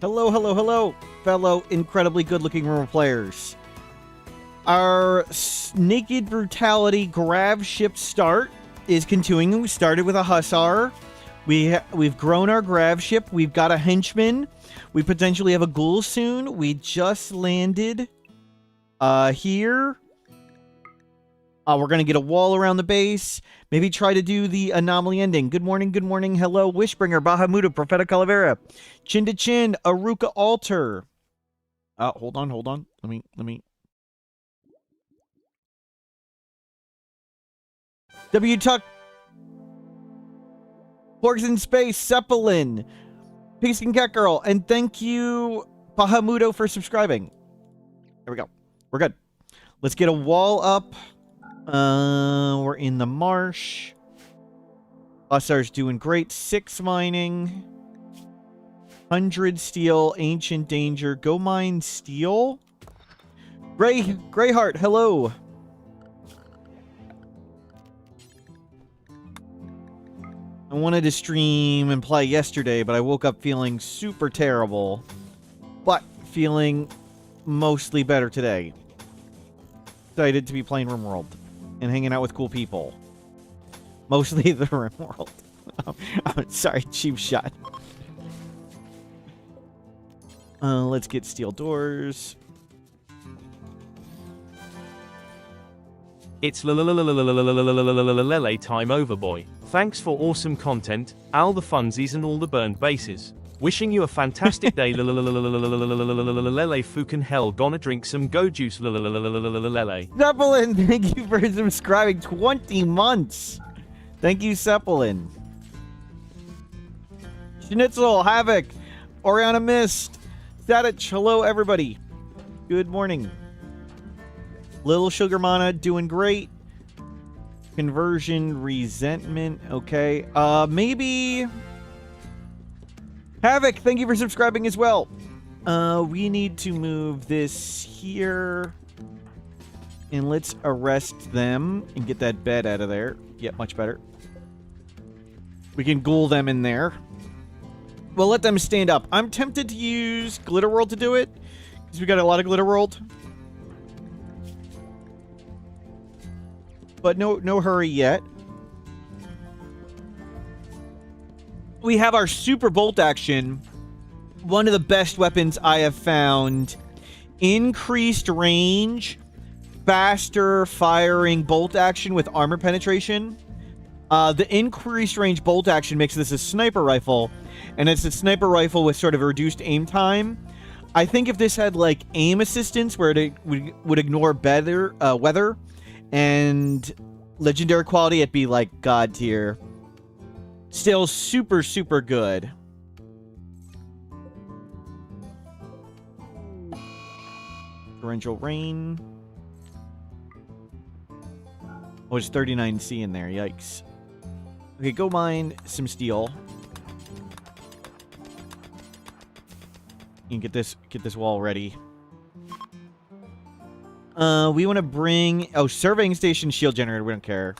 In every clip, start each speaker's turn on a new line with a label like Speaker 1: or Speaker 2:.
Speaker 1: Hello, hello, hello, fellow incredibly good-looking rumor players. Our Naked Brutality Grav Ship start is continuing. We started with a Hussar. We've grown our Grav Ship. We've got a henchman. We potentially have a ghoul soon. We just landed here. We're going to get a wall around the base. Maybe try to do the anomaly ending. Good morning, hello, Wishbringer, Bahamuda, Prophetic Calavera, Chin to Chin, Aruka Altar. Hold on. Let me. W Tuck, Porgs in Space, Zeppelin, Pigskin Cat Girl, and thank you, Bahamudo, for subscribing. There we go. We're good. Let's get a wall up. We're in the marsh. Hussar's doing great. 6 mining. 100 steel. Ancient danger. Go mine steel. Greyheart, hello. I wanted to stream and play yesterday, but I woke up feeling super terrible. But feeling mostly better today. Excited to be playing RimWorld and hanging out with cool people. Mostly the RimWorld. I'm sorry, cheap shot. Let's get steel doors.
Speaker 2: It's lele time over, boy. Thanks for awesome content, all the funsies and all the burned bases. Wishing you a fantastic day. Lele fucking hell, gonna drink some go juice. Lele.
Speaker 1: Zeppelin, thank you for subscribing. 20 months. Thank you, Zeppelin. Schnitzel, Havoc, Oriana Mist, Statich, hello everybody. Good morning. Little Sugar Mana doing great. Conversion, resentment, okay. Maybe Havoc, thank you for subscribing as well. We need to move this here. And let's arrest them and get that bed out of there. Yeah, much better. We can ghoul them in there. We'll let them stand up. I'm tempted to use Glitter World to do it, because we got a lot of Glitter World. But no hurry yet. We have our super bolt action. One of the best weapons I have found. Increased range, faster firing bolt action with armor penetration. The increased range bolt action makes this a sniper rifle, and it's a sniper rifle with sort of a reduced aim time. I think if this had like aim assistance where it would ignore weather and legendary quality, it'd be like god tier. Still super, super good. Torrential rain. Oh, it's 39C in there. Yikes. Okay, go mine some steel. You can get this wall ready. We want to bring... Oh, surveying station, shield generator. We don't care.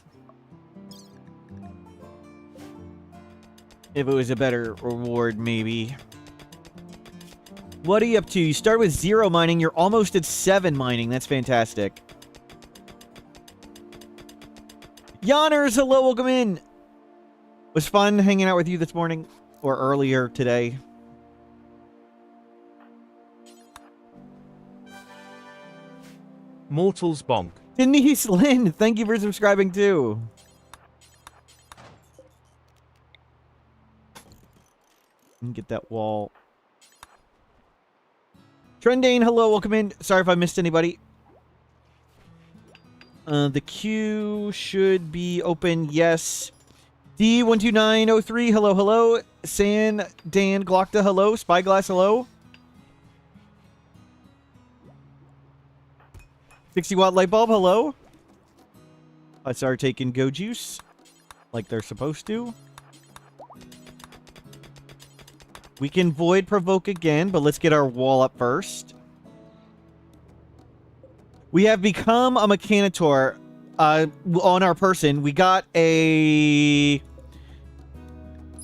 Speaker 1: If it was a better reward, maybe. What are you up to? You start with 0 mining. You're almost at 7 mining. That's fantastic. Yonners, hello, welcome in. Was fun hanging out with you this morning. Or earlier today.
Speaker 2: Mortals bonk.
Speaker 1: Denise Lynn, thank you for subscribing too. And get that wall. Trendane, hello, welcome in. Sorry if I missed anybody. The queue should be open, yes. D12903, hello, hello. San Dan Glockta, hello. Spyglass, hello. 60-watt light bulb, hello. Let's start taking go juice like they're supposed to. We can void provoke again, but let's get our wall up first. We have become a Mechanitor on our person. We got a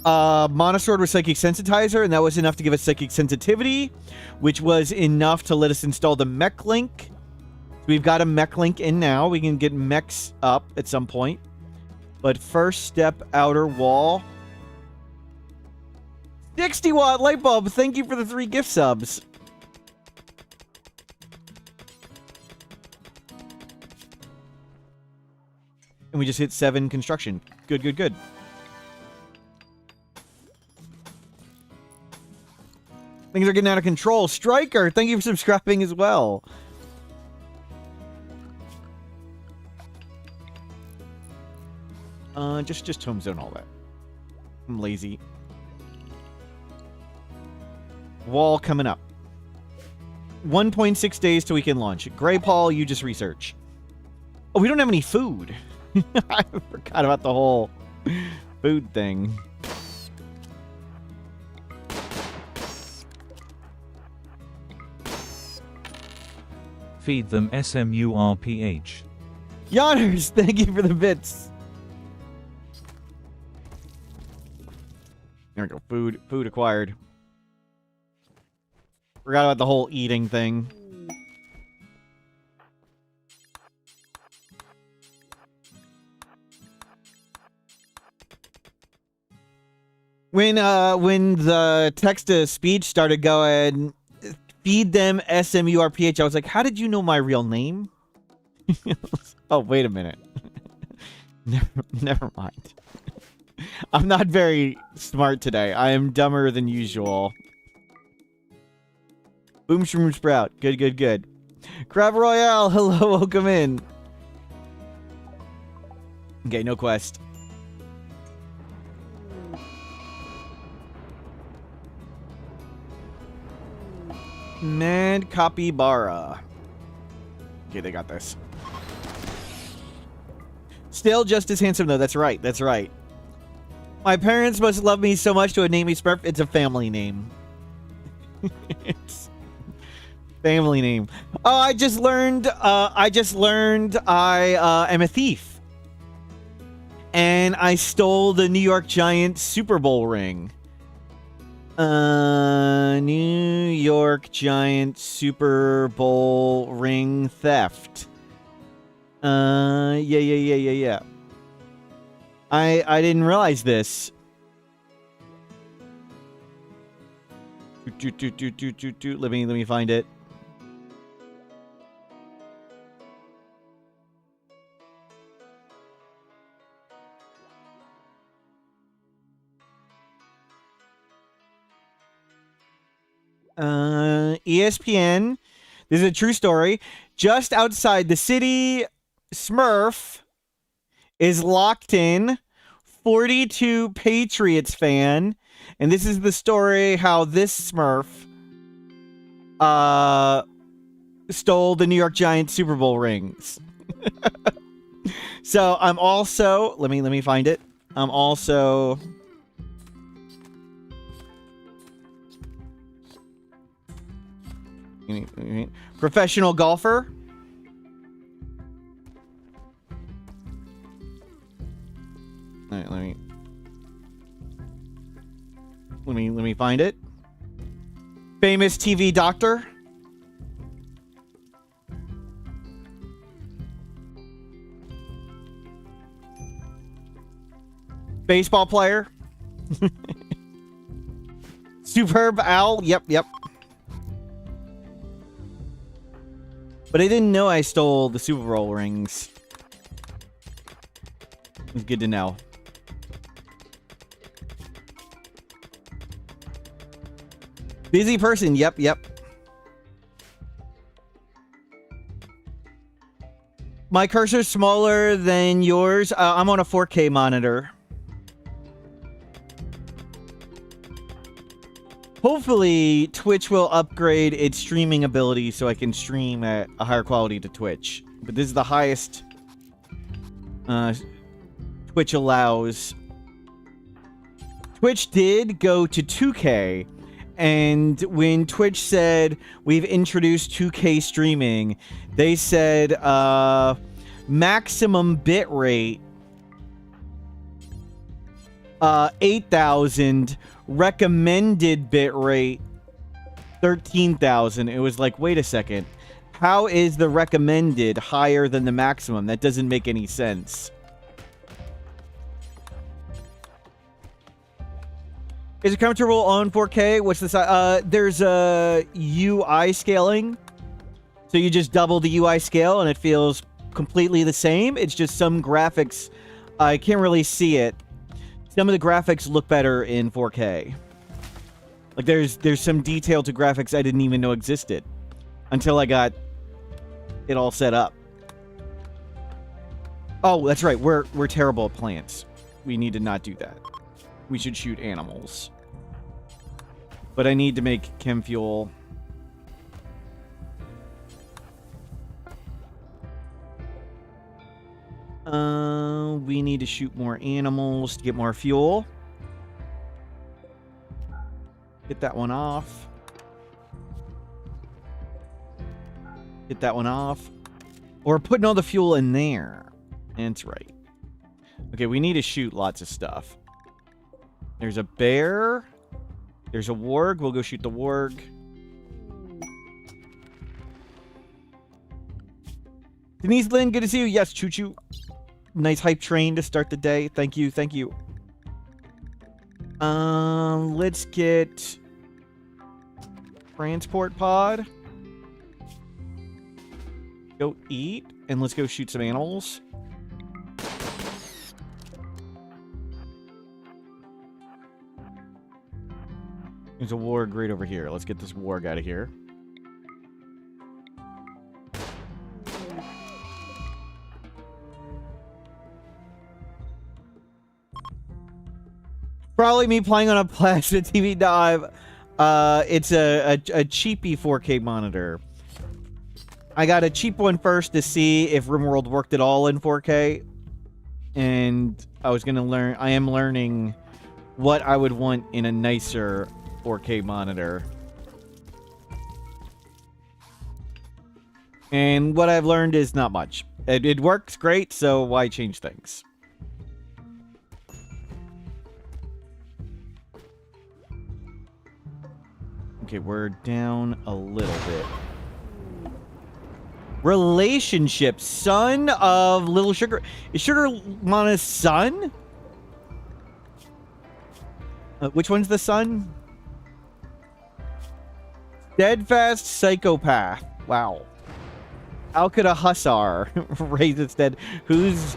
Speaker 1: Monosword was Psychic Sensitizer, and that was enough to give us Psychic Sensitivity, which was enough to let us install the Mech Link. We've got a Mech Link in now. We can get mechs up at some point. But first step, outer wall. 60-watt light bulb. Thank you for the 3 gift subs. And we just hit 7 construction. Good, good, good. Things are getting out of control. Striker, thank you for subscribing as well. Just home zone all that. I'm lazy. Wall coming up. 1.6 days till we can launch. GreyPaul, you just research. Oh, we don't have any food. I forgot about the whole food thing.
Speaker 3: Feed them SMURPH.
Speaker 1: Yonners, thank you for the bits. There we go. Food acquired. Forgot about the whole eating thing. When the text-to-speech started going, feed them SMURPH, I was like, how did you know my real name? Oh, wait a minute. Never mind. I'm not very smart today. I am dumber than usual. Boom Shroom Sprout. Good, good, good. Crab Royale, hello, welcome in. Okay, no quest. Mad Capybara. Okay, they got this. Still just as handsome, though. That's right. That's right. My parents must love me so much to have named me Smurf. It's a family name. It's family name. Oh, I just learned I am a thief. And I stole the New York Giants Super Bowl ring. New York Giants Super Bowl ring theft. Yeah. I didn't realize this. Let me find it. ESPN. This is a true story. Just outside the city, Smurf is locked in. 42 Patriots fan. And this is the story how this Smurf stole the New York Giants Super Bowl rings. So I'm also let me find it. I'm also professional golfer. All right, let me find it. Famous TV doctor. Baseball player. Superb owl. Yep. But I didn't know I stole the Super Bowl rings. It's good to know. Busy person. Yep. My cursor's smaller than yours. I'm on a 4K monitor. Hopefully, Twitch will upgrade its streaming ability so I can stream at a higher quality to Twitch. But this is the highest Twitch allows. Twitch did go to 2K, and when Twitch said we've introduced 2K streaming, they said maximum bit rate 8,000. Recommended bitrate 13,000. It was like, wait a second. How is the recommended higher than the maximum? That doesn't make any sense. Is it comfortable on 4K? What's the size? There's a UI scaling. So you just double the UI scale and it feels completely the same. It's just some graphics, I can't really see it. Some of the graphics look better in 4K. Like there's some detail to graphics I didn't even know existed until I got it all set up. Oh, that's right. We're terrible at plants. We need to not do that. We should shoot animals. But I need to make chem fuel. We need to shoot more animals to get more fuel. Get that one off. Get that one off. Or putting all the fuel in there. That's right. Okay, we need to shoot lots of stuff. There's a bear. There's a warg. We'll go shoot the warg. Denise Lynn, good to see you. Yes, choo-choo. Nice hype train to start the day. Thank you, thank you. Let's get transport pod. Go eat, and let's go shoot some animals. There's a warg right over here. Let's get this warg out of here. Probably me playing on a plasma TV dive. It's a cheapy 4K monitor. I got a cheap one first to see if RimWorld worked at all in 4K. And I was going to learn... I am learning what I would want in a nicer 4K monitor. And what I've learned is not much. It works great, so why change things? Okay, we're down a little bit. Relationship. Son of Little Sugar. Is Sugar Mana's son? Which one's the son? Steadfast psychopath. Wow. How could a hussar raise its dead? Who's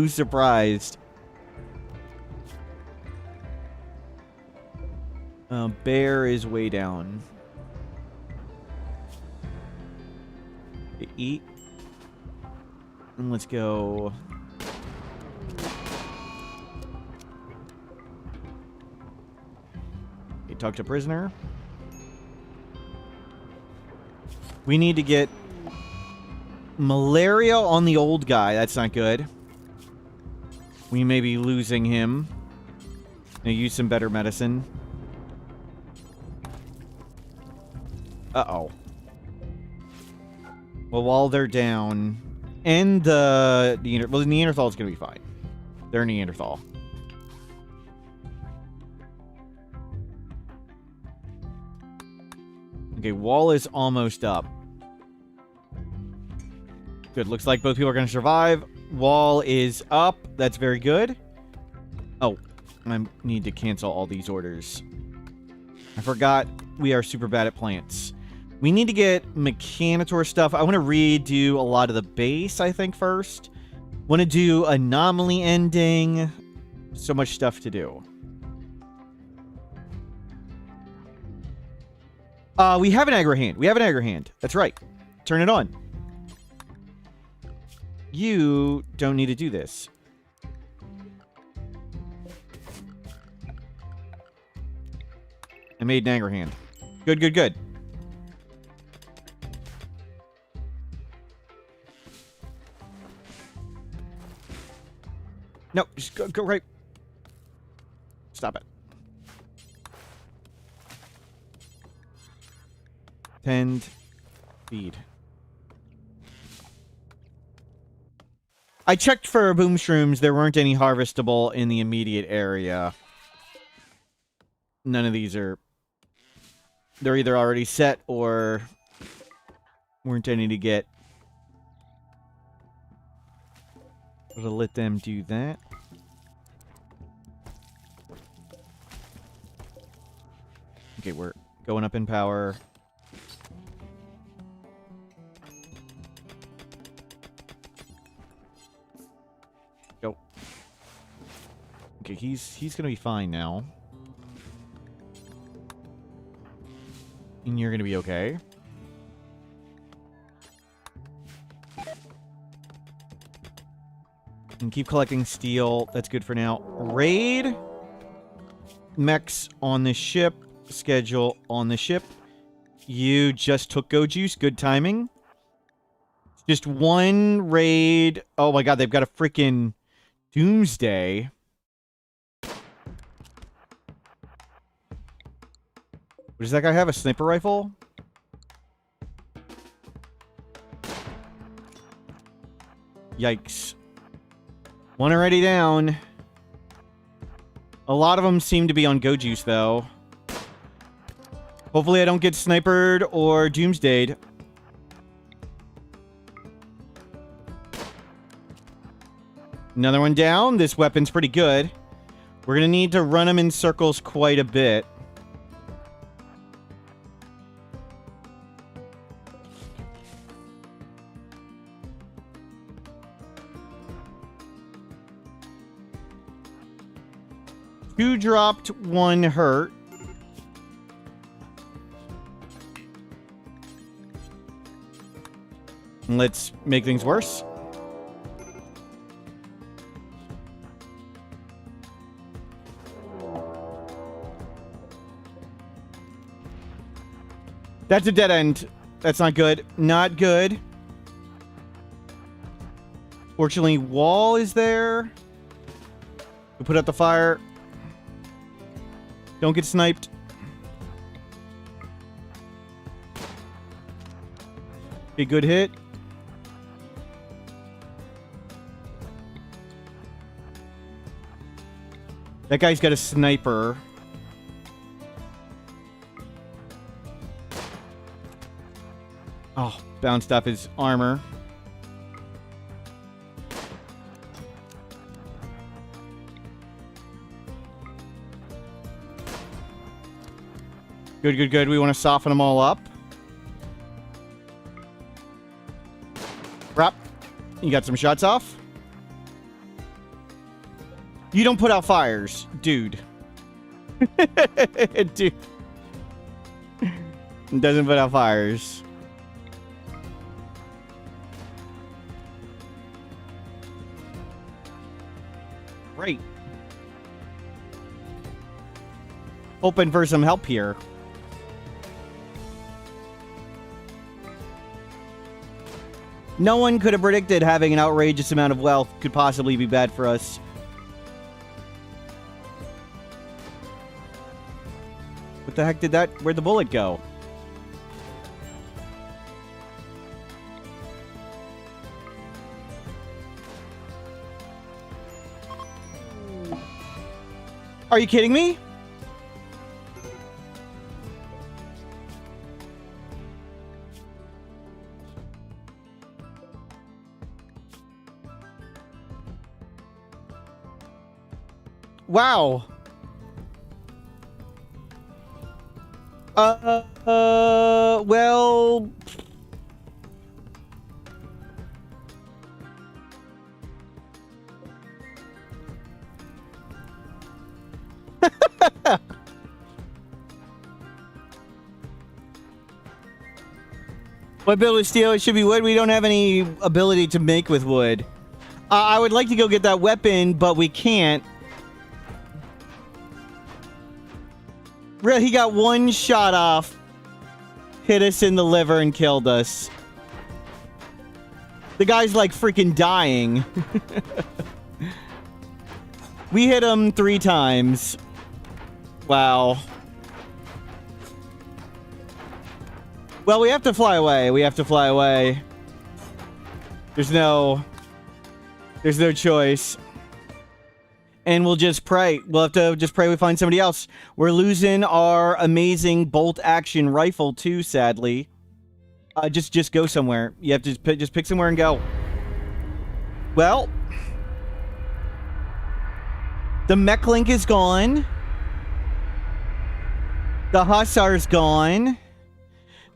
Speaker 1: surprised? Bear is way down. Eat. And let's go. Okay, talk to prisoner. We need to get malaria on the old guy. That's not good. We may be losing him. Now use some better medicine. Uh-oh. Well, while they're down... And the Neanderthal is going to be fine. They're Neanderthal. Okay, wall is almost up. Good. Looks like both people are going to survive. Wall is up. That's very good. Oh, I need to cancel all these orders. I forgot we are super bad at plants. We need to get Mechanitor stuff. I want to redo a lot of the base, I think, first. Want to do anomaly ending. So much stuff to do. We have an aggro hand. We have an aggro hand. That's right. Turn it on. You don't need to do this. I made an aggro hand. Good, good, good. No, just go right. Stop it. Tend. Feed. I checked for boom shrooms. There weren't any harvestable in the immediate area. None of these are... They're either already set or weren't any to get. Would have let them do that. Okay, we're going up in power. Go. Okay, he's gonna be fine now. And you're gonna be okay. And keep collecting steel. That's good for now. Raid. Mechs on the ship. Schedule on the ship. You just took Go Juice. Good timing. Just one raid. Oh my god, they've got a freaking Doomsday. Does that guy have a sniper rifle? Yikes. One already down. A lot of them seem to be on Go Juice, though. Hopefully I don't get sniped or doomsdayed. Another one down. This weapon's pretty good. We're going to need to run them in circles quite a bit. Two dropped, one hurt. Let's make things worse. That's a dead end. That's not good. Not good. Fortunately, wall is there. We put out the fire. Don't get sniped. A good hit. That guy's got a sniper. Oh, bounced off his armor. Good, good, good. We want to soften them all up. Rap. You got some shots off? You don't put out fires, dude. Dude. Doesn't put out fires. Great. Hoping for some help here. No one could have predicted having an outrageous amount of wealth could possibly be bad for us. What the heck did that... Where'd the bullet go? Are you kidding me? Wow. Well... What ability to steal? It should be wood. We don't have any ability to make with wood. I would like to go get that weapon, but we can't. Really, he got one shot off. Hit us in the liver and killed us. The guy's like freaking dying. We hit him 3 times. Wow. Well, we have to fly away. We have to fly away. There's no... There's no choice. And we'll just pray. We'll have to just pray we find somebody else. We're losing our amazing bolt-action rifle, too, sadly. Just go somewhere. You have to just pick somewhere and go. Well, the mech link is gone. The Hussar's gone.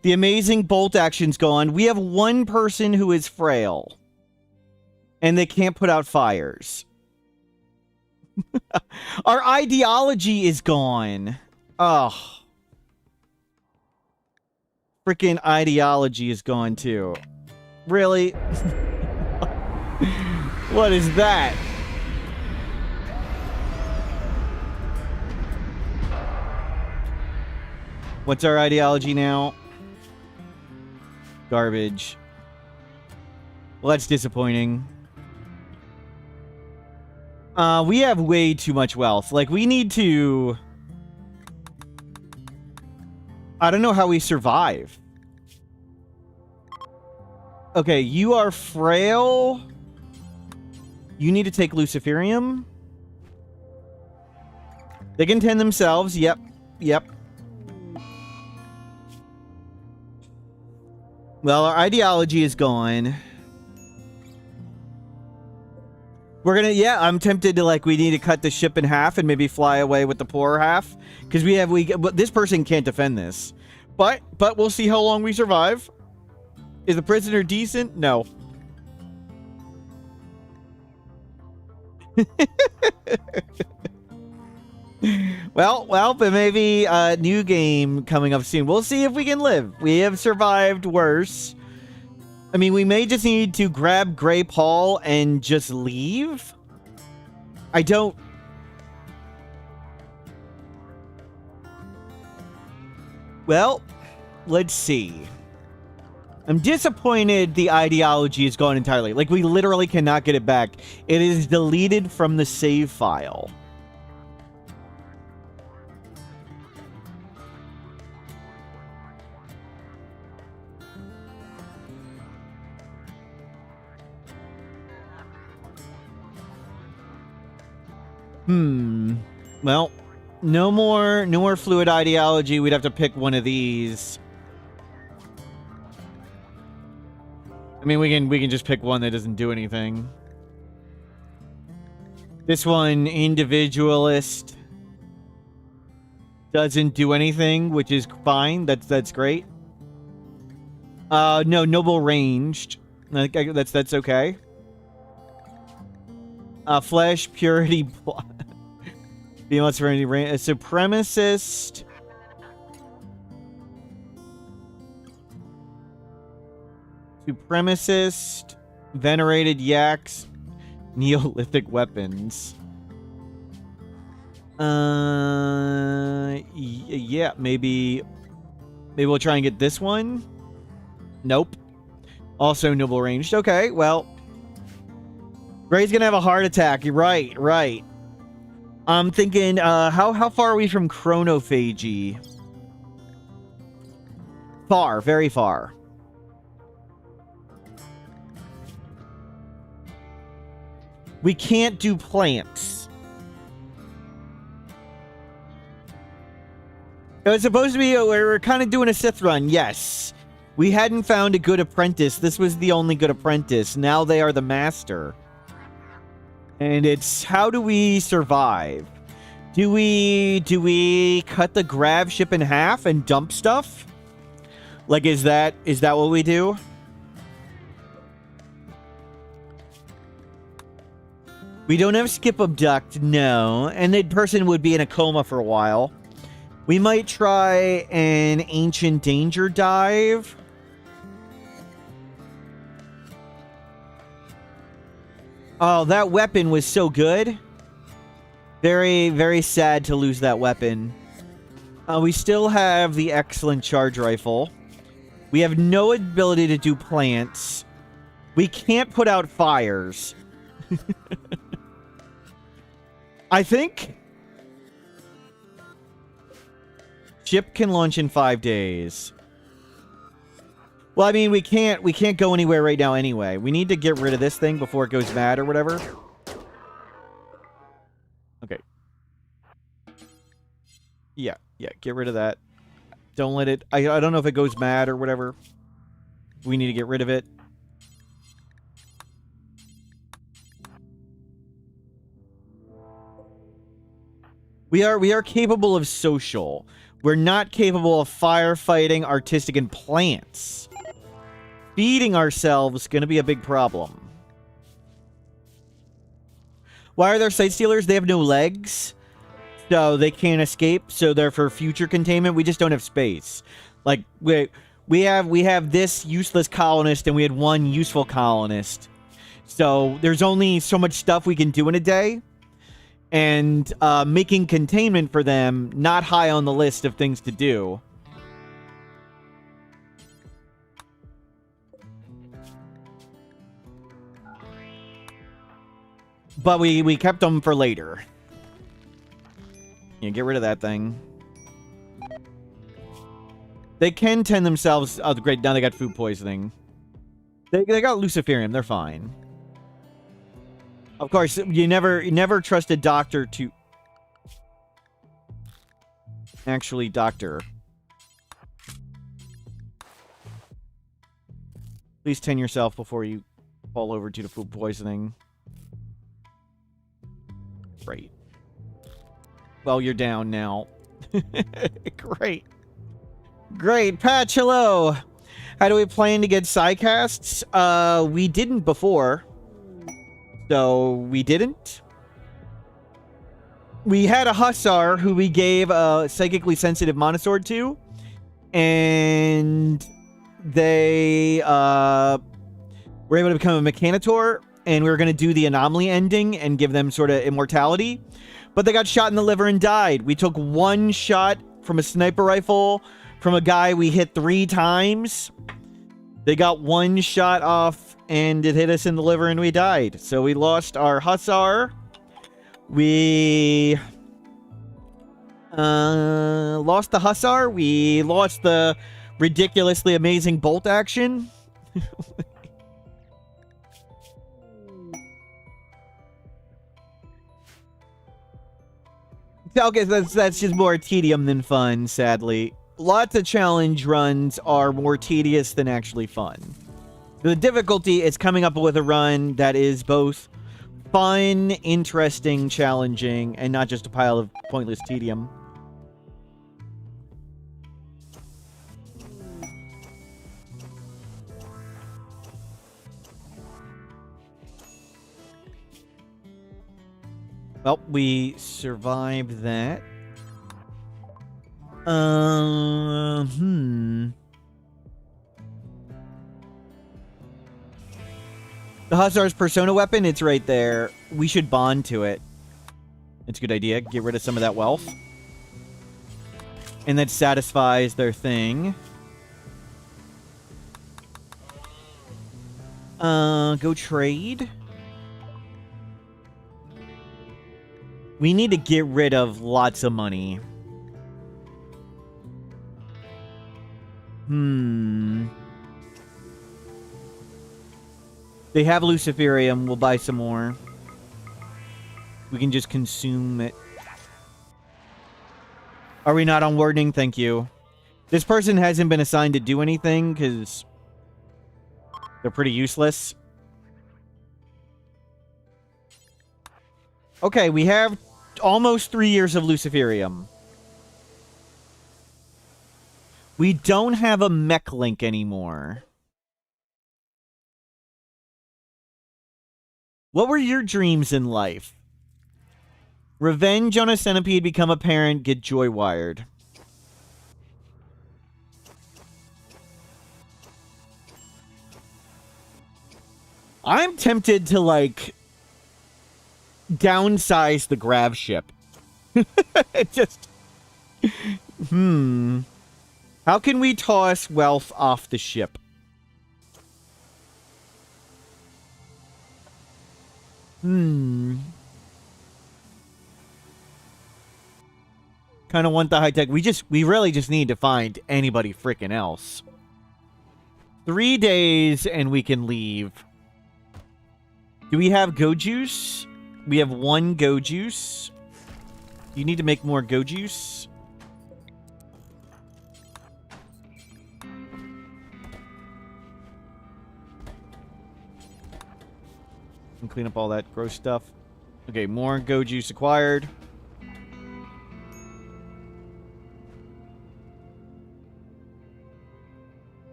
Speaker 1: The amazing bolt action's gone. We have one person who is frail. And they can't put out fires. Our ideology is gone. Oh. Freaking ideology is gone too. Really? What is that? What's our ideology now? Garbage. Well, that's disappointing. We have way too much wealth. Like, we need to... I don't know how we survive. Okay, you are frail. You need to take Luciferium. They can tend themselves. Yep. Yep. Well, our ideology is gone. We're gonna, yeah, I'm tempted to, like, we need to cut the ship in half and maybe fly away with the poorer half. Because this person can't defend this. But we'll see how long we survive. Is the prisoner decent? No. Well, but maybe a new game coming up soon. We'll see if we can live. We have survived worse. I mean, we may just need to grab GreyPaul and just leave. I don't... Well, let's see. I'm disappointed the ideology is gone entirely. Like, we literally cannot get it back. It is deleted from the save file. Well, no more fluid ideology. We'd have to pick one of these. I mean, we can just pick one that doesn't do anything. This one, individualist, doesn't do anything, which is fine. That's great. No, noble ranged. That's okay. Flesh, purity, female serenity, a supremacist. Supremacist, venerated yaks, Neolithic weapons. Yeah, maybe we'll try and get this one. Nope. Also noble ranged. Okay, well, Gray's gonna have a heart attack. You're right. I'm thinking, how far are we from chronophagy? Far, very far. We can't do plants. It was supposed to be, we're kind of doing a Sith run, yes. We hadn't found a good apprentice. This was the only good apprentice. Now they are the master. And it's, how do we survive? Do we cut the grav ship in half and dump stuff? Like, is that what we do? We don't have skip abduct, no. And the person would be in a coma for a while. We might try an ancient danger dive. Oh, that weapon was so good. Very, very sad to lose that weapon. We still have the excellent charge rifle. We have no ability to do plants. We can't put out fires. I think ship can launch in 5 days. Well, I mean, we can't go anywhere right now anyway. We need to get rid of this thing before it goes mad or whatever. Okay. Yeah, get rid of that. Don't let it... I don't know if it goes mad or whatever. We need to get rid of it. We are capable of social. We're not capable of firefighting, artistic, and plants. Feeding ourselves gonna be a big problem. Why are there sight stealers? They have no legs, so they can't escape. So they're for future containment. We just don't have space. Like we have this useless colonist, and we had one useful colonist. So there's only so much stuff we can do in a day. And making containment for them, not high on the list of things to do. But we kept them for later. Yeah, get rid of that thing. They can tend themselves... Oh, great, now they got food poisoning. They got Luciferium, they're fine. Of course, you never trust a doctor to actually doctor. Please tend yourself before you fall over due to food poisoning. Great. Well, you're down now. Great. Great. Patch, hello. How do we plan to get sidecasts? We didn't before. So, we didn't. We had a Hussar who we gave a psychically sensitive monosword to. And they were able to become a Mechanitor. And we were going to do the anomaly ending and give them sort of immortality. But they got shot in the liver and died. We took one shot from a sniper rifle from a guy we hit 3 times. They got one shot off. And it hit us in the liver and we died. So we lost our Hussar. We lost the Hussar. We lost the ridiculously amazing bolt action. Okay, that's just more tedium than fun, sadly. Lots of challenge runs are more tedious than actually fun. The difficulty is coming up with a run that is both fun, interesting, challenging, and not just a pile of pointless tedium. Well, we survived that. The Hussar's persona weapon, it's right there. We should bond to it. It's a good idea. Get rid of some of that wealth. And that satisfies their thing. Go trade. We need to get rid of lots of money. They have Luciferium. We'll buy some more. We can just consume it. Are we not on warning? Thank you. This person hasn't been assigned to do anything because they're pretty useless. Okay, we have almost 3 years of Luciferium. We don't have a mech link anymore. What were your dreams in life? Revenge on a centipede, become a parent, get joy wired. I'm tempted to, like, downsize the Grav Ship. Just... How can we toss wealth off the ship? Kind of want the high tech. We really just need to find anybody freaking else. 3 days and we can leave. Do we have go juice? We have 1 go juice. You need to make more go juice. And clean up all that gross stuff. Okay, more go juice acquired.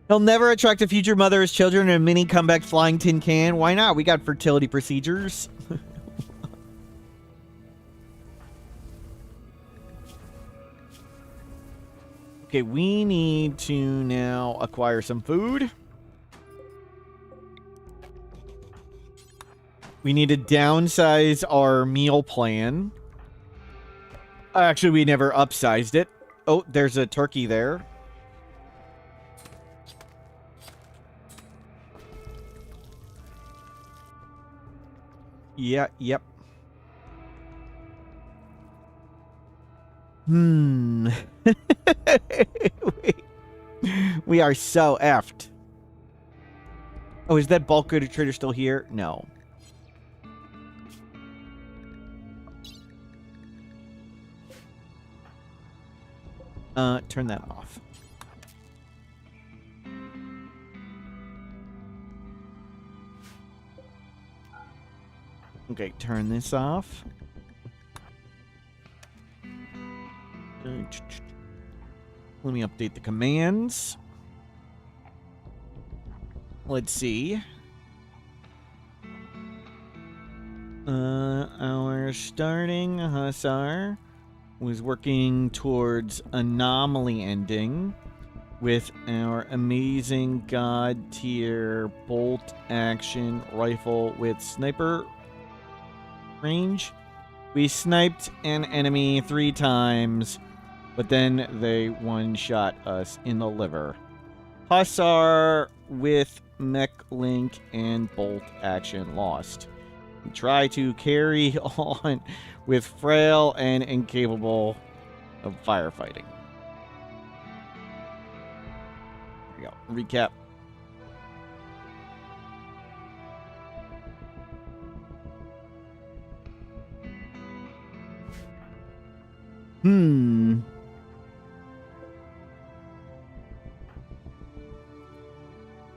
Speaker 1: He'll never attract a future mother as children in a mini comeback flying tin can. Why not? We got fertility procedures. Okay, we need to now acquire some food. We need to downsize our meal plan. Actually, we never upsized it. Oh, there's a turkey there. Yeah, yep. We are so effed. Oh, is that bulk gooder trader still here? No. Turn that off. Okay, turn this off. Let me update the commands. Let's see. Our starting Hussar was working towards anomaly ending with our amazing god tier bolt action rifle with sniper range. We sniped an enemy 3 times, but then they one-shot us in the liver. Hussar with mech link and bolt action lost. We try to carry on with frail and incapable of firefighting. There we go. Recap.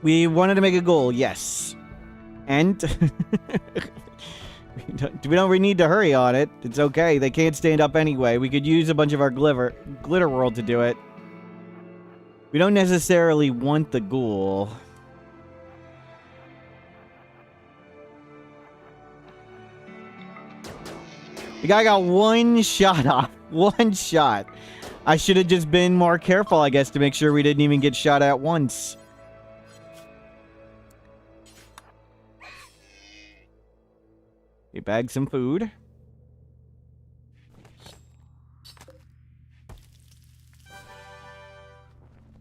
Speaker 1: We wanted to make a goal, yes. And we don't really need to hurry on it. It's okay. They can't stand up anyway. We could use a bunch of our glitter world to do it. We don't necessarily want the ghoul. The guy got 1 shot off. 1 shot. I should have just been more careful, I guess, to make sure we didn't even get shot at once. We bagged some food.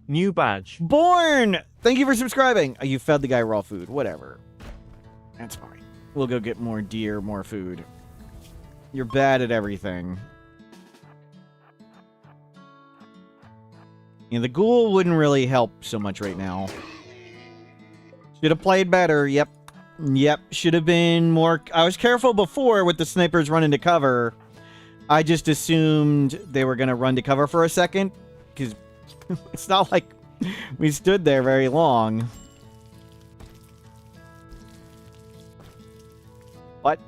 Speaker 2: New badge.
Speaker 1: Born! Thank you for subscribing. Oh, you fed the guy raw food. Whatever. That's fine. We'll go get more deer, more food. You're bad at everything. Yeah, the ghoul wouldn't really help so much right now. Should have played better. Yep. Yep. Should have been more... I was careful before with the snipers running to cover. I just assumed they were going to run to cover for a second. Because it's not like we stood there very long. But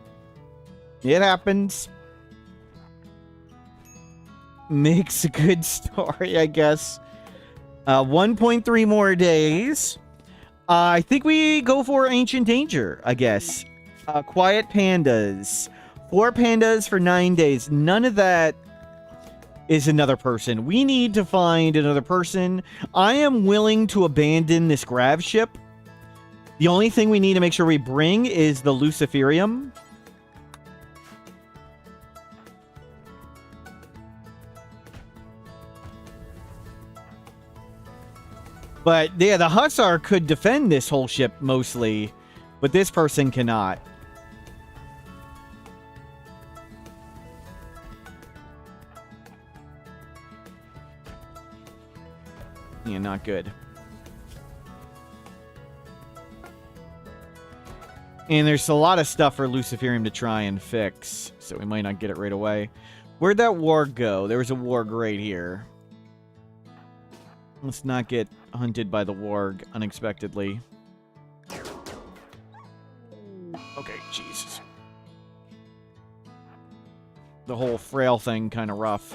Speaker 1: it happens. Makes a good story, I guess. 1.3 more days. I think we go for Ancient Danger, I guess. Quiet Pandas. 4 pandas for 9 days. None of that is another person. We need to find another person. I am willing to abandon this Grav ship. The only thing we need to make sure we bring is the Luciferium. But, yeah, the Hussar could defend this whole ship, mostly. But this person cannot. Yeah, not good. And there's a lot of stuff for Luciferium to try and fix, so we might not get it right away. Where'd that warg go? There was a warg right here. Let's not get hunted by the warg unexpectedly. Okay, Jesus. The whole frail thing kind of rough.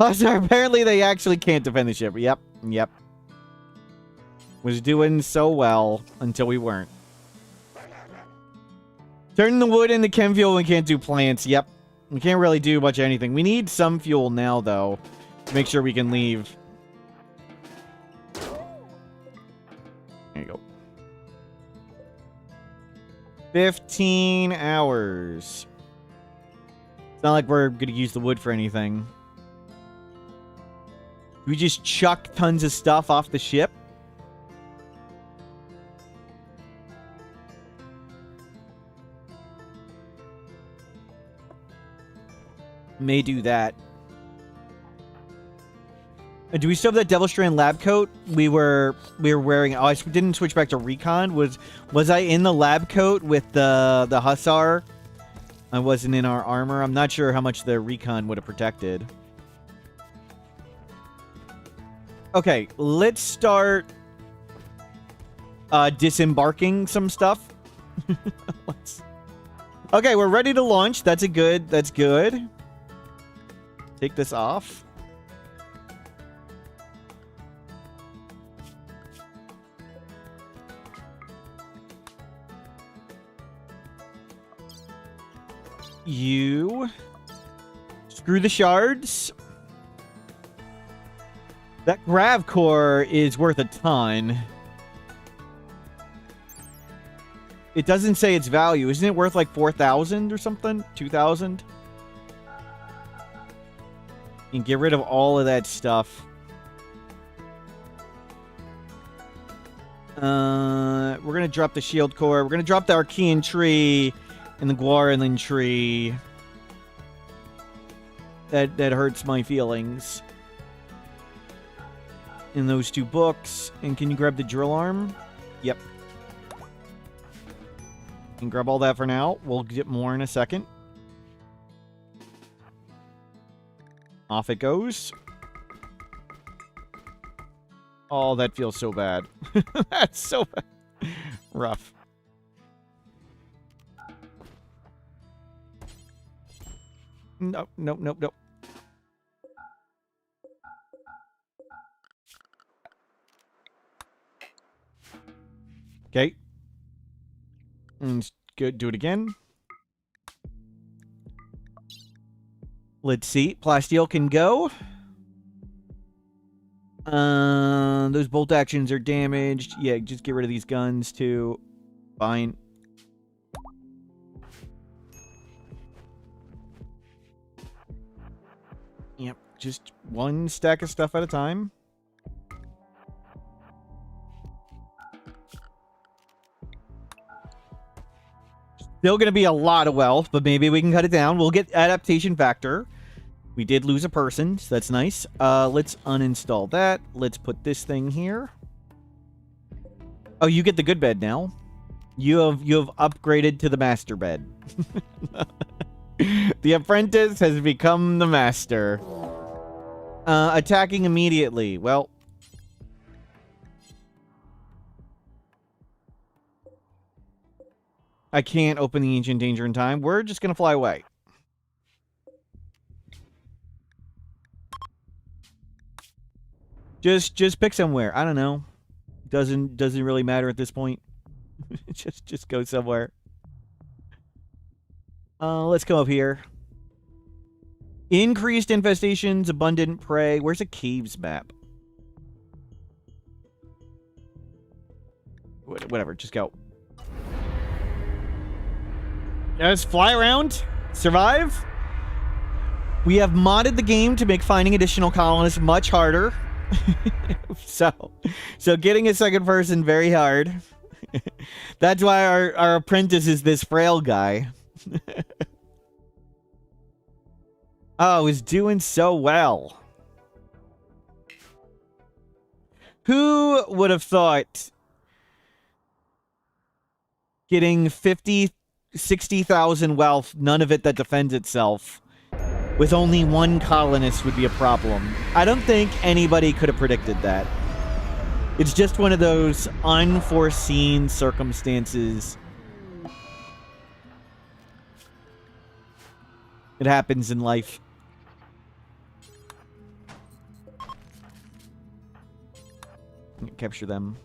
Speaker 1: Oh, sorry, apparently they actually can't defend the ship. Yep, yep. Was doing so well until we weren't. Turn the wood into chem fuel. We can't do plants. Yep. We can't really do much of anything. We need some fuel now, though, to make sure we can leave. There you go. 15 hours. It's not like we're going to use the wood for anything. We just chuck tons of stuff off the ship? May do that. Do we still have that Devil Strand lab coat we were wearing? Oh, I didn't switch back to recon. Was I in the lab coat with the Hussar? I wasn't in our armor. I'm not sure how much the recon would have protected. Okay, let's start disembarking some stuff. Okay, we're ready to launch. That's good. Take this off. You screw the shards. That grav core is worth a ton. It doesn't say its value. Isn't it worth like 4,000 or something? 2,000? And get rid of all of that stuff. We're going to drop the shield core. We're going to drop the Archean tree and the Guaralin tree. That hurts my feelings. In those two books. And can you grab the drill arm? Yep. And grab all that for now. We'll get more in a second. Off it goes. Oh, that feels so bad. That's so bad. Rough. Nope, nope, nope, nope. Okay. And good. Do it again. Let's see. Plasteel can go. Those bolt actions are damaged. Yeah, just get rid of these guns too. Fine. Yep, just one stack of stuff at a time. Still going to be a lot of wealth, but maybe we can cut it down. We'll get adaptation factor. We did lose a person, so that's nice. Let's uninstall that. Let's put this thing here. Oh, you get the good bed now. You have upgraded to the master bed. The apprentice has become the master. Attacking immediately. Well, I can't open the Ancient Danger in time. We're just gonna fly away. Just pick somewhere. I don't know. Doesn't really matter at this point. just go somewhere. Let's go up here. Increased infestations, abundant prey. Where's a caves map? Whatever, just go. Just fly around, survive. We have modded the game to make finding additional colonists much harder. so getting a second person very hard. That's why our apprentice is this frail guy. Oh, he's doing so well. Who would have thought getting 50, 60,000 wealth, none of it that defends itself, with only one colonist would be a problem? I don't think anybody could have predicted that. It's just one of those unforeseen circumstances. It happens in life. Capture them.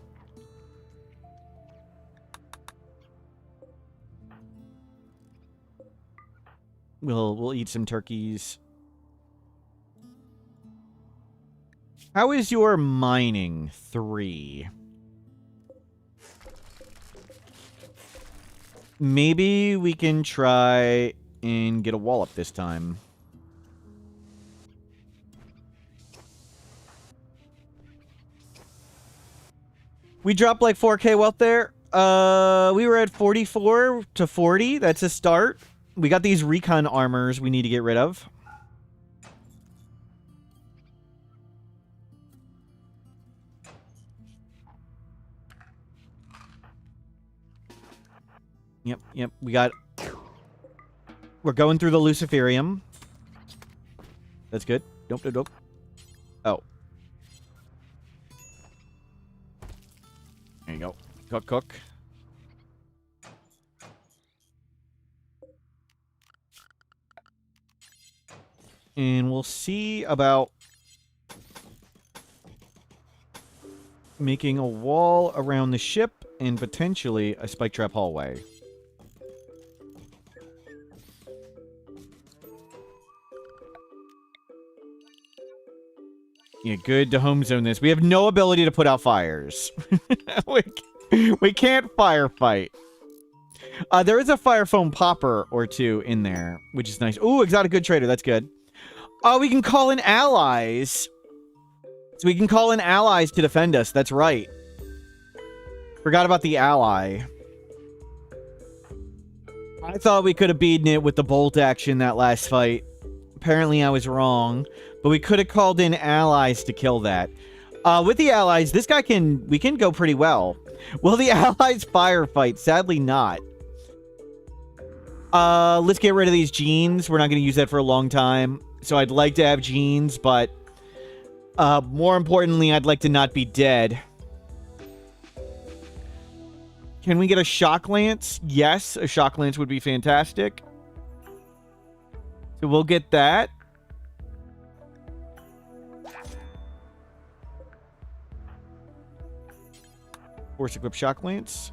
Speaker 1: We'll eat some turkeys. How is your mining? 3. Maybe we can try and get a wall up this time. We dropped like 4K wealth there. We were at 44 to 40. That's a start. We got these recon armors we need to get rid of. Yep. We're going through the Luciferium. That's good. Nope. Oh. There you go. Cook. And we'll see about making a wall around the ship and potentially a spike trap hallway. Yeah, good to home zone this. We have no ability to put out fires. we can't firefight. There is a fire foam popper or two in there, which is nice. Ooh, exotic good trader. That's good. We can call in allies. So we can call in allies to defend us. That's right. Forgot about the ally. I thought we could have beaten it with the bolt action that last fight. Apparently I was wrong. But we could have called in allies to kill that. With the allies, this guy we can go pretty well. Will the allies firefight? Sadly not. Let's get rid of these genes. We're not going to use that for a long time. So I'd like to have genes, but more importantly, I'd like to not be dead. Can we get a shock lance? Yes, a shock lance would be fantastic. So we'll get that. Force equip shock lance.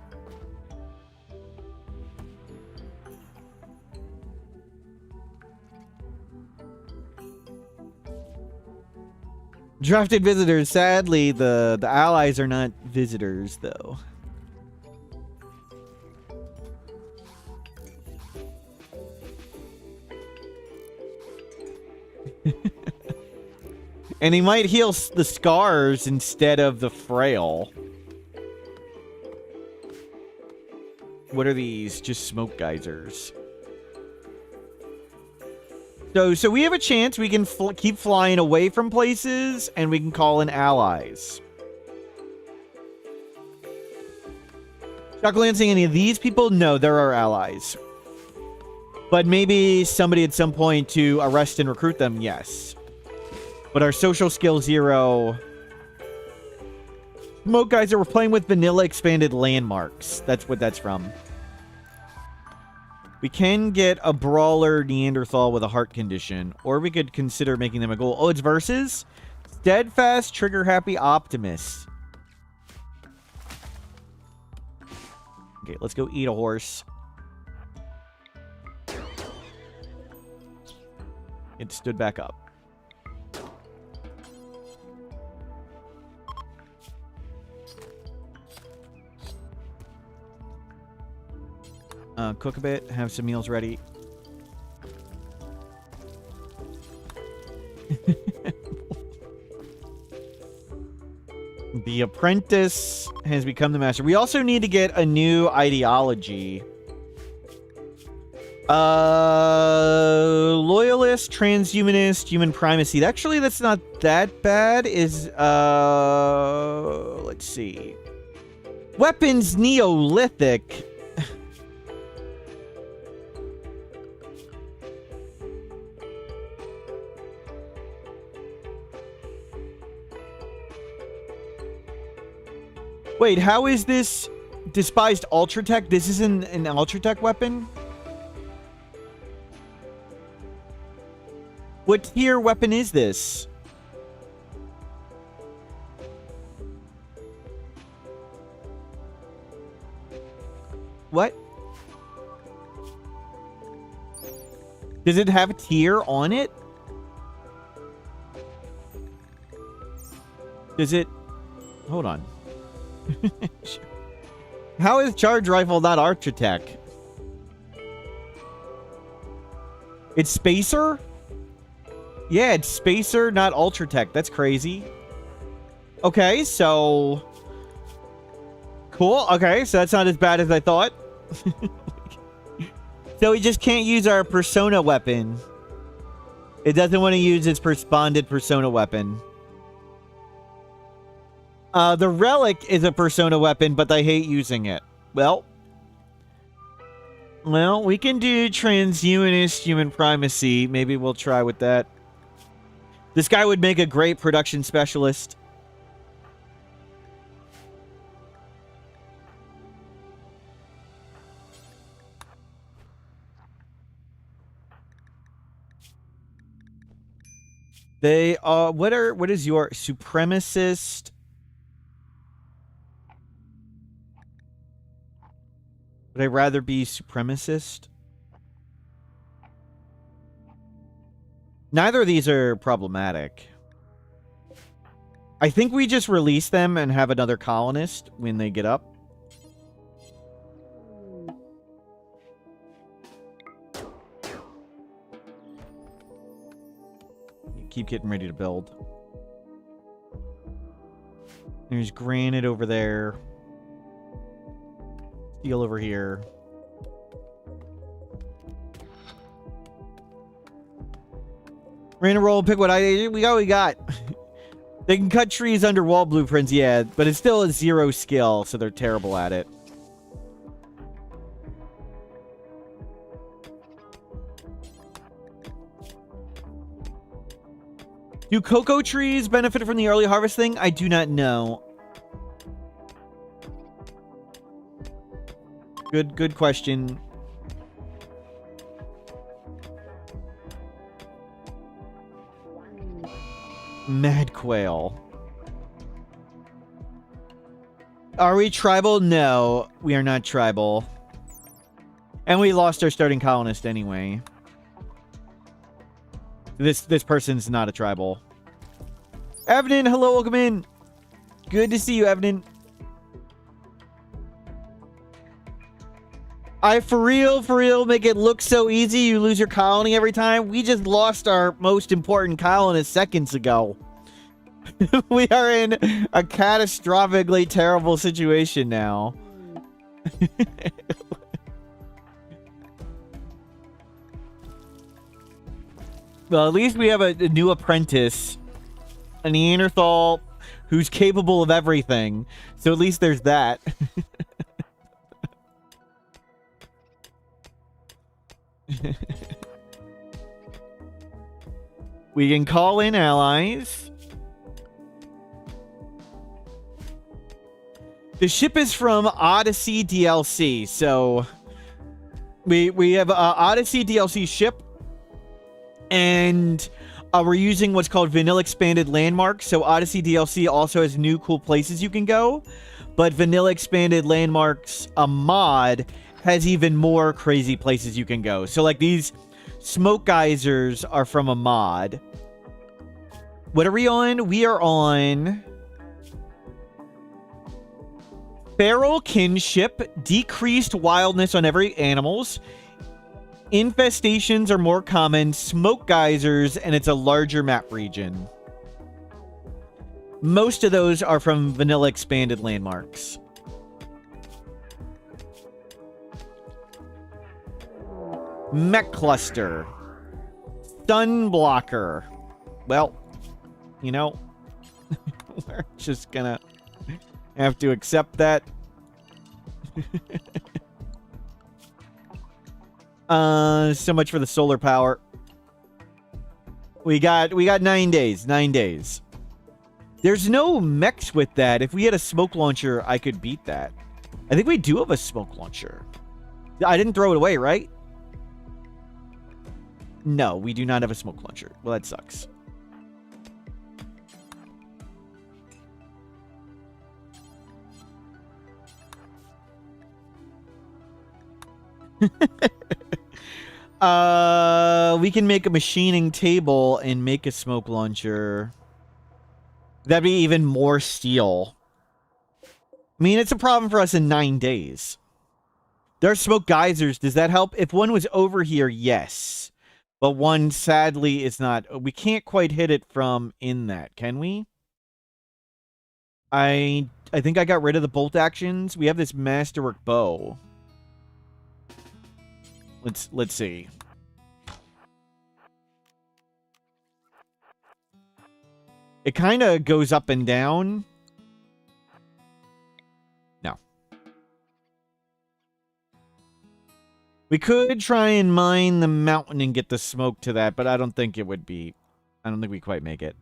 Speaker 1: Drafted visitors. Sadly, the allies are not visitors, though. And he might heal the scars instead of the frail. What are these? Just smoke geysers. So we have a chance. We can keep flying away from places, and we can call in allies. Shock lancing any of these people? No, they're our allies. But maybe somebody at some point to arrest and recruit them? Yes. But our social skill 0... Smoke geyser, we're playing with vanilla expanded landmarks. That's what that's from. We can get a brawler Neanderthal with a heart condition, or we could consider making them a goal. Oh, it's versus? Steadfast, trigger happy optimist. Okay, let's go eat a horse. It stood back up. Cook a bit, have some meals ready. The apprentice has become the master. We also need to get a new ideology. Loyalist, transhumanist, human primacy. Actually, that's not that bad. Let's see. Weapons, Neolithic. Wait, how is this despised Ultratech? This isn't an Ultratech weapon? What tier weapon is this? What? Does it have a tier on it? Does it... Hold on. How is Charge Rifle not Ultratech? It's Spacer? Yeah, it's Spacer, not Ultratech. That's crazy. Okay, so... Cool. Okay, so that's not as bad as I thought. So we just can't use our Persona weapon. It doesn't want to use its bonded Persona weapon. The Relic is a Persona weapon, but I hate using it. Well, we can do transhumanist human primacy. Maybe we'll try with that. This guy would make a great production specialist. They are... What is your supremacist... Would I rather be supremacist? Neither of these are problematic. I think we just release them and have another colonist when they get up. Keep getting ready to build. There's granite over there. Steel over here. Random roll, pick what we got. They can cut trees under wall blueprints, yeah, but it's still a 0 skill, so they're terrible at it. Do cocoa trees benefit from the early harvesting? I do not know. Good question. Mad quail. Are we tribal? No, we are not tribal. And we lost our starting colonist anyway. This person's not a tribal. Evan, hello, welcome in. Good to see you, Evan. I for real make it look so easy. You lose your colony every time. We just lost our most important colonist seconds ago. We are in a catastrophically terrible situation now. Well, at least we have a new apprentice. A Neanderthal who's capable of everything. So at least there's that. We can call in allies. The ship is from Odyssey DLC. So we have Odyssey DLC ship. And we're using what's called Vanilla Expanded Landmarks. So Odyssey DLC also has new cool places you can go. But Vanilla Expanded Landmarks, a mod, has even more crazy places you can go. So like these smoke geysers are from a mod. What are we on? We are on Feral Kinship, decreased wildness on every animals. Infestations are more common, smoke geysers, and it's a larger map region. Most of those are from Vanilla Expanded Landmarks. Mech cluster. Stun blocker. Well, you know, we're just gonna have to accept that. So much for the solar power. We got 9 days. 9 days. There's no mechs with that. If we had a smoke launcher, I could beat that. I think we do have a smoke launcher. I didn't throw it away, right? No, we do not have a smoke launcher. Well, that sucks. We can make a machining table and make a smoke launcher. That'd be even more steel. I mean, it's a problem for us in 9 days. There are smoke geysers. Does that help? If one was over here, yes. But one, sadly, is not. We can't quite hit it from in that, can we? I think I got rid of the bolt actions. We have this masterwork bow. Let's see. It kind of goes up and down. No. We could try and mine the mountain and get the smoke to that, but I don't think it would be. I don't think we quite make it.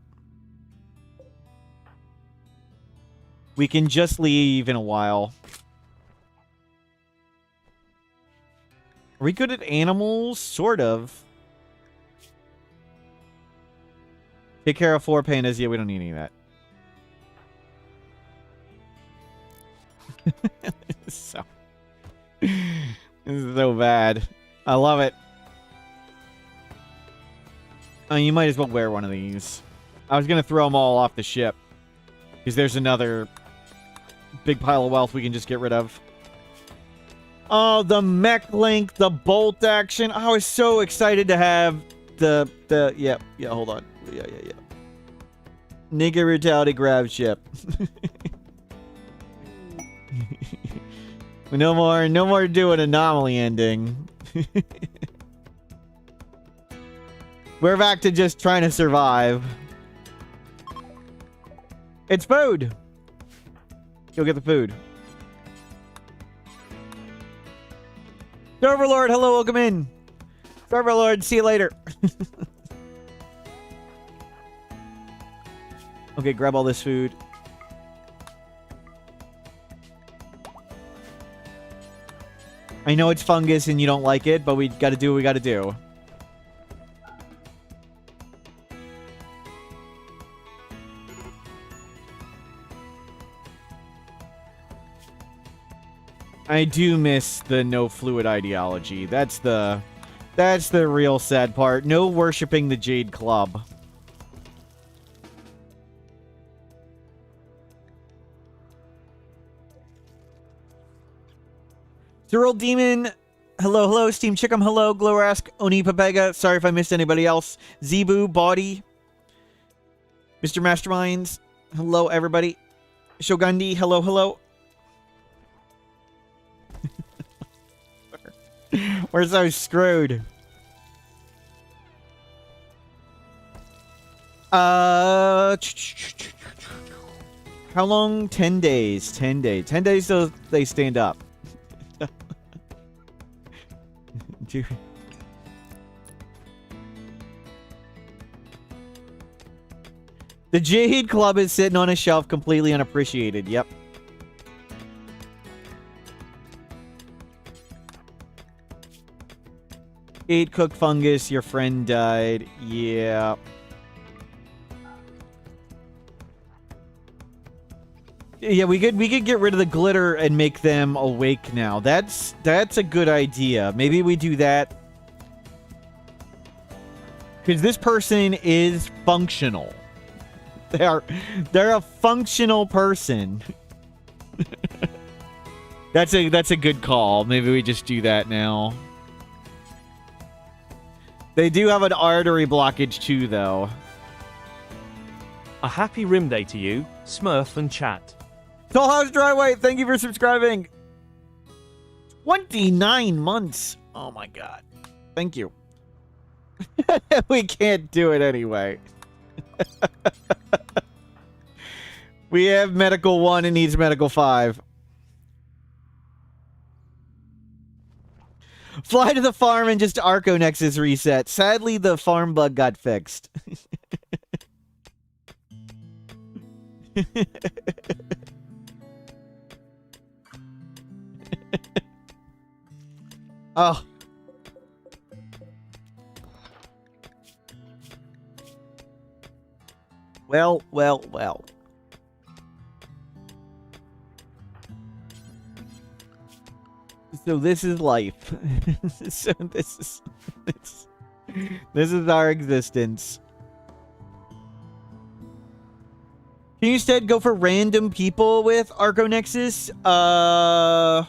Speaker 1: We can just leave in a while. Are we good at animals? Sort of. Take care of 4 pandas. Yeah, we don't need any of that. This is so bad. I love it. Oh, you might as well wear one of these. I was going to throw them all off the ship. Because there's another big pile of wealth we can just get rid of. Oh, the mech link, the bolt action. I was so excited to have yeah, hold on. Yeah. Nigga Brutality Grav Ship. No more doing anomaly ending. We're back to just trying to survive. It's food. Go get the food. Serverlord, hello, welcome in. Serverlord, see you later. Okay, grab all this food. I know it's fungus and you don't like it, but we gotta do what we gotta do. I do miss the no fluid ideology. That's the real sad part. No worshipping the Jade Club. Cyril Demon, hello, Steam Chickum, hello, Glorask, Oni Papega, sorry if I missed anybody else, Zebu, Body, Mr. Masterminds, hello, everybody, Shogundi, hello. We're so screwed. How long? 10 days. 10 days. 10 days till they stand up. Dude. The Jade Club is sitting on a shelf completely unappreciated. Yep. Ate cooked fungus, your friend died. Yeah. Yeah, we could get rid of the glitter and make them awake now. That's a good idea. Maybe we do that. Because this person is functional. They're a functional person. That's a good call. Maybe we just do that now. They do have an artery blockage too, though.
Speaker 2: A happy Rim Day to you, Smurf and chat.
Speaker 1: Tall House Dryway, thank you for subscribing. 29 months. Oh my god. Thank you. We can't do it anyway. We have medical 1 and needs medical 5. Fly to the farm and just Arco Nexus reset. Sadly, the farm bug got fixed. Oh. Well, well, well. So this is life. So this is our existence. Can you instead go for random people with Arco Nexus? No,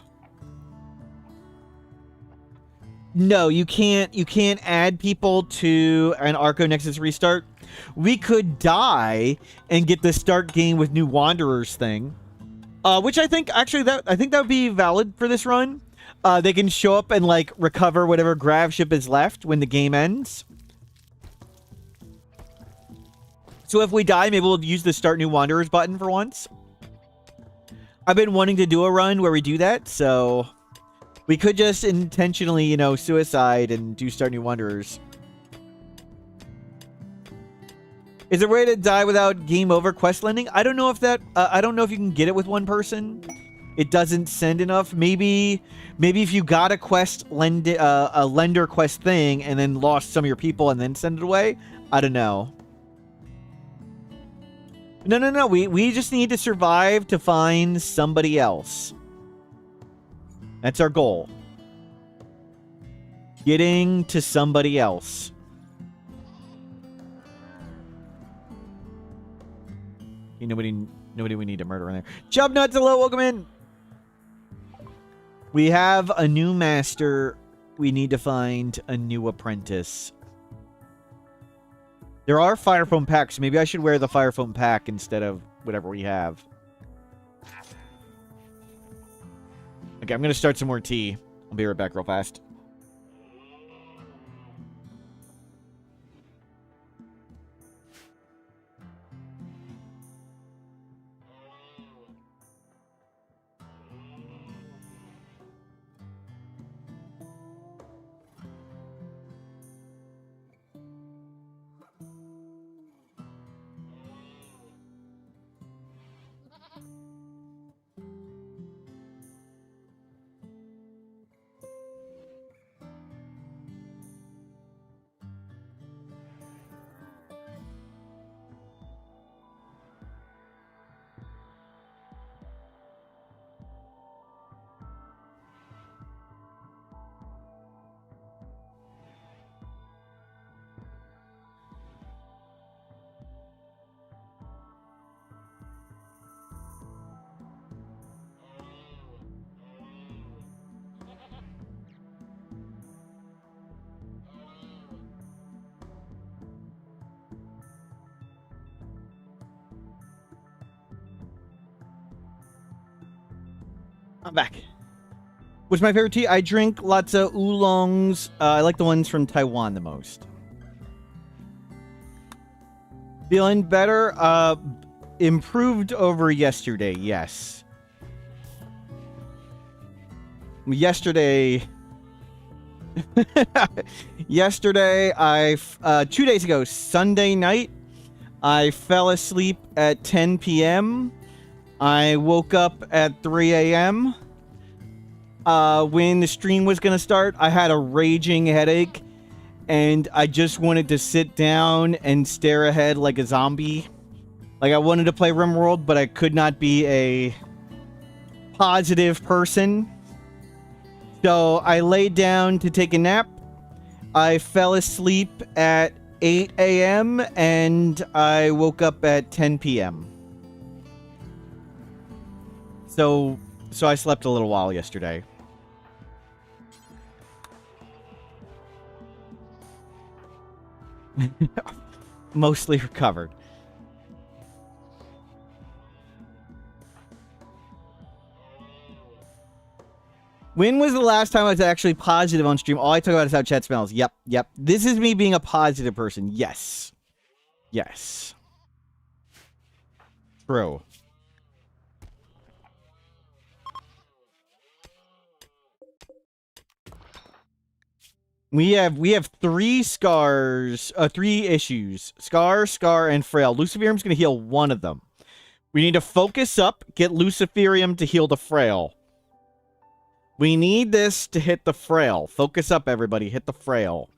Speaker 1: you can't. You can't add people to an Arco Nexus restart. We could die and get the start game with new Wanderers thing, which I think actually that would be valid for this run. They can show up and like recover whatever Grav Ship is left when the game ends. So if we die, maybe we'll use the Start New Wanderers button for once. I've been wanting to do a run where we do that, so we could just intentionally, you know, suicide and do Start New Wanderers. Is there a way to die without game over quest lending? I don't know if that. I don't know if you can get it with one person. It doesn't send enough. Maybe if you got a quest a lender quest thing and then lost some of your people and then send it away. I don't know. No. We just need to survive to find somebody else. That's our goal. Getting to somebody else. Nobody we need to murder in there. Chub Nuts, hello, welcome in. We have a new master. We need to find a new apprentice. There are fire foam packs. Maybe I should wear the fire foam pack instead of whatever we have. Okay, I'm going to start some more tea. I'll be right back real fast. I'm back. What's my favorite tea? I drink lots of oolongs. I like the ones from Taiwan the most. Feeling better? Improved over yesterday, yes. Yesterday, 2 days ago, Sunday night, I fell asleep at 10 p.m. I woke up at 3 a.m. When the stream was going to start, I had a raging headache, and I just wanted to sit down and stare ahead like a zombie. Like, I wanted to play RimWorld, but I could not be a positive person. So I laid down to take a nap. I fell asleep at 8 a.m. and I woke up at 10 p.m. So I slept a little while yesterday. Mostly recovered. When was the last time I was actually positive on stream? All I talk about is how chat smells. Yep, yep. This is me being a positive person. Yes. Yes. True. We have 3 scars, 3 issues. Scar, and Frail. Luciferium's gonna heal one of them. We need to focus up, get Luciferium to heal the Frail. We need this to hit the Frail. Focus up, everybody. Hit the Frail.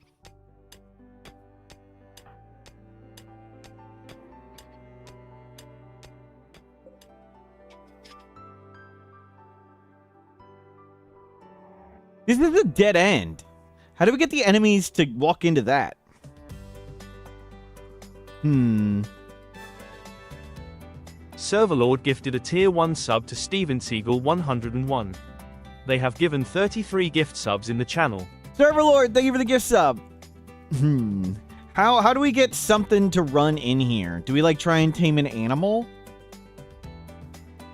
Speaker 1: This is a dead end. How do we get the enemies to walk into that?
Speaker 2: Serverlord gifted a tier 1 sub to Steven Siegel 101. They have given 33 gift subs in the channel.
Speaker 1: Serverlord, thank you for the gift sub. How do we get something to run in here? Do we like try and tame an animal?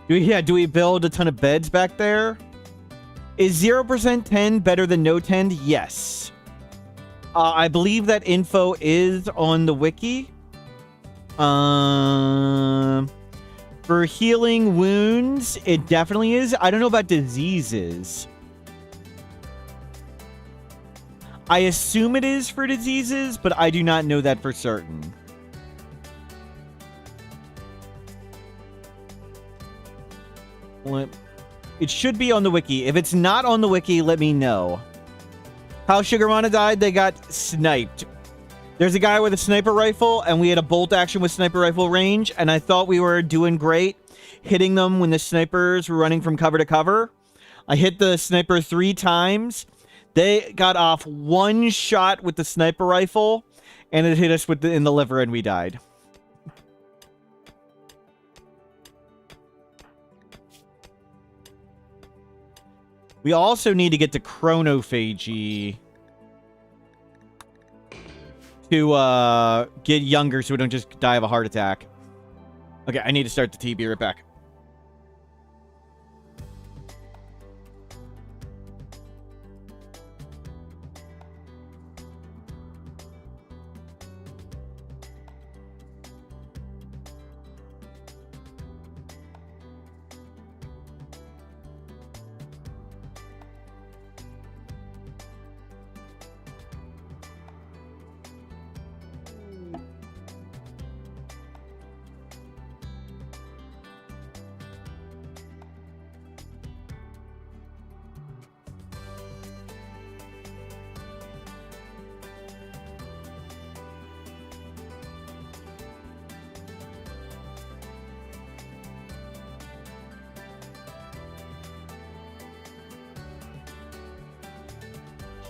Speaker 1: Do we build a ton of beds back there? Is 0% 10 better than no 10? Yes. I believe that info is on the wiki. For healing wounds, it definitely is. I don't know about diseases. I assume it is for diseases, but I do not know that for certain. It should be on the wiki. If it's not on the wiki, let me know. How Sugarmana died, they got sniped. There's a guy with a sniper rifle, and we had a bolt action with sniper rifle range, and I thought we were doing great, hitting them when the snipers were running from cover to cover. I hit the sniper 3 times. They got off 1 shot with the sniper rifle, and it hit us in the liver, and we died. We also need to get to chronophagy to get younger so we don't just die of a heart attack. Okay, I need to start the tea. Be right back.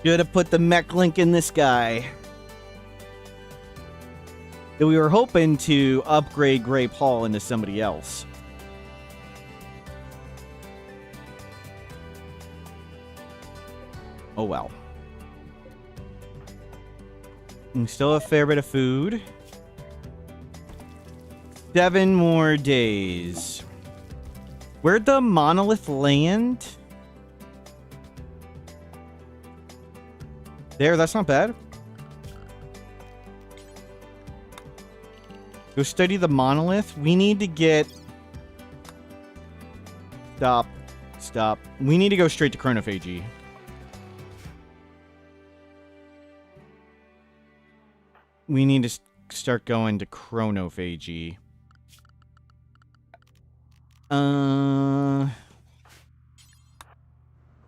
Speaker 1: Should have put the mech link in this guy. We were hoping to upgrade GreyPaul into somebody else. Oh well. And still a fair bit of food. 7 more days. Where'd the monolith land? There, that's not bad. Go study the monolith. We need to get... Stop. We need to go straight to chronophagy. We need to start going to chronophagy.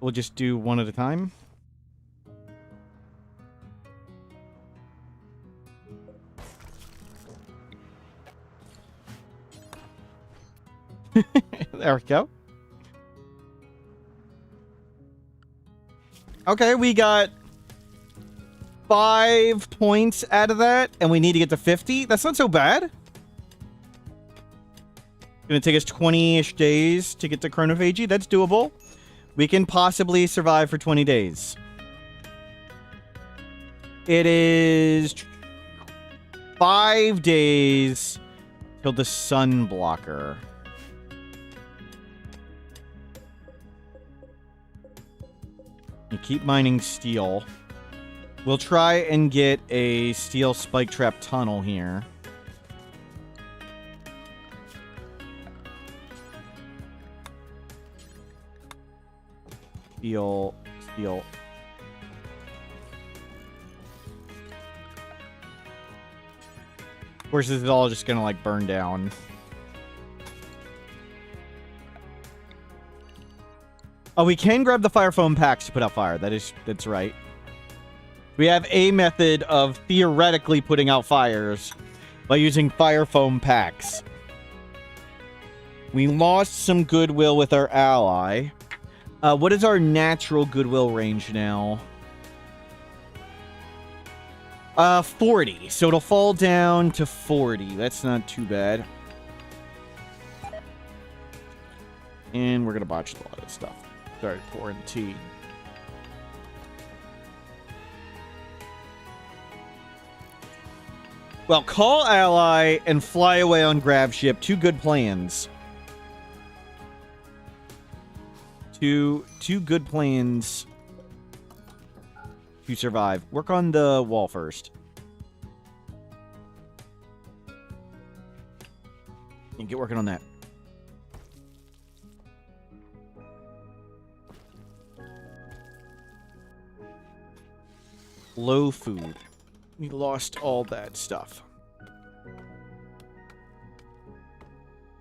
Speaker 1: We'll just do one at a time. There we go. Okay, we got 5 points out of that, and we need to get to 50. That's not so bad. Gonna take us 20-ish days to get to chronophagy. That's doable. We can possibly survive for 20 days. It is 5 days till the sun blocker. You keep mining steel. We'll try and get a steel spike trap tunnel here. Steel. Of course, this is all just gonna, like, burn down. Oh, we can grab the fire foam packs to put out fire. That's right. We have a method of theoretically putting out fires by using fire foam packs. We lost some goodwill with our ally. What is our natural goodwill range now? 40. So it'll fall down to 40. That's not too bad. And we're going to botch a lot of stuff. Sorry, pouring tea. Well, call ally and fly away on Grav Ship. Two good plans. Two good plans to survive. Work on the wall first. And get working on that. Low food. We lost all that stuff.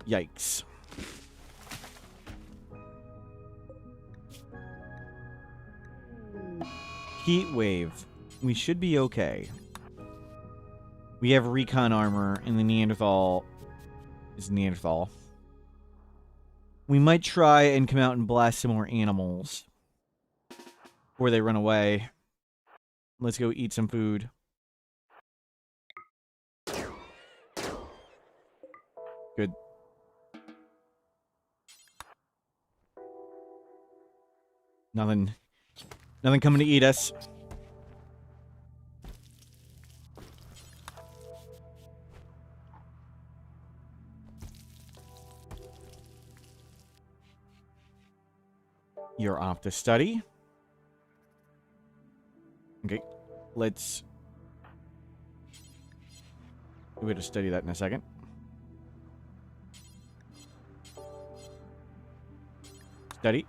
Speaker 1: Yikes. Heat wave. We should be okay. We have recon armor, and the Neanderthal is Neanderthal. We might try and come out and blast some more animals before they run away. Let's go eat some food. Good. Nothing coming to eat us. You're off to study. Okay, let's... We're going to study that in a second. Study.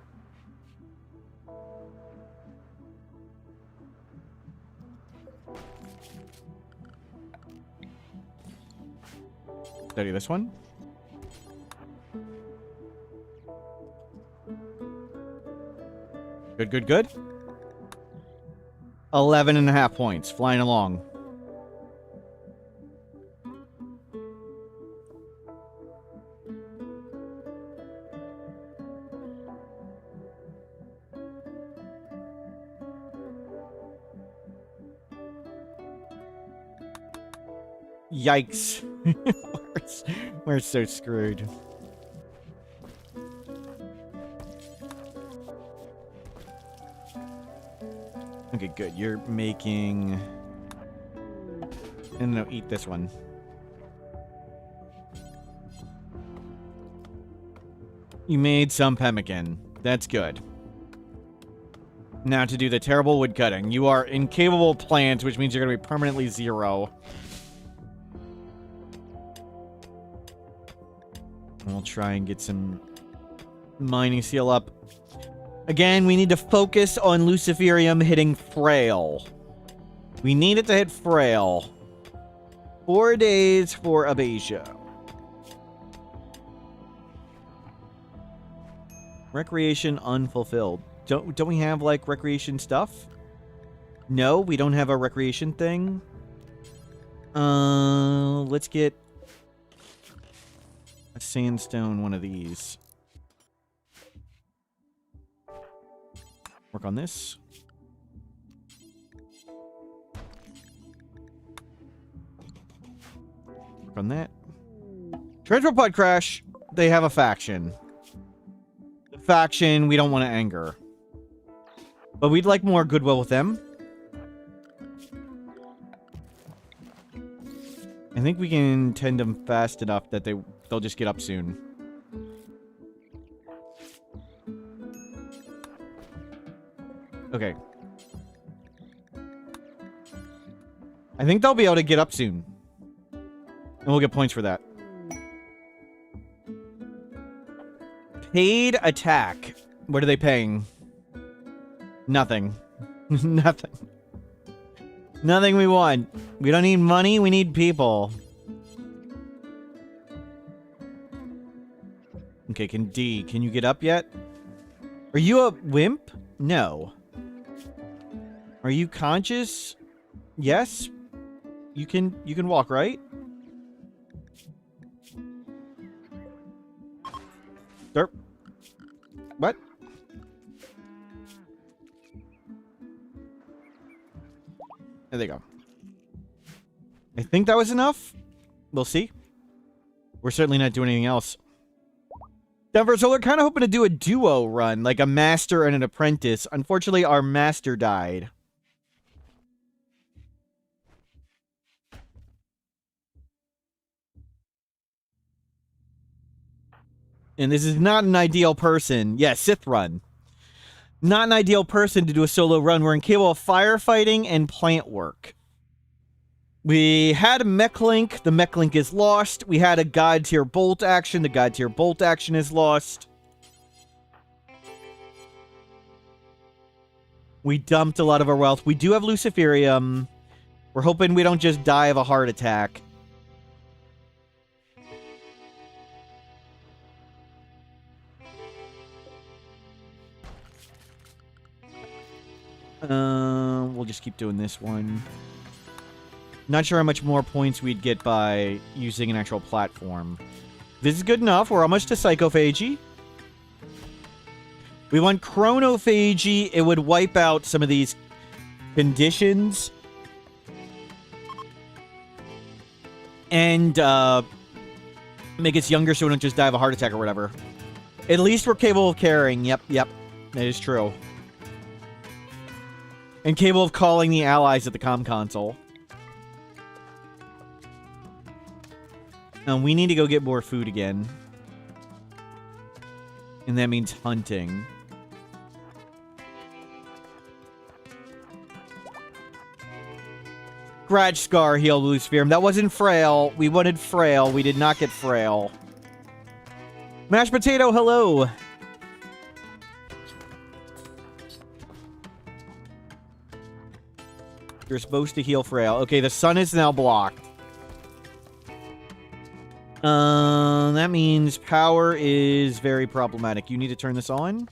Speaker 1: Study this one. Good, good, good. 11.5 points. Flying along. Yikes. We're so screwed. Okay, good. You're making... No, eat this one. You made some pemmican. That's good. Now to do the terrible woodcutting. You are incapable of plants, which means you're going to be permanently 0. We'll try and get some mining seal up. Again, we need to focus on Luciferium hitting Frail. We need it to hit Frail. 4 days for Abasia. Recreation unfulfilled. Don't we have, like, recreation stuff? No, we don't have a recreation thing. Let's get a sandstone one of these. Work on this. Work on that. Transport pod crash. They have a faction. The faction we don't want to anger. But we'd like more goodwill with them. I think we can tend them fast enough that they'll just get up soon. Okay. I think they'll be able to get up soon. And we'll get points for that. Paid attack. What are they paying? Nothing. Nothing. Nothing we want. We don't need money, we need people. Okay, can you get up yet? Are you a wimp? No. Are you conscious? Yes. You can walk, right? Derp. What? There they go. I think that was enough. We'll see. We're certainly not doing anything else. Denver, so we're kind of hoping to do a duo run, like a master and an apprentice. Unfortunately, our master died. And this is not an ideal person. Yeah, Sith run. Not an ideal person to do a solo run. We're incapable of firefighting and plant work. We had a mech link. The mech link is lost. We had a god tier bolt action. The god tier bolt action is lost. We dumped a lot of our wealth. We do have Luciferium. We're hoping we don't just die of a heart attack. We'll just keep doing this one. Not sure how much more points we'd get by using an actual platform. This is good enough. We're almost to Psychophagy. We want Chronophagy. It would wipe out some of these conditions. And make us younger so we don't just die of a heart attack or whatever. At least we're capable of carrying. Yep. That is true. And capable of calling the allies at the comm console. We need to go get more food again. And that means hunting. Scratch Scar healed Luciferium. That wasn't Frail. We wanted Frail. We did not get Frail. Mashed Potato, hello. You're supposed to heal Frail. Okay, the sun is now blocked. That means power is very problematic. You need to turn this on.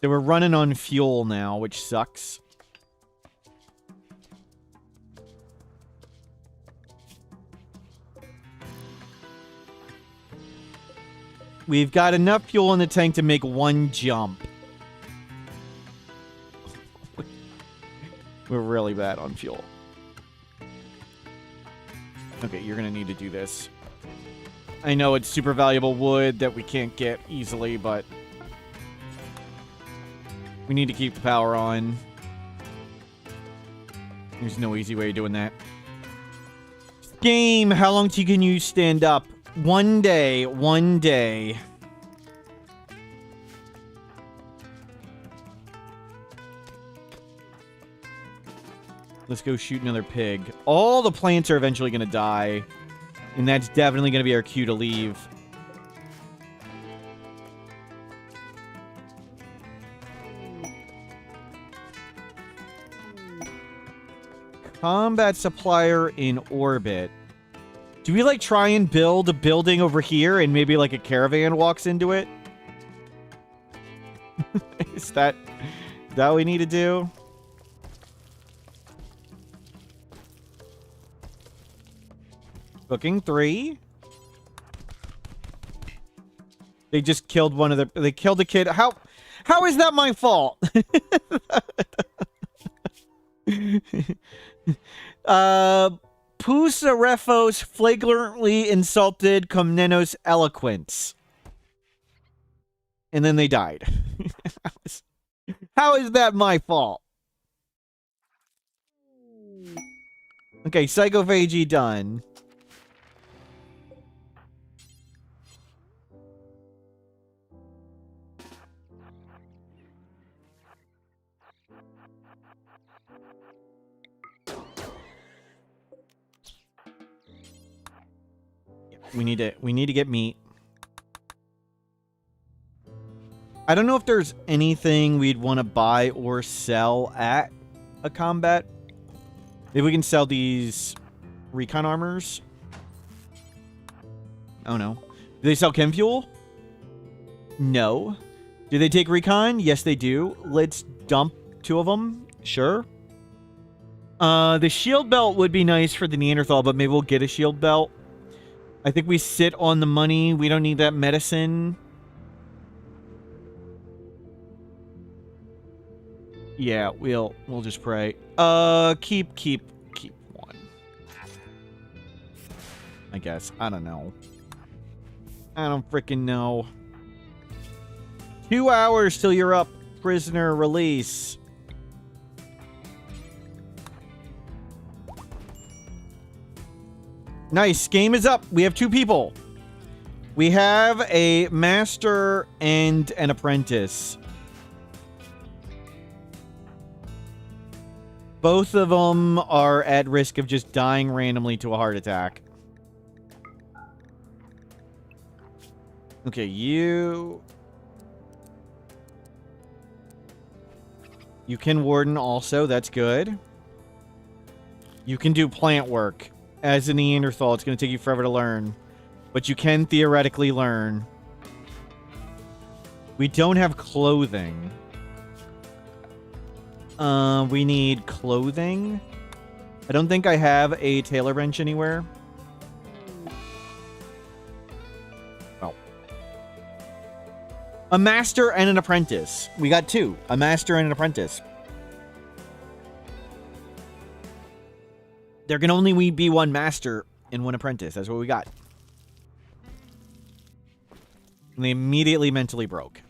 Speaker 1: So we're running on fuel now, which sucks. We've got enough fuel in the tank to make one jump. We're really bad on fuel. Okay, you're gonna need to do this. I know it's super valuable wood that we can't get easily, but we need to keep the power on. There's no easy way of doing that. Game, how long can you stand up? One day. Let's go shoot another pig. All the plants are eventually going to die. And that's definitely going to be our cue to leave. Combat supplier in orbit. Do we, like, try and build a building over here and maybe, like, a caravan walks into it? Is that what we need to do? Booking 3. They just killed one of the... They killed a kid. How is that my fault? Pusarefos flagrantly insulted Komnenos' eloquence. And then they died. How is that my fault? Okay, Psychophagy done. We need to get meat. I don't know if there's anything we'd want to buy or sell at a combat. Maybe we can sell these recon armors. Oh no. Do they sell chem fuel? No. Do they take recon? Yes, they do. Let's dump 2 of them. Sure. The shield belt would be nice for the Neanderthal, but maybe we'll get a shield belt. I think we sit on the money. We don't need that medicine. Yeah, we'll just pray. Keep 1. I guess. I don't know. I don't freaking know. 2 hours till you're up. Prisoner release. Nice. Game is up. We have 2 people. We have a master and an apprentice. Both of them are at risk of just dying randomly to a heart attack. Okay, you can warden also. That's good. You can do plant work. As a Neanderthal, it's going to take you forever to learn. But you can theoretically learn. We don't have clothing. We need clothing. I don't think I have a tailor bench anywhere. Oh. A master and an apprentice. We got 2. A master and an apprentice. There can only be 1 master and 1 apprentice. That's what we got. And they immediately mentally broke.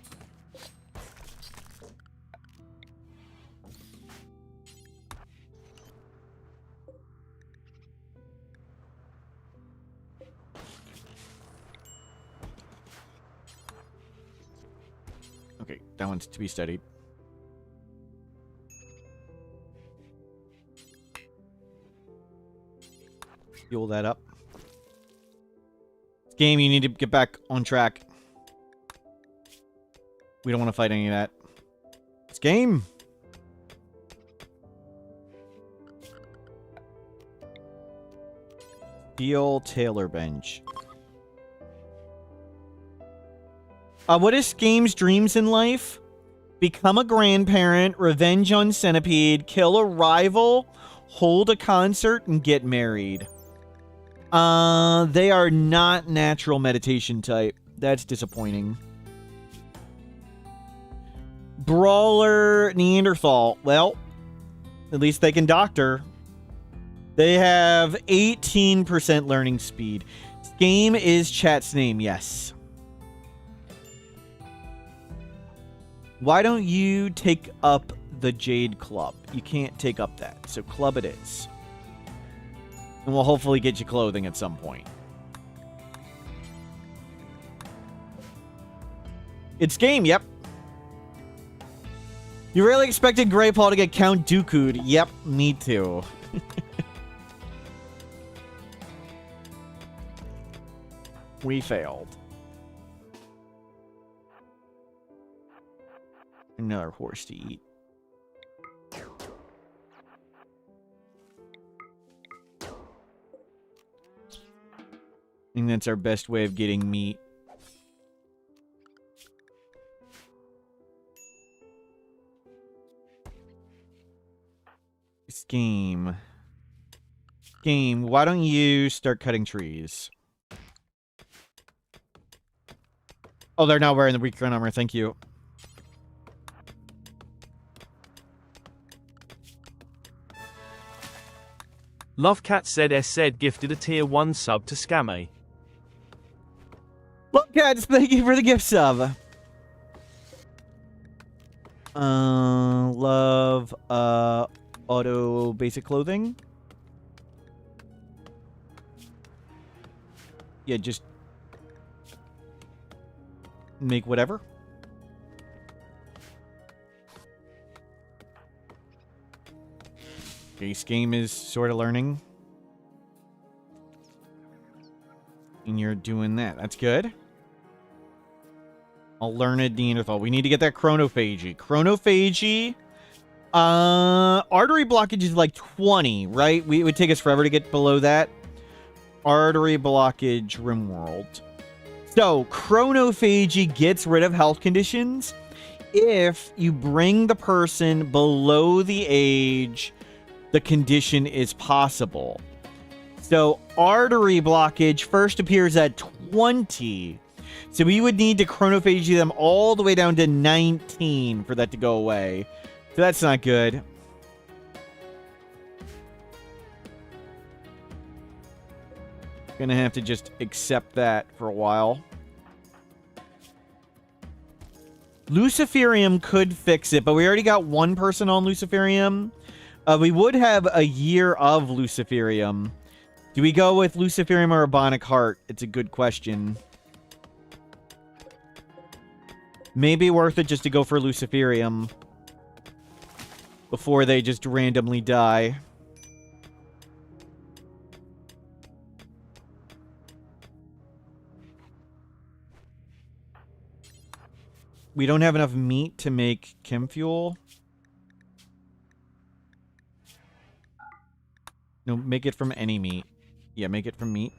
Speaker 1: Okay, that one's to be studied. Fuel that up. This game, you need to get back on track. We don't want to fight any of that. This game. Steel tailor bench. What is Game's dreams in life? Become a grandparent, revenge on Centipede, kill a rival, hold a concert, and get married. They are not natural meditation type. That's disappointing. Brawler Neanderthal. Well, at least they can doctor. They have 18% learning speed. This game is chat's name, yes. Why don't you take up the Jade Club? You can't take up that, so club it is. And we'll hopefully get you clothing at some point. It's game, yep. You really expected GreyPaul to get Count Dooku'd? Yep, me too. We failed. Another horse to eat. I think that's our best way of getting meat. This game. Why don't you start cutting trees? Oh, they're not wearing the recon armor. Thank you.
Speaker 2: Lovecat said gifted a tier 1 sub to Scammy.
Speaker 1: Lovecats, thank you for the gift sub. Love, auto basic clothing. Yeah, just make whatever. Okay, this game is sort of learning. And you're doing that. That's good. A learned Neanderthal. We need to get that chronophagy. Chronophagy. Artery blockage is like 20, right? It would take us forever to get below that. Artery blockage, Rimworld. So, chronophagy gets rid of health conditions if you bring the person below the age the condition is possible. So, artery blockage first appears at 20. So we would need to chronophagy them all the way down to 19 for that to go away. So that's not good. Gonna have to just accept that for a while. Luciferium could fix it, but we already got one person on Luciferium. We would have a year of Luciferium. Do we go with Luciferium or Ebonic Heart? It's a good question. Maybe worth it just to go for Luciferium before they just randomly die. We don't have enough meat to make chem fuel. No, make it from any meat. Yeah, make it from meat.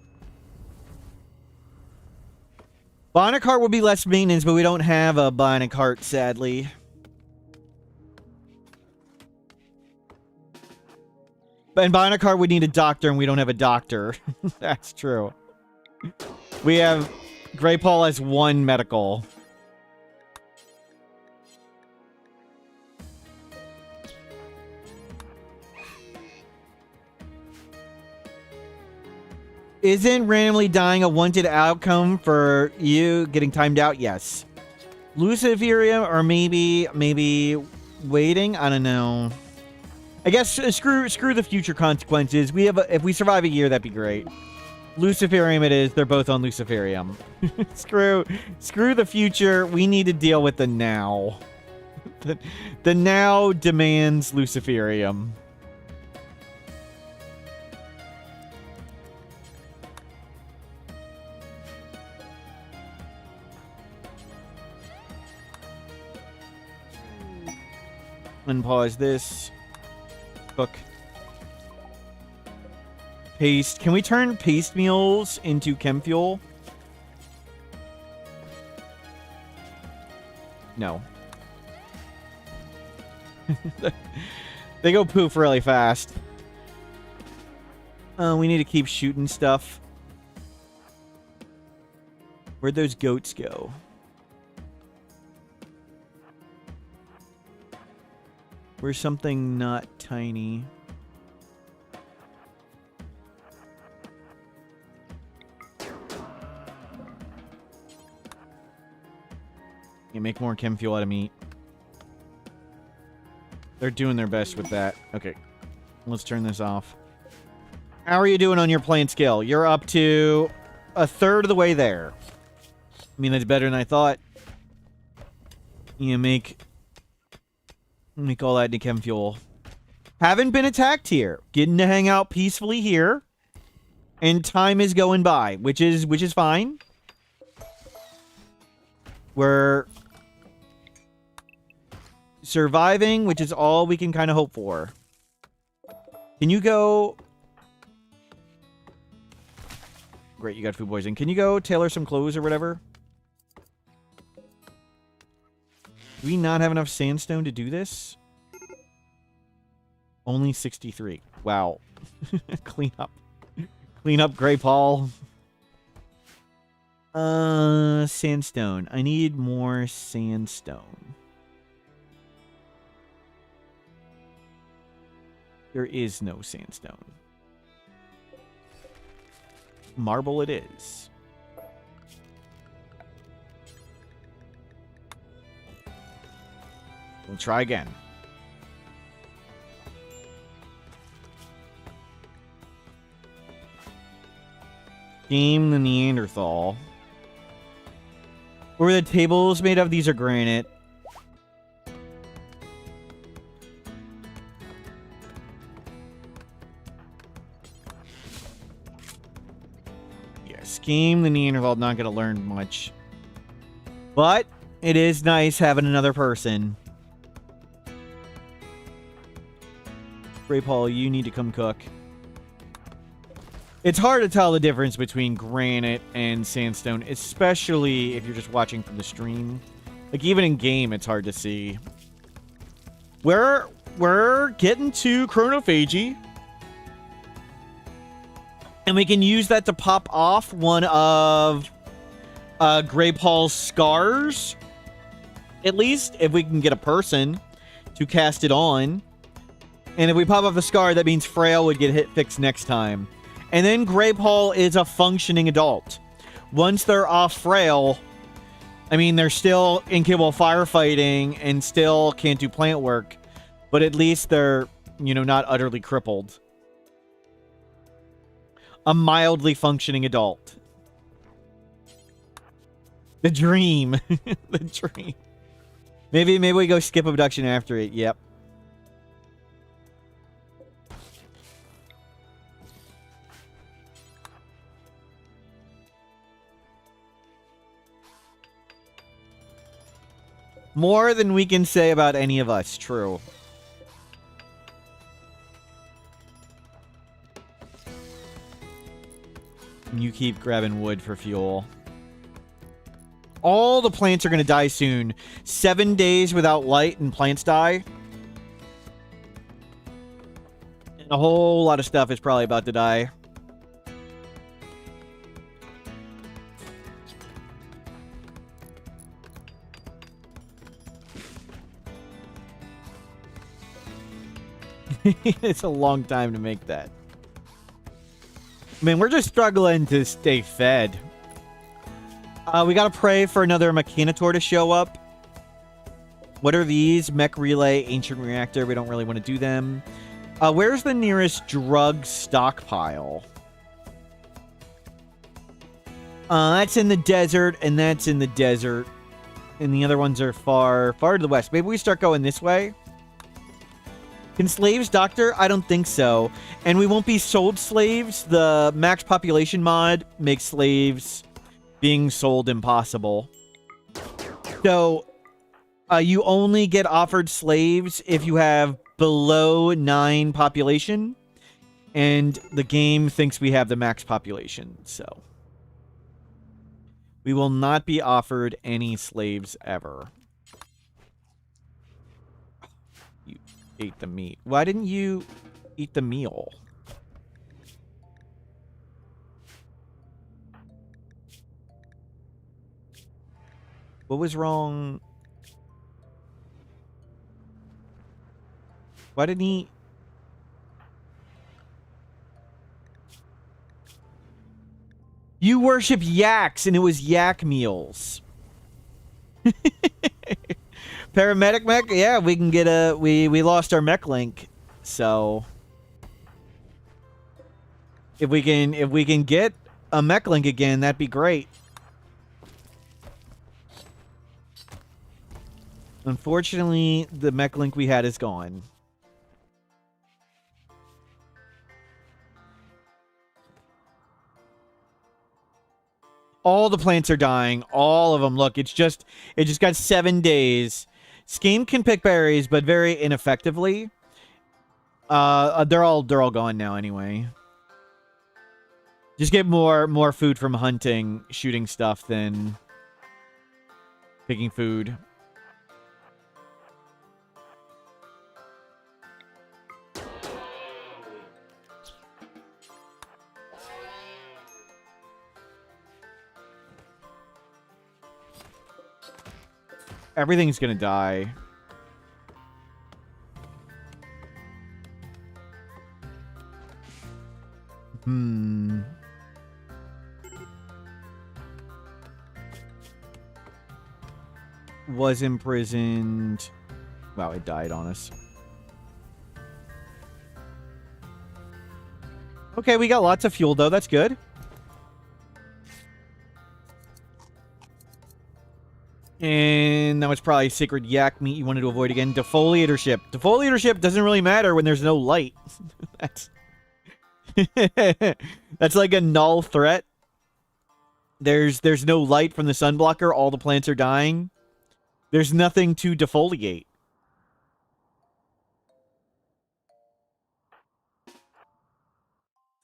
Speaker 1: Bionic Heart will be less maintenance, but we don't have a Bionic Heart, sadly. And Bionic Heart would need a doctor, and we don't have a doctor. That's true. We have... GreyPaul has 1 medical. Isn't randomly dying a wanted outcome for you getting timed out? Yes. Luciferium or maybe waiting? I don't know. I guess screw the future consequences. If we survive a year, that'd be great. Luciferium it is. They're both on Luciferium. Screw the future. We need to deal with the now. The now demands Luciferium. Unpause this. Cook. Paste. Can we turn paste meals into chem fuel? No. They go poof really fast. We need to keep shooting stuff. Where'd those goats go? Where's something not tiny? You make more chem fuel out of meat. They're doing their best with that. Okay. Let's turn this off. How are you doing on your plant skill? You're up to a third of the way there. I mean, that's better than I thought. You make all that into chem fuel. Haven't been attacked here. Getting to hang out peacefully here. And time is going by, which is fine. We're surviving, which is all we can kind of hope for. Can you go... Great, you got food poisoning. Can you go tailor some clothes or whatever? Do we not have enough sandstone to do this? Only 63. Wow. Clean up. Clean up, GreyPaul. Sandstone. I need more sandstone. There is no sandstone. Marble it is. We'll try again. Game the Neanderthal. What were the tables made of? These are granite. Scheme the Neanderthal not going to learn much. But it is nice having another person. GreyPaul, you need to come cook. It's hard to tell the difference between granite and sandstone, especially if you're just watching from the stream. Like, even in game, it's hard to see. We're getting to chronophagy. And we can use that to pop off one of GreyPaul's scars. At least, if we can get a person to cast it on. And if we pop off the scar, that means Frail would get fixed next time. And then GreyPaul is a functioning adult. Once they're off Frail, I mean, they're still incapable of firefighting and still can't do plant work. But at least they're, you know, not utterly crippled. A mildly functioning adult. The dream. The dream. Maybe we go skip abduction after it. Yep. More than we can say about any of us. True. You keep grabbing wood for fuel. All the plants are going to die soon. 7 days without light and plants die. And a whole lot of stuff is probably about to die. It's a long time to make that. Man, we're just struggling to stay fed. We gotta pray for another Mechanitor to show up. What are these? Mech Relay, Ancient Reactor. We don't really want to do them. Where's the nearest drug stockpile? That's in the desert, and that's in the desert. And the other ones are far to the west. Maybe we start going this way? Can slaves doctor? I don't think so. And we won't be sold slaves. The max population mod makes slaves being sold impossible. So, you only get offered slaves if you have below 9 population. And the game thinks we have the max population, so. We will not be offered any slaves ever. Ate the meat. Why didn't you eat the meal? What was wrong? Why didn't he? You worship yaks, and it was yak meals. Paramedic mech? Yeah, we can get a... We lost our mech link, so... If we can get a mech link again, that'd be great. Unfortunately, the mech link we had is gone. All the plants are dying. All of them. Look, it just got 7 days. Scheme can pick berries, but very ineffectively. They're all gone now anyway. Just get more food from hunting, shooting stuff than picking food. Everything's gonna die. Was imprisoned. Wow, it died on us. Okay, we got lots of fuel, though. That's good. And that was probably sacred yak meat you wanted to avoid again. Defoliatorship. Defoliatorship doesn't really matter when there's no light. That's... That's like a null threat. There's no light from the sunblocker. All the plants are dying. There's nothing to defoliate.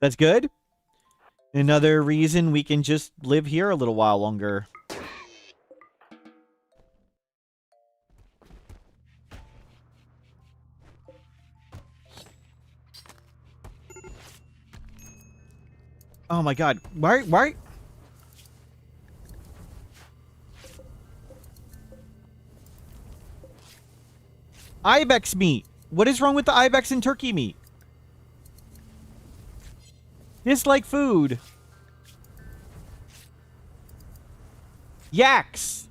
Speaker 1: That's good. Another reason we can just live here a little while longer. Oh my god. Why? Ibex meat. What is wrong with the ibex and turkey meat? Dislike food. Yaks.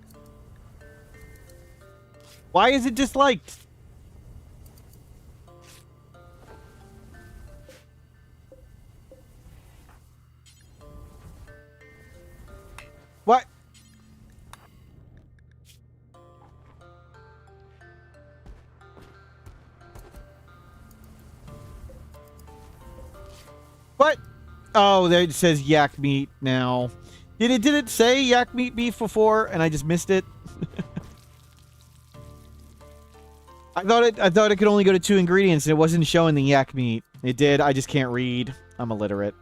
Speaker 1: Why is it disliked? What? What? Oh, there it says yak meat now. Did it say yak meat beef before and I just missed it? I thought it could only go to 2 ingredients and it wasn't showing the yak meat. It did. I just can't read. I'm illiterate.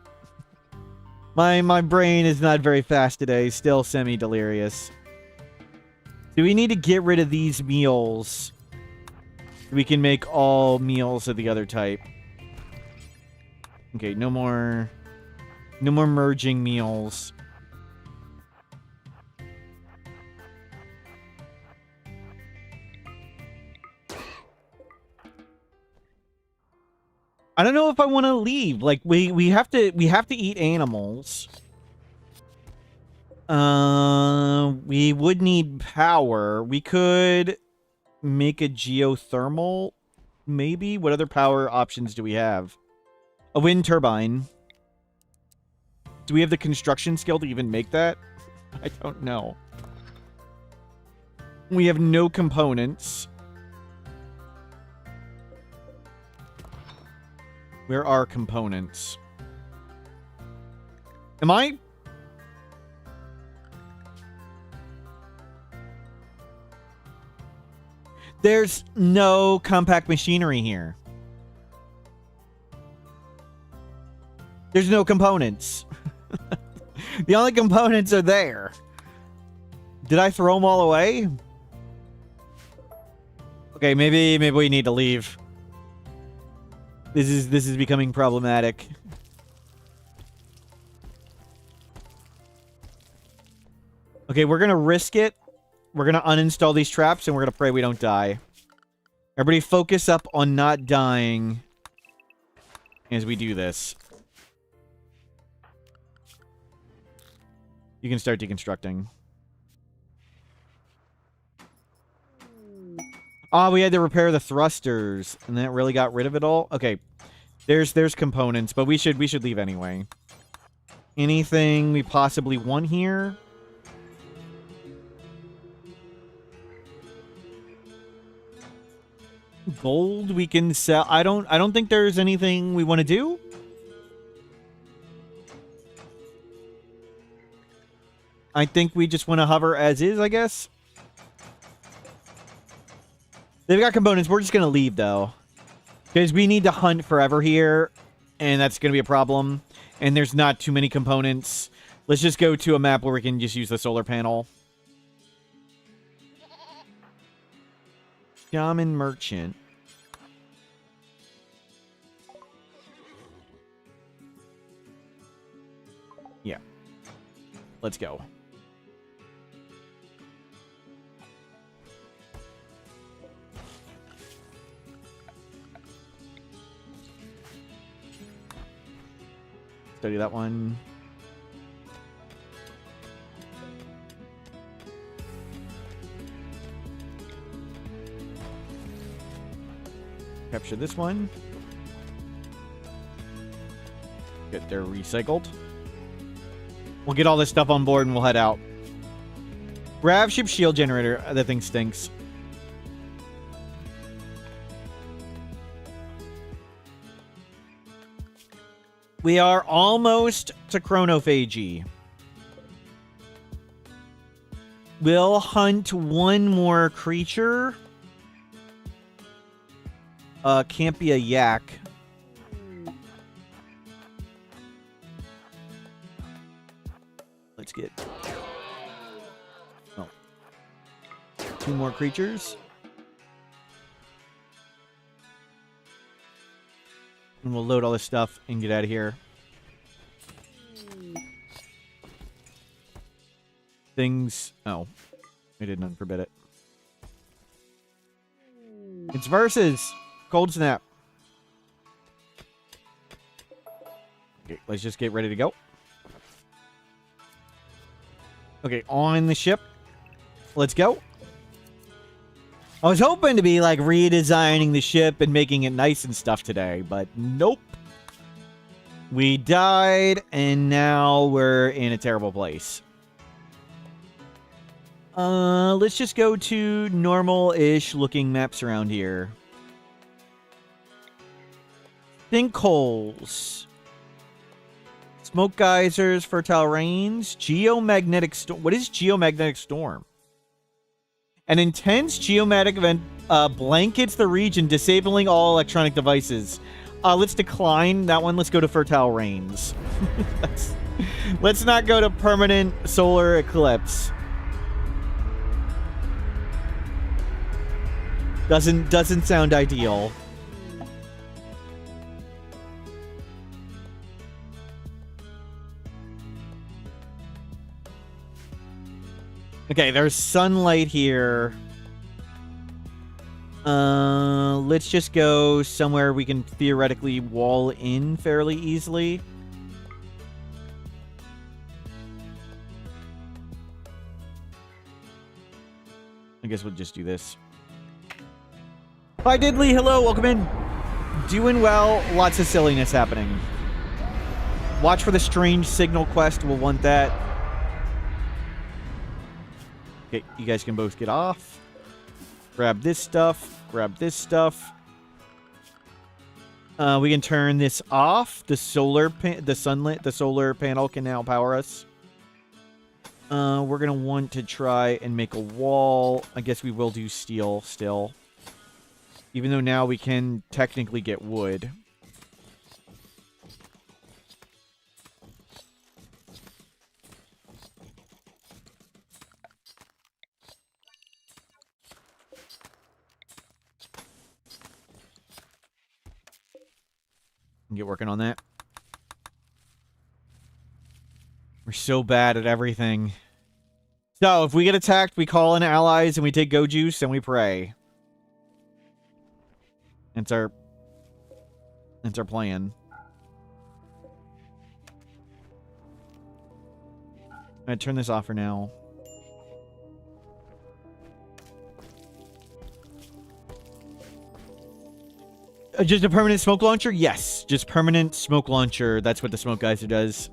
Speaker 1: My brain is not very fast today. Still semi-delirious. Do we need to get rid of these meals? We can make all meals of the other type. Okay, no more merging meals. I don't know if I want to leave. Like we have to eat animals. We would need power. We could make a geothermal, maybe. What other power options do we have? A wind turbine. Do we have the construction skill to even make that? I don't know. We have no components. Where are components? Am I? There's no compact machinery here. There's no components. The only components are there. Did I throw them all away? Okay, maybe we need to leave. This is becoming problematic. Okay, we're gonna risk it. We're gonna uninstall these traps and we're gonna pray we don't die. Everybody focus up on not dying as we do this. You can start deconstructing. Oh, we had to repair the thrusters, and that really got rid of it all? Okay. There's components, but we should leave anyway. Anything we possibly want here? Gold we can sell. I don't think there's anything we want to do. I think we just want to hover as is, I guess. They've got components. We're just going to leave, though. Because we need to hunt forever here. And that's going to be a problem. And there's not too many components. Let's just go to a map where we can just use the solar panel. Shaman Merchant. Yeah. Let's go. Study that one. Capture this one. Get there recycled. We'll get all this stuff on board and we'll head out. Grav Ship shield generator. That thing stinks. We are almost to chronophagy. We'll hunt one more creature. Can't be a yak. Let's get... Oh. 2 more creatures. And we'll load all this stuff and get out of here. Things... Oh. I didn't unforbid it. It's versus! Cold snap. Okay, let's just get ready to go. Okay, on the ship. Let's go. I was hoping to be, like, redesigning the ship and making it nice and stuff today, but nope. We died, and now we're in a terrible place. Let's just go to normal-ish looking maps around here. Sinkholes. Smoke geysers, fertile rains, geomagnetic storm. What is geomagnetic storm? An intense geomagnetic event blankets the region, disabling all electronic devices. Let's decline that one. Let's go to fertile rains. Let's not go to permanent solar eclipse. Doesn't sound ideal. Okay, there's sunlight here. Let's just go somewhere we can theoretically wall in fairly easily. I guess we'll just do this. Hi, Diddley. Hello. Welcome in. Doing well. Lots of silliness happening. Watch for the strange signal quest. We'll want that. Okay, you guys can both get off. Grab this stuff. Grab this stuff. We can turn this off. The solar panel can now power us. We're gonna want to try and make a wall. I guess we will do steel still. Even though now we can technically get wood. Get working on that. We're so bad at everything. So, if we get attacked, we call in allies and we take go juice and we pray. That's our plan. I'm gonna turn this off for now. Just a permanent smoke launcher? Yes, just permanent smoke launcher. That's what the smoke geyser does.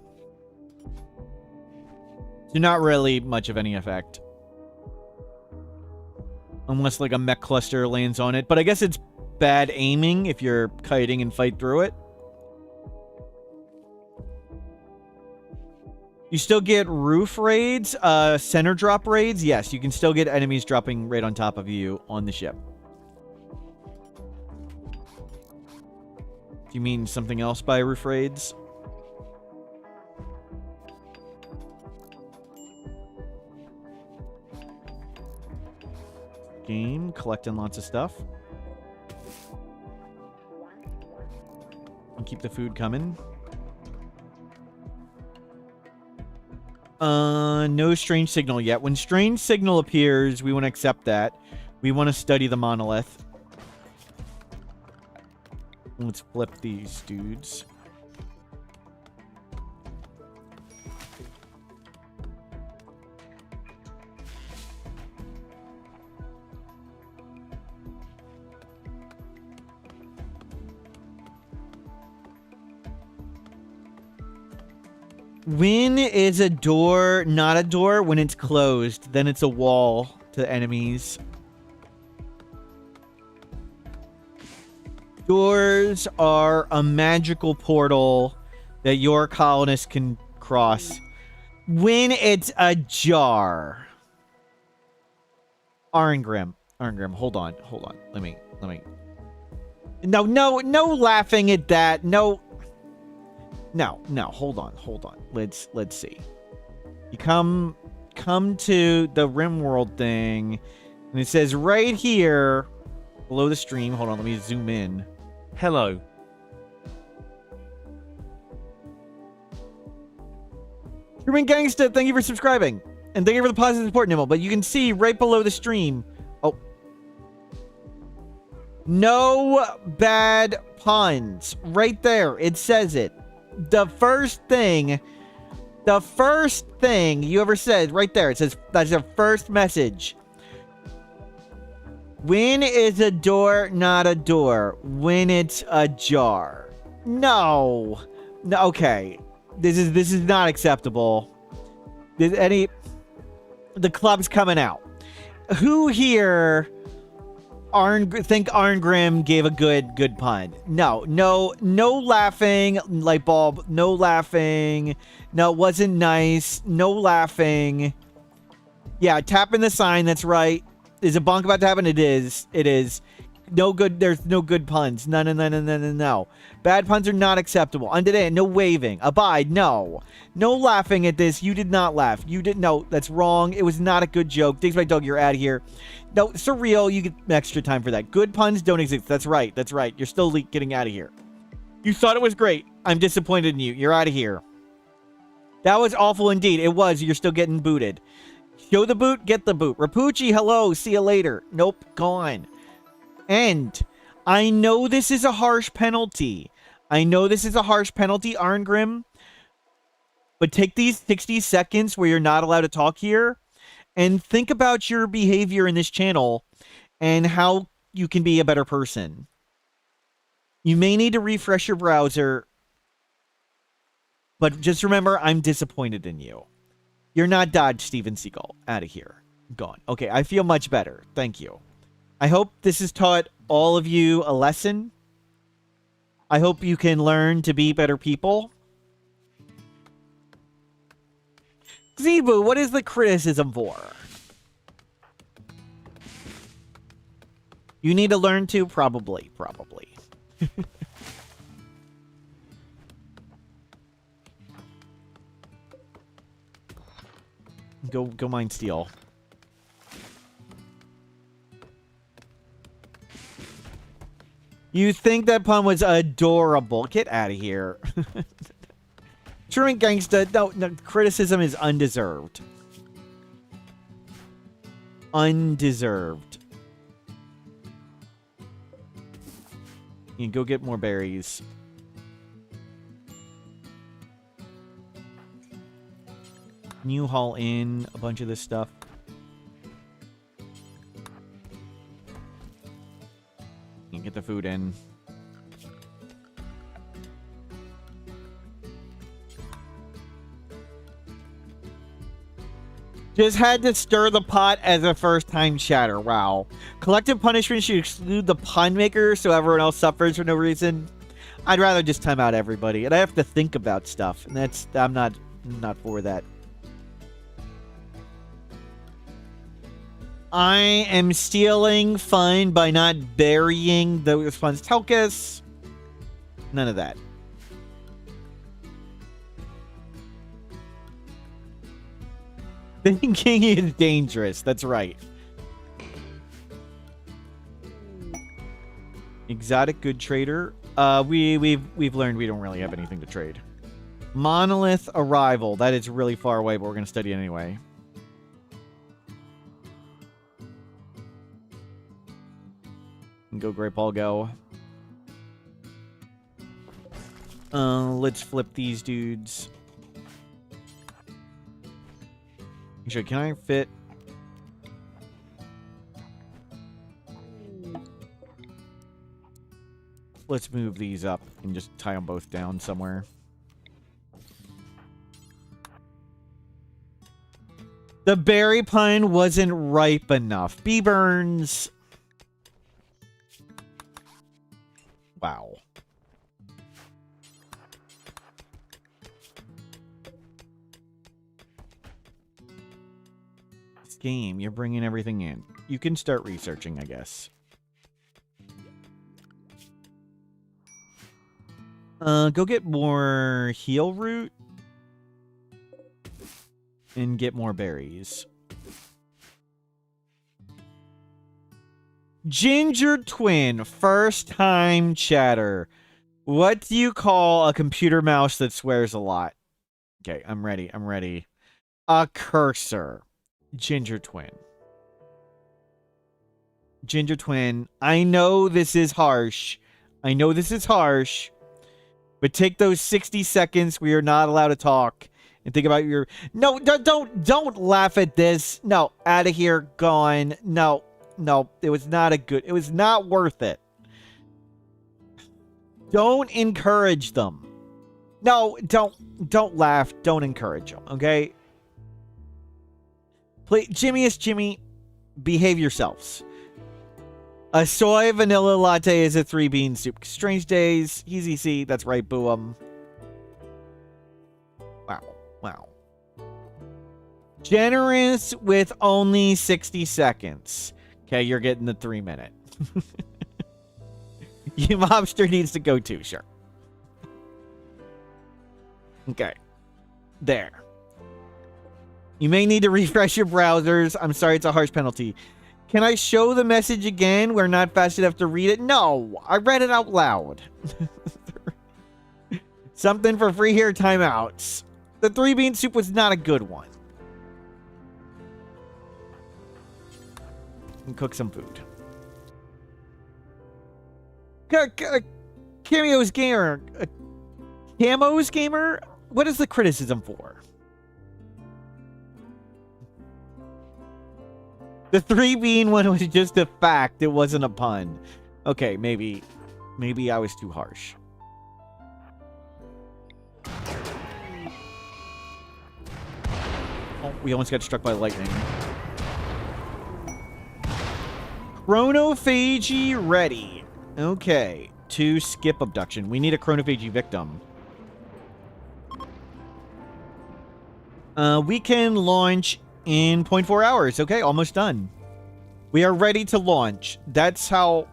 Speaker 1: So not really much of any effect. Unless like a mech cluster lands on it. But I guess it's bad aiming if you're kiting and fight through it. You still get roof raids, center drop raids. Yes, you can still get enemies dropping right on top of you on the ship. Do you mean something else by roof raids? Game, collecting lots of stuff. And keep the food coming. No strange signal yet. When strange signal appears, we want to accept that. We want to study the monolith. Let's flip these dudes. When is a door not a door? When it's closed, then it's a wall to enemies. Doors are a magical portal that your colonists can cross. When it's ajar. Arngrim. Arngrim, hold on. Let me. No, laughing at that. No, hold on. Let's see. You come to the RimWorld thing, and it says right here, below the stream. Hold on, let me zoom in.
Speaker 2: Hello.
Speaker 1: Truman Gangsta, thank you for subscribing. And thank you for the positive support, Nimble. But you can see right below the stream. Oh. No bad puns. Right there. It says it. The first thing you ever said right there. It says, that's your first message. When is a door not a door? When it's ajar. No. Okay. This is not acceptable. The club's coming out. Who here think Arngrim gave a good pun? No laughing, light bulb, no laughing. No, it wasn't nice. No laughing. Yeah, tapping the sign, that's right. Is a bonk about to happen? It is. No good. There's no good puns. No. Bad puns are not acceptable. Untoday, no waving. Abide, no. No laughing at this. You did not laugh. You didn't. No, that's wrong. It was not a good joke. Thanks, my dog. You're out of here. No, surreal. You get extra time for that. Good puns don't exist. That's right. You're still getting out of here. You thought it was great. I'm disappointed in you. You're out of here. That was awful indeed. It was. You're still getting booted. Show the boot, get the boot. Rapucci, hello. See you later. Nope, gone. And I know this is a harsh penalty. Arngrim. But take these 60 seconds where you're not allowed to talk here and think about your behavior in this channel and how you can be a better person. You may need to refresh your browser, but just remember, I'm disappointed in you. You're not Dodge, Steven Seagal. Out of here. Gone. Okay, I feel much better. Thank you. I hope this has taught all of you a lesson. I hope you can learn to be better people. Zebu, what is the criticism for? You need to learn to? Probably. Go mine steel. You think that pun was adorable. Get out of here. Truant Gangsta, no, criticism is undeserved. Undeserved. You can go get more berries. Can you haul in a bunch of this stuff? You can get the food in. Just had to stir the pot as a first-time chatter. Wow. Collective punishment should exclude the pun maker so everyone else suffers for no reason. I'd rather just time out everybody. And I have to think about stuff. And I'm not for that. I am stealing fun by not burying those funds. Telkus. None of that. Thinking is dangerous. That's right. Exotic good trader. We've learned we don't really have anything to trade. Monolith arrival. That is really far away, but we're gonna study it anyway. Go GreyPaul, go. Let's flip these dudes. Actually, can I fit? Let's move these up and just tie them both down somewhere. The berry pine wasn't ripe enough. B Burns. Wow. This game, you're bringing everything in. You can start researching, I guess. Go get more heal root. And get more berries. Ginger Twin, first time chatter. What do you call a computer mouse that swears a lot? Okay, I'm ready. I'm ready. A cursor. Ginger Twin. Ginger Twin. I know this is harsh. I know this is harsh. But take those 60 seconds where you're not allowed to talk and think about your... No, don't laugh at this. No, out of here. Gone. No, it was not a good... It was not worth it. Don't encourage them. No, don't laugh. Don't encourage them, okay? Please, Jimmy is Jimmy. Behave yourselves. A soy vanilla latte is a 3-bean soup. Strange days. Easy C. That's right, boo 'em. Wow. Generous with only 60 seconds. Okay, you're getting the 3-minute. You mobster needs to go too, sure. Okay. There. You may need to refresh your browsers. I'm sorry, it's a harsh penalty. Can I show the message again? We're not fast enough to read it. No, I read it out loud. Something for free here, timeouts. The 3-bean soup was not a good one. And cook some food. Cameo's gamer. Camo's gamer? What is the criticism for? The 3-bean one was just a fact. It wasn't a pun. Okay, maybe I was too harsh. Oh, we almost got struck by lightning. Chronophagy ready. Okay, to skip abduction. We need a chronophagy victim. We can launch in 0.4 hours. Okay, almost done. We are ready to launch. That's how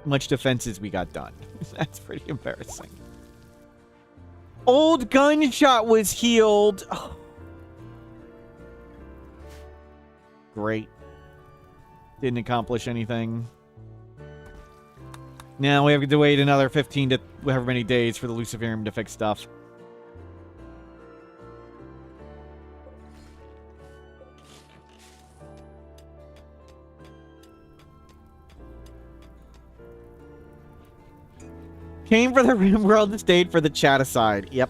Speaker 1: much defenses we got done. That's pretty embarrassing. Old gunshot was healed. Oh. Great. Didn't accomplish anything. Now we have to wait another 15 to however many days for the Luciferium to fix stuff. Came for the Rim World and stayed for the chat aside. Yep.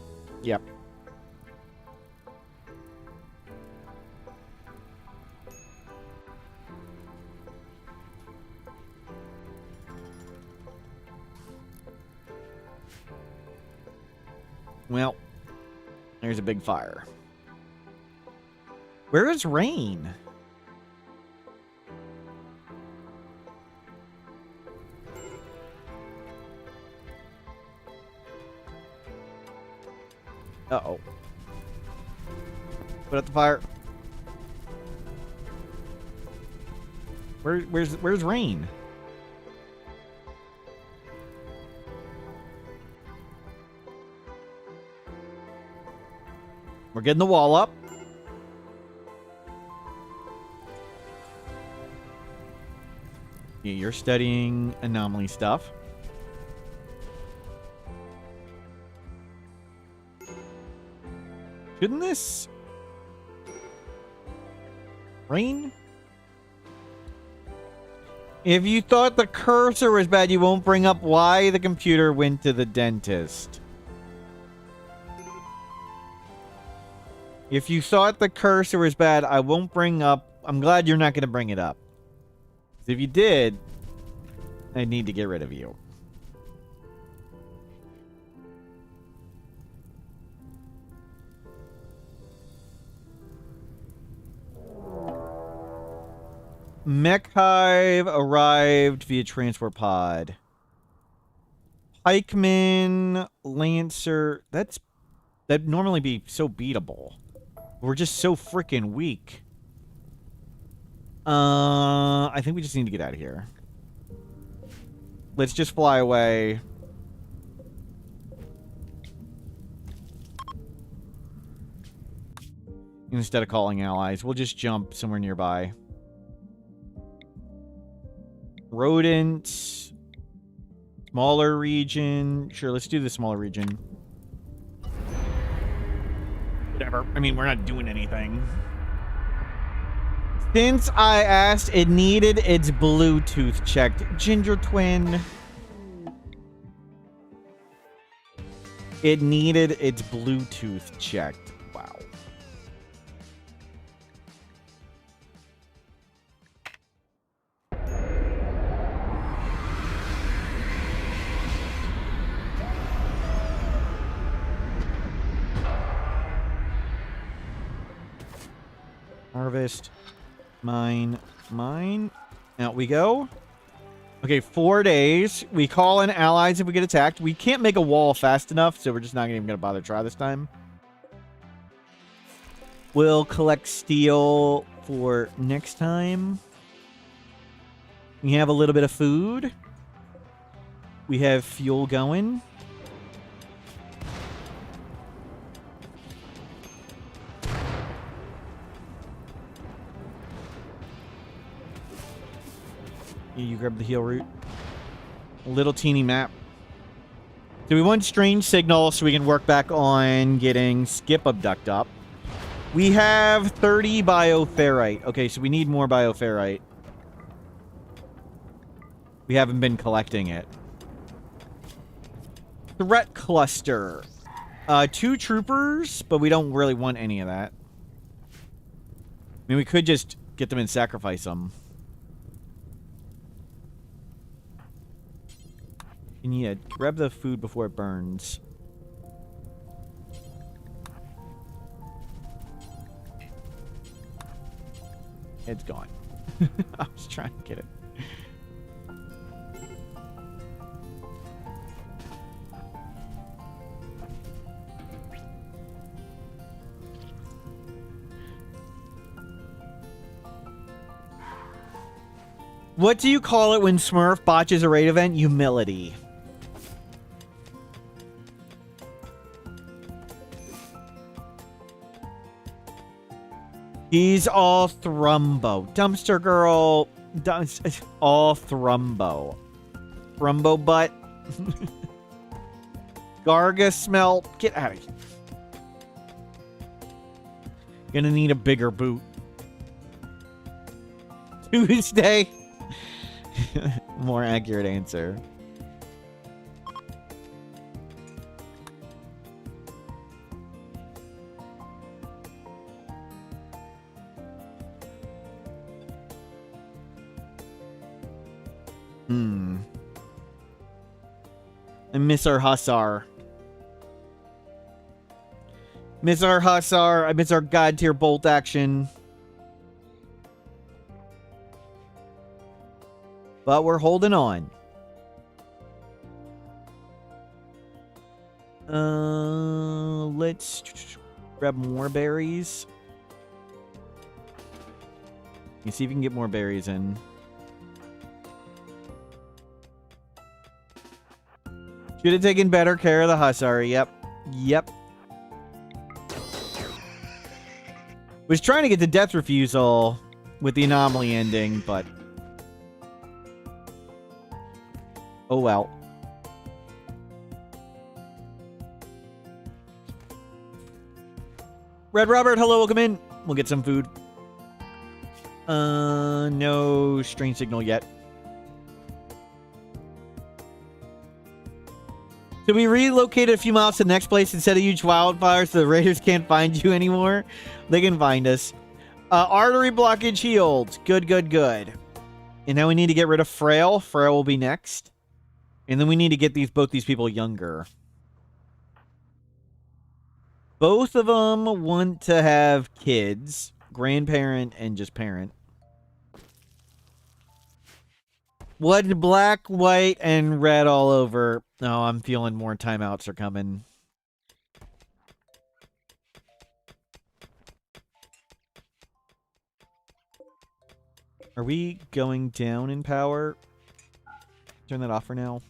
Speaker 1: Well, there's a big fire. Where is Rain? Uh-oh. Put out the fire. Where's Rain? We're getting the wall up. Yeah, you're studying anomaly stuff. Shouldn't this Rain? If you thought the cursor was bad, you won't bring up why the computer went to the dentist. If you thought the cursor was bad, I won't bring up... I'm glad you're not going to bring it up. If you did, I need to get rid of you. Mech Hive arrived via transport pod. Pikeman, Lancer... That'd normally be so beatable. We're just so freaking weak. I think we just need to get out of here. Let's just fly away. Instead of calling allies, we'll just jump somewhere nearby. Rodents. Smaller region. Sure, let's do the smaller region. Whatever. I mean, we're not doing anything. Since I asked, it needed its Bluetooth checked. Ginger twin. It needed its Bluetooth checked. Wow. Harvest. Mine. Out we go. Okay, 4 days. We call in allies if we get attacked. We can't make a wall fast enough, so we're just not even going to bother try this time. We'll collect steel for next time. We have a little bit of food. We have fuel going. You grab the heal route. A little teeny map. So we want strange signal so we can work back on getting skip abduct up. We have 30 bioferrite. Okay, so we need more bioferrite. We haven't been collecting it. Threat cluster. 2 troopers, but we don't really want any of that. I mean, we could just get them and sacrifice them. You need to grab the food before it burns. It's gone. I was trying to get it. What do you call it when Smurf botches a raid event? Humility. He's all thrumbo. Dumpster girl. All thrumbo. Thrumbo butt. Garga smell. Get out of here. Gonna need a bigger boot. Tuesday. More accurate answer. I miss our Hussar. Miss our Hussar. I miss our God tier bolt action. But we're holding on. Let's grab more berries. You see if you can get more berries in. Should have taken better care of the Hussar. Yep. Was trying to get the death refusal with the anomaly ending, but oh well. Red Robert, hello, welcome in. We'll get some food. No strange signal yet. So we relocated a few miles to the next place instead of huge wildfires so the raiders can't find you anymore. They can find us. Artery blockage healed. Good. And now we need to get rid of Frail. Frail will be next. And then we need to get both these people younger. Both of them want to have kids. Grandparent and just parent. What? Black, white, and red all over. Oh, I'm feeling more timeouts are coming. Are we going down in power? Turn that off for now.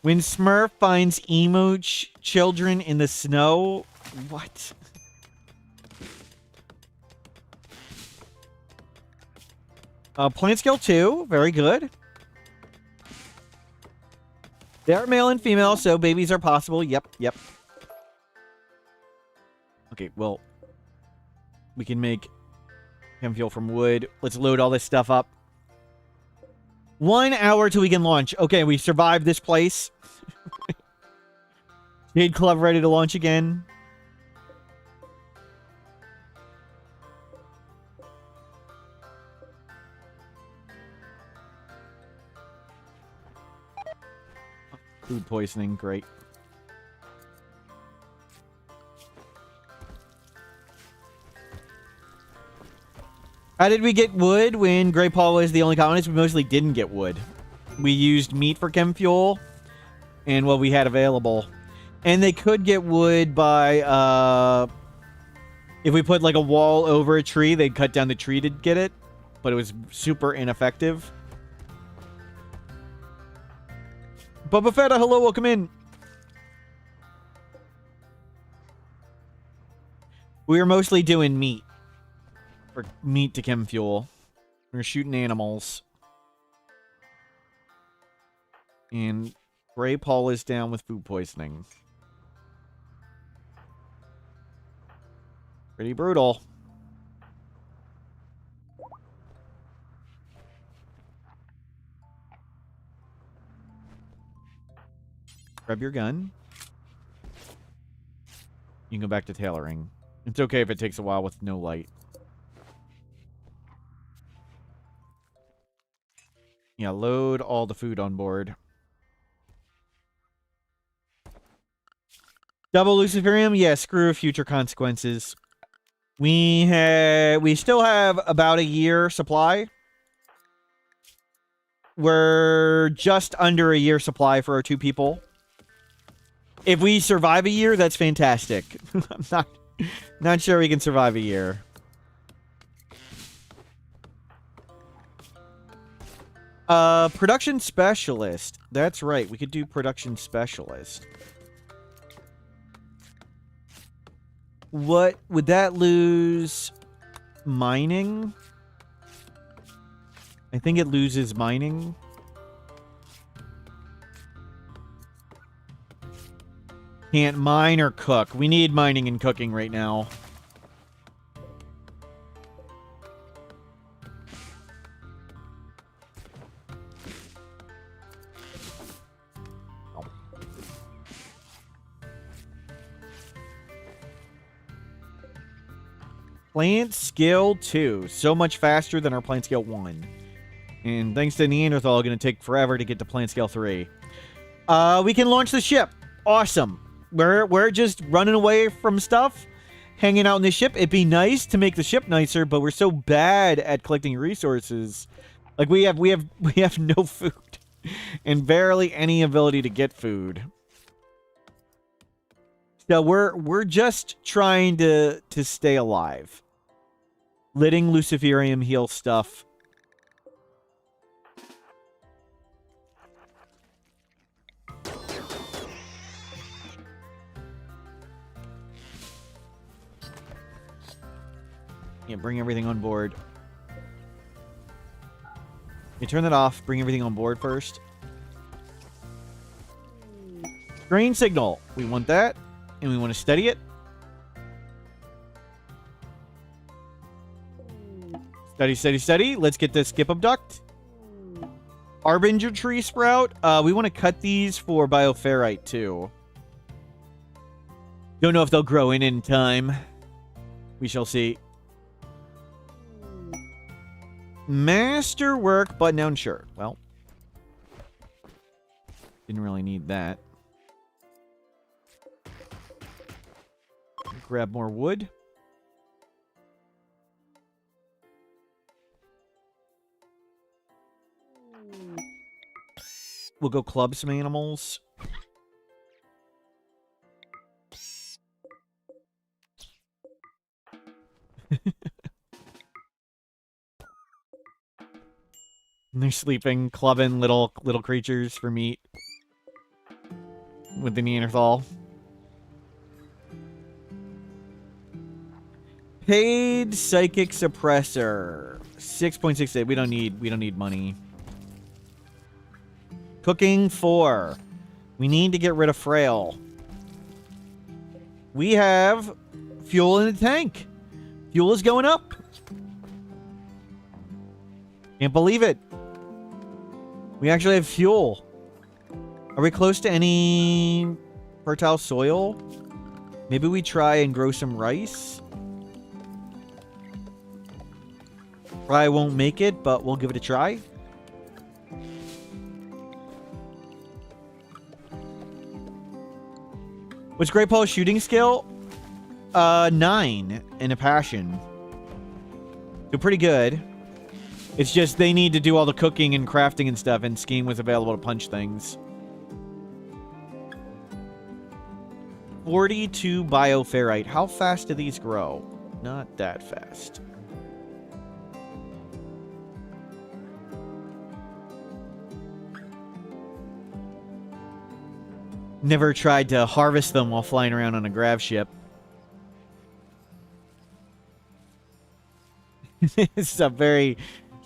Speaker 1: When Smurf finds emo children in the snow... What? Plant skill 2. Very good. They are male and female, so babies are possible. Yep, yep. Okay, well... We can make chem fuel from wood. Let's load all this stuff up. 1 hour till we can launch. Okay, we survived this place. Jade Club ready to launch again. Food poisoning, great. How did we get wood when GreyPaul was the only colonist? We mostly didn't get wood. We used meat for chem fuel and what we had available. And they could get wood by, if we put like a wall over a tree, they'd cut down the tree to get it. But it was super ineffective. Bubba Fetta, hello, welcome in. We were mostly doing meat. For meat to chem fuel. We were shooting animals. And GreyPaul is down with food poisoning. Pretty brutal. Grab your gun. You can go back to tailoring. It's okay if it takes a while with no light. Yeah, load all the food on board. Double Luciferium? Yeah, screw future consequences. We still have about a year supply. We're just under a year supply for our 2 people. If we survive a year, that's fantastic. I'm not sure we can survive a year. Production specialist. That's right. We could do production specialist. What would that lose? Mining? I think it loses mining. Can't mine or cook. We need mining and cooking right now. Plant skill 2. So much faster than our plant skill 1. And thanks to Neanderthal, going to take forever to get to plant scale 3. We can launch the ship. Awesome. We're just running away from stuff, hanging out in the ship. It'd be nice to make the ship nicer, but we're so bad at collecting resources. Like we have no food and barely any ability to get food. So we're just trying to stay alive. Letting Luciferium heal stuff. Yeah, bring everything on board. You turn that off. Bring everything on board first. Green signal. We want that. And we want to study it. Study, study, study. Let's get the skip abduct. Harbinger tree sprout. We want to cut these for bioferrite too. Don't know if they'll grow in time. We shall see. Masterwork button down shirt. Well, didn't really need that. Grab more wood. We'll go club some animals. And they're sleeping, clubbing little creatures for meat with the Neanderthal. Paid psychic suppressor. 6.68. We don't need money. Cooking 4. We need to get rid of frail. We have fuel in the tank. Fuel is going up. Can't believe it. We actually have fuel. Are we close to any fertile soil? Maybe we try and grow some rice. Probably won't make it, but we'll give it a try. What's GreyPaul's shooting skill? 9 and a passion. So pretty good. It's just they need to do all the cooking and crafting and stuff, and Scheme was available to punch things. 42 bioferrite. How fast do these grow? Not that fast. Never tried to harvest them while flying around on a grav ship. This is a very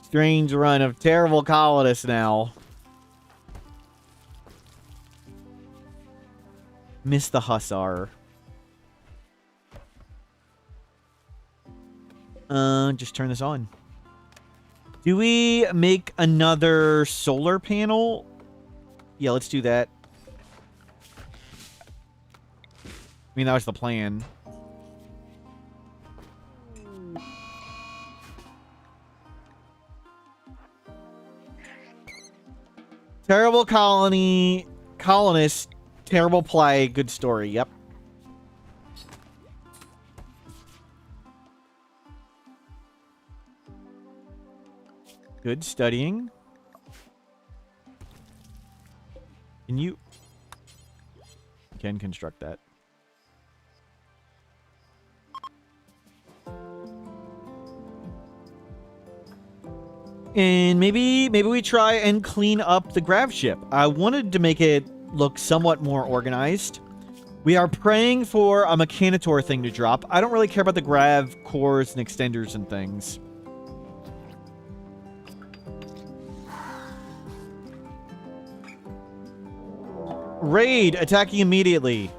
Speaker 1: strange run of terrible colonists now. Miss the hussar. Just turn this on. Do we make another solar panel? Yeah, let's do that. I mean, that was the plan. Terrible colony, colonists, terrible plague, good story, yep. Good studying. You can construct that. And maybe we try and clean up the grav ship. I wanted to make it look somewhat more organized. We are praying for a Mechanitor thing to drop. I don't really care about the grav cores and extenders and things. Raid, attacking immediately.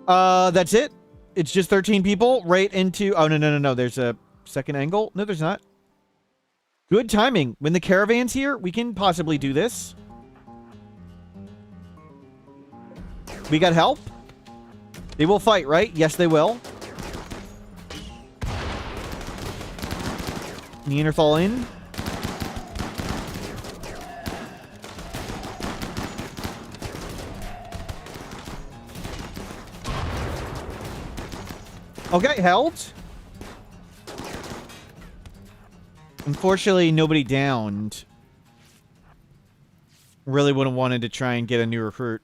Speaker 1: That's it. It's just 13 people right into... Oh, no. There's a second angle. No, there's not. Good timing. When the caravan's here, we can possibly do this. We got help? They will fight, right? Yes, they will. Neanderthal in. Okay, held. Unfortunately, nobody downed. Really would have wanted to try and get a new recruit.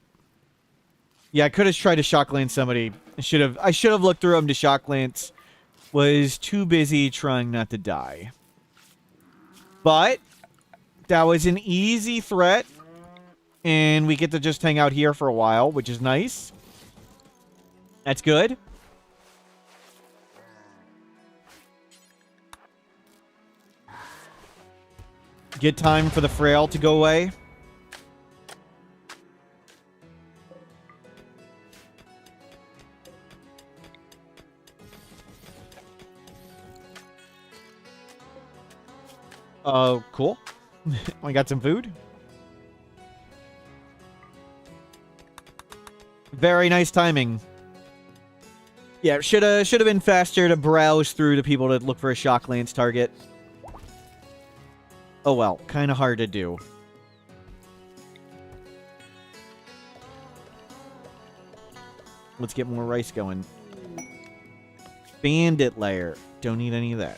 Speaker 1: Yeah, I could have tried to shock lance somebody. I should have looked through them to shock lance. Was too busy trying not to die. But that was an easy threat. And we get to just hang out here for a while, which is nice. That's good. Get time for the frail to go away. Cool. We got some food. Very nice timing. Yeah, should have been faster to browse through the people to look for a shock lance target. Oh well, kind of hard to do. Let's get more rice going. Bandit lair. Don't need any of that.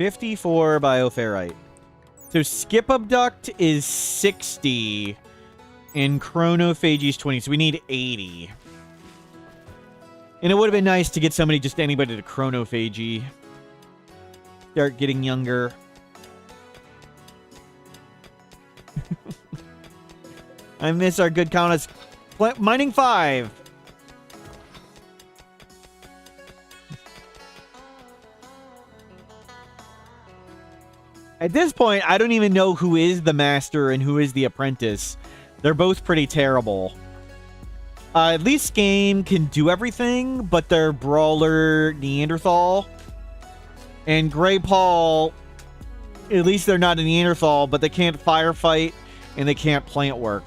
Speaker 1: $54 bioferrite. So skip abduct is 60. And chronophages 20, so we need 80. And it would have been nice to get somebody, just anybody to chronophagy. Start getting younger. I miss our good colonists. Mining 5. At this point, I don't even know who is the master and who is the apprentice. They're both pretty terrible. At least Game can do everything, but they're Brawler Neanderthal. And GreyPaul, at least they're not a Neanderthal, but they can't firefight and they can't plant work.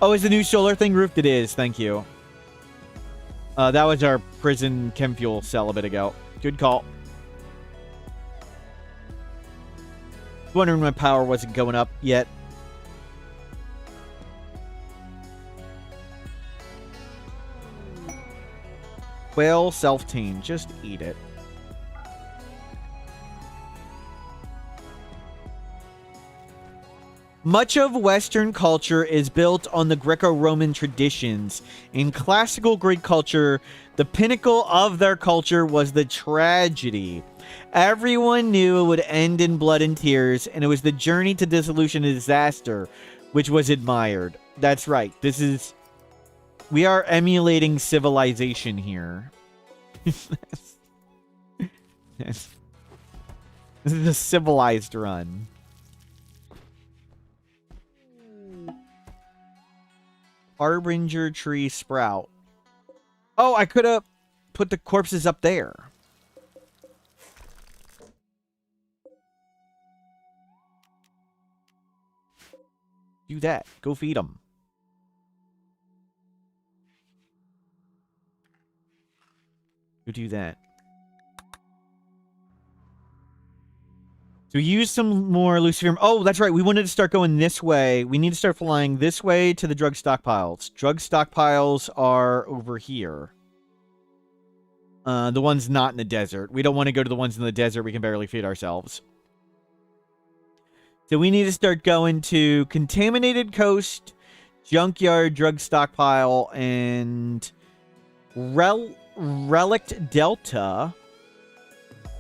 Speaker 1: Oh, is the new solar thing roofed? It is, thank you. That was our prison chem fuel cell a bit ago. Good call. Wondering my power wasn't going up yet. Well, self-tamed. Just eat it. Much of Western culture is built on the Greco-Roman traditions. In classical Greek culture, the pinnacle of their culture was the tragedy. Everyone knew it would end in blood and tears, and it was the journey to dissolution and disaster which was admired. That's right. We are emulating civilization here. This is a civilized run. Harbinger tree sprout. Oh, I could have put the corpses up there. Do that. Go feed them. Go do that. So we use some more Lucifer. Oh, that's right. We wanted to start going this way. We need to start flying this way to the drug stockpiles. Drug stockpiles are over here. The ones not in the desert. We don't want to go to the ones in the desert. We can barely feed ourselves. So we need to start going to Contaminated Coast, Junkyard, Drug Stockpile, and Relict Delta,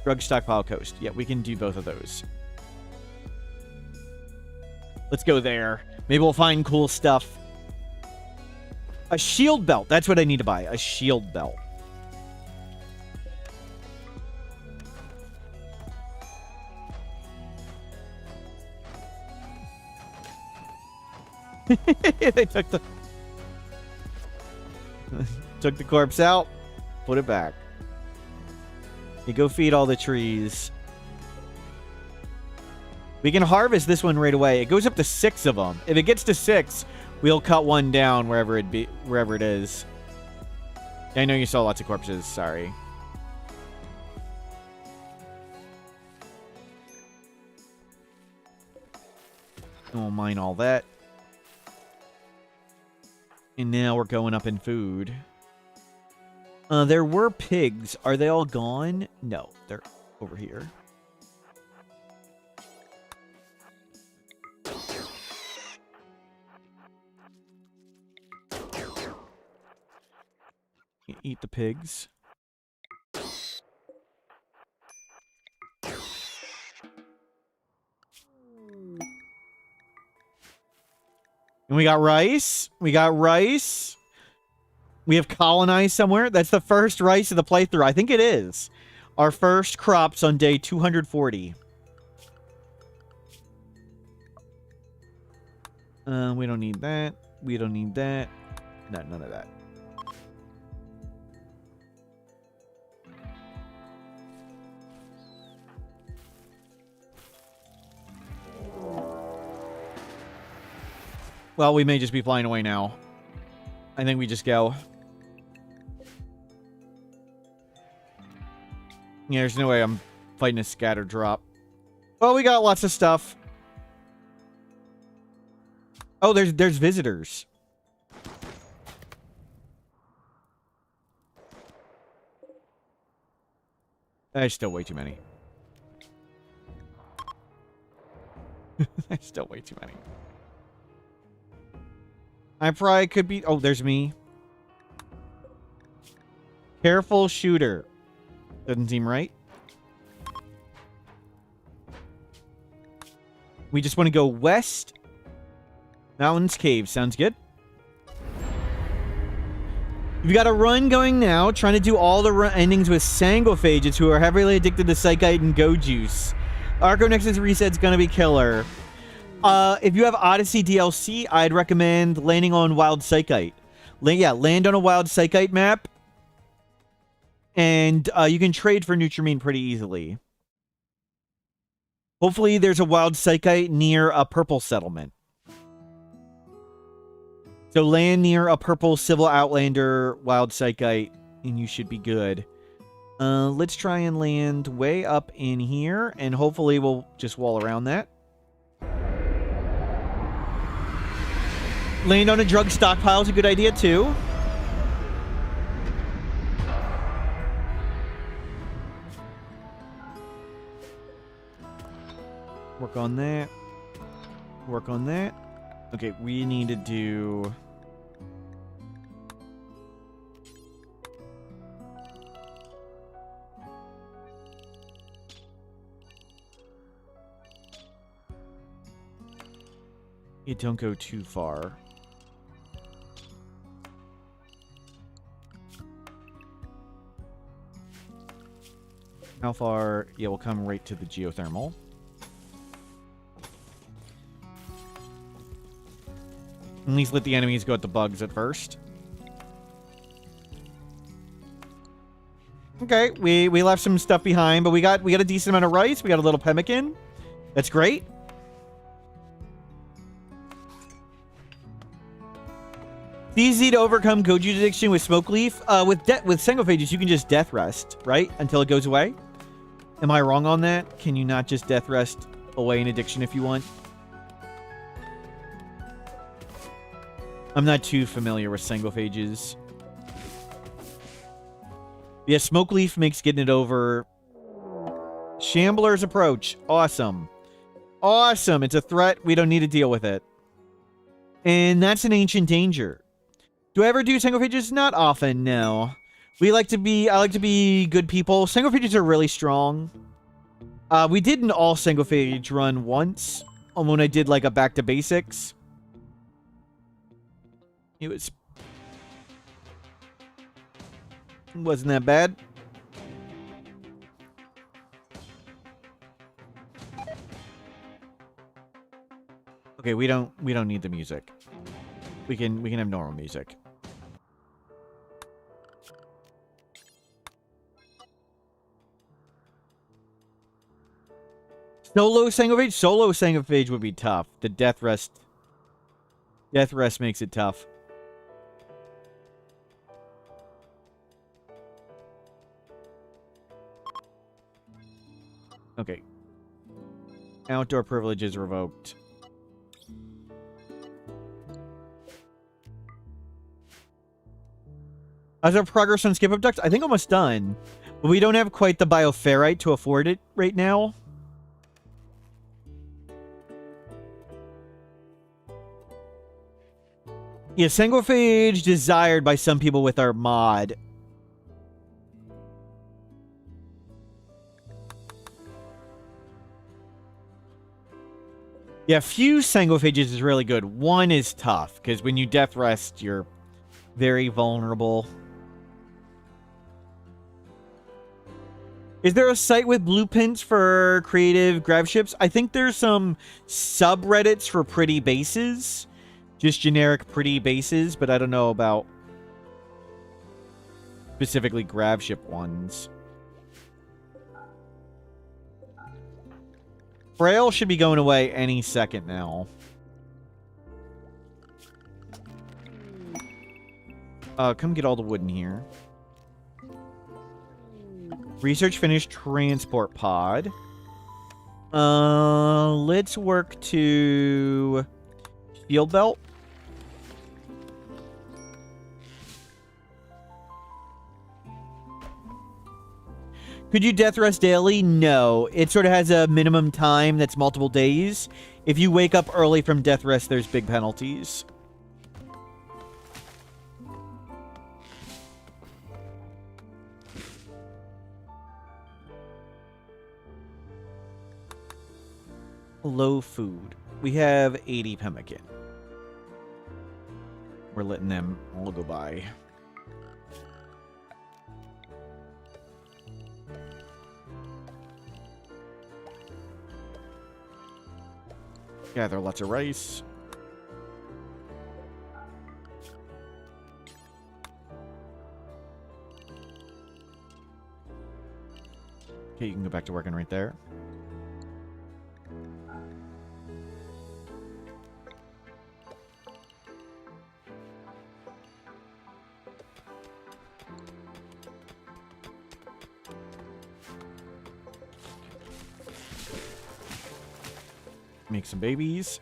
Speaker 1: Drug Stockpile Coast. Yeah, we can do both of those. Let's go there. Maybe we'll find cool stuff. A shield belt. That's what I need to buy. A shield belt. They took the corpse out, put it back. You go feed all the trees. We can harvest this one right away. It goes up to 6 of them. If it gets to 6, we'll cut one down wherever it is. I know you saw lots of corpses. Sorry. We'll mine all that. And now we're going up in food. There were pigs. Are they all gone? No, they're over here. Eat the pigs. And we got rice. We got rice. We have colonized somewhere. That's the first rice of the playthrough. I think it is. Our first crops on day 240. We don't need that. We don't need that. No, none of that. Well, we may just be flying away now. I think we just go. Yeah, there's no way I'm fighting a scatter drop. Well, we got lots of stuff. Oh, there's visitors. There's still way too many. That's still way too many. I probably could be... Oh, there's me. Careful shooter. Doesn't seem right. We just want to go west. Mountains, caves. Sounds good. We've got a run going now, trying to do all the endings with Sangophages who are heavily addicted to Psychite and Go Juice. Arco Nexus Reset's gonna be killer. If you have Odyssey DLC, I'd recommend landing on Wild Psychite. Land on a Wild Psychite map. And you can trade for Nutrimine pretty easily. Hopefully there's a Wild Psychite near a purple settlement. So land near a purple Civil Outlander Wild Psychite, and you should be good. Let's try and land way up in here, and hopefully we'll just wall around that. Land on a drug stockpile is a good idea, too. Work on that. Work on that. Okay, we need to do... Yeah, don't go too far. How far? Yeah, we'll come right to the geothermal. At least let the enemies go at the bugs at first. Okay, we left some stuff behind, but we got a decent amount of rice. We got a little pemmican. That's great. It's easy to overcome Goju addiction with Smoke Leaf. With Sangophages, you can just death rest, right? Until it goes away. Am I wrong on that? Can you not just death rest away an addiction if you want? I'm not too familiar with Sangophages. Yeah, Smoke Leaf makes getting it over. Shambler's Approach. Awesome. Awesome. It's a threat. We don't need to deal with it. And that's an ancient danger. Do I ever do Sangophages? Not often, no. I like to be good people. Sangophages are really strong. We did an all Sangophage run once. When I did like a back to basics. It wasn't that bad. Okay, we don't need the music. We can have normal music. Solo Sangophage would be tough. The death rest makes it tough. Okay. Outdoor privileges revoked. How's our progress on skip abducts? I think almost done. But we don't have quite the bioferrite to afford it right now. Yeah, Sangophage desired by some people with our mod. Yeah, few Sangophages is really good. One is tough, because when you death rest, you're very vulnerable. Is there a site with blueprints for creative grav ships? I think there's some subreddits for pretty bases. Just generic pretty bases, but I don't know about specifically grav ship ones. Frail should be going away any second now. Come get all the wood in here. Research finished. Transport pod. Let's work to field belt. Could you death rest daily? No. It sort of has a minimum time that's multiple days. If you wake up early from death rest, there's big penalties. Low food. We have 80 pemmican. We're letting them all go by. Gather lots of rice. Okay, you can go back to working right there. Make some babies.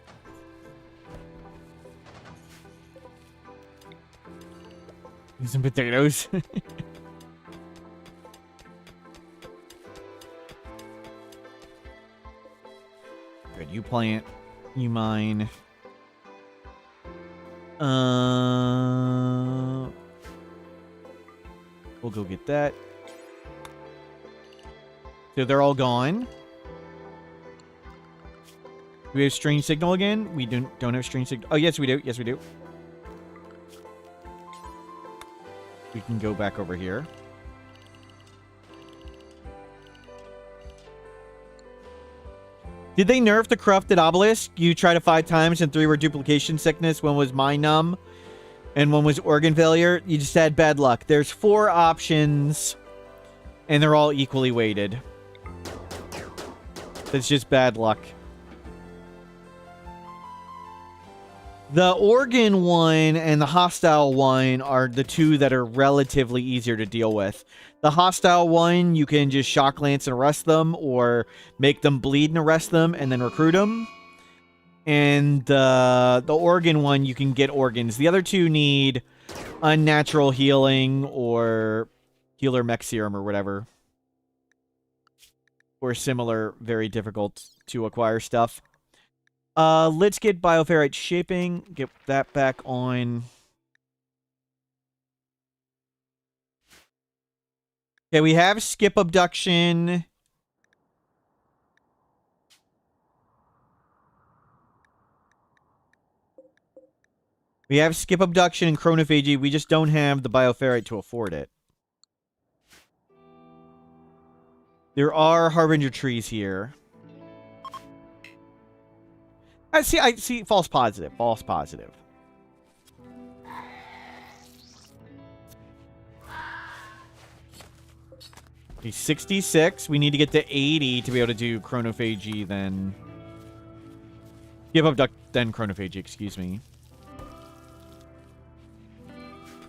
Speaker 1: Some potatoes. Good, you plant, you mine. We'll go get that. So they're all gone. Do we have strange signal again? We don't have strange signal. Oh, yes, we do. Yes, we do. We can go back over here. Did they nerf the corrupted obelisk? You tried it 5 times and 3 were duplication sickness. 1 was mind numb and 1 was organ failure. You just had bad luck. There's 4 options and they're all equally weighted. It's just bad luck. The organ one and the hostile one are the 2 that are relatively easier to deal with. The hostile one, you can just shock lance and arrest them, or make them bleed and arrest them, and then recruit them. And the organ one, you can get organs. The other 2 need unnatural healing, or healer mech serum, or whatever. Or similar, very difficult to acquire stuff. Let's get bioferrite shaping. Get that back on. Okay, we have skip abduction. We have skip abduction and chronophagy. We just don't have the bioferrite to afford it. There are harbinger trees here. I see false positive. False positive. Okay, 66. We need to get to 80 to be able to do chronophagy, then... Give abduct, then chronophagy, excuse me.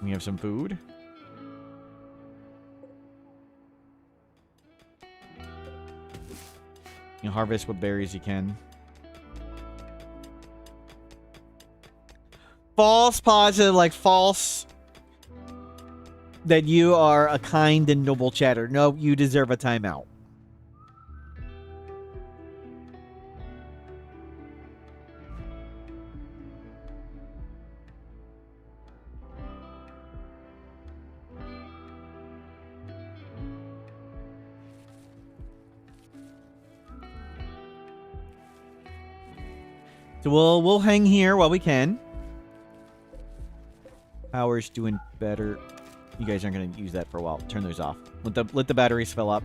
Speaker 1: We have some food. You know, harvest what berries you can. False positive, like false that you are a kind and noble chatter. No, you deserve a timeout. So we'll hang here while we can. Power's doing better. You guys aren't going to use that for a while. Turn those off. Let the batteries fill up.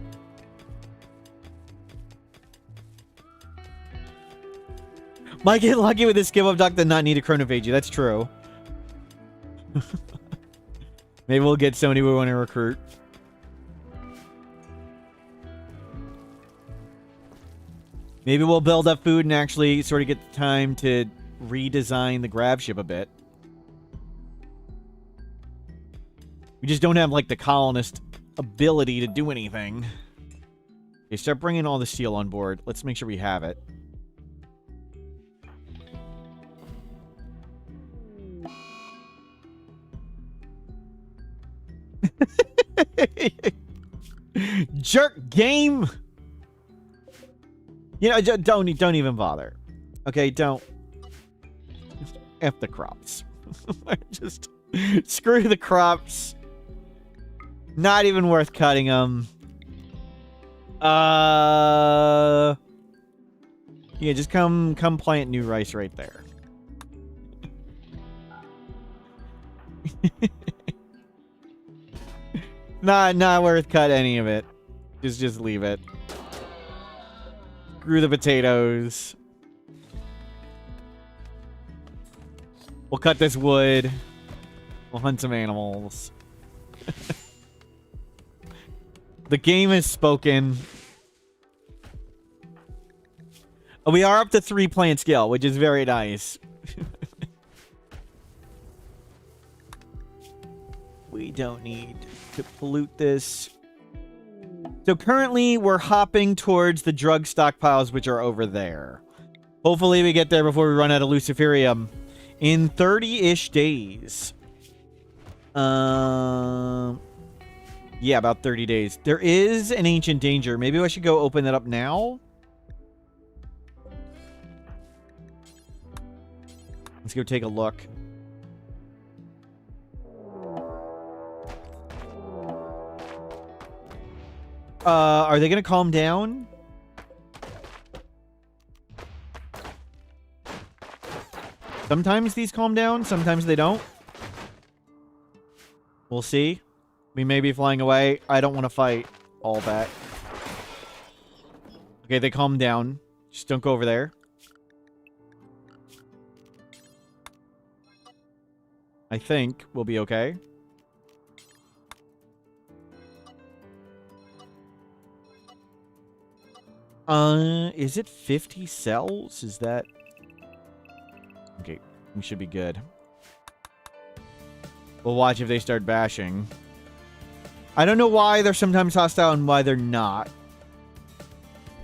Speaker 1: Might get lucky with this skip abduct and not need a chronophagy. That's true. Maybe we'll get somebody we want to recruit. Maybe we'll build up food and actually sort of get the time to redesign the grav ship a bit. We just don't have, like, the colonist ability to do anything. Okay, start bringing all the steel on board. Let's make sure we have it. Jerk game. You know, don't even bother. Okay, don't. F the crops. Just screw the crops. Not even worth cutting them. Yeah, just come plant new rice right there. Not worth cut any of it. Just leave it. Screw the potatoes. We'll cut this wood. We'll hunt some animals. The game is spoken. We are up to 3 plant scale, which is very nice. We don't need to pollute this. So currently, we're hopping towards the drug stockpiles, which are over there. Hopefully, we get there before we run out of Luciferium in 30-ish days. Yeah, about 30 days. There is an ancient danger. Maybe I should go open that up now. Let's go take a look. Are they going to calm down? Sometimes these calm down, sometimes they don't. We'll see. We may be flying away. I don't want to fight all that. Okay, they calm down. Just don't go over there. I think we'll be okay. Is it 50 cells? Is that... Okay, we should be good. We'll watch if they start bashing. I don't know why they're sometimes hostile and why they're not.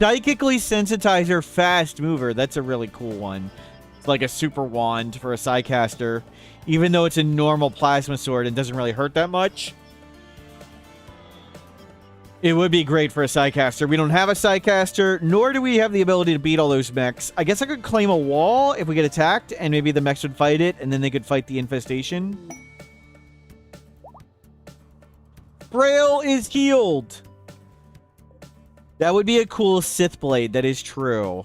Speaker 1: Psychically Sensitizer Fast Mover. That's a really cool one. It's like a super wand for a Psycaster. Even though it's a normal plasma sword and doesn't really hurt that much. It would be great for a Psycaster. We don't have a Psycaster, nor do we have the ability to beat all those mechs. I guess I could claim a wall if we get attacked, and maybe the mechs would fight it, and then they could fight the infestation. Braille is healed! That would be a cool Sith Blade, that is true.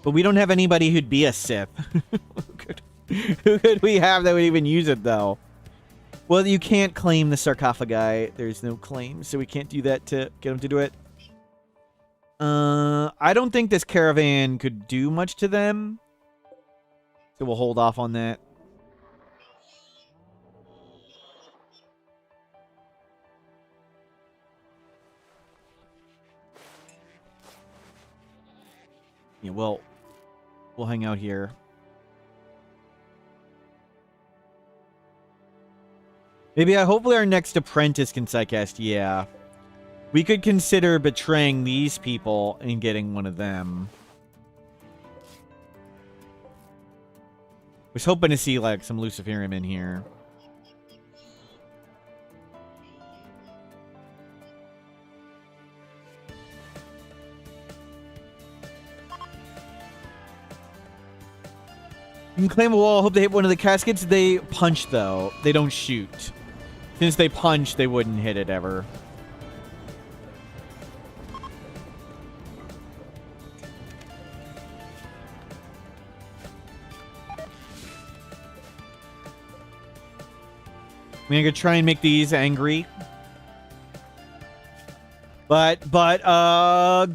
Speaker 1: But we don't have anybody who'd be a Sith. Who could we have that would even use it, though? Well, you can't claim the sarcophagi. There's no claim, so we can't do that to get them to do it. I don't think this caravan could do much to them. So we'll hold off on that. Yeah, well, we'll hang out here. Maybe, hopefully our next apprentice can Psycast. Yeah. We could consider betraying these people and getting one of them. Was hoping to see, like, some Luciferium in here. You can claim a wall. Hope they hit one of the caskets. They punch, though. They don't shoot. Since they punch, they wouldn't hit it ever. I'm gonna try and make these angry. But GreyPaul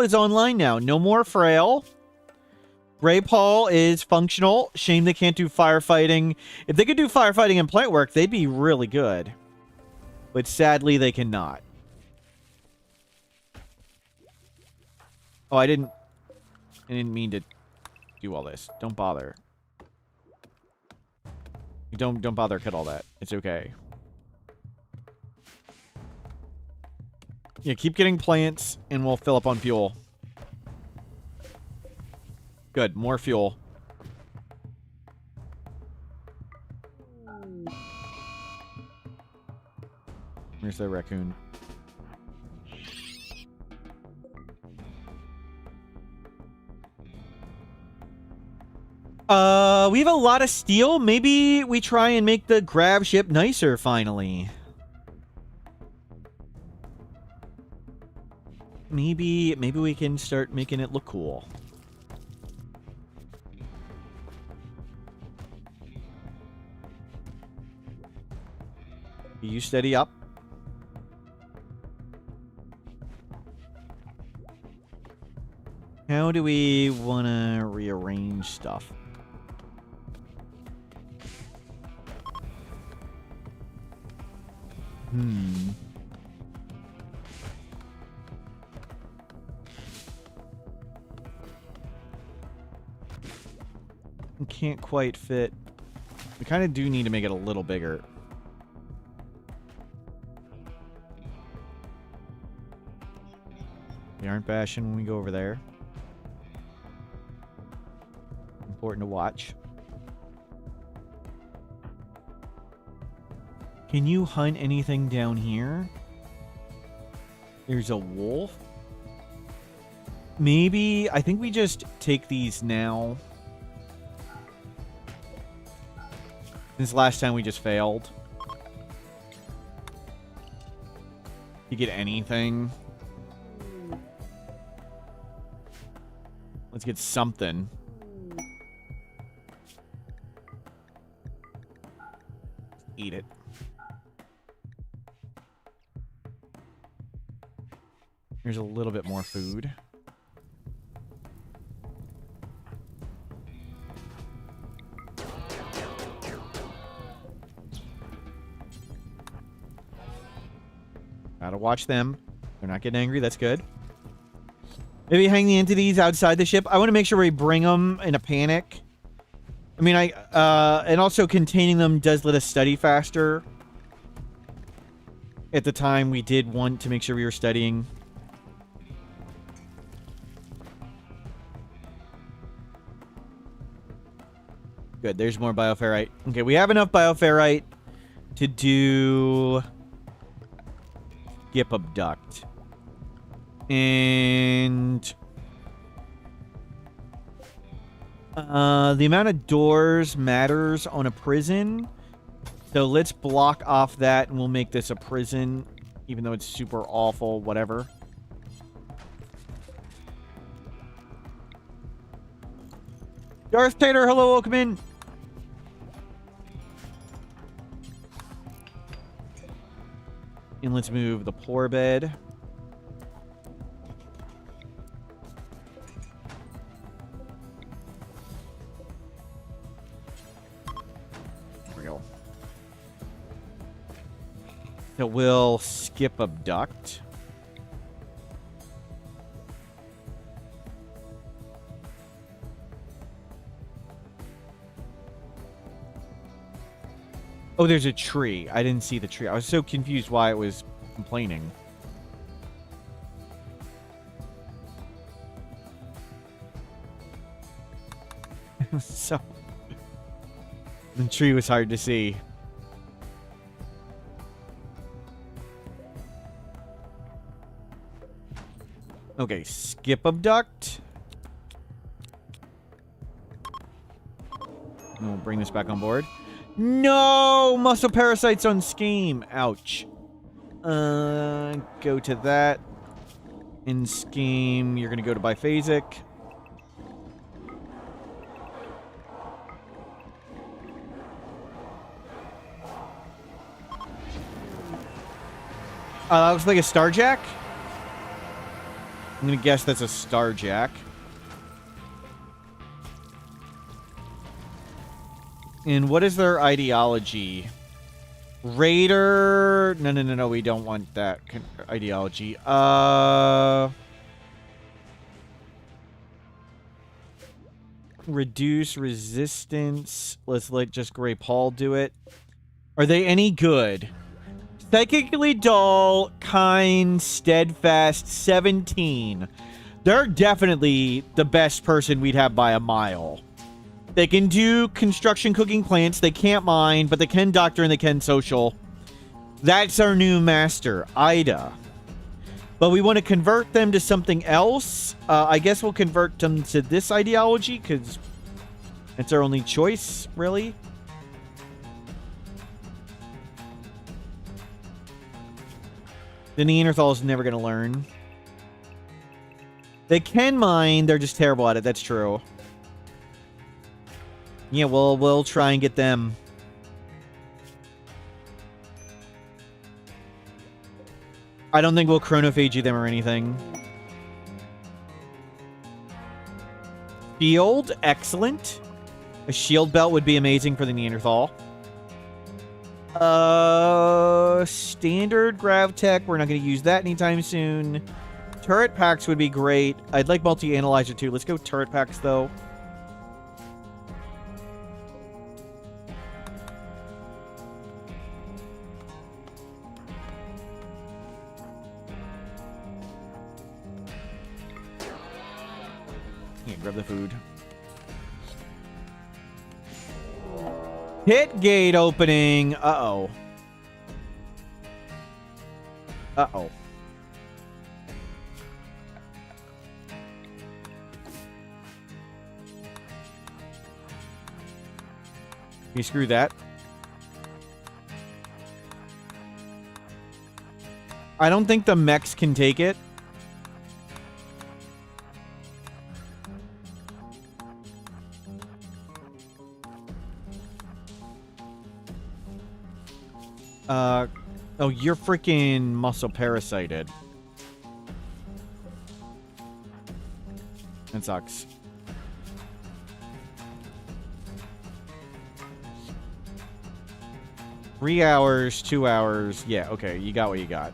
Speaker 1: is online now. No more frail. GreyPaul is functional. Shame they can't do firefighting. If they could do firefighting and plant work, they'd be really good. But sadly, they cannot. Oh, I didn't mean to do all this. Don't bother. Don't bother cut all that. It's okay. Yeah, keep getting plants and we'll fill up on fuel. Good. More fuel. Where's the raccoon? We have a lot of steel. Maybe we try and make the grav ship nicer finally. Maybe we can start making it look cool. You steady up. How do we want to rearrange stuff? Can't quite fit. We kind of do need to make it a little bigger. We aren't bashing when we go over there. Important to watch. Can you hunt anything down here? There's a wolf. Maybe, I think we just take these now. Since last time we just failed. You get anything? Let's get something. Eat it. Here's a little bit more food. Gotta watch them. They're not getting angry. That's good. Maybe hang the entities outside the ship. I want to make sure we bring them in a panic. I mean, and also containing them does let us study faster. At the time, we did want to make sure we were studying. Good. There's more bioferrite. Okay, we have enough bioferrite to do skip abduct. And the amount of doors matters on a prison. So let's block off that and we'll make this a prison, even though it's super awful, whatever. Darth Tater, hello, welcome in. And let's move the pour bed. There we go. So we'll skip abduct. Oh, there's a tree. I didn't see the tree. I was so confused why it was complaining. So the tree was hard to see. Okay, skip abduct. And we'll bring this back on board. No! Muscle parasites on scheme. Ouch. Go to that. In scheme, you're going to go to biphasic. That looks like a Starjack. I'm going to guess that's a Starjack. And what is their ideology? Raider... No, we don't want that ideology. Reduce resistance. Let's let just GreyPaul do it. Are they any good? Psychically dull, kind, steadfast, 17. They're definitely the best person we'd have by a mile. They can do construction cooking plants. They can't mine, but they can doctor and they can social. That's our new master, Ida. But we want to convert them to something else. I guess we'll convert them to this ideology because it's our only choice, really. The Neanderthal is never going to learn. They can mine. They're just terrible at it. That's true. Yeah, we'll try and get them. I don't think we'll chronophage them or anything. Shield, excellent. A shield belt would be amazing for the Neanderthal. Standard GravTech. We're not going to use that anytime soon. Turret packs would be great. I'd like multi-analyzer too. Let's go turret packs though. Yeah, grab the food. Hit gate opening. Uh-oh. Uh-oh. You screw that. I don't think the mechs can take it. Oh, you're freaking muscle parasited. That sucks. Three hours, 2 hours. Yeah, okay, you got what you got.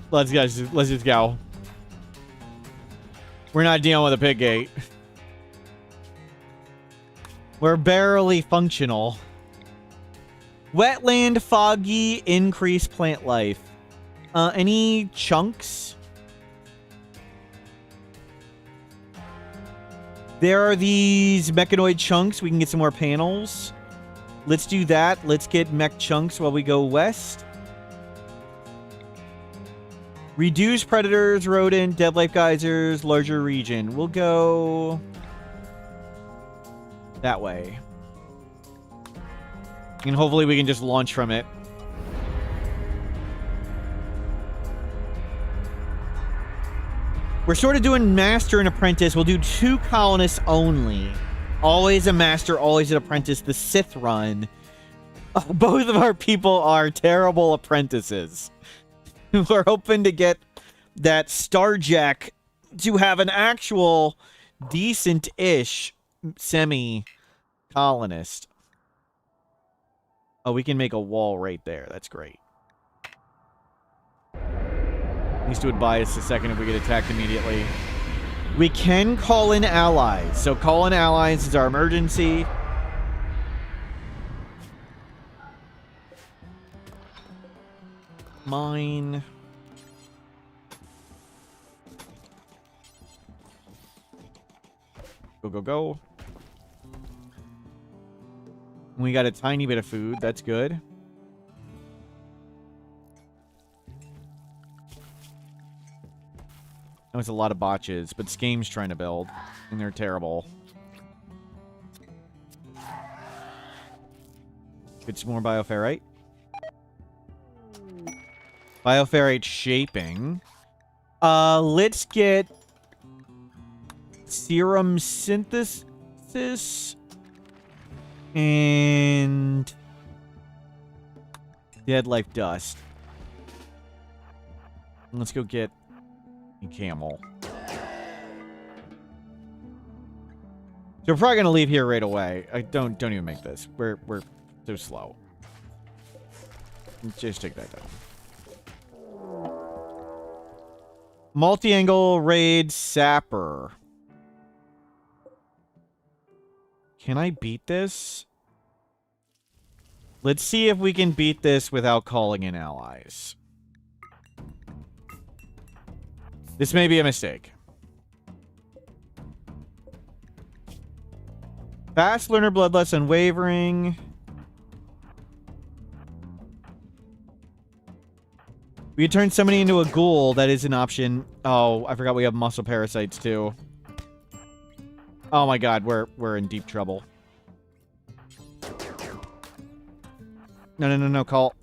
Speaker 1: Let's just go. We're not dealing with a pig gate. We're barely functional. Wetland, foggy, increase plant life. Any chunks? There are these mechanoid chunks. We can get some more panels. Let's do that. Let's get mech chunks while we go west. Reduce predators, rodent, dead life geysers, larger region. We'll go that way. And hopefully we can just launch from it. We're sort of doing master and apprentice. We'll do 2 colonists only. Always a master, always an apprentice. The Sith run. Both of our people are terrible apprentices. We're hoping to get that Starjack to have an actual decent-ish semi-colonist. Oh, we can make a wall right there. That's great. Needs to advise a second if we get attacked immediately. We can call in allies. So call in allies is our emergency. Mine. Go, go, go. We got a tiny bit of food. That's good. That was a lot of botches, but Skame's trying to build, and they're terrible. Get some more bioferrite. Bioferrite shaping. Let's get serum synthesis and dead life dust. Let's go get a camel. So we're probably gonna leave here right away. Don't even make this. We're so slow. Just take that down. Multi-angle raid sapper. Can I beat this? Let's see if we can beat this without calling in allies. This may be a mistake. Fast learner, bloodlust, unwavering. We could turn somebody into a ghoul. That is an option. Oh, I forgot we have muscle parasites too. Oh my god, we're in deep trouble. No, call.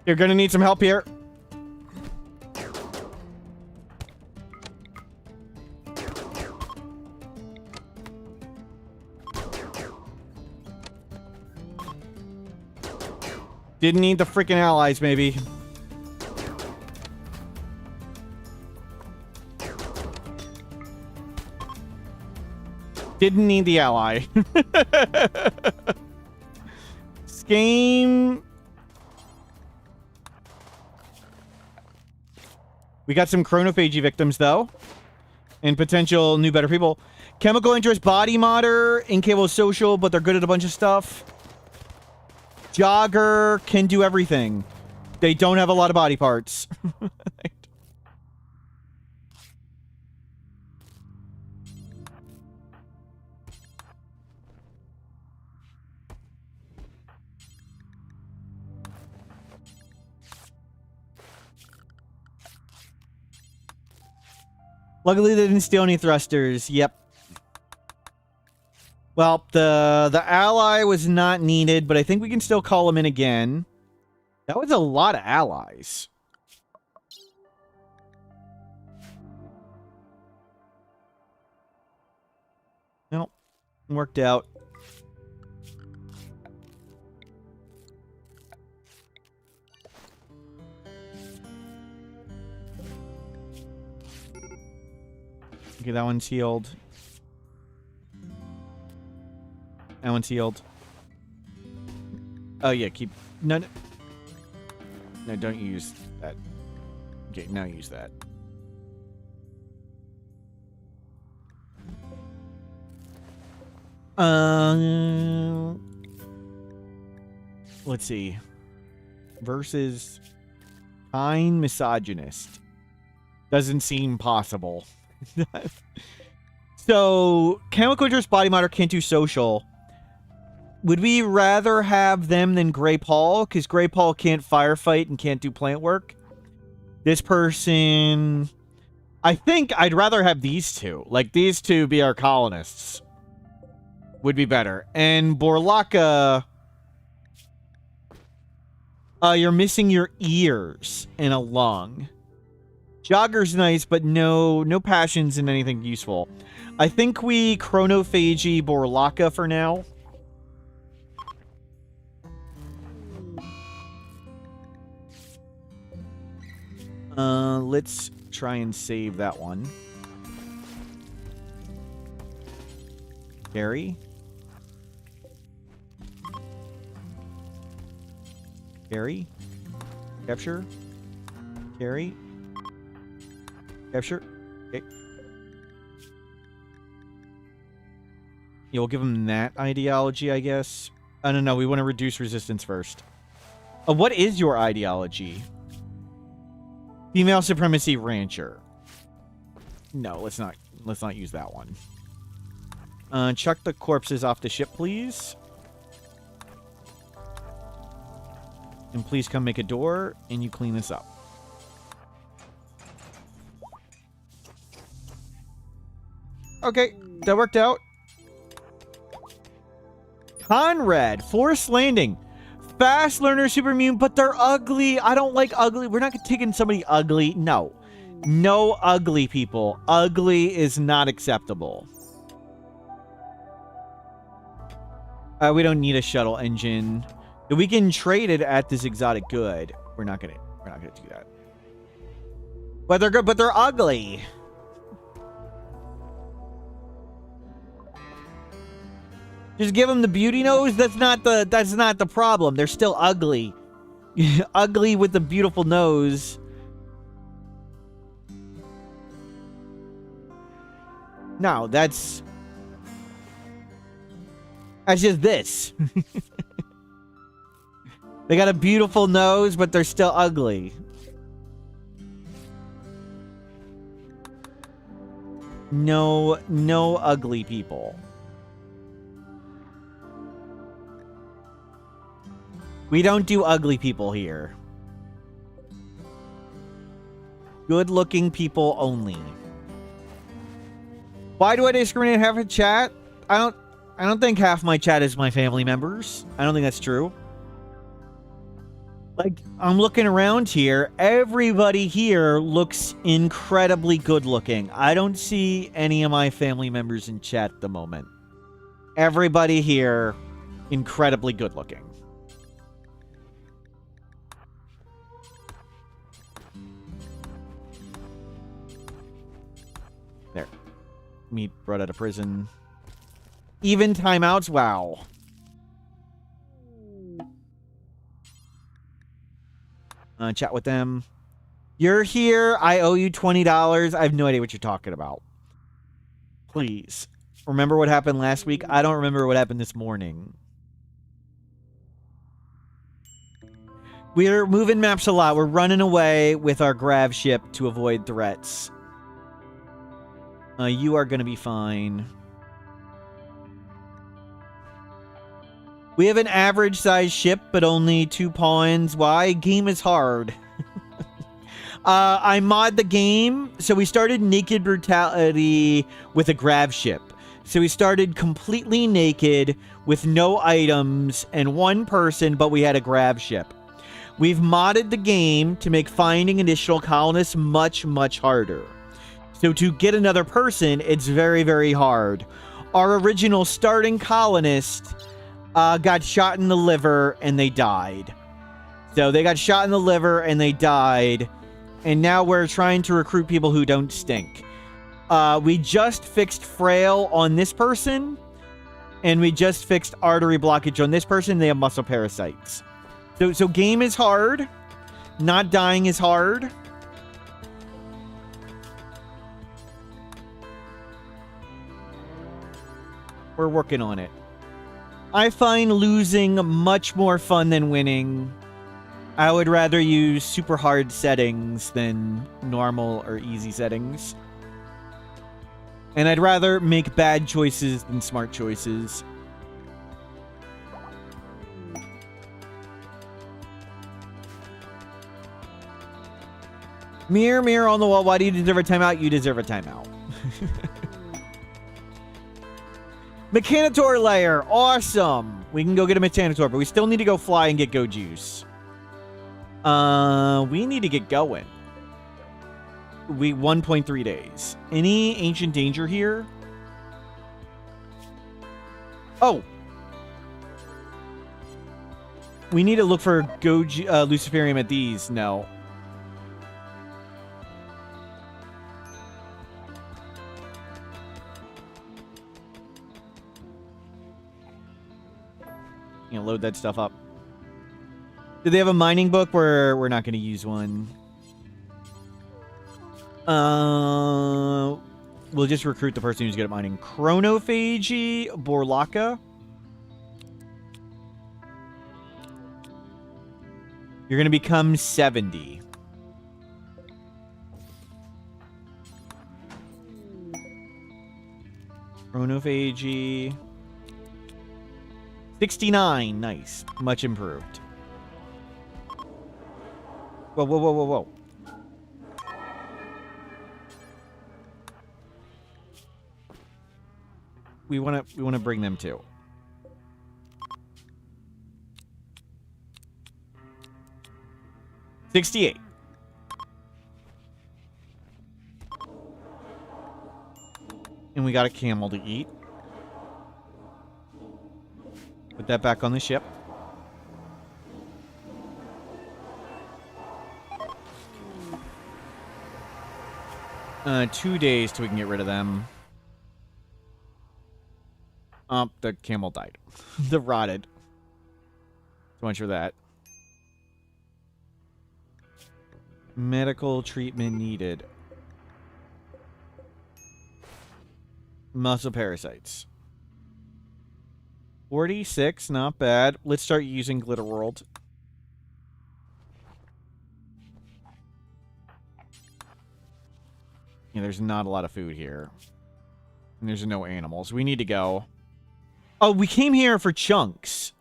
Speaker 1: You're gonna need some help here. Didn't need the freaking allies, maybe. Didn't need the ally. Game. We got some chronophagy victims, though. And potential new, better people. Chemical interest body modder. Incapable social, but they're good at a bunch of stuff. Jogger can do everything. They don't have a lot of body parts. Luckily, they didn't steal any thrusters. Yep. Well, the ally was not needed, but I think we can still call him in again. That was a lot of allies. Nope. Worked out. Okay, that one's healed. That one's healed. Oh, yeah, keep... No, don't use that. Okay, now use that. Let's see. Versus kind misogynist. Doesn't seem possible. So, chemical interest body modder can't do social. Would we rather have them than GreyPaul? Because GreyPaul can't firefight and can't do plant work. This person... I think I'd rather have these two. Like, these two be our colonists. Would be better. And Borlaka... you're missing your ears and a lung. Jogger's nice, but no passions in anything useful. I think we chronophagy Borlaka for now. Let's try and save that one. Carry. Carry. Capture. Carry. Capture. Okay. Yeah, we'll give him that ideology, I guess. Oh, no, we want to reduce resistance first. What is your ideology? Female supremacy rancher. No, let's not use that one. Chuck the corpses off the ship, please. And please come make a door, and you clean this up. Okay, that worked out. Conrad, Forest Landing. Fast learner, super immune, but they're ugly. I don't like ugly. We're not taking somebody ugly. No. No ugly people. Ugly is not acceptable. We don't need a shuttle engine. We can trade it at this exotic good. We're not gonna do that. But they're good, but they're ugly. Just give them the beauty nose. That's not the problem. They're still ugly. Ugly with the beautiful nose. No, that's just this. They got a beautiful nose, but they're still ugly. No ugly people. We don't do ugly people here. Good-looking people only. Why do I discriminate half a chat? I don't think half my chat is my family members. I don't think that's true. Like, I'm looking around here. Everybody here looks incredibly good-looking. I don't see any of my family members in chat at the moment. Everybody here, incredibly good-looking. There. Meet brought out of prison. Even timeouts? Wow. Chat with them. You're here. I owe you $20. I have no idea what you're talking about. Please. Remember what happened last week? I don't remember what happened this morning. We're moving maps a lot. We're running away with our grav ship to avoid threats. You are going to be fine. We have an average sized ship, but only 2 pawns. Why? Game is hard. I mod the game. So we started Naked Brutality with a grav ship. So we started completely naked with no items and 1 person, but we had a grav ship. We've modded the game to make finding additional colonists much, much harder. So to get another person, it's very, very hard. Our original starting colonist got shot in the liver and they died. So they got shot in the liver and they died. And now we're trying to recruit people who don't stink. We just fixed frail on this person. And we just fixed artery blockage on this person. They have muscle parasites. So game is hard. Not dying is hard. We're working on it. I find losing much more fun than winning. I would rather use super hard settings than normal or easy settings. And I'd rather make bad choices than smart choices. Mirror, mirror on the wall, why do you deserve a timeout? You deserve a timeout. Mechanitor layer, awesome. We can go get a Mechanitor, but we still need to go fly and get Go Juice. We need to get going. 1.3 days. Any ancient danger here? Oh. We need to look for Luciferium at these. No. You know, load that stuff up. Do they have a mining book? We're not going to use one. We'll just recruit the person who's good at mining. Chronophagy, Borlaka. You're going to become 70. Chronophagy. 69. Nice. Much improved. Whoa, whoa, whoa, whoa, whoa. We want to bring them too. $68. And we got a camel to eat. Put that back on the ship. $2 days till we can get rid of them. The camel died. The rotted. So much for that. Medical treatment needed. Muscle parasites. 46, not bad. Let's start using Glitter World. Yeah, there's not a lot of food here. And there's no animals. We need to go. Oh, we came here for chunks.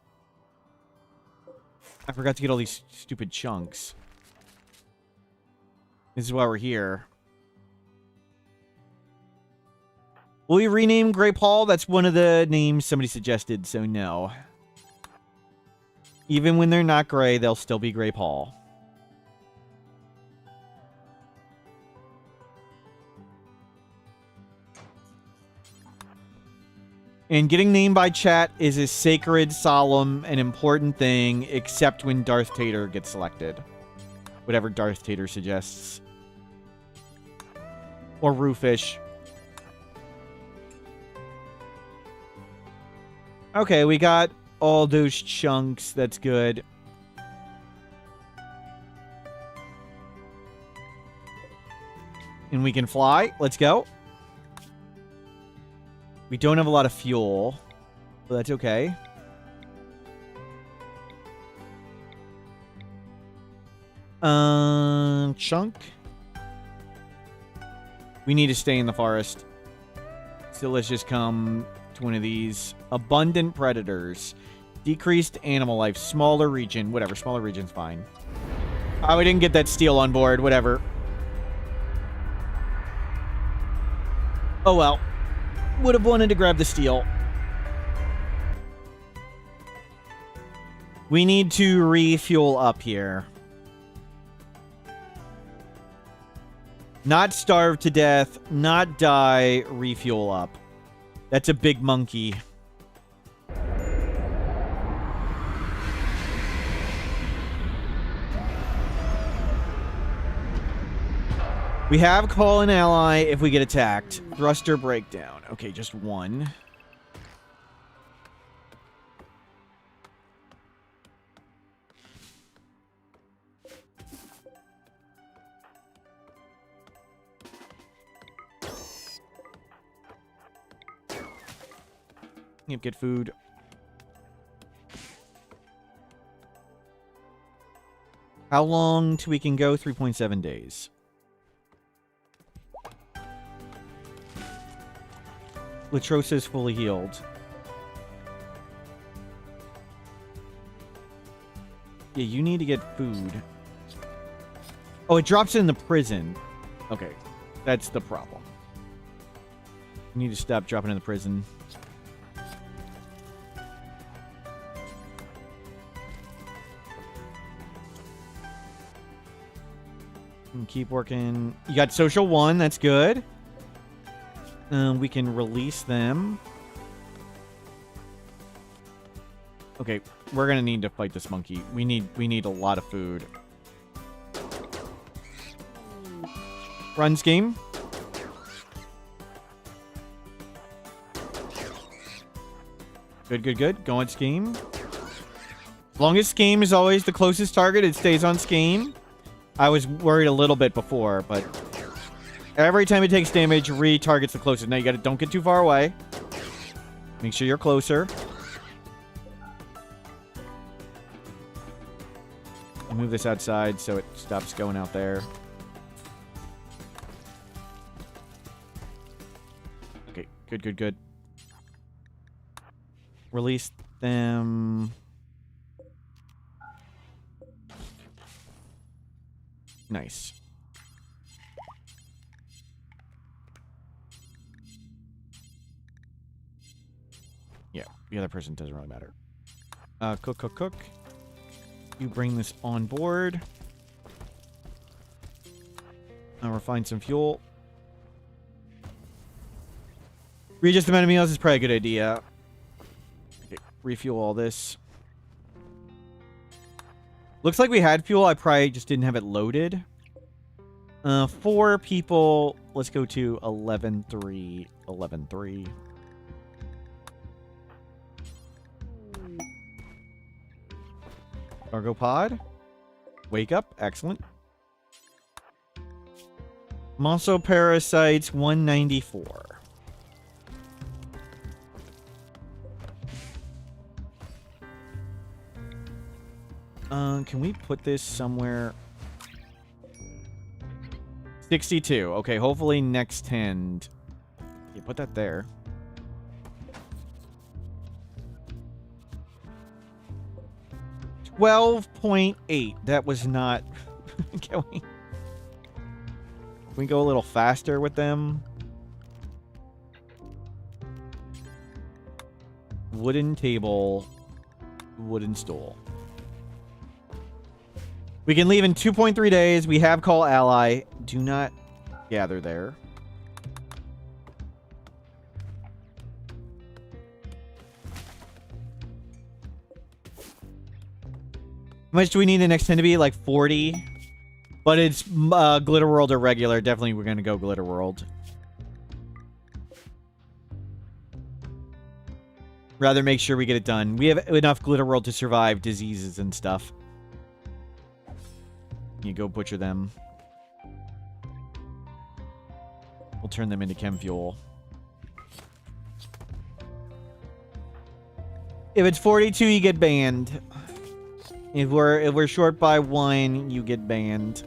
Speaker 1: I forgot to get all these stupid chunks. This is why we're here. Will we rename GreyPaul? That's one of the names somebody suggested, so no. Even when they're not gray, they'll still be GreyPaul. And getting named by chat is a sacred, solemn, and important thing, except when Darth Tater gets selected. Whatever Darth Tater suggests. Or Roofish. Okay, we got all those chunks. That's good. And we can fly. Let's go. We don't have a lot of fuel, but that's okay. Chunk. We need to stay in the forest. So let's just come to one of these. Abundant predators. Decreased animal life. Smaller region. Whatever. Smaller region's fine. Oh, we didn't get that steel on board. Whatever. Oh, well. Would have wanted to grab the steel. We need to refuel up here. Not starve to death, not die, refuel up. That's a big monkey. We have call an ally if we get attacked. Thruster breakdown. Okay, just one. Yep, get food. How long till we can go? 3.7 days. Latrosa is fully healed. Yeah, you need to get food. Oh, it drops in the prison. Okay, that's the problem. You need to stop dropping in the prison. And keep working. You got social 1, that's good. We can release them. Okay, we're gonna need to fight this monkey. We need a lot of food. Run scheme. Good, good, good. Go on scheme. As long as scheme is always the closest target, it stays on scheme. I was worried a little bit before, but every time it takes damage, retargets the closest. Now you gotta don't get too far away. Make sure you're closer. I'll move this outside so it stops going out there. Okay, good, good, good. Release them. Nice. Yeah, the other person doesn't really matter. Cook, cook, cook. You bring this on board. I'll refine some fuel. Readjust the amount of meals is probably a good idea. Okay, refuel all this. Looks like we had fuel. I probably just didn't have it loaded. 4 people. Let's go to 11-3. 11-3. Cargo pod. Wake up. Excellent. Muscle parasites 194. Can we put this somewhere? 62. Okay, hopefully next hand. You put that there. $12.8. That was not. Can we go a little faster with them? Wooden table, wooden stool. We can leave in 2.3 days. We have call ally. Do not gather there. How much do we need the next 10 to be? Like 40? But it's Glitter World or regular. Definitely we're going to go Glitter World. Rather make sure we get it done. We have enough Glitter World to survive diseases and stuff. You go butcher them. We'll turn them into chem fuel. If it's 42, you get banned. If we're short by 1, you get banned.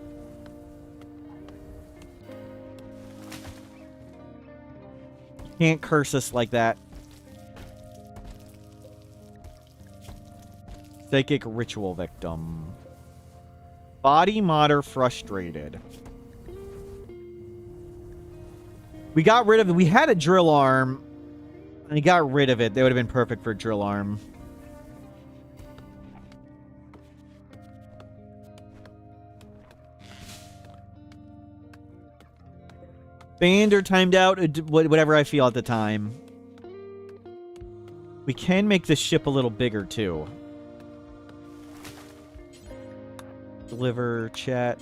Speaker 1: You can't curse us like that. Psychic ritual victim. Body modder frustrated. We got rid of it. We had a drill arm. And we got rid of it. They would have been perfect for a drill arm. Banned or timed out, whatever I feel at the time. We can make this ship a little bigger, too. Deliver, chat.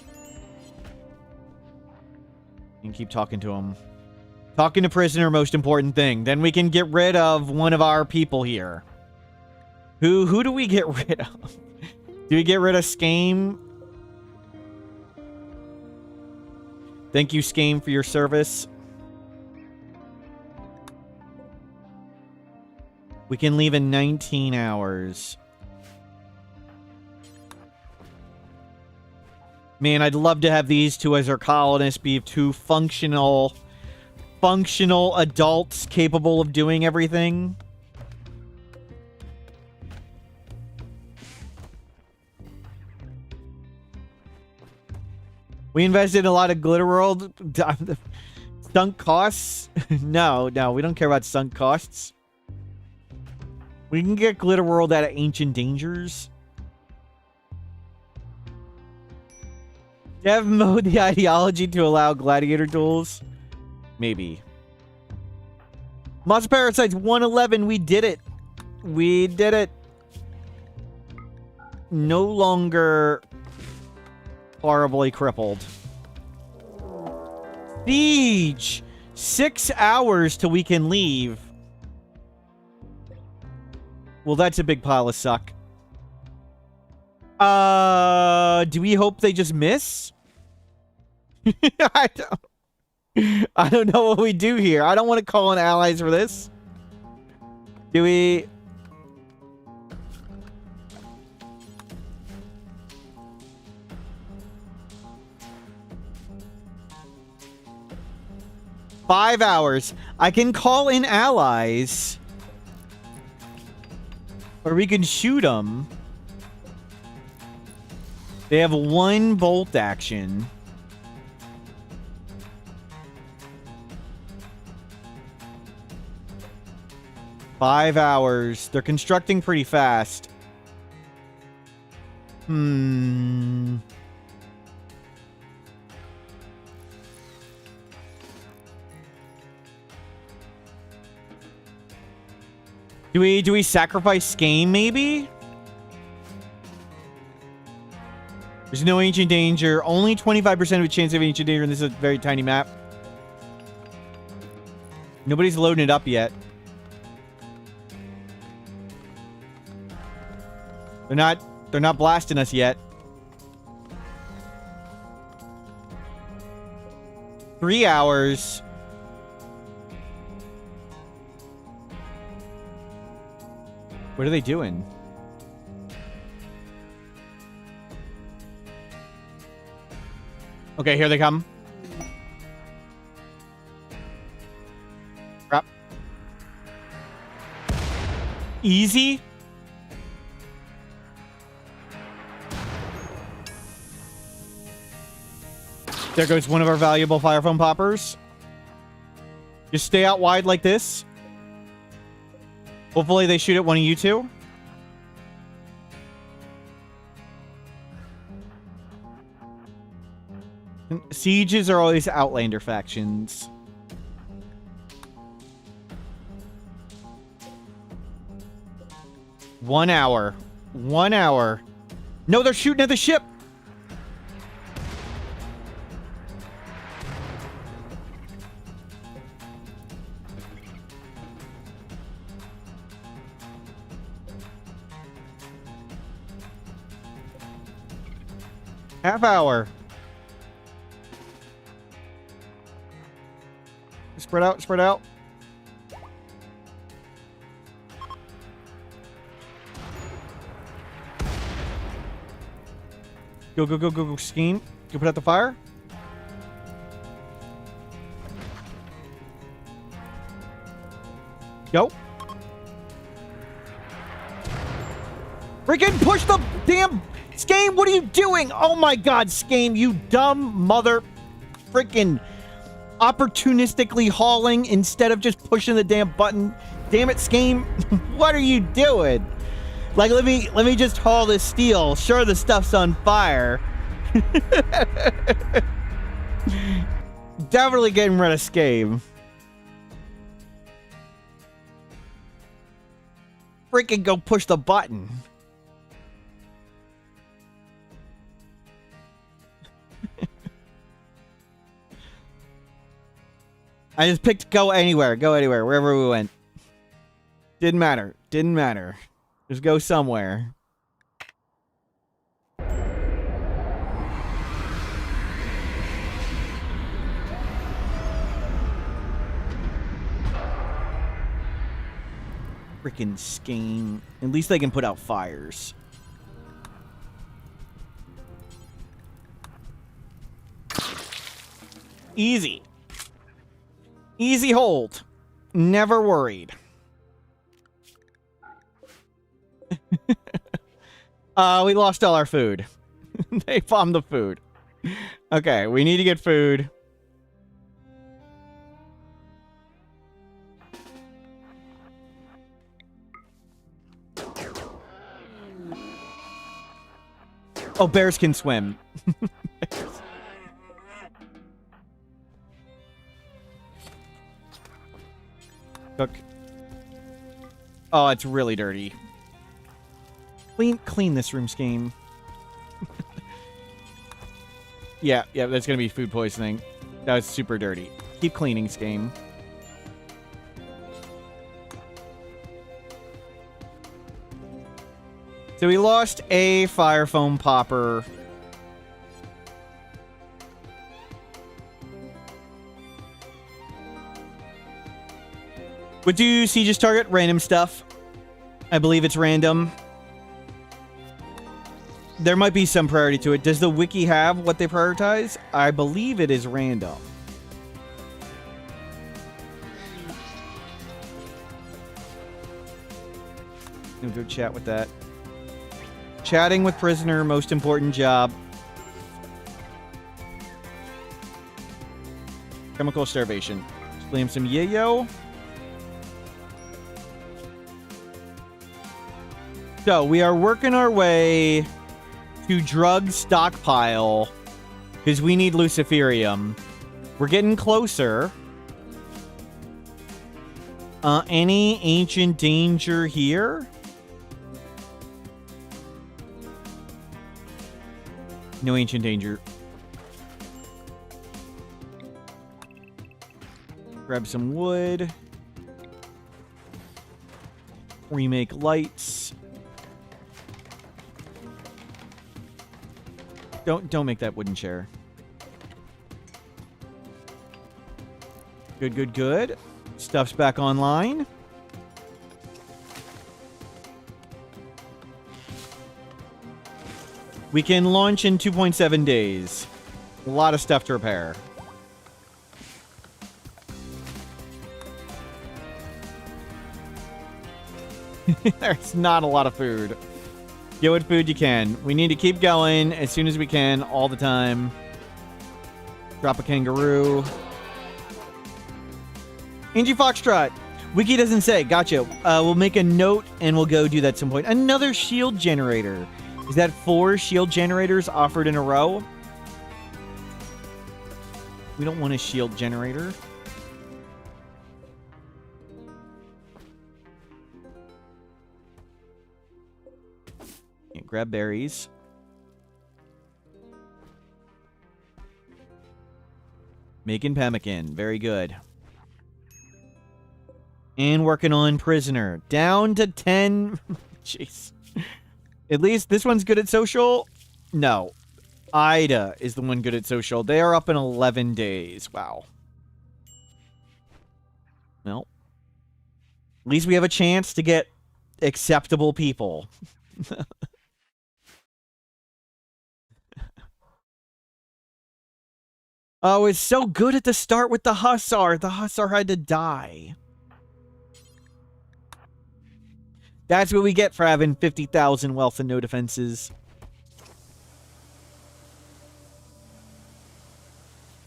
Speaker 1: And keep talking to him. Talking to prisoner, most important thing. Then we can get rid of one of our people here. Who do we get rid of? Do we get rid of Skame? Thank you, Skame, for your service. We can leave in 19 hours. Man, I'd love to have these two as our colonists be two functional adults capable of doing everything. We invested in a lot of Glitter World. Sunk costs? No, we don't care about sunk costs. We can get Glitter World out of Ancient Dangers. Dev mode the ideology to allow gladiator duels? Maybe. Monster Parasites 111, we did it. We did it. No longer horribly crippled. Siege! 6 hours till we can leave. Well, that's a big pile of suck. Do we hope they just miss? I don't know what we do here. I don't want to call in allies for this. Do we... $5 hours. I can call in allies. Or we can shoot them. They have 1 bolt action. $5 hours. They're constructing pretty fast. Do we sacrifice Skame, maybe? There's no Ancient Danger. Only 25% of a chance of Ancient Danger, and this is a very tiny map. Nobody's loading it up yet. They're not blasting us yet. 3 hours. What are they doing? Okay, here they come. Crap. Easy. There goes one of our valuable fire foam poppers. Just stay out wide like this. Hopefully they shoot at one of you two. Sieges are always Outlander factions. One hour. 1 hour. No, they're shooting at the ship. Half hour. Spread out, spread out. Go, go, go, go, go, scheme. Go put out the fire. Go. Freaking push the damn Skame, what are you doing? Oh my god, Skame, you dumb mother freaking opportunistically hauling instead of just pushing the damn button. Damn it, Skame. What are you doing? Like, let me just haul this steel. Sure, the stuff's on fire. Definitely getting rid of Skame. Freaking go push the button. I just picked go anywhere, wherever we went. Didn't matter, didn't matter. Just go somewhere. Freaking scheme. At least they can put out fires. Easy. Easy hold. Never worried. We lost all our food. They bombed the food. Okay, we need to get food. Oh, bears can swim. Cook. Oh, it's really dirty. Clean this room, Scheme. yeah, that's gonna be food poisoning. That was super dirty. Keep cleaning, Scheme. So we lost a fire foam popper. Would you see just target random stuff? I believe it's random. There might be some priority to it. Does the wiki have what they prioritize? I believe it is random. We'll go chat with that. Chatting with prisoner, most important job. Chemical starvation. Flame some yayo. So, we are working our way to drug stockpile because we need Luciferium. We're getting closer. Any ancient danger here? No ancient danger. Grab some wood. Remake lights. Don't make that wooden chair. Good. Stuff's back online. We can launch in 2.7 days. A lot of stuff to repair. There's not a lot of food. Get what food you can. We need to keep going as soon as we can, all the time. Drop a kangaroo. Angie Foxtrot. Wiki doesn't say. Gotcha. We'll make a note and we'll go do that at some point. Another shield generator. Is that 4 shield generators offered in a row? We don't want a shield generator. Yeah, grab berries. Making pemmican. Very good. And working on prisoner. Down to 10. Jeez. At least this one's good at social. No. Ida is the one good at social. They are up in 11 days. Wow. Well. At least we have a chance to get acceptable people. Oh, it's so good at the start with the Hussar. The Hussar had to die. That's what we get for having 50,000 wealth and no defenses.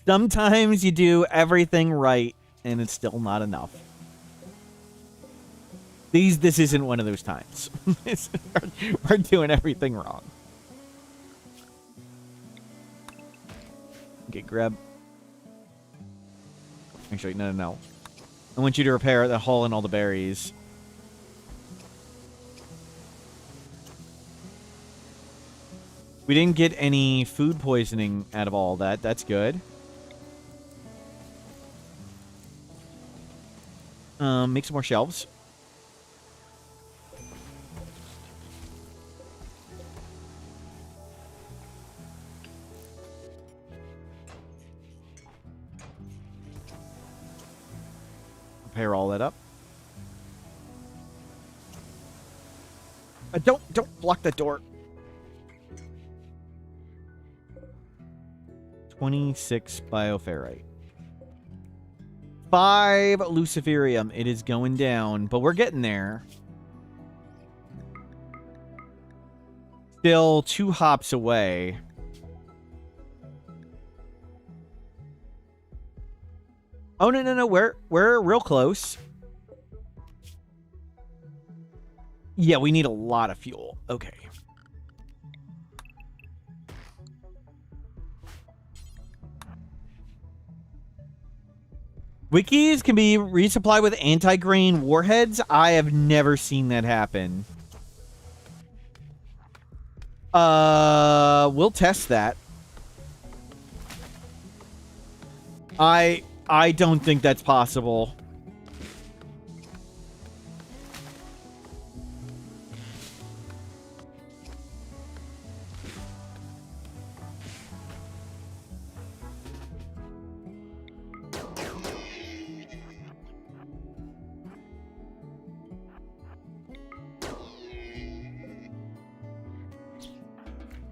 Speaker 1: Sometimes you do everything right, and it's still not enough. This isn't one of those times. We're doing everything wrong. Okay, grab. Actually, no. I want you to repair the hull and all the berries. We didn't get any food poisoning out of all that. That's good. Make some more shelves. Repair all that up. Don't block that door. 26 bioferrite. 5 luciferium. It is going down, but we're getting there. Still 2 hops away. Oh, no. We're real close. Yeah, we need a lot of fuel. Okay. Wikis can be resupplied with anti-grain warheads. I have never seen that happen. We'll test that. I don't think that's possible.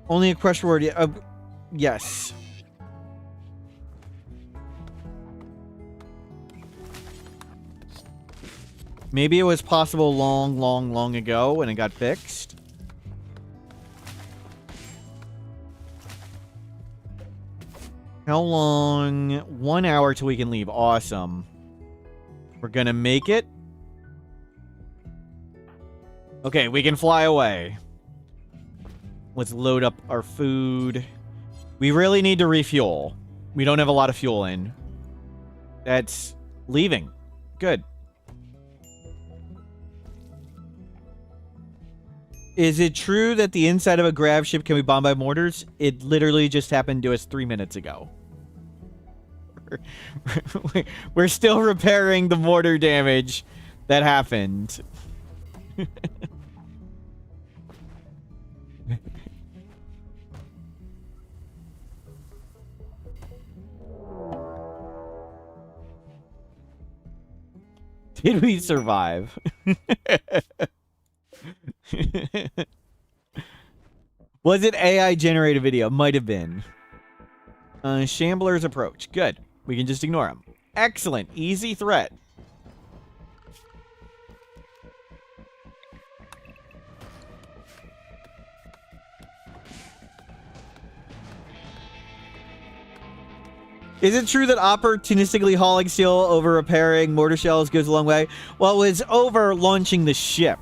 Speaker 1: Only a question word. Yes. Maybe it was possible long ago and it got fixed. How long? 1 hour till we can leave. Awesome. We're gonna make it. Okay, we can fly away. Let's load up our food. We really need to refuel. We don't have a lot of fuel in. That's leaving. Good. Is it true that the inside of a grav ship can be bombed by mortars? It literally just happened to us 3 minutes ago. We're still repairing the mortar damage that happened. Did we survive? Was it AI generated video? Might have been. Shambler's approach. Good. We can just ignore him. Excellent. Easy threat. Is it true that opportunistically hauling steel over repairing mortar shells goes a long way? Well, it was over launching the ship.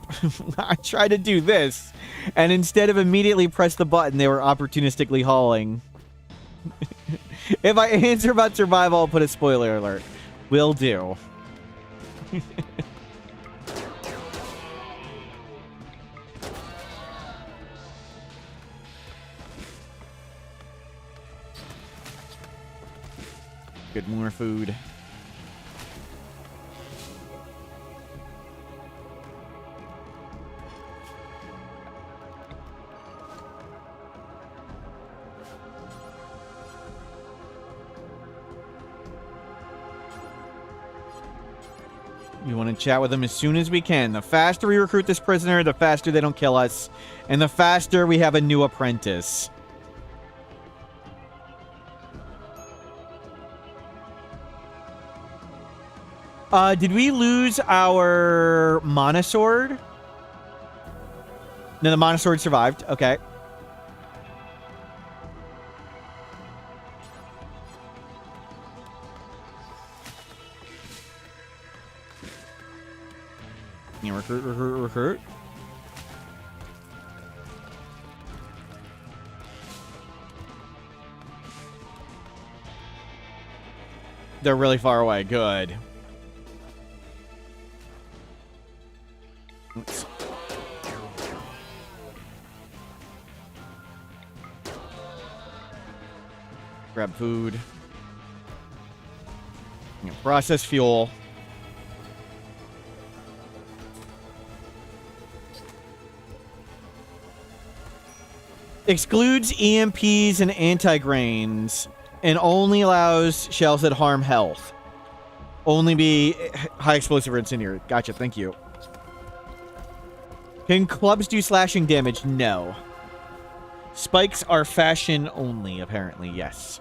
Speaker 1: I tried to do this, and instead of immediately press the button, they were opportunistically hauling. If I answer about survival, I'll put a spoiler alert. Will do. Good, more food. We want to chat with them as soon as we can. The faster we recruit this prisoner, the faster they don't kill us. And the faster we have a new apprentice. Did we lose our Mana Sword? No, the Mana Sword survived. Okay. Yeah, recruit. They're really far away. Good. Oops. Grab food. Process fuel. Excludes EMPs and anti-grains and only allows shells that harm health. Only be high explosive or incendiary. Gotcha, thank you. Can clubs do slashing damage? No. Spikes are fashion only, apparently, yes.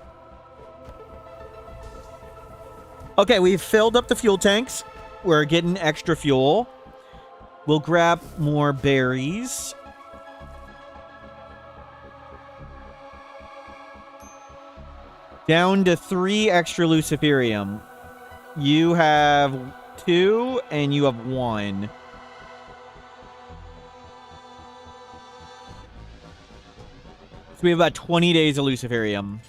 Speaker 1: Okay, we've filled up the fuel tanks. We're getting extra fuel. We'll grab more berries. Down to 3 extra luciferium. You have 2, and you have 1. So we have about 20 days of luciferium.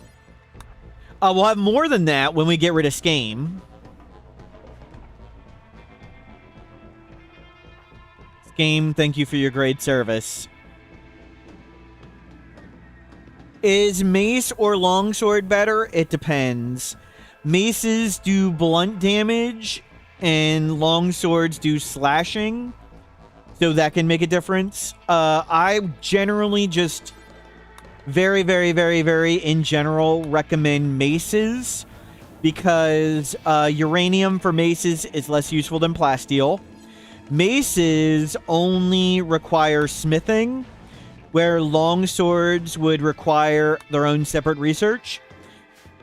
Speaker 1: We'll have more than that when we get rid of Skame. Skame, thank you for your great service. Is mace or longsword better? It depends. Maces do blunt damage, and longswords do slashing. So that can make a difference. I generally just very, very, very, very, in general, recommend maces. Because uranium for maces is less useful than plasteel. Maces only require smithing, where long swords would require their own separate research.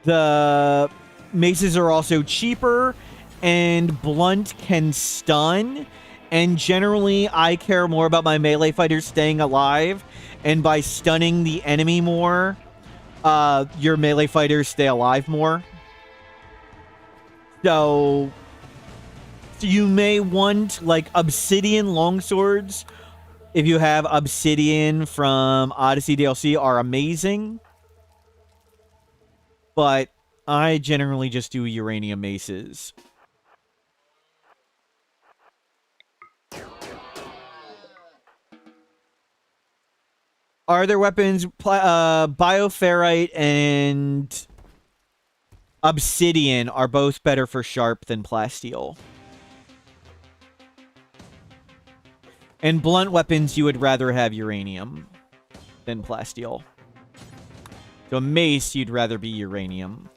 Speaker 1: The maces are also cheaper, and blunt can stun. And generally, I care more about my melee fighters staying alive. And by stunning the enemy more, your melee fighters stay alive more. So you may want, like, obsidian longswords. If you have obsidian from Odyssey DLC, are amazing. But I generally just do uranium maces. Are there weapons? Bioferrite and obsidian are both better for sharp than plasteel. And blunt weapons, you would rather have uranium than plasteel. So mace, you'd rather be uranium.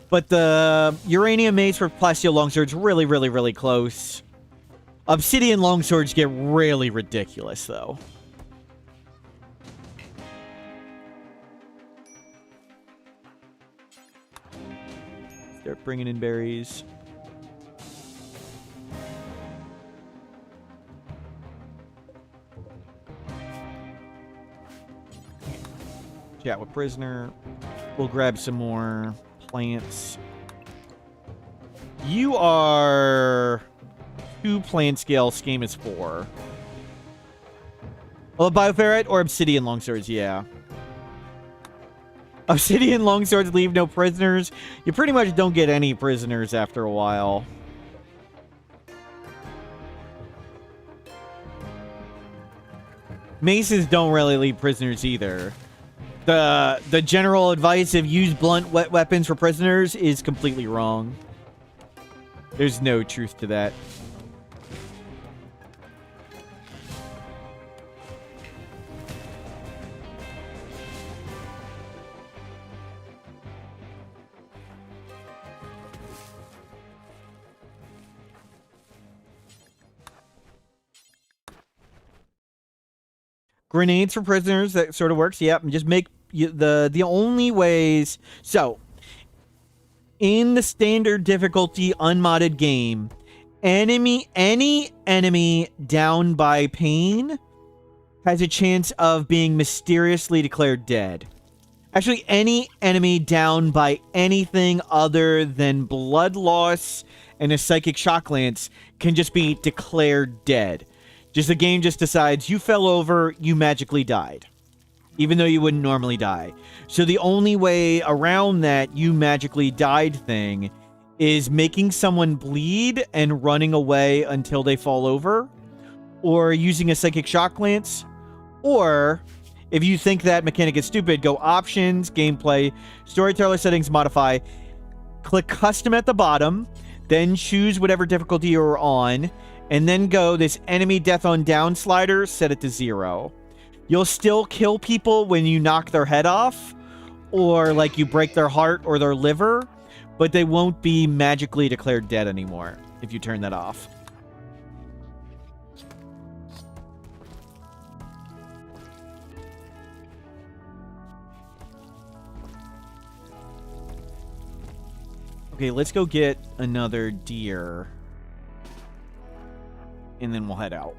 Speaker 1: But the uranium mace for plasteel longswords really, really, really close. Obsidian longswords get really ridiculous, though. Start bringing in berries. Chat with prisoner. We'll grab some more plants. You are 2 plant scale. Scheme is 4. Well, bioferret or obsidian longswords, yeah. Obsidian longswords leave no prisoners. You pretty much don't get any prisoners after a while. Maces don't really leave prisoners either. The general advice of use blunt weapons for prisoners is completely wrong. There's no truth to that. Grenades for prisoners, that sort of works. Yep, and just make the only ways. So, in the standard difficulty unmodded game, any enemy down by pain has a chance of being mysteriously declared dead. Actually, any enemy down by anything other than blood loss and a psychic shock lance can just be declared dead. Just the game just decides you fell over, you magically died. Even though you wouldn't normally die. So the only way around that you magically died thing is making someone bleed and running away until they fall over. Or using a psychic shock lance. Or, if you think that mechanic is stupid, go options, gameplay, storyteller settings, modify. Click custom at the bottom. Then choose whatever difficulty you're on. And then go this enemy death on down slider, set it to 0. You'll still kill people when you knock their head off, or like you break their heart or their liver, but they won't be magically declared dead anymore if you turn that off. Okay, let's go get another deer. And then we'll head out.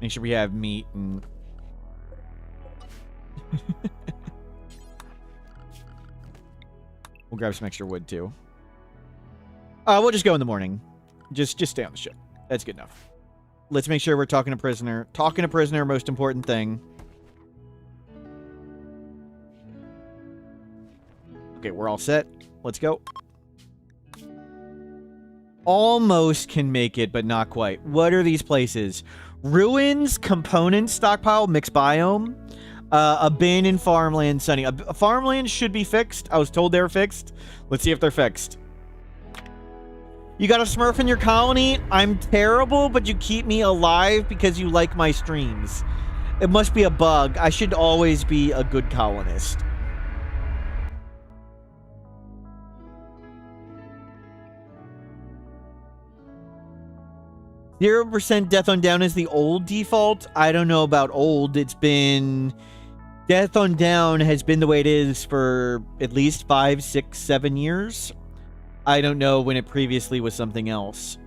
Speaker 1: Make sure we have meat and... We'll grab some extra wood too. We'll just go in the morning. Just stay on the ship. That's good enough. Let's make sure we're talking to prisoner. Talking to prisoner, most important thing. Okay, we're all set. Let's go. Almost can make it, but not quite. What are these places? Ruins, components, stockpile, mixed biome, abandoned farmland, sunny. Farmland should be fixed. I was told they were fixed. Let's see if they're fixed. You got a Smurf in your colony? I'm terrible, but you keep me alive because you like my streams. It must be a bug. I should always be a good colonist. 0% death on down is the old default. I don't know about old. It's been... Death on down has been the way it is for at least 5, 6, 7 years. I don't know when it previously was something else.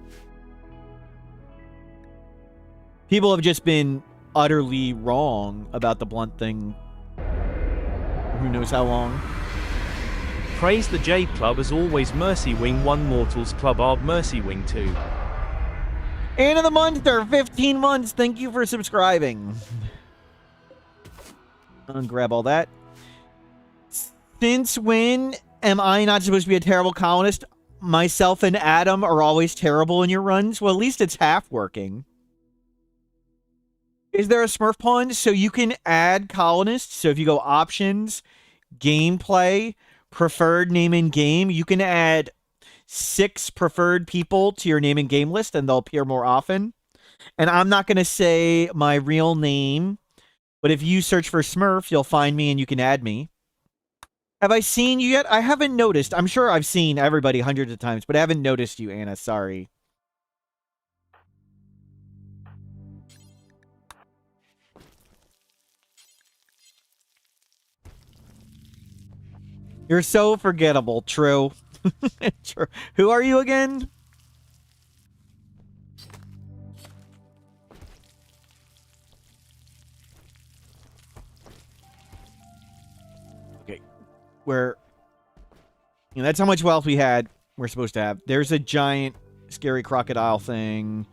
Speaker 1: People have just been utterly wrong about the blunt thing. Who knows how long.
Speaker 2: Praise the Jade Club as always. Mercy Wing 1 Mortals Club Arb Mercy Wing 2.
Speaker 1: Anna the Monster, 15 months. Thank you for subscribing. I'll grab all that. Since when am I not supposed to be a terrible colonist? Myself and Adam are always terrible in your runs. Well, at least it's half working. Is there a Smurf pawn? So you can add colonists. So if you go options, gameplay, preferred name in game, you can add 6 preferred people to your name and game list, and they'll appear more often. And I'm not going to say my real name, but if you search for Smurf, you'll find me and you can add me. Have I seen you yet? I haven't noticed. I'm sure I've seen everybody hundreds of times, but I haven't noticed you, Anna. Sorry. You're so forgettable. True. True. Who are you again? Okay. That's how much wealth we're supposed to have. There's a giant, scary crocodile thing.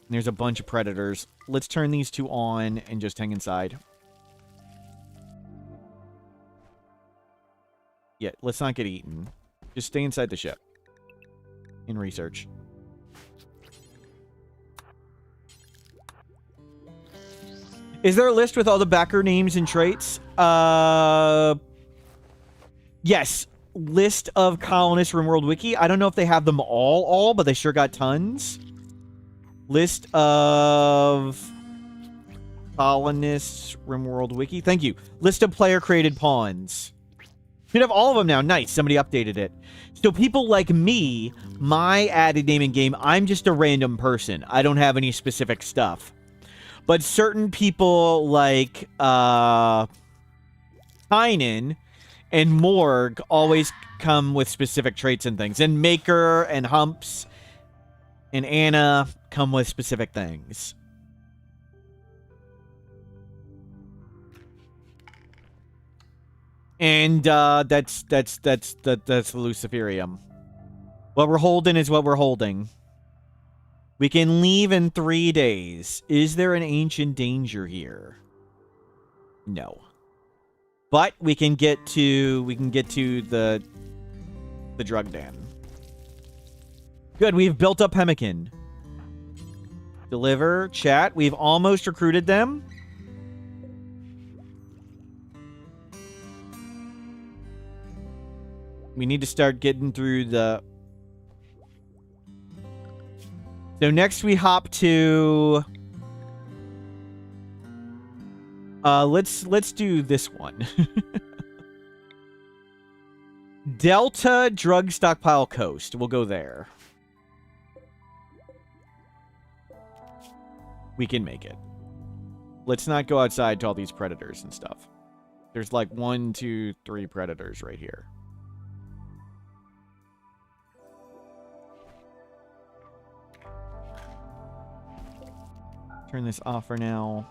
Speaker 1: And there's a bunch of predators. Let's turn these two on and just hang inside. Yeah, let's not get eaten. Just stay inside the ship. In research. Is there a list with all the backer names and traits? Yes. List of colonists RimWorld Wiki. I don't know if they have them all, but they sure got tons. List of colonists RimWorld Wiki. Thank you. List of player-created pawns. You have all of them now. Nice. Somebody updated it. So people like me, my added name in game, I'm just a random person. I don't have any specific stuff. But certain people like Tynan and Morg always come with specific traits and things. And Maker and Humps and Anna come with specific things. And that's the Luciferium. What we're holding is what we're holding. We can leave in 3 days. Is there an ancient danger here? No. But we can get to the drug den. Good, we've built up Pemmican. Deliver, chat. We've almost recruited them. We need to start getting through the... So next we hop to... let's do this one. Delta Drug Stockpile Coast. We'll go there. We can make it. Let's not go outside to all these predators and stuff. There's like 1, 2, 3 predators right here. Turn this off for now.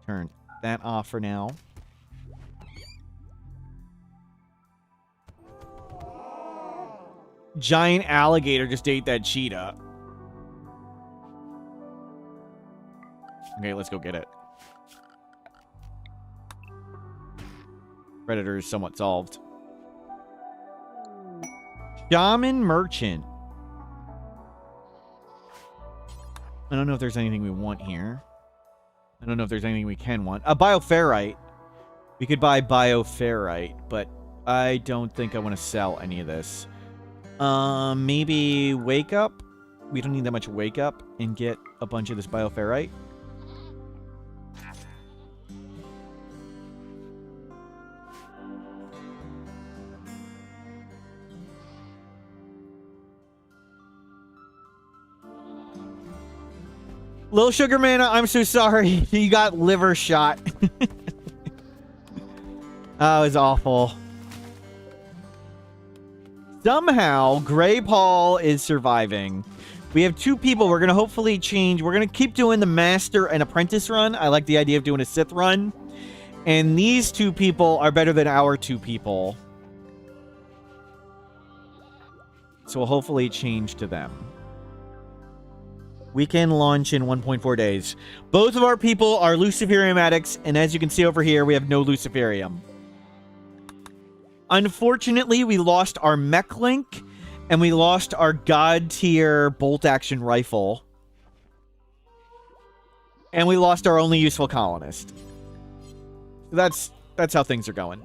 Speaker 1: Turn that off for now. Giant alligator just ate that cheetah. Okay, let's go get it. Predator is somewhat solved. Shaman Merchant. I don't know if there's anything we want here. I don't know if there's anything we can want. A bioferrite. We could buy bioferrite, but I don't think I want to sell any of this. Maybe wake up. We don't need that much wake up and get a bunch of this bioferrite. Little Sugar Man, I'm so sorry. You got liver shot. Oh, it was awful. Somehow, GreyPaul is surviving. We have 2 people. We're going to hopefully change. We're going to keep doing the Master and Apprentice run. I like the idea of doing a Sith run. And these 2 people are better than our 2 people. So we'll hopefully change to them. We can launch in 1.4 days. Both of our people are Luciferium addicts, and as you can see over here, we have no Luciferium. Unfortunately, we lost our mech link, and we lost our god tier bolt action rifle. And we lost our only useful colonist. That's how things are going.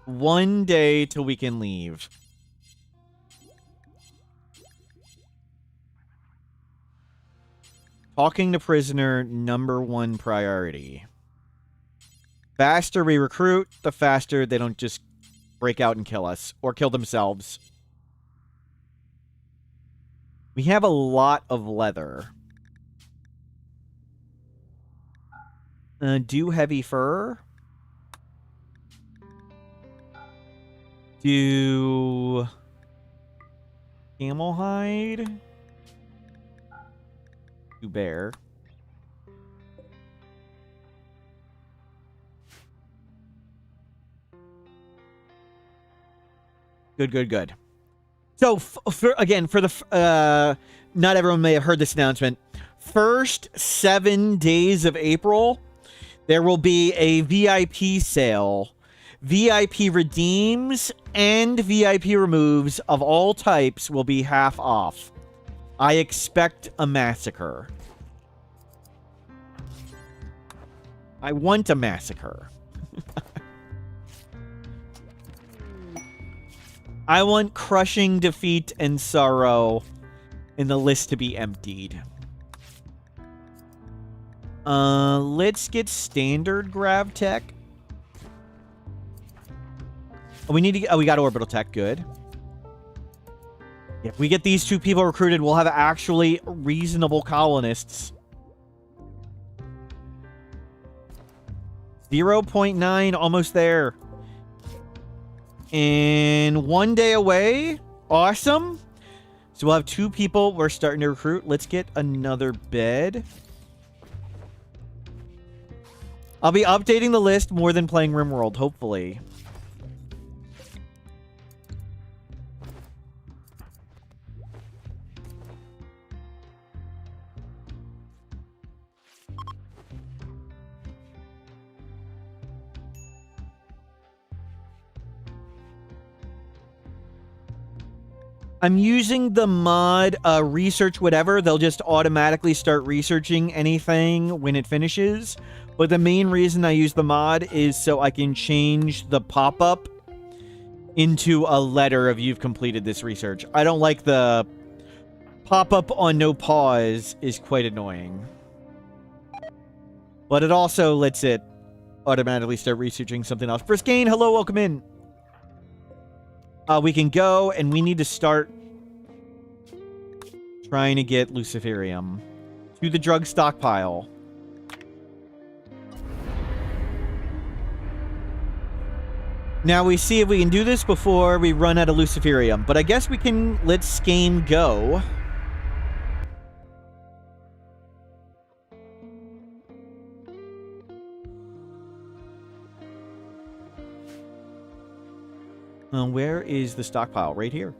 Speaker 1: 1 day till we can leave. Talking to prisoner, #1 priority. Faster we recruit, the faster they don't just break out and kill us. Or kill themselves. We have a lot of leather. Do heavy fur. Do camel hide. Do bear. Good. So, not everyone may have heard this announcement. First 7 days of April, there will be a VIP sale. VIP redeems and VIP removes of all types will be half off. I expect a massacre. I want a massacre. I want crushing defeat and sorrow in the list to be emptied. Let's get standard grav tech. Oh, we need to. Oh, we got orbital tech. Good. If we get these 2 people recruited, we'll have actually reasonable colonists. 0.9, almost there. And 1 day away. Awesome. So we'll have 2 people we're starting to recruit. Let's get another bed. I'll be updating the list more than playing RimWorld, hopefully. I'm using the mod research whatever. They'll just automatically start researching anything when it finishes. But the main reason I use the mod is so I can change the pop-up into a letter of you've completed this research. I don't like the pop-up on NoPause is quite annoying. But it also lets it automatically start researching something else. Briskane, hello, welcome in. We can go, and we need to start trying to get Luciferium to the drug stockpile. Now we see if we can do this before we run out of Luciferium, but I guess we can let Skame go. Where is the stockpile? Right here.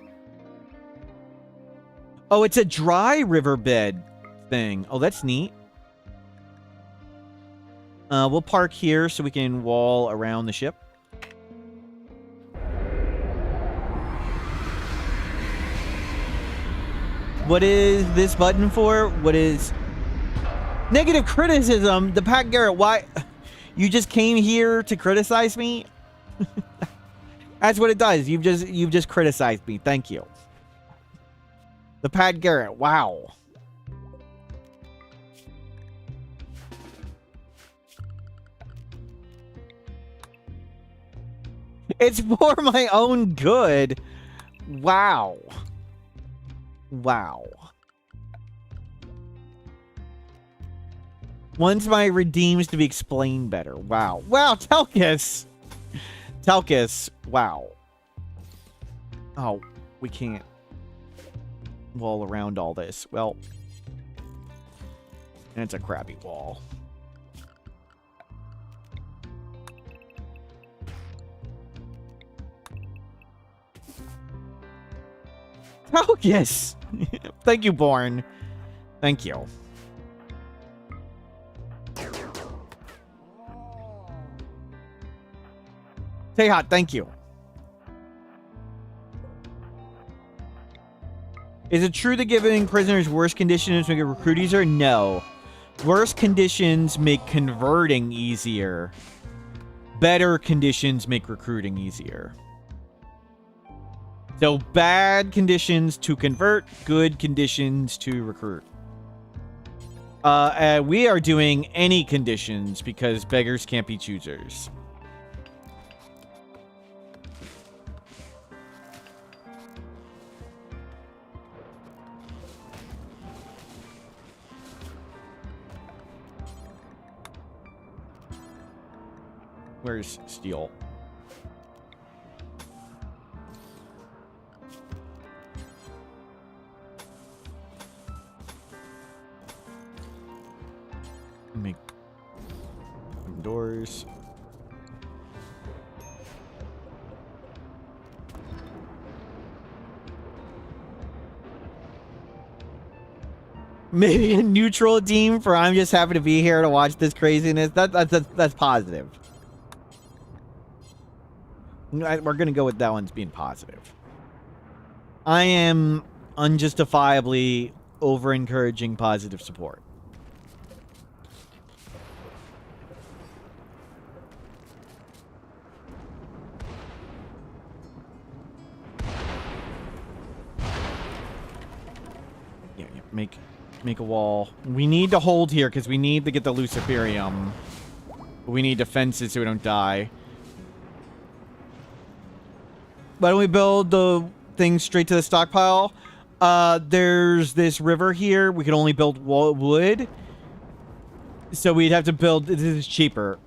Speaker 1: Oh, it's a dry riverbed thing. Oh, that's neat. We'll park here so we can wall around the ship. What is this button for? What is... Negative criticism? The Pat Garrett, why... You just came here to criticize me? That's what it does. You've just criticized me. Thank you. The Pat Garrett. Wow. It's for my own good. Wow. Wow. Wants my redeems to be explained better. Wow. Wow, Telkis. Telkis, wow. Oh, we can't wall around all this. Well, it's a crappy wall. Telkis! Thank you, Born. Thank you. Say hot, thank you. Is it true that giving prisoners worse conditions make a recruit easier? No. Worse conditions make converting easier. Better conditions make recruiting easier. So bad conditions to convert, good conditions to recruit. We are doing any conditions because beggars can't be choosers. Where's steel? Open doors. Maybe a neutral team for I'm just happy to be here to watch this craziness. That's positive. We're gonna go with that one's being positive. I am unjustifiably over encouraging positive support. Yeah, make a wall. We need to hold here because we need to get the Luciferium. We need defenses so we don't die. Why don't we build the thing straight to the stockpile? There's this river here. We can only build wood. So we'd have to build... This is cheaper.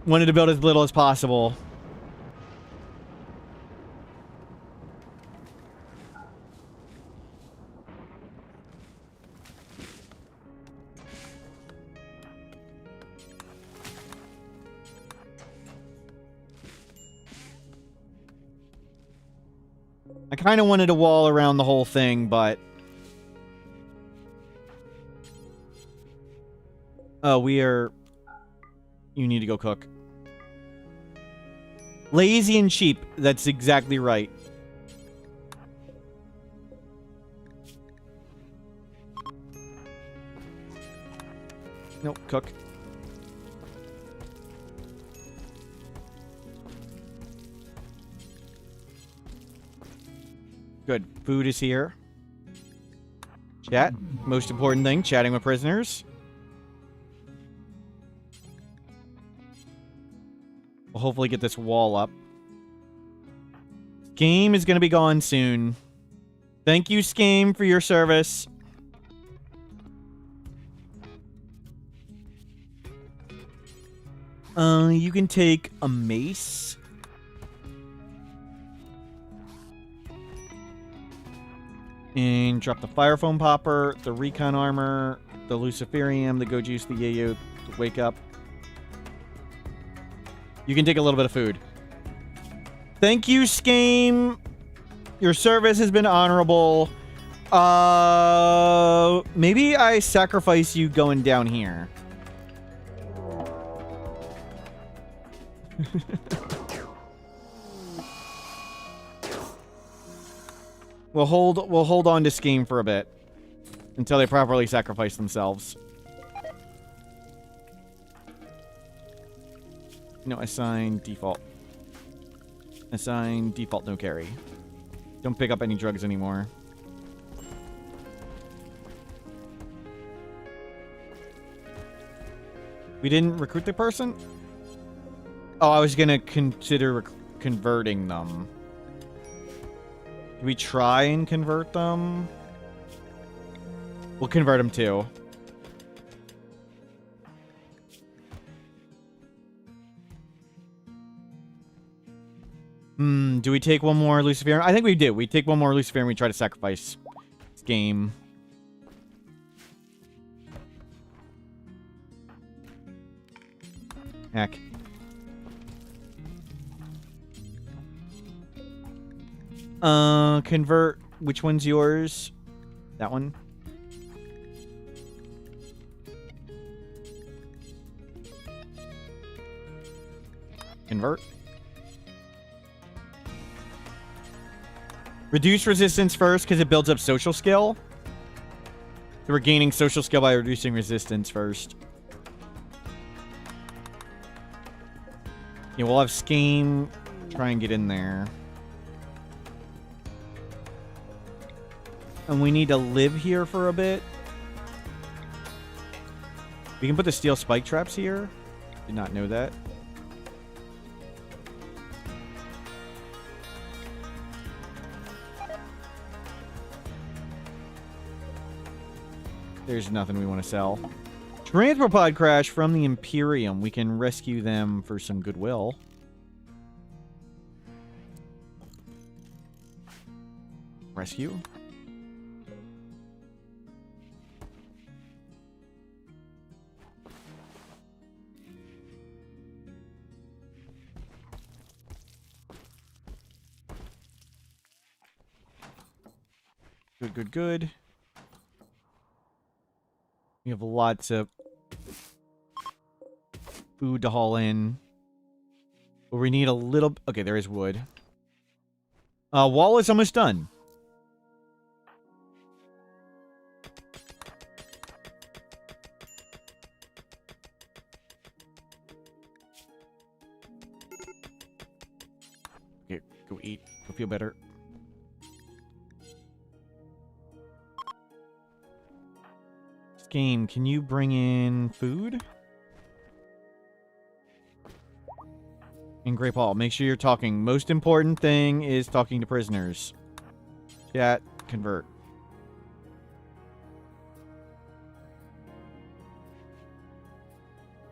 Speaker 1: Wanted to build as little as possible. I kind of wanted a wall around the whole thing, but... Oh, we are... You need to go cook. Lazy and cheap. That's exactly right. Nope, cook. Good. Food is here. Chat. Most important thing, chatting with prisoners. We'll hopefully get this wall up. Game is going to be gone soon. Thank you, Scheme, for your service. You can take a mace. And drop the fire foam popper, the recon armor, the luciferium, the go juice, the yayo, the wake up. You can take a little bit of food. Thank you, Scheme. Your service has been honorable. Maybe I sacrifice you going down here. We'll hold on to Scheme for a bit until they properly sacrifice themselves. No, assign default. Assign default no carry. Don't pick up any drugs anymore. We didn't recruit the person? Oh, I was gonna consider converting them. Do we try and convert them? We'll convert them too. Do we take one more Lucifer? I think we do. We take one more Lucifer and we try to sacrifice this game. Heck. Convert. Which one's yours? That one? Convert. Reduce resistance first because it builds up social skill. So we're gaining social skill by reducing resistance first. Yeah, we'll have Scheme try and get in there. And we need to live here for a bit. We can put the steel spike traps here. Did not know that. There's nothing we want to sell. Transport pod crash from the Imperium. We can rescue them for some goodwill. Rescue. Good, good, good. We have lots of food to haul in. But we need a little... Okay, there is wood. Wall is almost done. Okay, go eat. Go feel better. This game, can you bring in food? And GreyPaul, make sure you're talking. Most important thing is talking to prisoners. Chat, convert.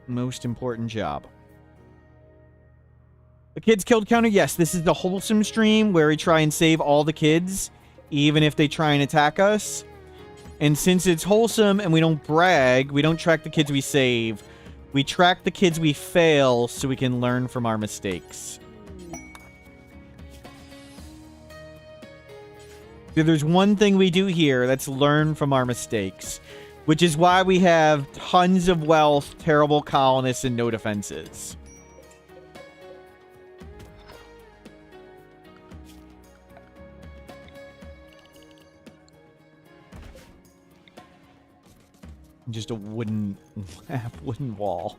Speaker 1: Most important job. The kids killed counter. Yes, this is the wholesome stream where we try and save all the kids, even if they try and attack us. And since it's wholesome and we don't brag, we don't track the kids we save. We track the kids we fail so we can learn from our mistakes. So there's one thing we do here, that's learn from our mistakes. Which is why we have tons of wealth, terrible colonists, and no defenses. Just a wooden wall.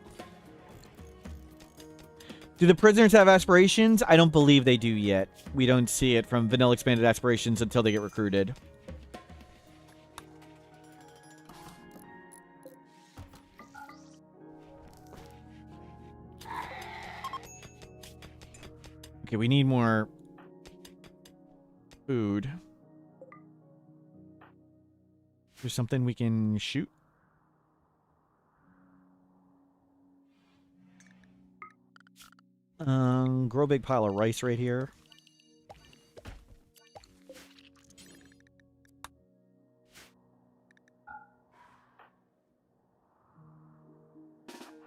Speaker 1: Do the prisoners have aspirations? I don't believe they do yet. We don't see it from vanilla expanded aspirations until they get recruited. Okay, we need more food. There's something we can shoot. Grow a big pile of rice right here.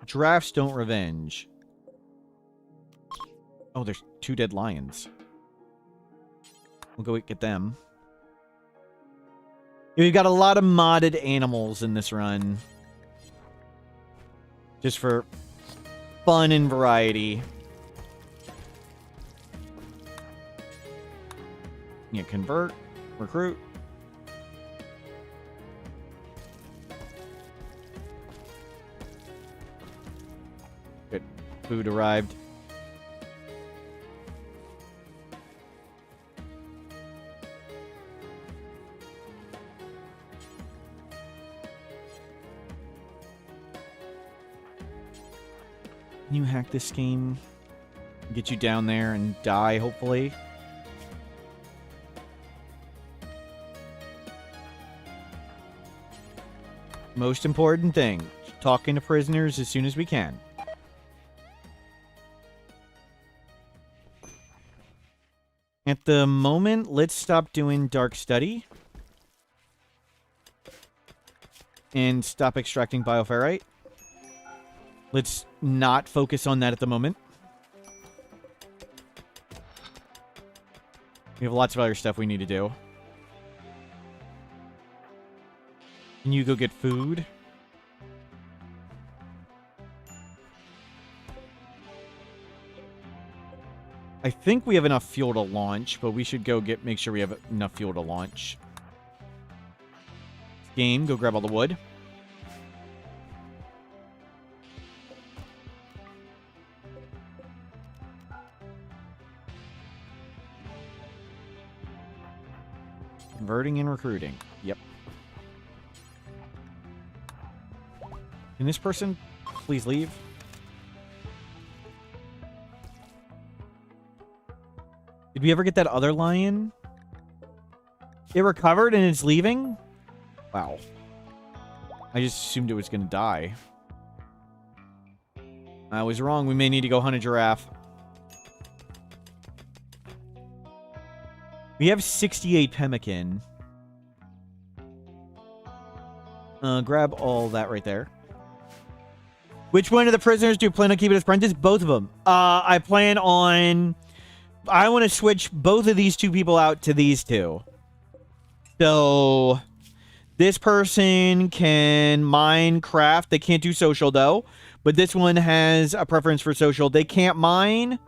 Speaker 1: Drafts don't revenge. Oh, there's 2 dead lions. We'll go get them. We've got a lot of modded animals in this run. Just for fun and variety. Yeah, convert, recruit. Good. Food arrived. Can you hack this game? Get you down there and die, hopefully. Most important thing, talking to prisoners as soon as we can. At the moment, let's stop doing Dark Study. And stop extracting bioferrite. Let's not focus on that at the moment. We have lots of other stuff we need to do. Can you go get food? I think we have enough fuel to launch, but we should go make sure we have enough fuel to launch. Game, go grab all the wood. Converting and recruiting. Yep. Can this person please leave? Did we ever get that other lion? It recovered and it's leaving? Wow. I just assumed it was going to die. I was wrong. We may need to go hunt a giraffe. We have 68 pemmican. Grab all that right there. Which one of the prisoners do you plan on keeping as apprentice? Both of them. I plan on... I want to switch both of these 2 people out to these 2. So this person can mine craft. They can't do social, though. But this one has a preference for social. They can't mine.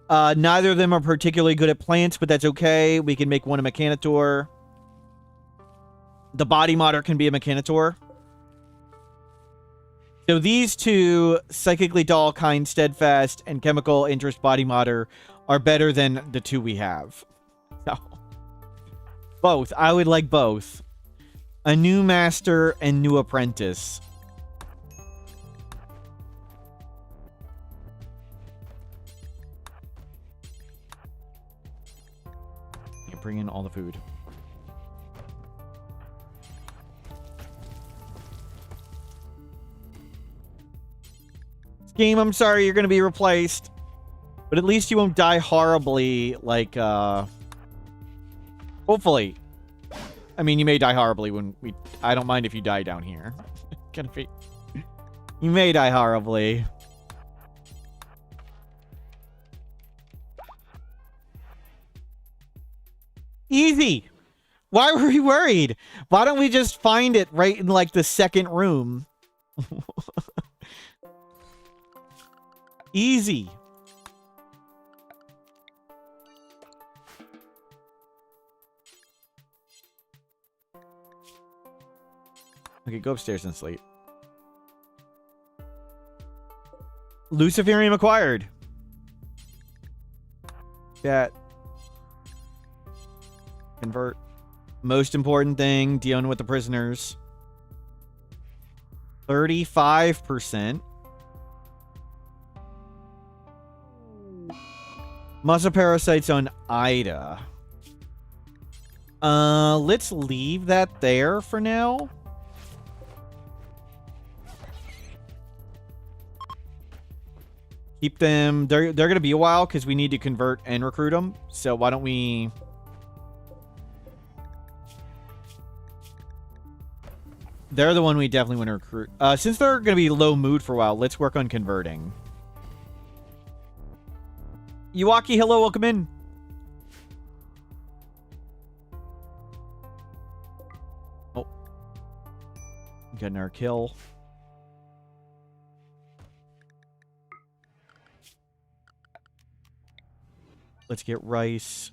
Speaker 1: Neither of them are particularly good at plants, but that's okay. We can make one a mechanitor. The body modder can be a mechanitor. So these two, psychically dull, kind, steadfast, and chemical interest body modder, are better than the two we have. So, both. I would like both. A new master and new apprentice. You can bring in all the food. Game, I'm sorry, you're going to be replaced. But at least you won't die horribly, like, hopefully. I mean, you may die horribly when we... I don't mind if you die down here. Gonna be... You may die horribly. Easy! Why were we worried? Why don't we just find it right in, like, the second room? Easy. Okay, go upstairs and sleep. Luciferium acquired. That. Convert. Most important thing, dealing with the prisoners. 35%. Muscle parasites on Ida. Let's leave that there for now. Keep them... They're going to be a while because we need to convert and recruit them. So why don't we... They're the one we definitely want to recruit. Since they're going to be low mood for a while, let's work on converting. Yuaki, hello, welcome in. Oh. Getting our kill. Let's get rice.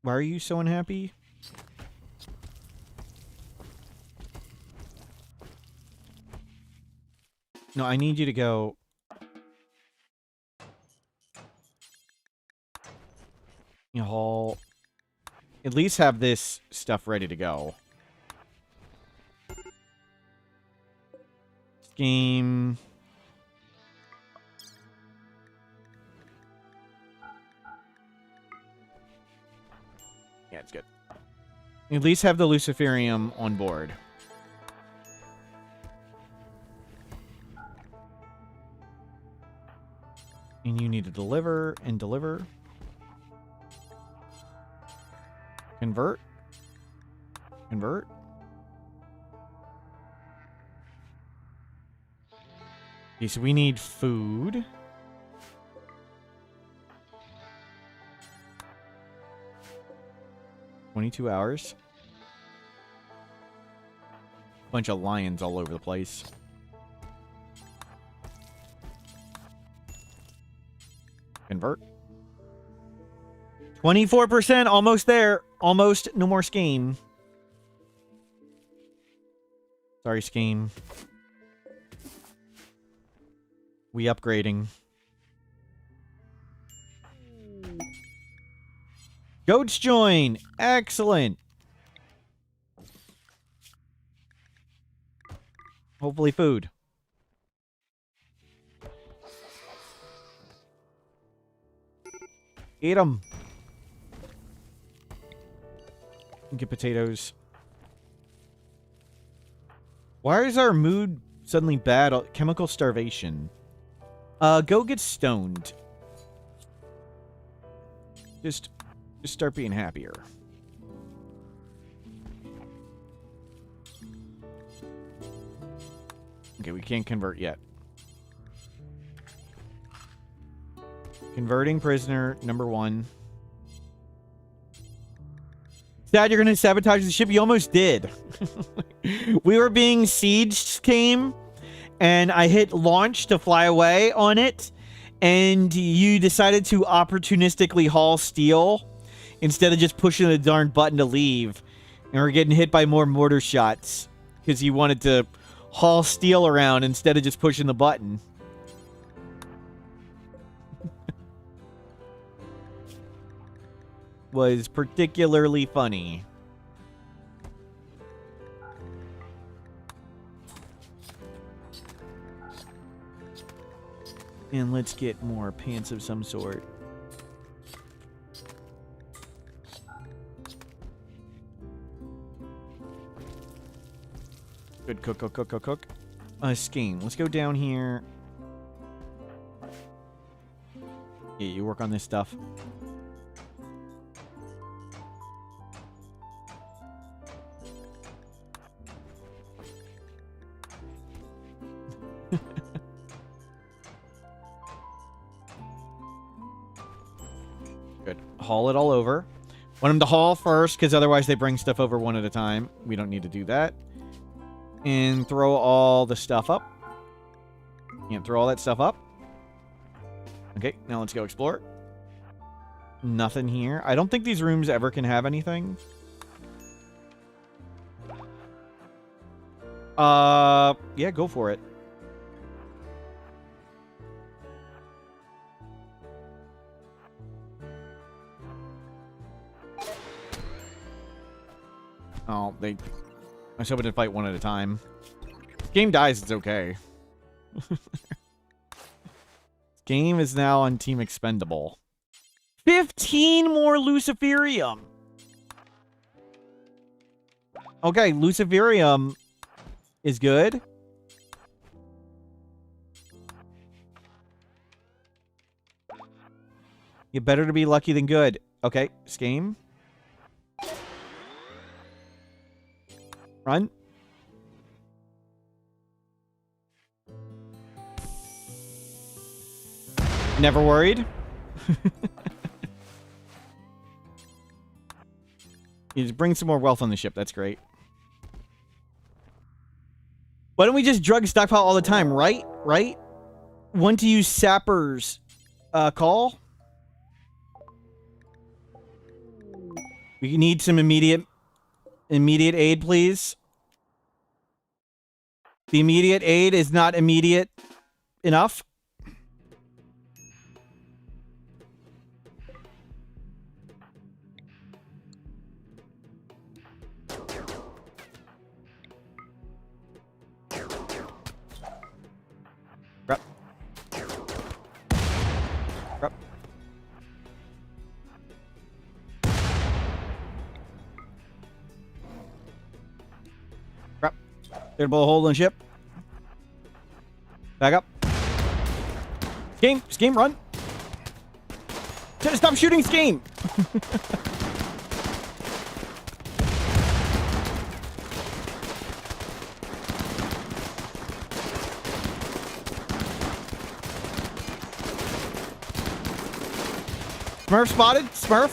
Speaker 1: Why are you so unhappy? No, I need you to go... You haul... At least have this stuff ready to go. Scheme... Yeah, it's good. At least have the Luciferium on board. And you need to deliver and deliver. Convert. Convert. Okay, so we need food. $22 hours. Bunch of lions all over the place. Convert. 24%, almost there. Almost no more scheme. Sorry, scheme. We upgrading. Goats join. Excellent. Hopefully food. Eat them. Get potatoes. Why is our mood suddenly bad? Chemical starvation. Go get stoned. Just start being happier. Okay, we can't convert yet. Converting prisoner number 1. Dad, you're going to sabotage the ship? You almost did. We were being sieged, came, and I hit launch to fly away on it, and you decided to opportunistically haul steel instead of just pushing the darn button to leave. And we're getting hit by more mortar shots because you wanted to haul steel around instead of just pushing the button. Was particularly funny. And let's get more pants of some sort. Good cook. Scheme. Let's go down here. Yeah, you work on this stuff. Good. Haul it all over. Want them to haul first, because otherwise they bring stuff over one at a time. We don't need to do that. And throw all the stuff up. Can't throw all that stuff up. Okay, now let's go explore. Nothing here. I don't think these rooms ever can have anything. Yeah, go for it. Oh, I was hoping to fight one at a time. If game dies, it's okay. Game is now on Team Expendable. 15 more Luciferium! Okay, Luciferium is good. You better to be lucky than good. Okay, scheme. Run. Never worried. You just bring some more wealth on the ship. That's great. Why don't we just drug stockpile all the time, right? Right? Want to use Sapper's call? We need some immediate aid, please. The immediate aid is not immediate enough. Rep. Rep. Rep. There's a hole in the ship. Back up. Scheme, run. Stop shooting, Scheme. Smurf spotted. Smurf.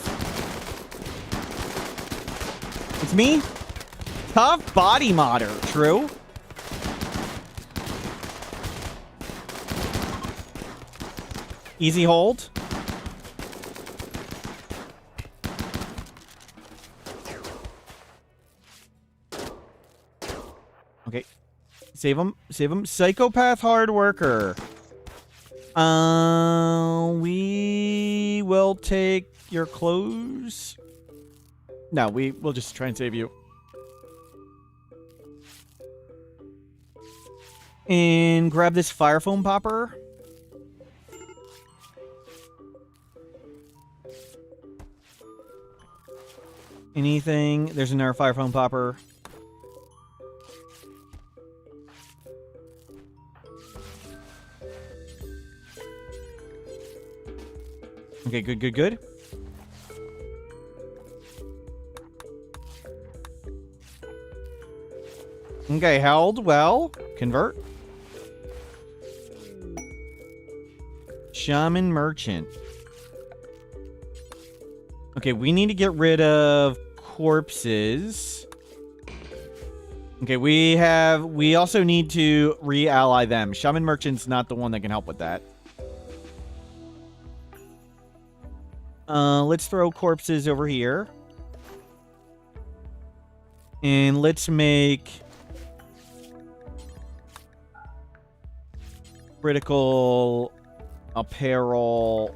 Speaker 1: It's me. Tough body modder. True. Easy hold. Okay. Save him. Save him. Psychopath hard worker. We will take your clothes. No, we'll just try and save you. And grab this fire foam popper. Anything? There's another fire foam popper. Okay, good. Okay, held well. Convert. Shaman merchant. Okay, we need to get rid of corpses. Okay, we also need to re-ally them. Shaman Merchant's not the one that can help with that. Let's throw corpses over here. And let's make critical apparel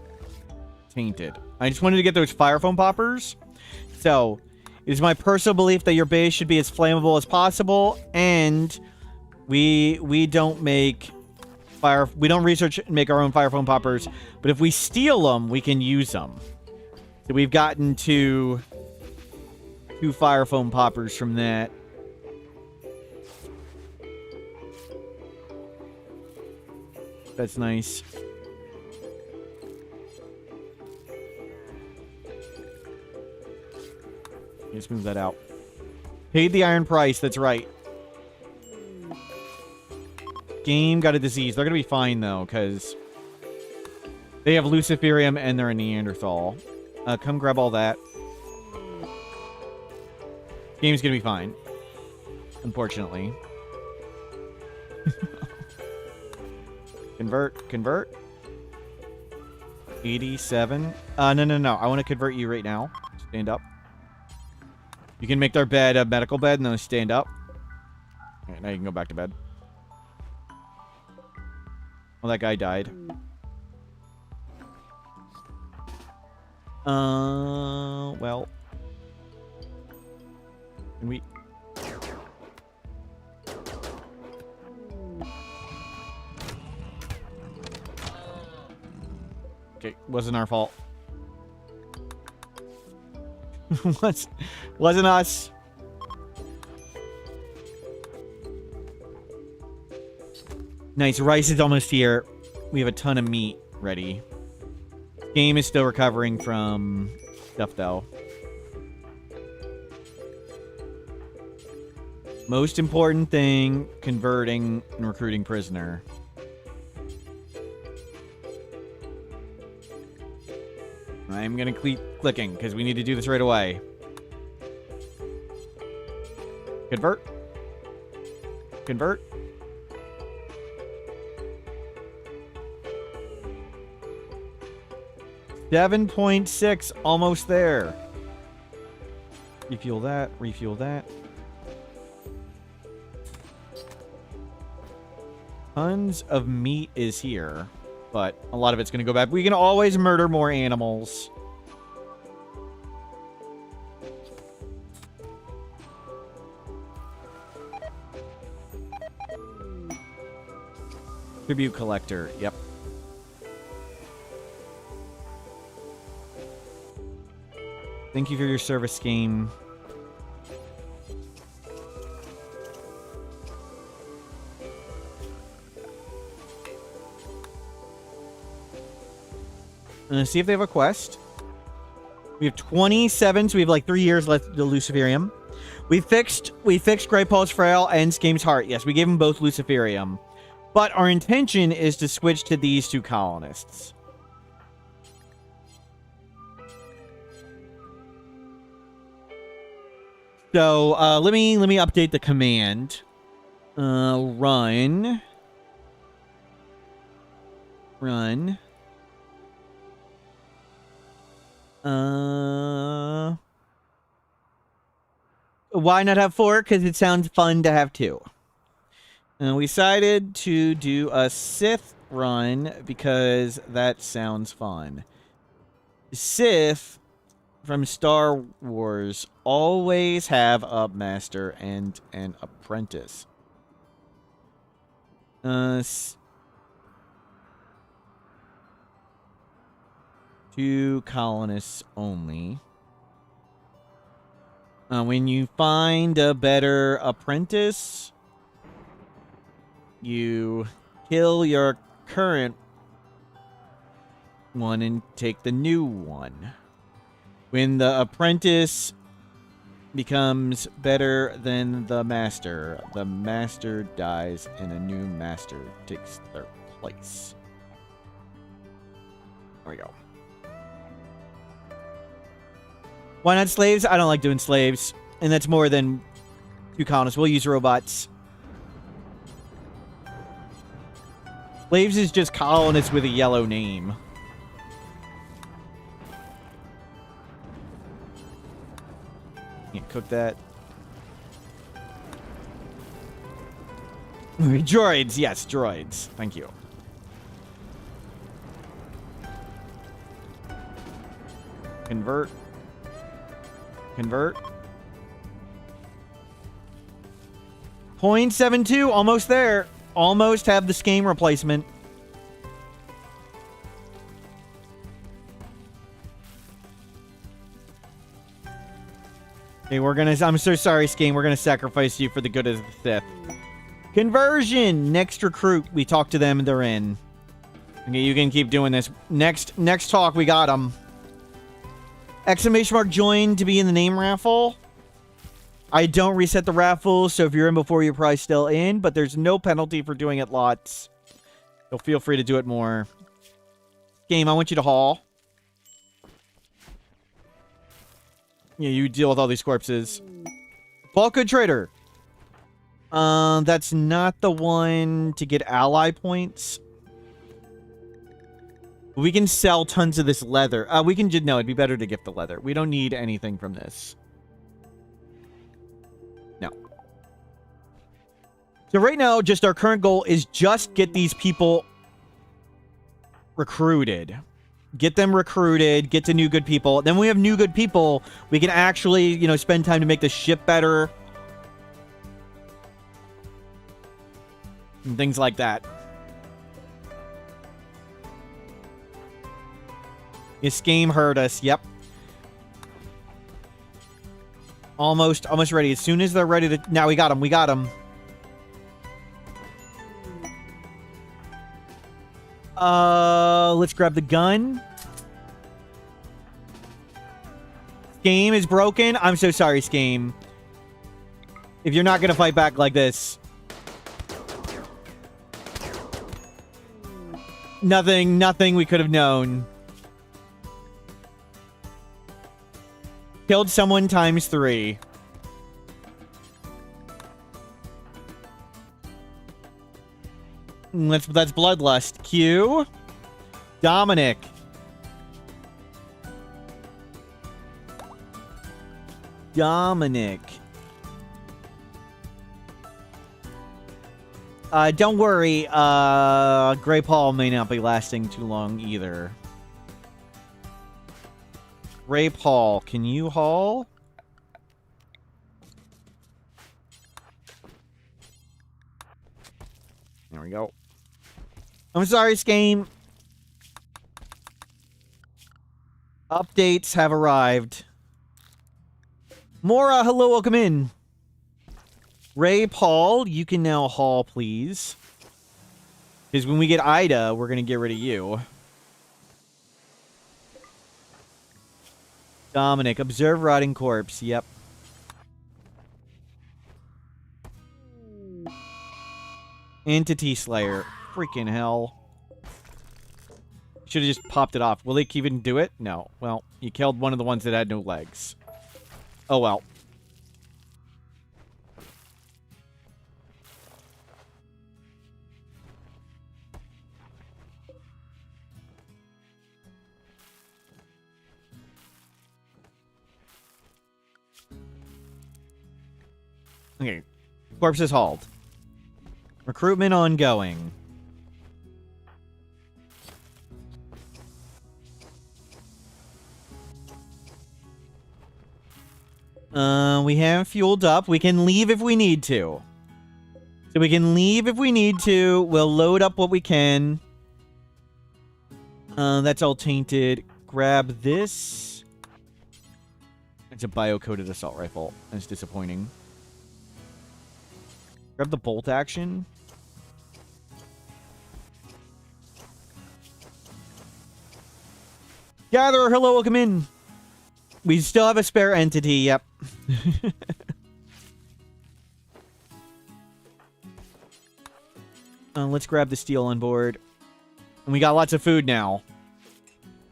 Speaker 1: tainted. I just wanted to get those fire foam poppers. So, it is my personal belief that your base should be as flammable as possible, and we don't make we don't research and make our own fire foam poppers, but if we steal them, we can use them. So we've gotten two fire foam poppers from that. That's nice. Let's move that out. Paid the iron price, that's right. Game got a disease. They're going to be fine, though, because they have Luciferium and they're a Neanderthal. Come grab all that. Game's going to be fine. Unfortunately. Convert. 87. No. I want to convert you right now. Stand up. You can make their bed a medical bed and then stand up. Okay, now you can go back to bed. Well, that guy died. Well. Can we... Okay, wasn't our fault. Wasn't us. Nice, rice is almost here. We have a ton of meat ready. Game is still recovering from stuff, though. Most important thing, converting and recruiting prisoner. I'm going to keep clicking, because we need to do this right away. Convert. Convert. $7.6, almost there. Refuel that, refuel that. Tons of meat is here, but a lot of it's going to go back. We can always murder more animals. Tribute collector, yep. Thank you for your service, game. Let's see if they have a quest. We have 27, so we have like 3 years left to Luciferium. We fixed GreyPaul's Frail and Skame's Heart. Yes, we gave them both Luciferium. But our intention is to switch to these two colonists. So, let me update the command. Run. Why not have 4? Because it sounds fun to have 2. We decided to do a Sith run because that sounds fun. Sith from Star Wars always have a master and an apprentice. 2 colonists only. When you find a better apprentice, you kill your current one and take the new one. When the apprentice becomes better than the master dies and a new master takes their place. There we go. Why not slaves? I don't like doing slaves. And that's more than 2 colonists. We'll use robots. Slaves is just colonists with a yellow name. Can't cook that. Droids. Yes, droids. Thank you. Convert. Convert. 0.72. Almost there. Almost have the scheme replacement. Okay, we're gonna... I'm so sorry, Scheme. We're gonna sacrifice you for the good of the Sith. Conversion! Next recruit. We talked to them and they're in. Okay, you can keep doing this. Next talk, we got them. Exclamation mark join to be in the name raffle. I don't reset the raffle, so if you're in before, you're probably still in, but there's no penalty for doing it lots. So feel free to do it more. Game, I want you to haul. Yeah, you deal with all these corpses. Bulk Good Trader. That's not the one to get ally points. We can sell tons of this leather. We can just... No, it'd be better to gift the leather. We don't need anything from this. No. So right now, just our current goal is just get these people recruited. Get them recruited. Get to new good people. Then when we have new good people, we can actually, you know, spend time to make the ship better. And things like that. This game hurt us. Yep. Almost ready. As soon as they're ready to... Now we got them. We got them. Let's grab the gun. Game is broken. I'm so sorry, Scheme. If you're not going to fight back like this... Nothing we could have known. Killed someone ×3. That's bloodlust. Q. Dominic. Don't worry. GreyPaul may not be lasting too long either. GreyPaul, can you haul? There we go. I'm sorry, Scheme. Updates have arrived. Mora, hello, welcome in. GreyPaul, you can now haul, please. Because when we get Ida, we're going to get rid of you. Dominic, observe rotting corpse. Yep. Entity Slayer. Freaking hell. Should have just popped it off. Will they even do it? No. Well, you killed one of the ones that had no legs. Oh well. Okay. Corpse is hauled. Recruitment ongoing. We have fueled up. We can leave if we need to. So we can leave if we need to. We'll load up what we can. That's all tainted. Grab this. It's a bio-coated assault rifle. That's disappointing. Grab the bolt action. Gatherer, hello, welcome in. We still have a spare entity, yep. Let's grab the steel on board. And we got lots of food now.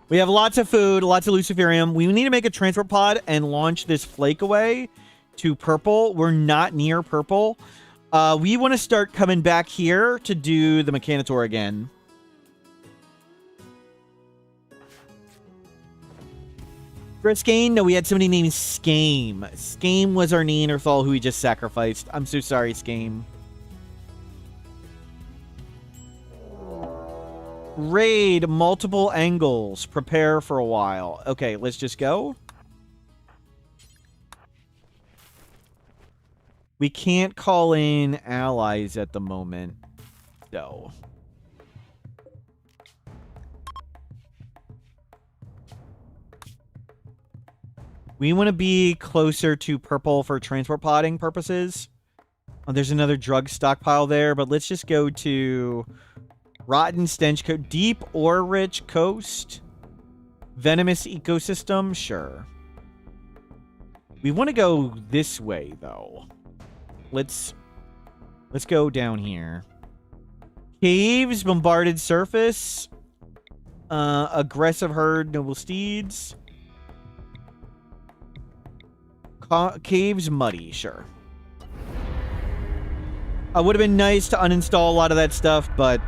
Speaker 1: We have lots of food, lots of luciferium. We need to make a transport pod and launch this flake away to purple. We're not near purple. We want to start coming back here to do the Mechanitor again. Skane? No, we had somebody named Skame. Skame was our Neanderthal who we just sacrificed. I'm so sorry, Skame. Raid multiple angles. Prepare for a while. Okay, let's just go. We can't call in allies at the moment, though. We want to be closer to purple for transport podding purposes. Oh, there's another drug stockpile there, but let's just go to Rotten Stench Coast. Deep or Rich Coast. Venomous Ecosystem, sure. We want to go this way, though. Let's go down here. Caves, Bombarded Surface. Aggressive Herd, Noble Steeds. Caves Muddy, sure. It would have been nice to uninstall a lot of that stuff, but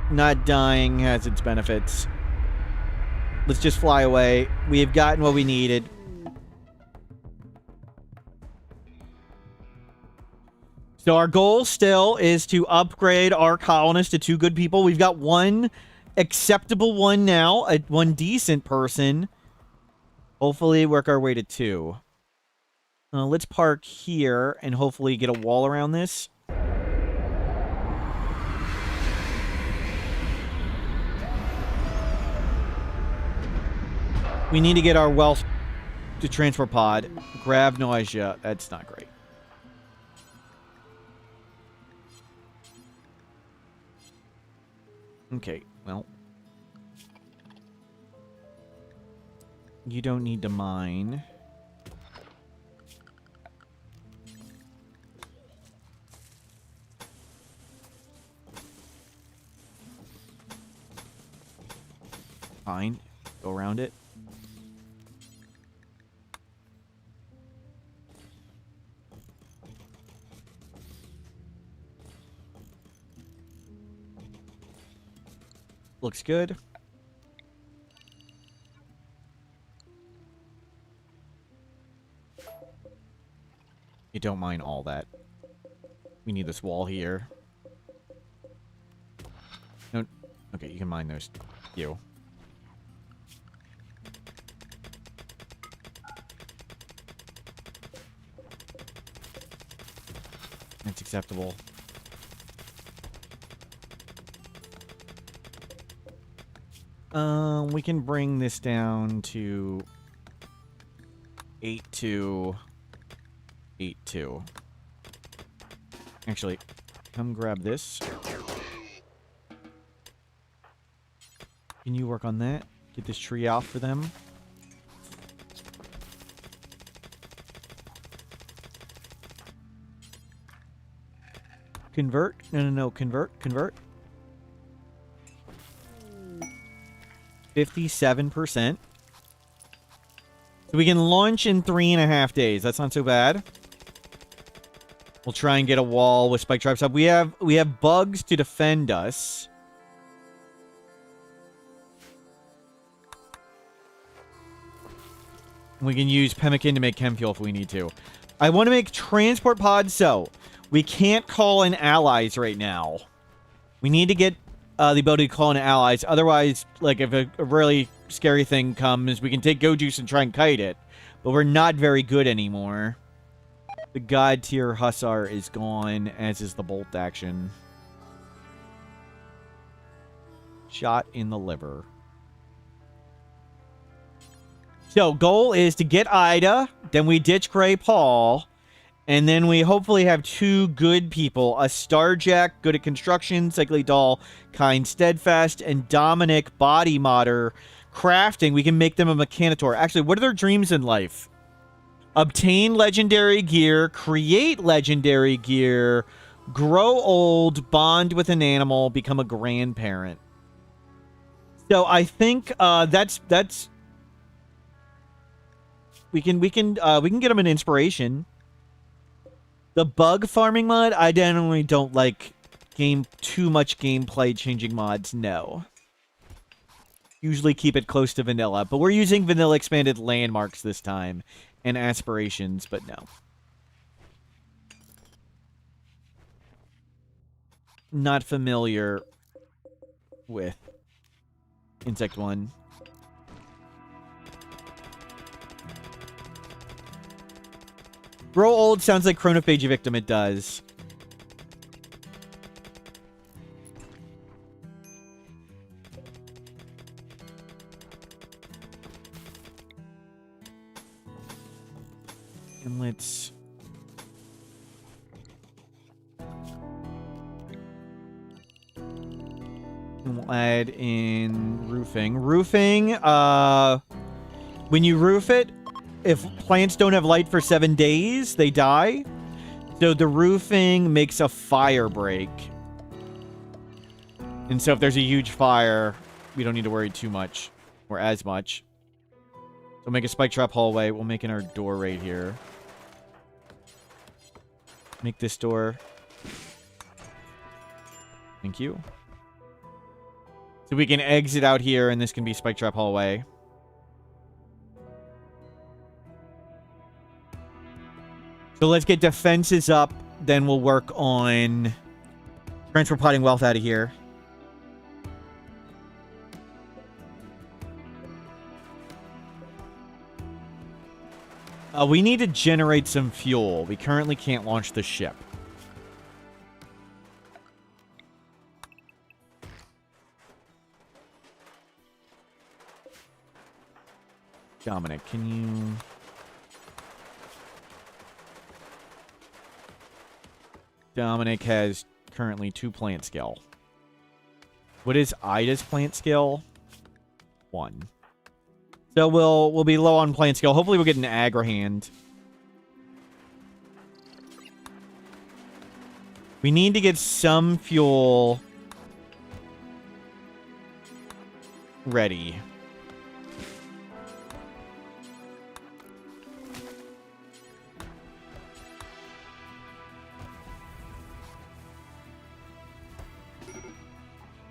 Speaker 1: not dying has its benefits. Let's just fly away. We have gotten what we needed. So our goal still is to upgrade our colonists to 2 good people. We've got 1 acceptable one now, 1 decent person. Hopefully work our way to 2. Let's park here and hopefully get a wall around this. We need to get our wealth to transport pod. Grav nausea. That's not great. Okay, well. You don't need to mine. Fine. Go around it. Looks good. You don't mind all that. We need this wall here. No. Okay, you can mine those. You. That's acceptable. We can bring this down to 8282. Actually, come grab this. Can you work on that? Get this tree out for them. Convert? No. Convert. 57%. So we can launch in 3.5 days. That's not so bad. We'll try and get a wall with spike traps up. We have bugs to defend us. We can use pemmican to make chem fuel if we need to. I want to make transport pods, so we can't call in allies right now. We need to get the ability to call in allies. Otherwise, like, if a really scary thing comes, we can take Go Juice and try and kite it. But we're not very good anymore. The God tier Hussar is gone, as is the bolt action. Shot in the liver. So, goal is to get Ida, then we ditch GreyPaul, and then we hopefully have 2 good people. A Starjack, good at construction, Cycly Doll, kind, steadfast, and Dominic, body modder, crafting. We can make them a Mechanitor. Actually, what are their dreams in life? Obtain legendary gear, create legendary gear, grow old, bond with an animal, become a grandparent. So I think that's we can get them an inspiration. The bug farming mod, I generally don't like too much gameplay changing mods. No. Usually keep it close to vanilla, but we're using vanilla expanded landmarks this time and aspirations, but no. Not familiar with Insect 1. Grow old sounds like chronophage victim. It does. And let's... we'll add in roofing. Roofing, when you roof it, if plants don't have light for 7 days, they die. So the roofing makes a fire break. And so if there's a huge fire, we don't need to worry too much. Or as much. So make a spike trap hallway. We'll make in our door right here. Make this door. Thank you. So we can exit out here, and this can be spike trap hallway. So let's get defenses up. Then we'll work on transfer potting wealth out of here. We need to generate some fuel. We currently can't launch the ship. Dominic, can you... Dominic has currently 2 plant skill. What is Ida's plant skill? 1. So we'll be low on plant skill. Hopefully we'll get an aggro hand. We need to get some fuel ready.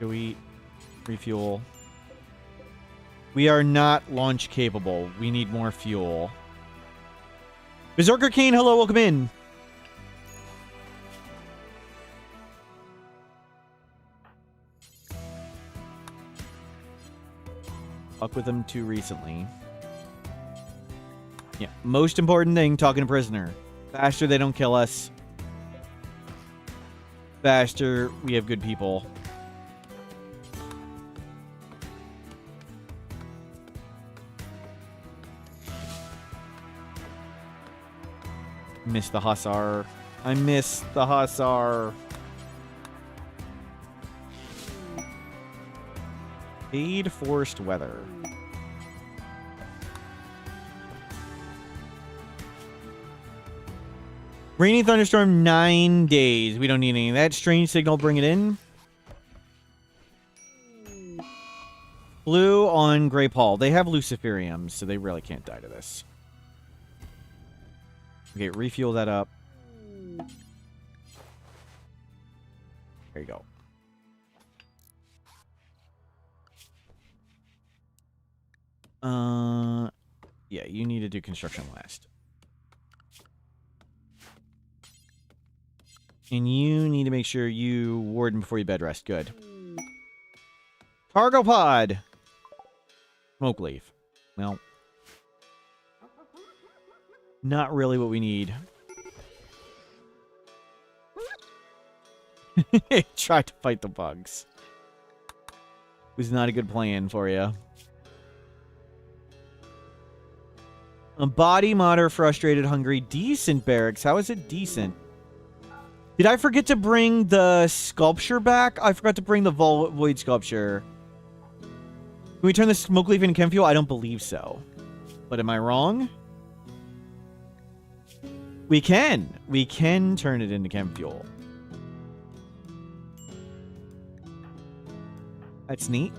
Speaker 1: Do we refuel? We are not launch capable. We need more fuel. Berserker Kane, hello, welcome in. Fuck with them too recently. Yeah, most important thing, talking to prisoner. Faster they don't kill us. Faster we have good people. Miss the Hussar. I miss the Hussar. Aid forced weather. Rainy thunderstorm, 9 days. We don't need any of that. Strange signal, bring it in. Blue on GreyPaul. They have Luciferiums, so they really can't die to this. Okay, refuel that up. There you go. Yeah, you need to do construction last. And you need to make sure you warden before you bed rest. Good. Cargo pod. Smoke leaf. Well, not really what we need. Try to fight the bugs. Was not a good plan for you. A body, modder, frustrated, hungry, decent barracks. How is it decent? Did I forget to bring the sculpture back? I forgot to bring the void sculpture. Can we turn the smoke leaf into chem fuel? I don't believe so. But am I wrong? We can. We can turn it into chem fuel. That's neat.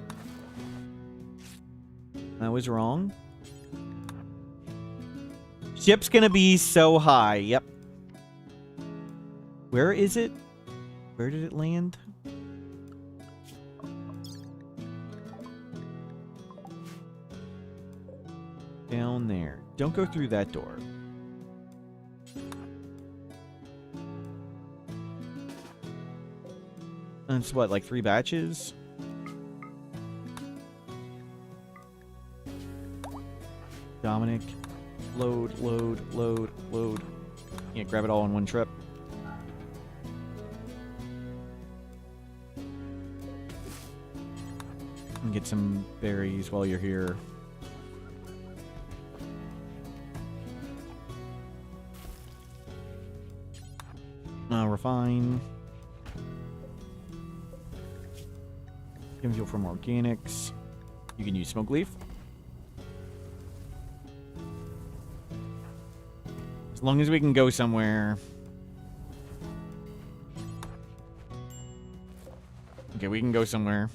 Speaker 1: I was wrong. Ship's gonna be so high. Yep. Where is it? Where did it land? Down there. Don't go through that door. That's what, like 3 batches? Dominic. Load, load, load, load. Can't grab it all in one trip. And get some berries while you're here. Refine. Give fuel from organics. You can use smoke leaf. As long as we can go somewhere. Okay, we can go somewhere.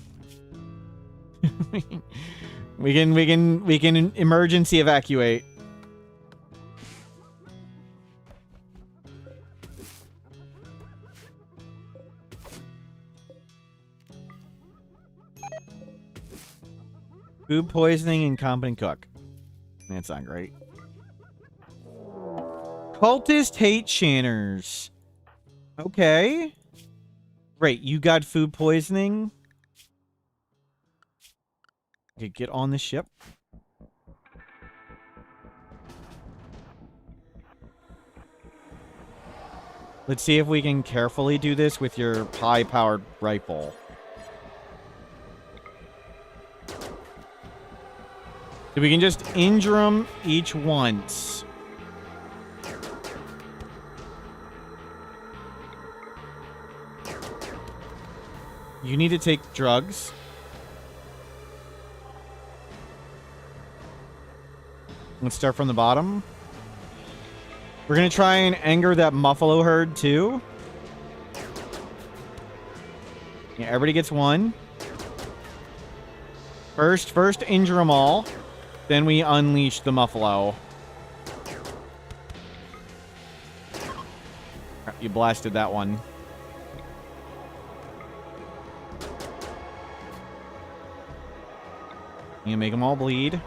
Speaker 1: we can emergency evacuate. Food poisoning, incompetent cook. That's not great. Cultist hate Shanners. Okay. Great, you got food poisoning. Okay, get on the ship. Let's see if we can carefully do this with your high-powered rifle. So we can just injure them each once. You need to take drugs. Let's start from the bottom. We're going to try and anger that Muffalo herd too. Yeah, everybody gets one. First injure them all. Then we unleash the Muffalo. You blasted that one. You make them all bleed.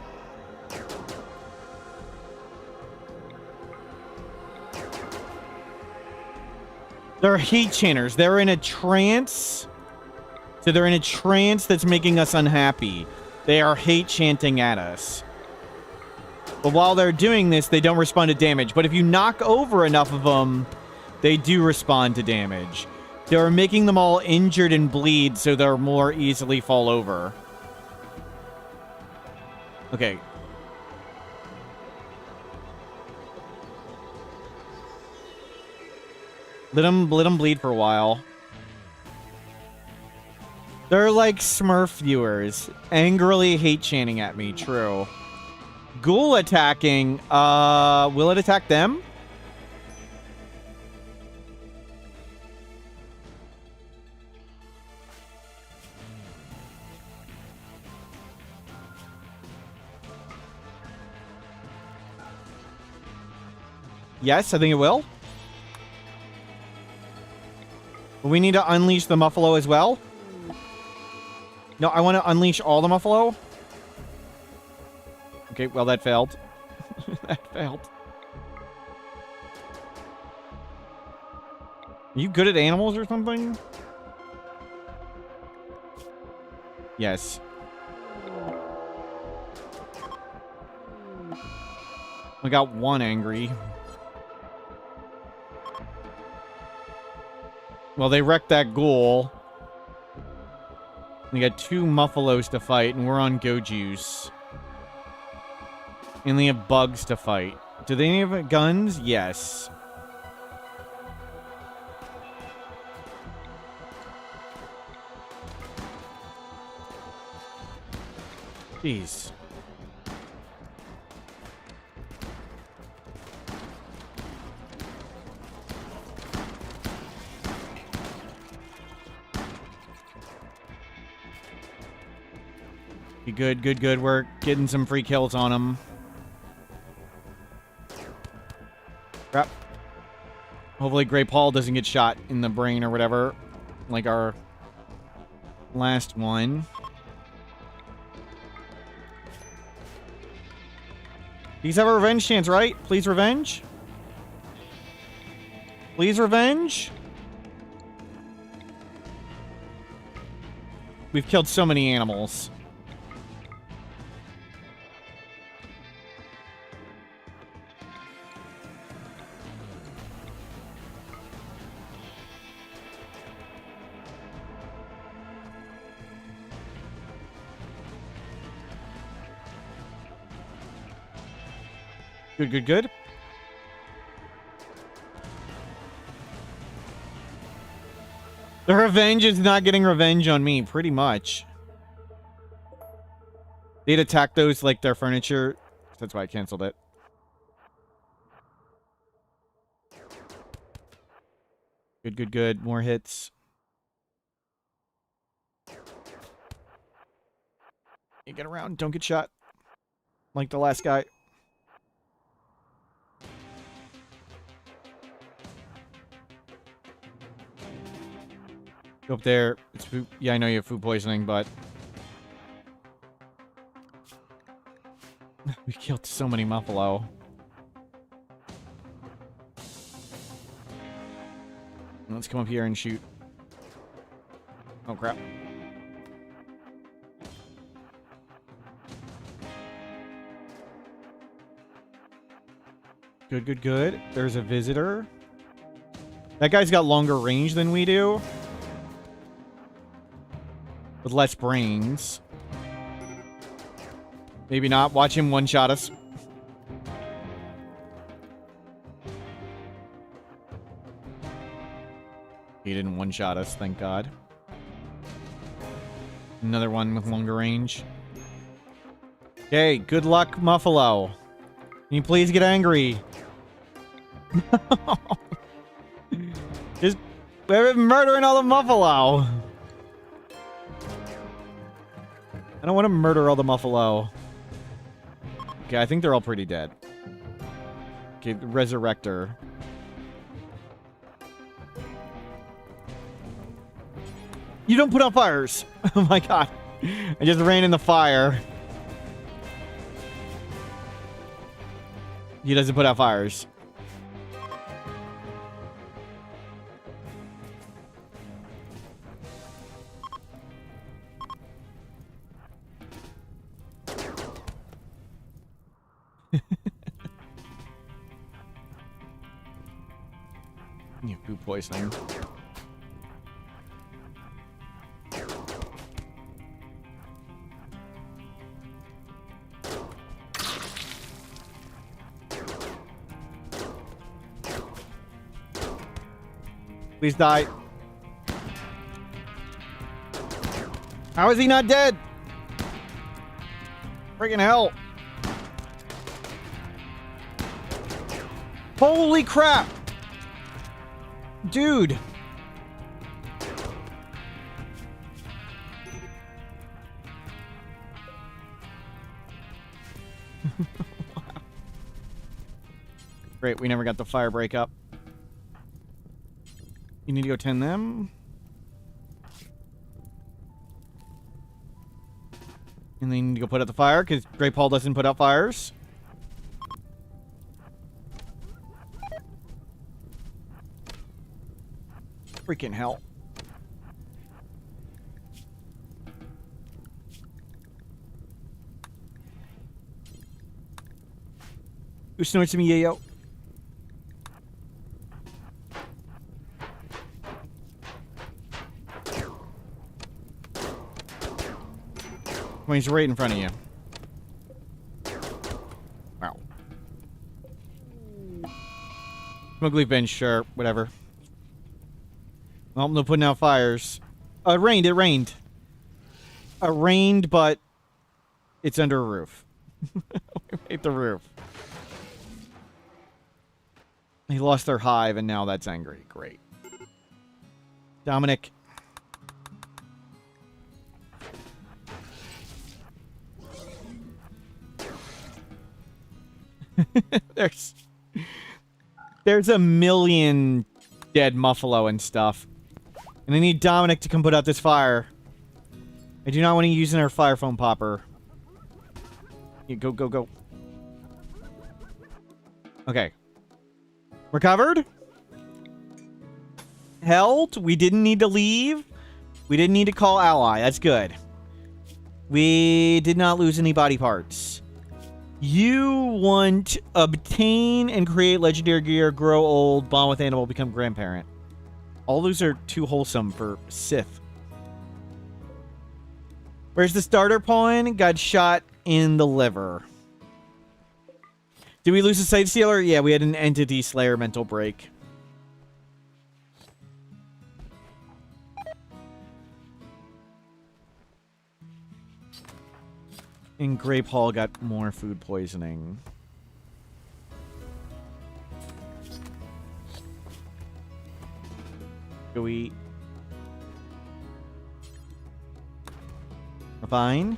Speaker 1: They're heat channers. They're in a trance. So they're in a trance that's making us unhappy. They are hate chanting at us. But while they're doing this, they don't respond to damage. But if you knock over enough of them, they do respond to damage. They're making them all injured and bleed, so they'll more easily fall over. Okay. Let them bleed for a while. They're like Smurf viewers. Angrily hate chanting at me. True. Ghoul attacking. Will it attack them? Yes, I think it will. We need to unleash the Muffalo as well. No, I want to unleash all the Muffalo. Okay, well, that failed. That failed. Are you good at animals or something? Yes. We got one angry. Well, they wrecked that ghoul. We got 2 Muffalos to fight, and we're on Go Juice. And they have bugs to fight. Do they have guns? Yes. Jeez. Good, good, good. We're getting some free kills on him. Crap. Hopefully GreyPaul doesn't get shot in the brain or whatever. Like our last one. These have a revenge chance, right? Please revenge. Please revenge. We've killed so many animals. Good, good, good. The revenge is not getting revenge on me, pretty much. They'd attack those like their furniture. That's why I canceled it. Good, good, good. More hits. You get around. Don't get shot. Like the last guy. Go up there. It's food. Yeah, I know you have food poisoning, but we killed so many muffalo. Let's come up here and shoot. Oh crap. Good, good, good. There's a visitor. That guy's got longer range than we do. With less brains. Maybe not. Watch him one-shot us. He didn't one-shot us, thank God. Another one with longer range. Okay, good luck, Muffalo. Can you please get angry? Just we're murdering all the Muffalo. I don't want to murder all the Muffalo. Okay, I think they're all pretty dead. Okay, Resurrector. You don't put out fires! Oh my god. I just ran in the fire. He doesn't put out fires. You have food poisoning. Please die. How is he not dead? Freaking hell. Holy crap. Dude. Great, we never got the fire break up. You need to go tend them. And then you need to go put out the fire, because GreyPaul doesn't put out fires. Freaking hell. Who snorts me, yayo? When he's right in front of you. Wow. Smoke leaf bench, sure, whatever. Well, no putting out fires. It rained, it rained. It rained, but it's under a roof. We made the roof. He lost their hive, and now that's angry. Great. Dominic. There's a million dead muffalo and stuff. And I need Dominic to come put out this fire. I do not want to use our fire foam popper. Yeah, go, go, go. Okay. Recovered. Held. We didn't need to leave. We didn't need to call ally. That's good. We did not lose any body parts. You want obtain and create legendary gear, grow old, bond with animal, become grandparent. All those are too wholesome for Sith. Where's the starter pawn? Got shot in the liver. Did we lose a Sight Stealer? Yeah, we had an Entity Slayer mental break. And GreyPaul got more food poisoning. Go eat. Refine.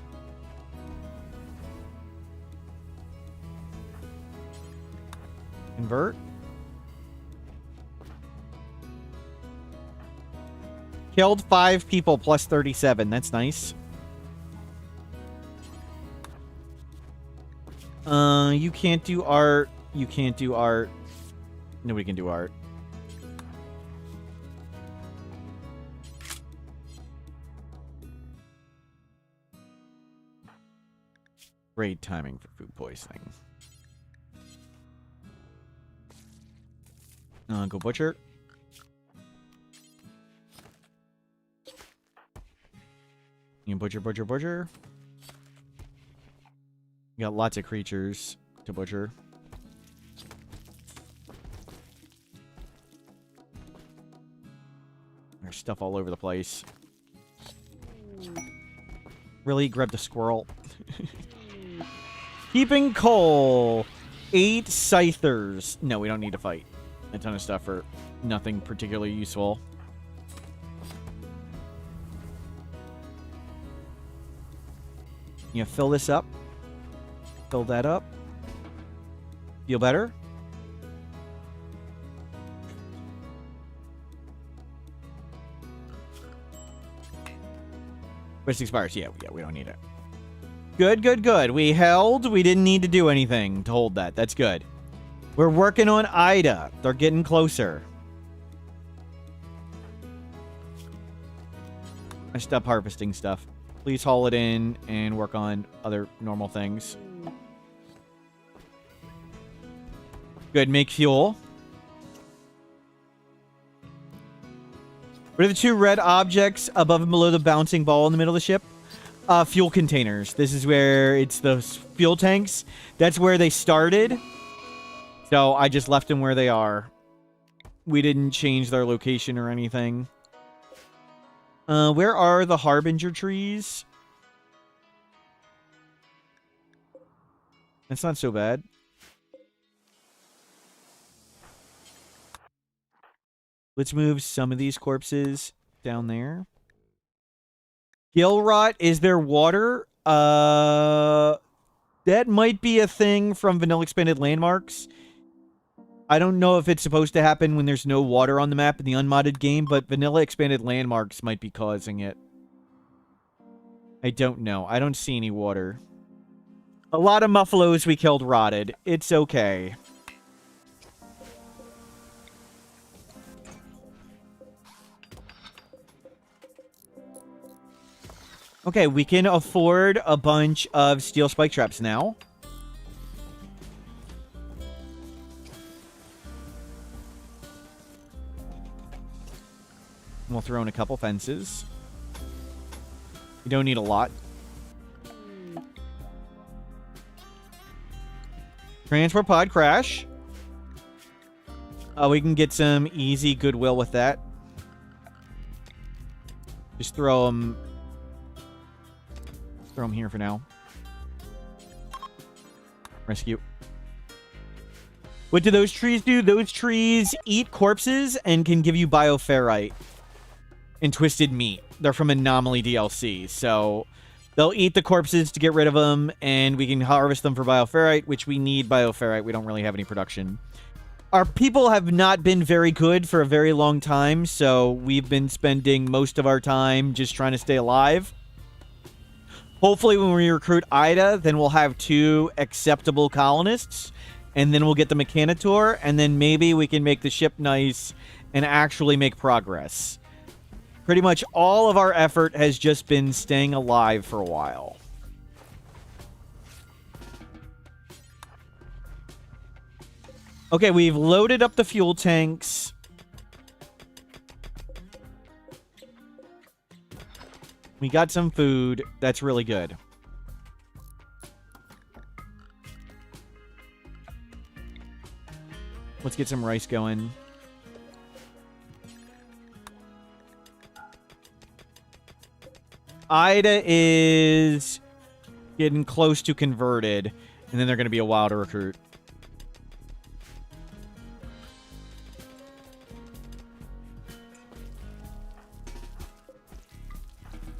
Speaker 1: Convert. Killed 5 people plus 37. That's nice. You can't do art. You can't do art. Nobody can do art. Great timing for food poisoning. Go butcher. You butcher, butcher, butcher. You got lots of creatures to butcher. There's stuff all over the place. Really? Grab the squirrel. Keeping coal. 8 scythers. No, we don't need to fight. A ton of stuff for nothing particularly useful. You know, fill this up. Fill that up. Feel better? Which expires. Yeah, we don't need it. Good, good, good. We held. We didn't need to do anything to hold that. That's good. We're working on Ida. They're getting closer. I stop harvesting stuff. Please haul it in and work on other normal things. Good, make fuel. What are the 2 red objects above and below the bouncing ball in the middle of the ship? Fuel containers. This is where it's the fuel tanks. That's where they started. So I just left them where they are. We didn't change their location or anything. Where are the Harbinger trees? That's not so bad. Let's move some of these corpses down there. Gill rot, is there water? That might be a thing from Vanilla Expanded Landmarks. I don't know if it's supposed to happen when there's no water on the map in the unmodded game, but Vanilla Expanded Landmarks might be causing it. I don't know. I don't see any water. A lot of muffalos we killed rotted. It's okay. Okay, we can afford a bunch of steel spike traps now. We'll throw in a couple fences. You don't need a lot. Transport pod crash. We can get some easy goodwill with that. Just throw them... Throw them here for now. Rescue. What do those trees do? Those trees eat corpses and can give you bioferrite and twisted meat. They're from Anomaly DLC. So They'll eat the corpses to get rid of them, and we can harvest them for bioferrite, which we need bioferrite. We don't really have any production. Our people have not been very good for a very long time, so we've been spending most of our time just trying to stay alive. Hopefully when we recruit Ida, then we'll have 2 acceptable colonists, and then we'll get the Mechanitor, and then maybe we can make the ship nice and actually make progress. Pretty much all of our effort has just been staying alive for a while. Okay, we've loaded up the fuel tanks. We got some food. That's really good. Let's get some rice going. Ida is getting close to converted, and then they're going to be a while to recruit.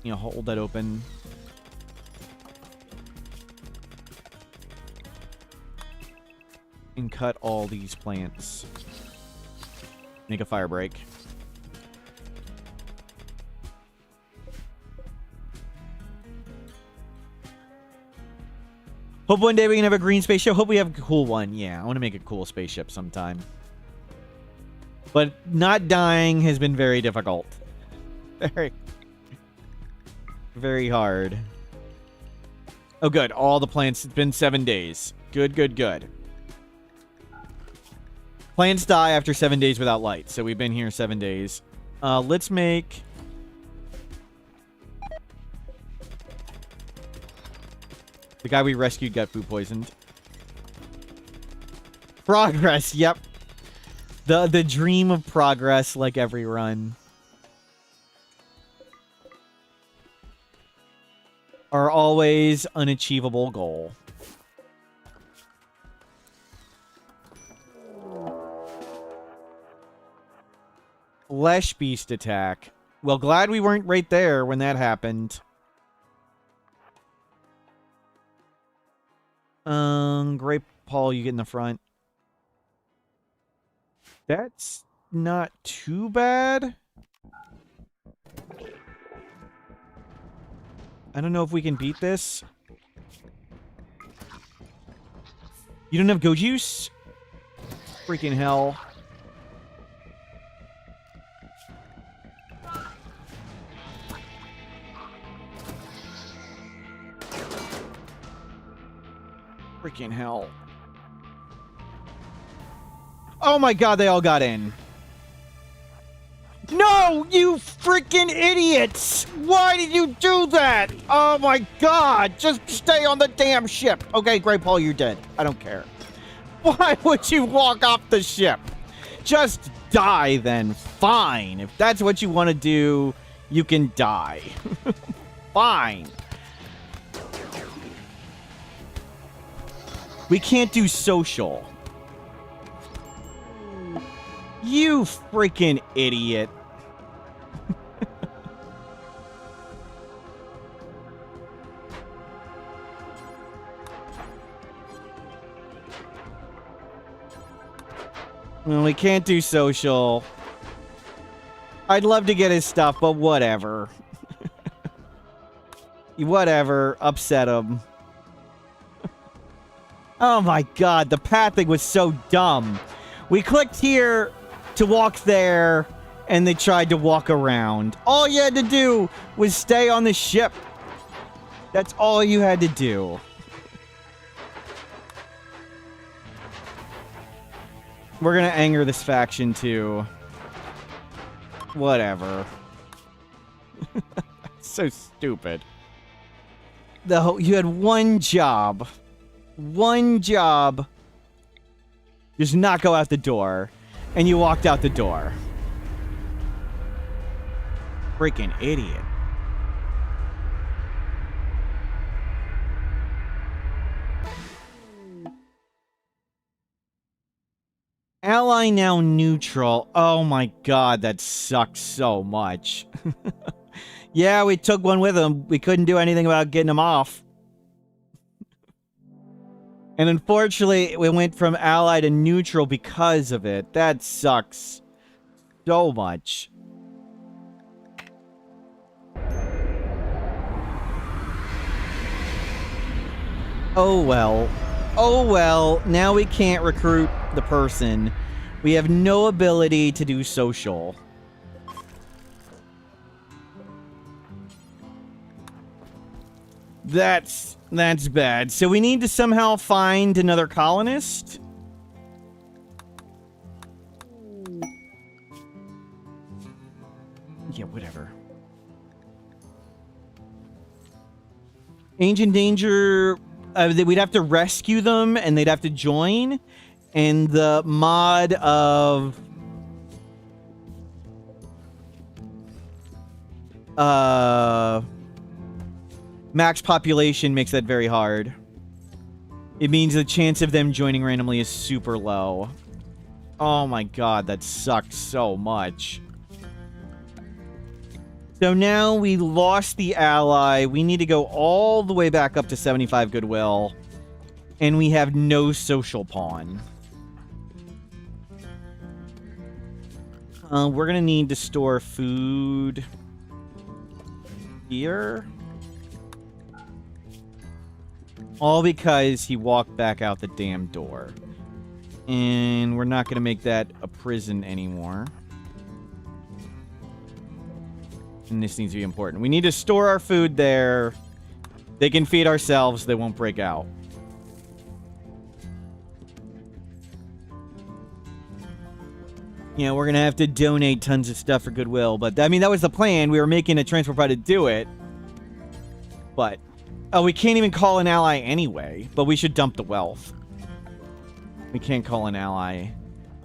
Speaker 1: You know, hold that open. And cut all these plants. Make a fire break. Hope one day we can have a green spaceship. Hope we have a cool one. Yeah, I want to make a cool spaceship sometime. But not dying has been very difficult. Very hard. Oh, good. All the plants. It's been 7 days. Good, good, good. Plants die after 7 days without light. So we've been here 7 days. Let's make... The guy we rescued got food poisoned. Progress, yep. The dream of progress, like every run. Are always unachievable goal. Flesh beast attack. Well, glad we weren't right there when that happened. GreyPaul, you get in the front. That's not too bad. I don't know if we can beat this. You don't have go juice? Freaking hell. Freaking hell. Oh my god, they all got in. No, you freaking idiots! Why did you do that? Oh my god, just stay on the damn ship. Okay, GreyPaul, you're dead. I don't care. Why would you walk off the ship? Just die then. Fine. If that's what you want to do, you can die. Fine. We can't do social. You freaking idiot. Well, we can't do social. I'd love to get his stuff, but whatever. Whatever. Upset him. Oh my god, the pathing was so dumb. We clicked here to walk there, and they tried to walk around. All you had to do was stay on the ship. That's all you had to do. We're gonna anger this faction too. Whatever. So stupid. You had one job. One job. Just not go out the door. And you walked out the door. Freaking idiot. Ally now neutral. Oh my god, that sucks so much. Yeah, we took one with him. We couldn't do anything about getting him off. And unfortunately, we went from ally to neutral because of it. That sucks so much. Oh well. Oh well. Now we can't recruit the person. We have no ability to do social. That's bad. So we need to somehow find another colonist. Yeah, whatever. Ancient Danger, we'd have to rescue them and they'd have to join. And the mod of max population makes that very hard. It means the chance of them joining randomly is super low. Oh my god, that sucks so much. So now we lost the ally. We need to go all the way back up to 75 goodwill. And we have no social pawn. We're gonna need to store food here. All because he walked back out the damn door. And we're not gonna make that a prison anymore. And this needs to be important. We need to store our food there. They can feed ourselves. They won't break out. Yeah, we're going to have to donate tons of stuff for Goodwill. But, I mean, that was the plan. We were making a transport pod to do it. But, oh, we can't even call an ally anyway. But we should dump the wealth. We can't call an ally.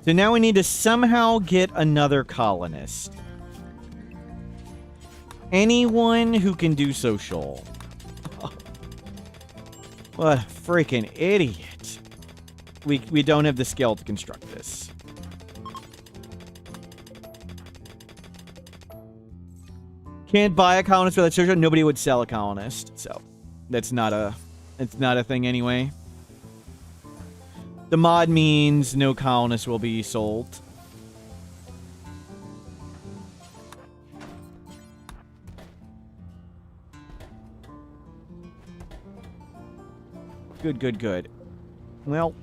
Speaker 1: So now we need to somehow get another colonist. Anyone who can do social. What a freaking idiot. We don't have the skill to construct this. Can't buy a colonist without social. Nobody would sell a colonist. So it's not a thing anyway. The mod means no colonist will be sold. Good. Well,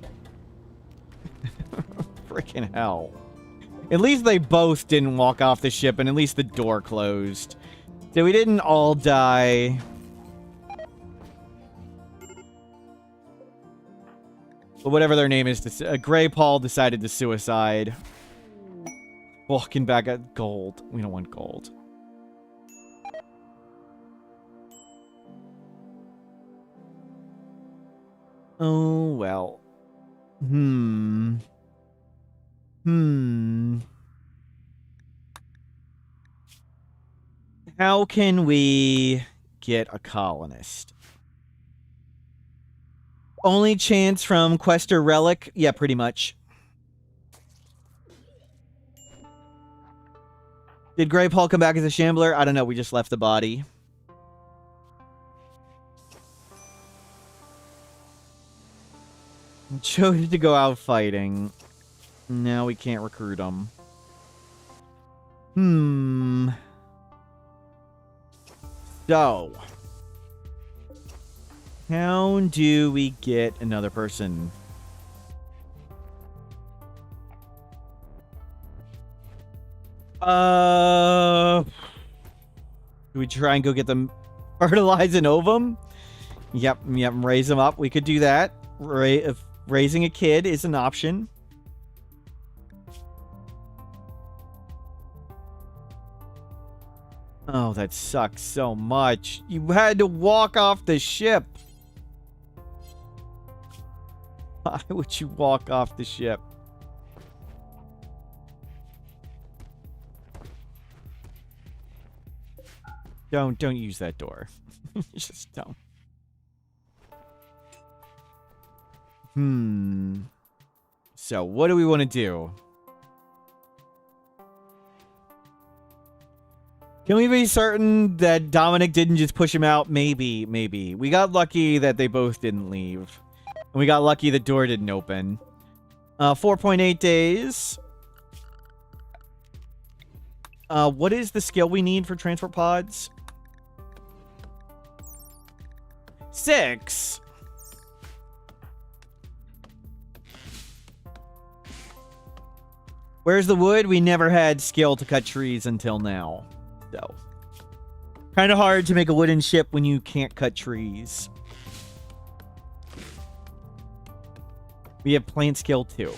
Speaker 1: freaking hell. At least they both didn't walk off the ship, and at least the door closed. So we didn't all die. But whatever their name is, GreyPaul decided to suicide. Walking back at gold. We don't want gold. Oh, well. How can we get a colonist? Only chance from Quest or Relic? Yeah, pretty much. Did GreyPaul come back as a shambler? I don't know. We just left the body. Chose to go out fighting. Now we can't recruit him. So, how do we get another person? Do we try and go get them fertilize an ovum? Yep, raise them up. We could do that. Raising a kid is an option. Oh, that sucks so much. You had to walk off the ship. Why would you walk off the ship? Don't use that door. Just don't. So, what do we want to do? Can we be certain that Dominic didn't just push him out? Maybe, maybe. We got lucky that they both didn't leave. And we got lucky the door didn't open. 4.8 days. What is the skill we need for transport pods? 6. Where's the wood? We never had skill to cut trees until now. So, kind of hard to make a wooden ship when you can't cut trees. We have plant skill too.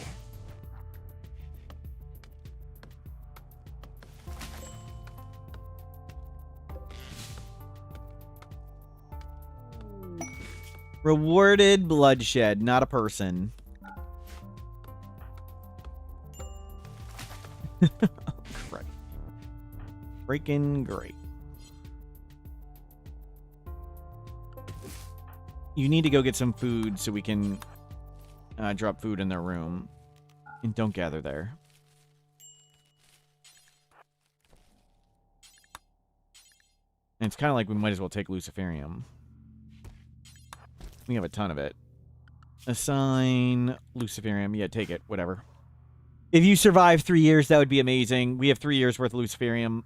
Speaker 1: Rewarded bloodshed, not a person. Great. Freaking great. You need to go get some food so we can drop food in their room. And don't gather there. And it's kind of like we might as well take Luciferium. We have a ton of it. Assign Luciferium. Yeah, take it. Whatever. If you survive 3 years, that would be amazing. We have 3 years worth of Luciferium.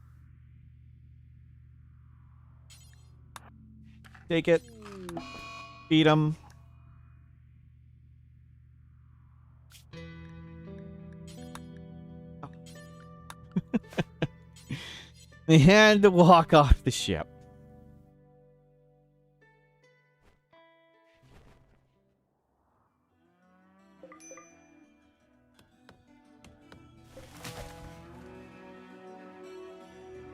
Speaker 1: Take it. Feed them. Oh. They had to walk off the ship.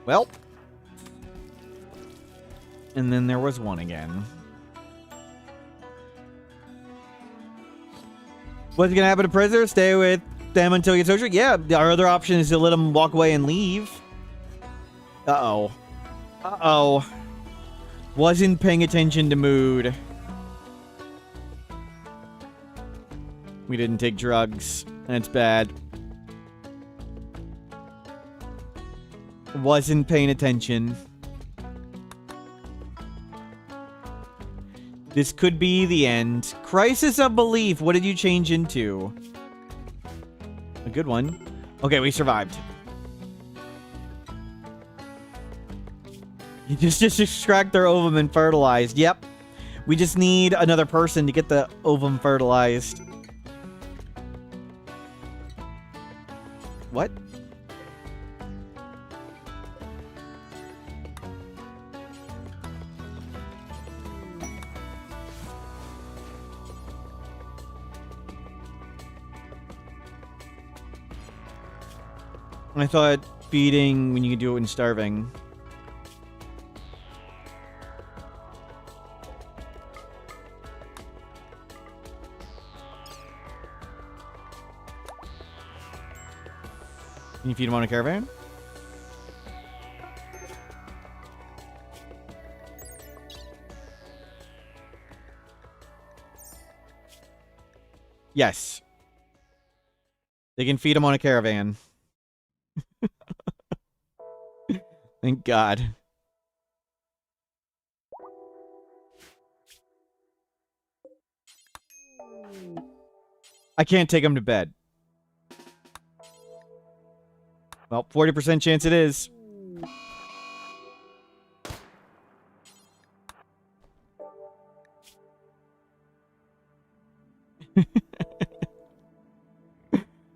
Speaker 1: Well. And then there was one again. What's gonna happen to prisoners? Stay with them until you get social? Yeah, our other option is to let them walk away and leave. Uh-oh. Uh-oh. Wasn't paying attention to mood. We didn't take drugs. That's bad. Wasn't paying attention. This could be the end. Crisis of belief. What did you change into? A good one. Okay, we survived. You just extract their ovum and fertilized. Yep. We just need another person to get the ovum fertilized. What? I thought feeding when you could do it when starving. Can you feed them on a caravan? Yes. They can feed them on a caravan. Thank God. I can't take them to bed. Well, 40% chance it is.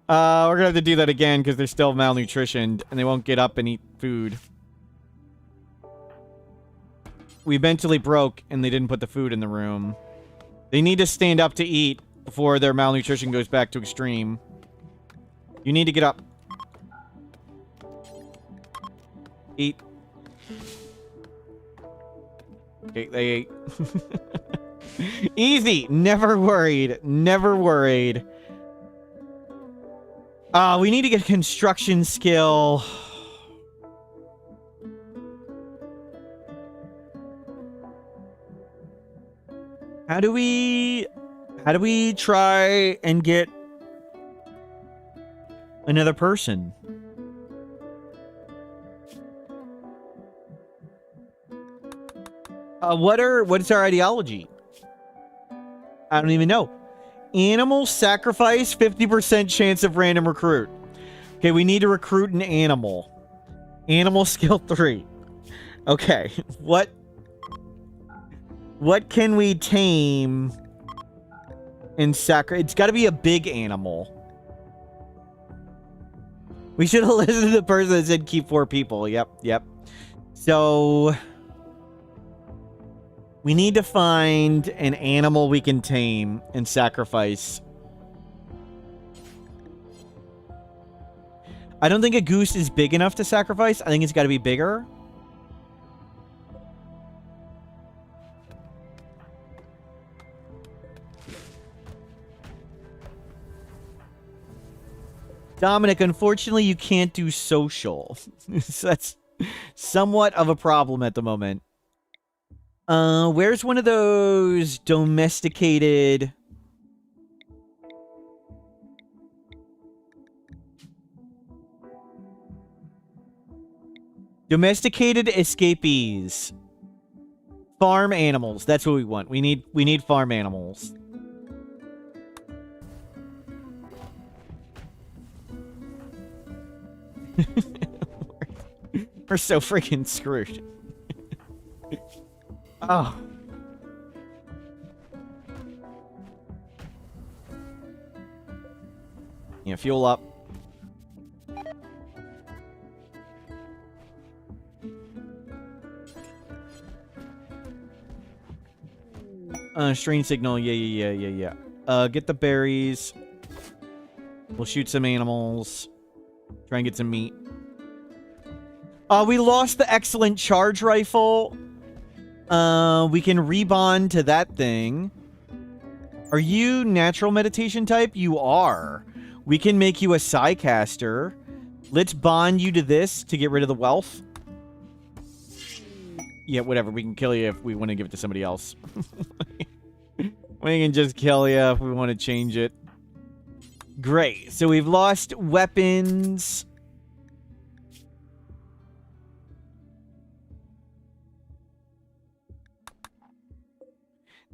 Speaker 1: We're gonna have to do that again because they're still malnutritioned and they won't get up and eat food. We mentally broke and they didn't put the food in the room. They need to stand up to eat before their malnutrition goes back to extreme. You need to get up. Eat. Okay, they ate. Easy. Never worried. Never worried. We need to get construction skill. How do we try and get another person? What's our ideology? I don't even know. Animal sacrifice, 50% chance of random recruit. Okay, we need to recruit an animal. Animal skill 3. Okay, what can we tame and sacrifice? It's got to be a big animal. We should have listened to the person that said keep 4 people. Yep. So we need to find an animal we can tame and sacrifice. I don't think a goose is big enough to sacrifice. I think it's got to be bigger. Dominic, unfortunately, you can't do social. So that's somewhat of a problem at the moment. Where's one of those domesticated... Domesticated escapees. Farm animals. That's what we want. We need farm animals. We're so freaking screwed. Oh. Yeah, fuel up. Strange signal. Yeah. Get the berries. We'll shoot some animals. Try and get some meat. We lost the excellent charge rifle. We can rebond to that thing. Are you natural meditation type? You are. We can make you a Psycaster. Let's bond you to this to get rid of the wealth. Yeah, whatever. We can kill you if we want to give it to somebody else. We can just kill you if we want to change it. Great. So we've lost weapons.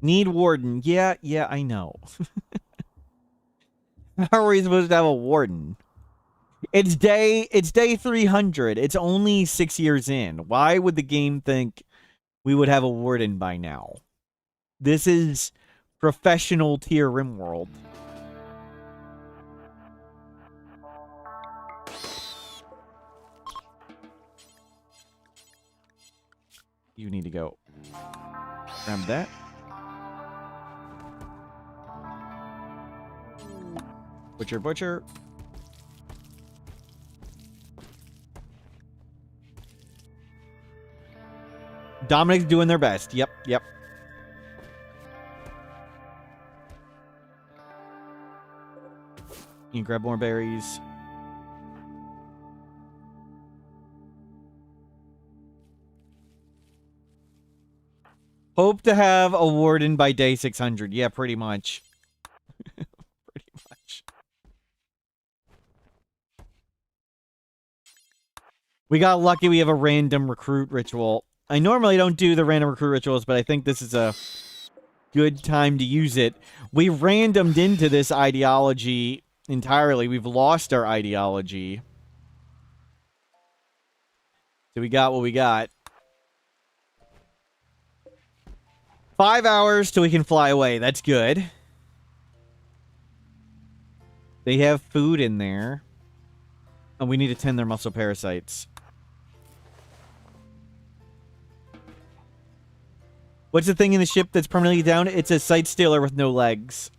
Speaker 1: Need warden. Yeah, I know. How are we supposed to have a warden? It's day 300. It's only 6 years in. Why would the game think we would have a warden by now? This is professional tier RimWorld. You need to go grab that. Butcher. Dominic's doing their best. Yep. You can grab more berries. Hope to have a warden by day 600. Yeah, pretty much. Pretty much. We got lucky we have a random recruit ritual. I normally don't do the random recruit rituals, but I think this is a good time to use it. We randomed into this ideology entirely. We've lost our ideology. So we got what we got. 5 hours till we can fly away. That's good. They have food in there. And we need to tend their muscle parasites. What's the thing in the ship that's permanently down? It's a sight stealer with no legs.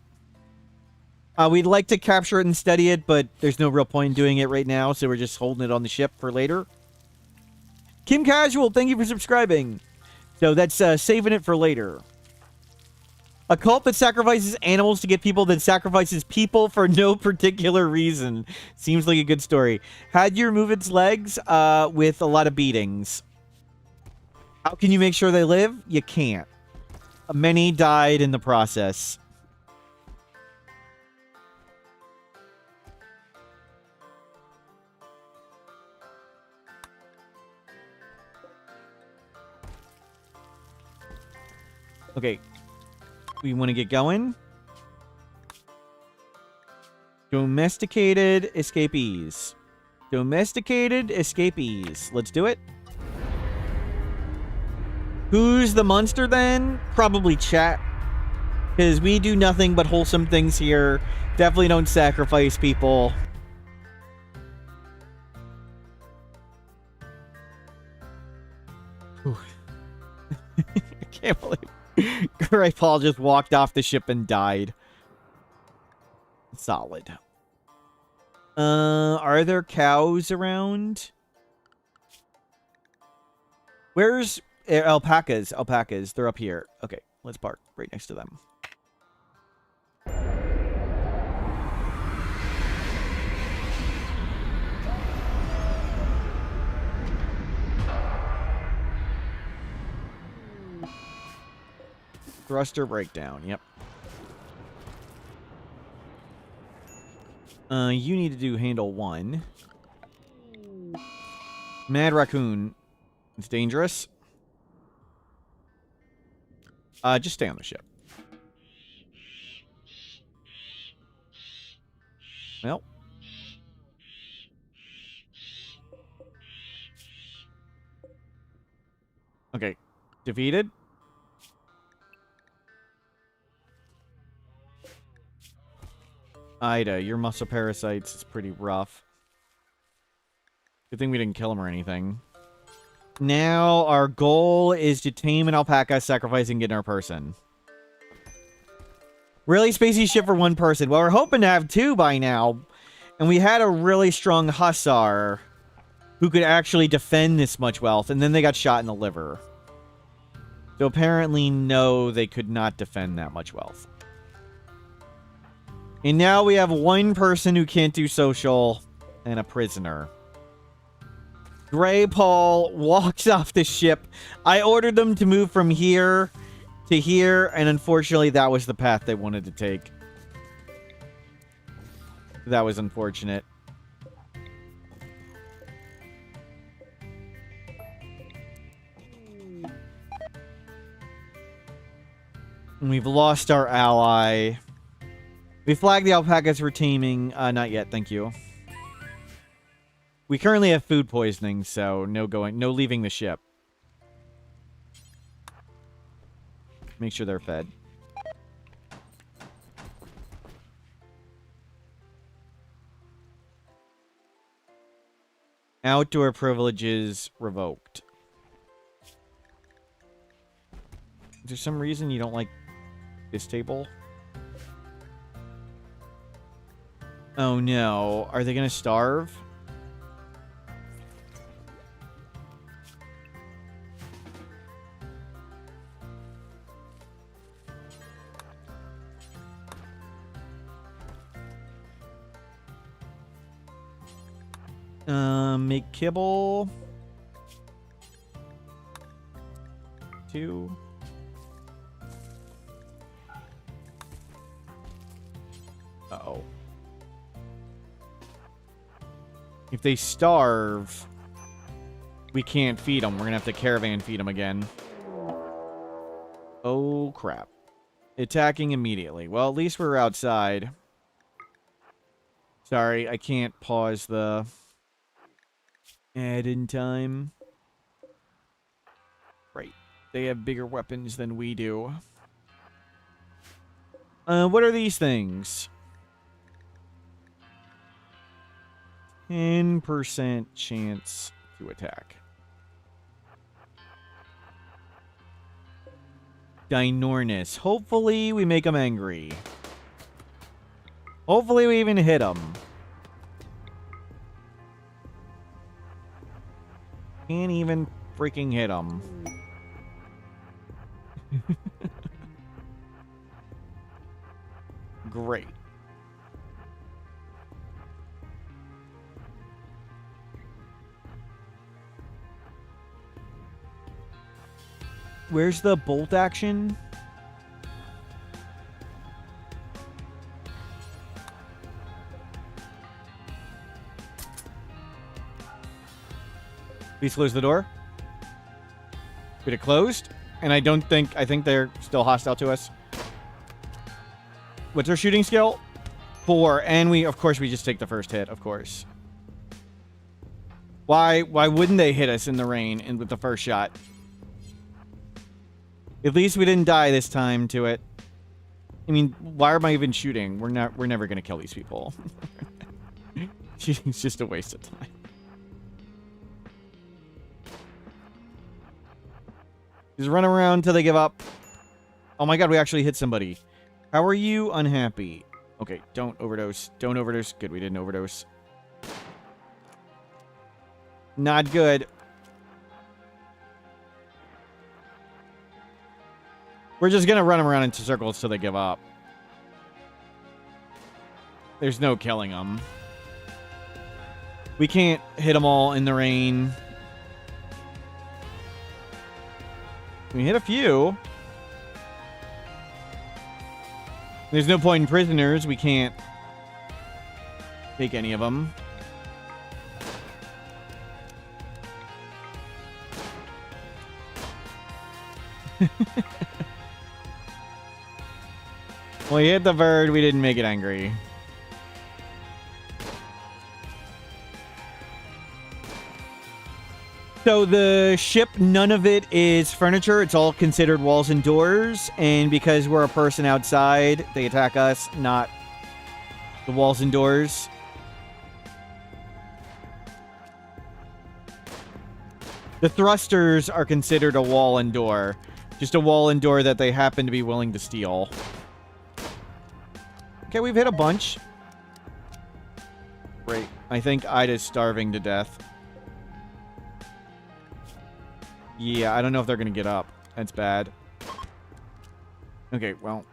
Speaker 1: We'd like to capture it and study it, but there's no real point in doing it right now, so we're just holding it on the ship for later. Kim Casual, thank you for subscribing. So that's saving it for later. A cult that sacrifices animals to get people that sacrifices people for no particular reason. Seems like a good story. How'd you remove its legs? With a lot of beatings. How can you make sure they live? You can't. Many died in the process. Okay. We want to get going. Domesticated escapees. Domesticated escapees. Let's do it. Who's the monster then? Probably chat. Because we do nothing but wholesome things here. Definitely don't sacrifice people. I can't believe GreyPaul just walked off the ship and died. Solid. Are there cows around? Where's alpacas? Alpacas. They're up here. Okay, let's park right next to them. Thruster breakdown. Yep. You need to do handle 1. Mad raccoon. It's dangerous. Just stay on the ship. Well. Okay. Defeated. Ida, your muscle parasites is pretty rough. Good thing we didn't kill him or anything. Now, our goal is to tame an alpaca, sacrificing getting our person. Really spacey ship for 1 person. Well, we're hoping to have 2 by now. And we had a really strong hussar who could actually defend this much wealth. And then they got shot in the liver. So apparently, no, they could not defend that much wealth. And now we have 1 person who can't do social and a prisoner. GreyPaul walks off the ship. I ordered them to move from here to here, and unfortunately that was the path they wanted to take. That was unfortunate. And we've lost our ally. We flagged the alpacas for taming. Not yet, thank you. We currently have food poisoning, so no leaving the ship. Make sure they're fed. Outdoor privileges revoked. Is there some reason you don't like this table? Oh no. Are they gonna starve? Make kibble. 2. Uh-oh. If they starve, we can't feed them. We're gonna have to caravan feed them again. Oh, crap. Attacking immediately. Well, at least we're outside. Sorry, I can't pause the ad in time. Right. They have bigger weapons than we do. What are these things? 10% chance to attack. Dinornis. Hopefully we make them angry. Hopefully we even hit them. Can't even freaking hit them. Great. Where's the bolt action? Please close the door. Get it closed. And I think they're still hostile to us. What's our shooting skill? 4. And of course, we just take the first hit, of course. Why wouldn't they hit us in the rain and with the first shot? At least we didn't die this time to it. I mean, why am I even shooting? We're never gonna kill these people. Shooting's just a waste of time. Just run around till they give up. Oh my god, we actually hit somebody. How are you unhappy? Okay, don't overdose. Don't overdose. Good, we didn't overdose. Not good. We're just gonna run them around into circles till they give up. There's no killing them. We can't hit them all in the rain. We hit a few. There's no point in prisoners. We can't take any of them. We hit the bird. We didn't make it angry. So the ship, none of it is furniture. It's all considered walls and doors. And because we're a person outside, they attack us, not the walls and doors. The thrusters are considered a wall and door. Just a wall and door that they happen to be willing to steal. Okay, we've hit a bunch. Great. I think Ida's starving to death. Yeah, I don't know if they're going to get up. That's bad. Okay, well.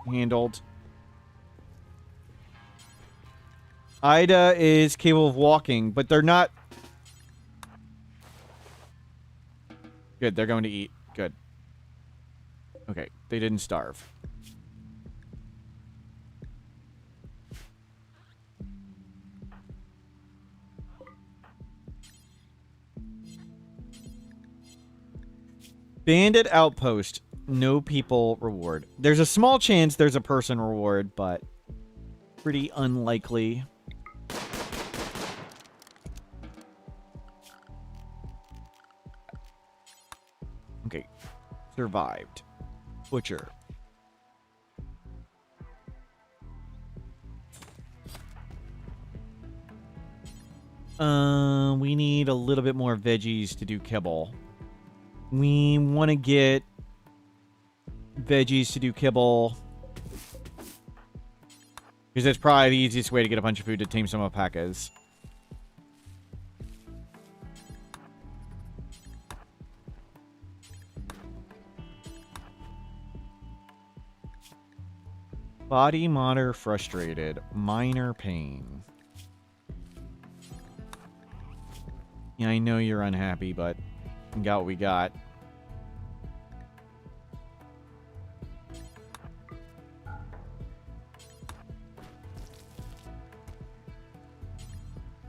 Speaker 1: Handled. Ida is capable of walking, but they're not... Good, they're going to eat. Good. Okay, they didn't starve. Bandit outpost. No people reward. There's a small chance there's a person reward, but pretty unlikely. Okay. Survived. Butcher. We need a little bit more veggies to do kibble. We want to get veggies to do kibble. Because that's probably the easiest way to get a bunch of food to tame some alpacas. Body modder frustrated. Minor pain. Yeah, I know you're unhappy, but we got what we got.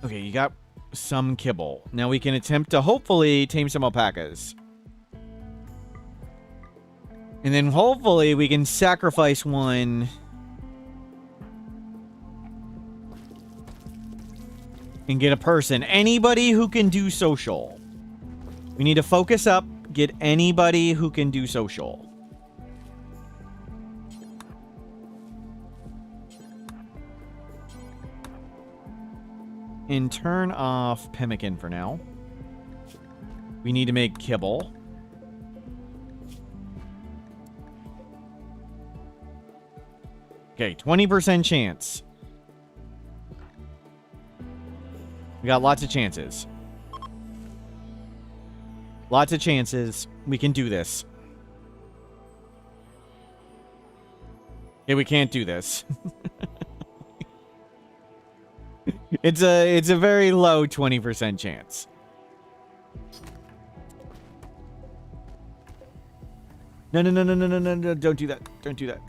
Speaker 1: Okay, you got some kibble. Now we can attempt to hopefully tame some alpacas. And then hopefully we can sacrifice one and get a person. Anybody who can do social. We need to focus up, get anybody who can do social. And turn off pemmican for now. We need to make kibble. Okay, 20% chance. We got lots of chances. Lots of chances. We can do this. Okay, we can't do this. It's a very low 20% chance. No, no, no, no, no, no, no, no, don't do that. Don't do that.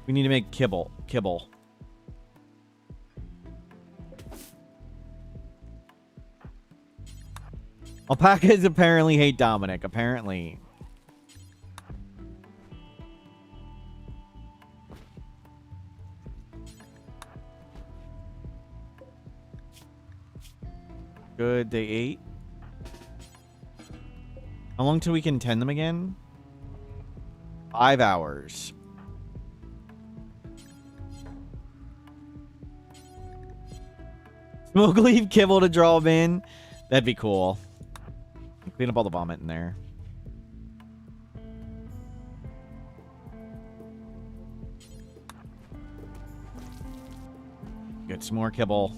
Speaker 1: We need to make kibble. Kibble. Alpacas apparently hate Dominic. Apparently. Good. Day 8. How long till we can tend them again? 5 hours. Smoke leaf kibble to draw them in. That'd be cool. Clean up all the vomit in there. Get some more kibble.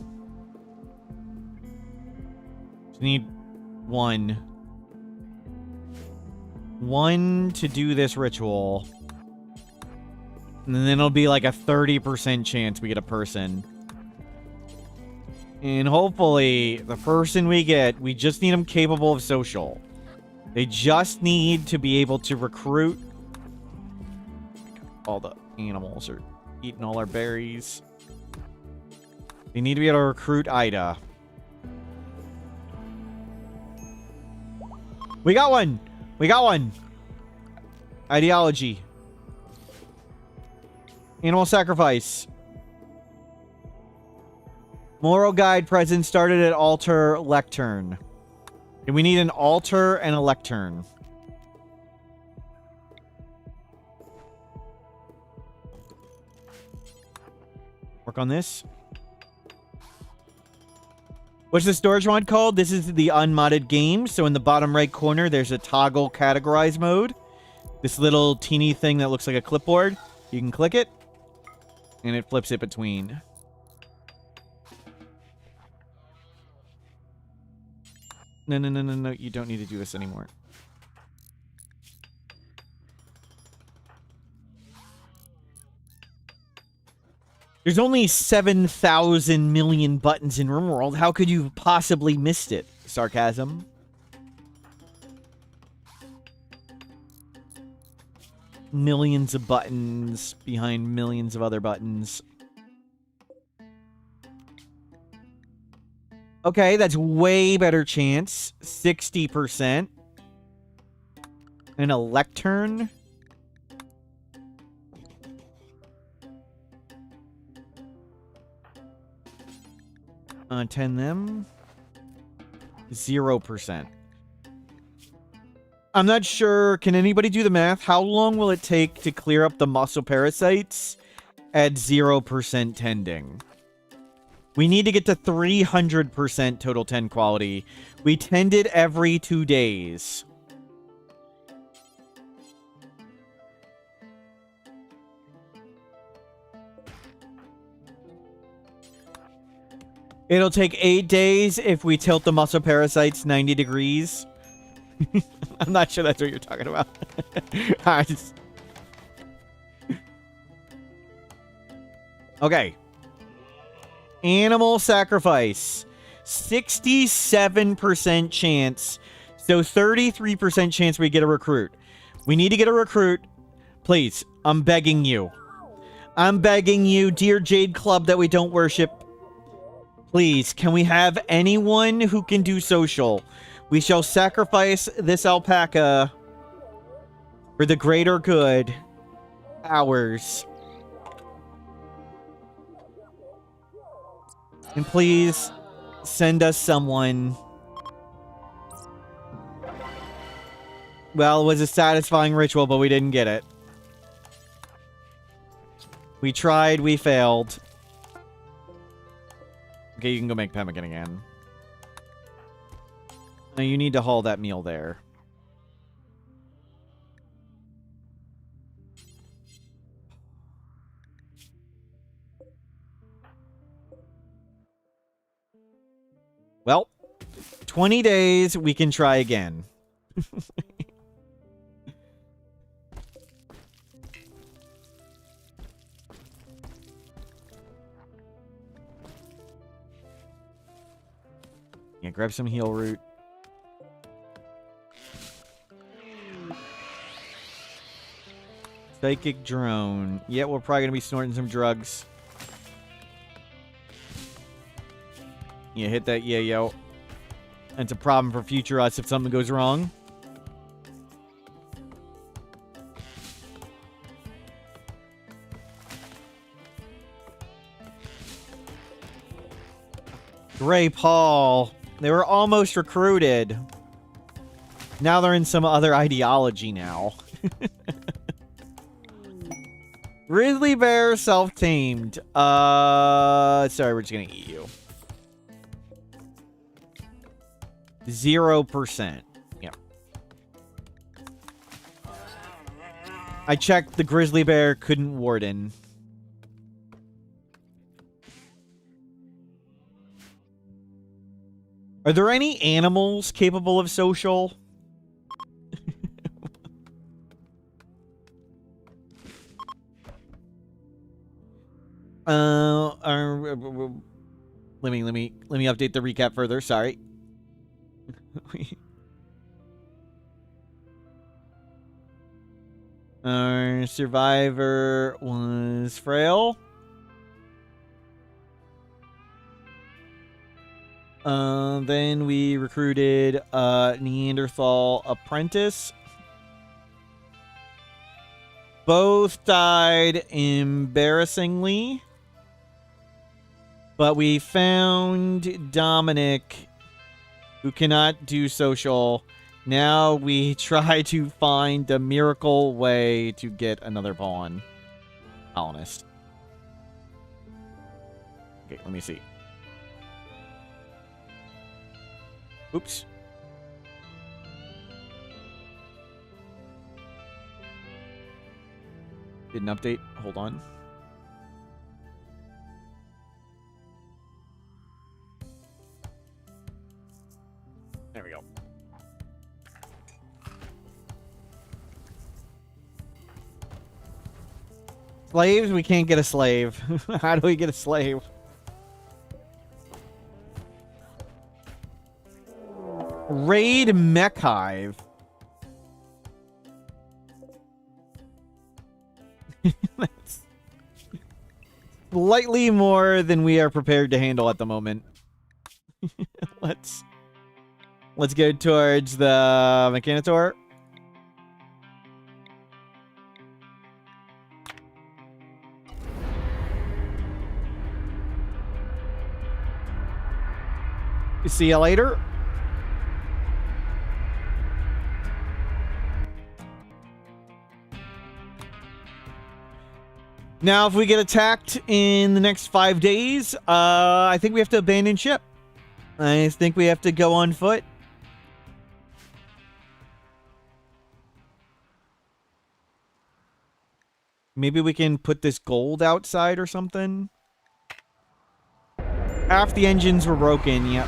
Speaker 1: Just need one. One to do this ritual. And then it'll be like a 30% chance we get a person. And hopefully, the person we get, we just need them capable of social. They just need to be able to recruit. All the animals are eating all our berries. They need to be able to recruit Ida. We got one! We got one! Ideology. Animal sacrifice. Moral guide present started at altar lectern. And we need an altar and a lectern. Work on this. What's the storage mod called? This is the unmodded game. So in the bottom right corner, there's a toggle categorize mode. This little teeny thing that looks like a clipboard. You can click it. And it flips it between. No, no, no, no, no. You don't need to do this anymore. There's only 7,000 million buttons in RimWorld. How could you have possibly missed it? Sarcasm. Millions of buttons behind millions of other buttons. Okay, that's way better chance. 60%. And a lectern. Tend them. 0%. I'm not sure. Can anybody do the math? How long will it take to clear up the muscle parasites at 0% tending? We need to get to 300% total tend quality. We tend it every 2 days. It'll take 8 days if we tilt the muscle parasites 90 degrees. I'm not sure that's what you're talking about. Okay. Animal sacrifice. 67% chance. So 33% chance we get a recruit. We need to get a recruit. Please, I'm begging you. I'm begging you, dear Jade Club that we don't worship. Please, can we have anyone who can do social? We shall sacrifice this alpaca for the greater good. Ours. And please, send us someone. Well, it was a satisfying ritual, but we didn't get it. We tried, we failed. Okay, you can go make pemmican again. No, you need to haul that meal there. Well, 20 days, we can try again. Yeah, grab some heal root. Psychic drone. Yeah, we're probably gonna be snorting some drugs. Yeah, hit that yayo. That's a problem for future us if something goes wrong. GreyPaul. They were almost recruited. Now they're in some other ideology now. Grizzly bear self-tamed. Sorry, we're just gonna eat you. 0%. Yep. I checked, the grizzly bear couldn't warden. Are there any animals capable of social? Let me update the recap further. Sorry. Our survivor was frail. Then we recruited a Neanderthal apprentice. Both died embarrassingly. But we found Dominic, who cannot do social. Now we try to find a miracle way to get another pawn. Colonist. Okay, let me see. Oops. Didn't update. Hold on. There we go. Slaves? We can't get a slave. How do we get a slave? Raid Mech Hive. That's slightly more than we are prepared to handle at the moment. Let's go towards the Mechanitor. See you later. Now, if we get attacked in the next 5 days, I think we have to abandon ship. I think we have to go on foot. Maybe we can put this gold outside or something. Half the engines were broken, yep.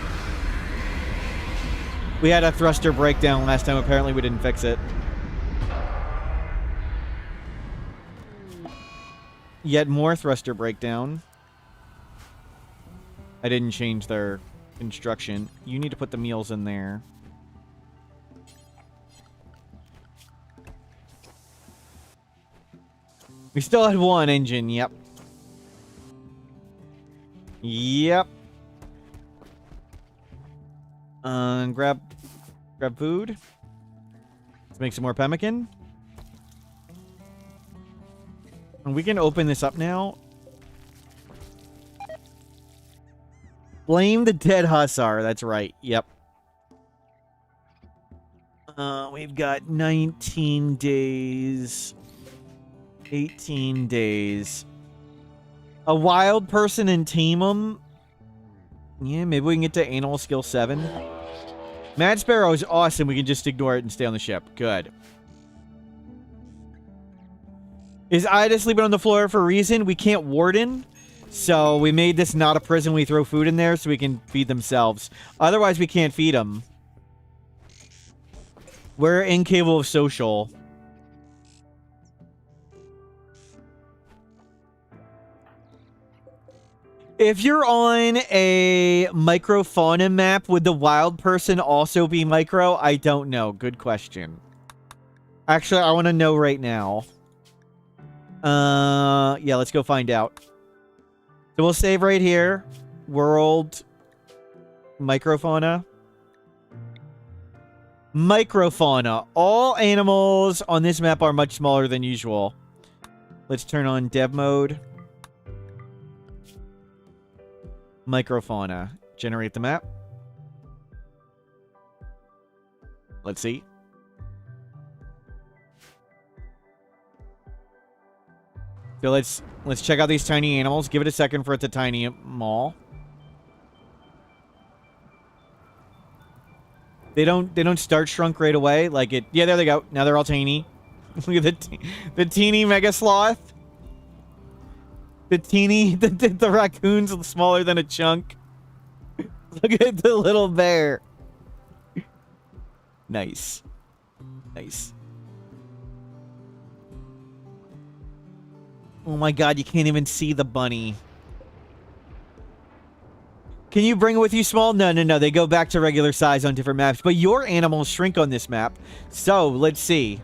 Speaker 1: We had a thruster breakdown last time. Apparently we didn't fix it. Yet more thruster breakdown. I didn't change their instruction. You need to put the meals in there. We still had one engine, yep. Yep. Grab food. Let's make some more pemmican. And we can open this up now. Blame the dead hussar. That's right. Yep. We've got 19 days. 18 days. A wild person and tame them. Yeah, maybe we can get to animal skill 7. Mad Sparrow is awesome. We can just ignore it and stay on the ship. Good. Is Ida sleeping on the floor for a reason? We can't warden. So we made this not a prison. We throw food in there so we can feed themselves. Otherwise, we can't feed them. We're incapable of social. If you're on a microfauna map, would the wild person also be micro? I don't know. Good question. Actually, I want to know right now. Yeah, let's go find out. So we'll save right here. World microfauna. Microfauna. All animals on this map are much smaller than usual. Let's turn on dev mode. Microfauna. Generate the map. Let's see. So let's check out these tiny animals. Give it a second for it to tiny them all. They don't start shrunk right away. Like it. Yeah, there they go. Now they're all tiny. Look at the teeny mega sloth. The raccoon's smaller than a chunk. Look at the little bear. Nice. Nice. Oh my god, you can't even see the bunny. Can you bring it with you small? No. They go back to regular size on different maps. But your animals shrink on this map. So, let's see.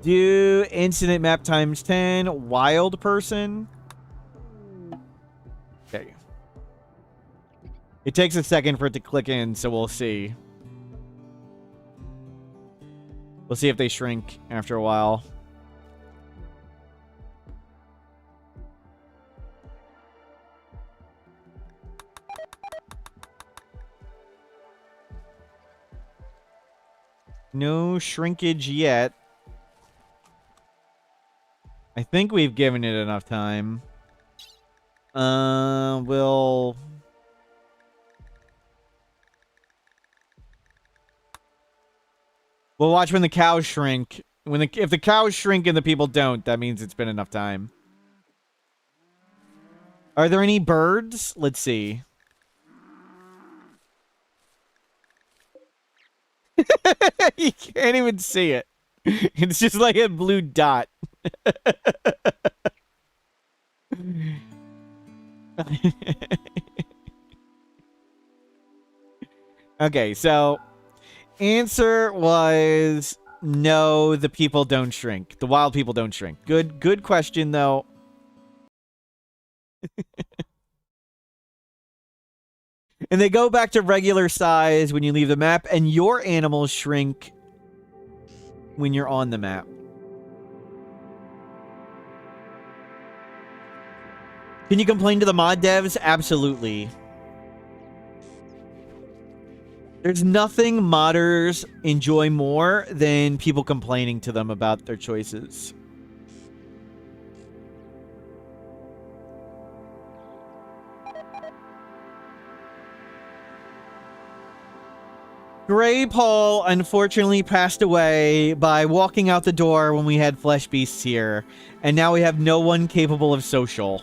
Speaker 1: Do incident map times 10. Wild person. Okay. It takes a second for it to click in, so we'll see. We'll see if they shrink after a while. No shrinkage yet. I think we've given it enough time. We'll watch when the cows shrink. If the cows shrink and the people don't, that means it's been enough time. Are there any birds? Let's see. You can't even see it. It's just like a blue dot. Okay, so answer was no, the people don't shrink. The wild people don't shrink. Good question though. And they go back to regular size when you leave the map, and your animals shrink when you're on the map. Can you complain to the mod devs? Absolutely. There's nothing modders enjoy more than people complaining to them about their choices. GreyPaul unfortunately passed away by walking out the door when we had flesh beasts here, and now we have no one capable of social.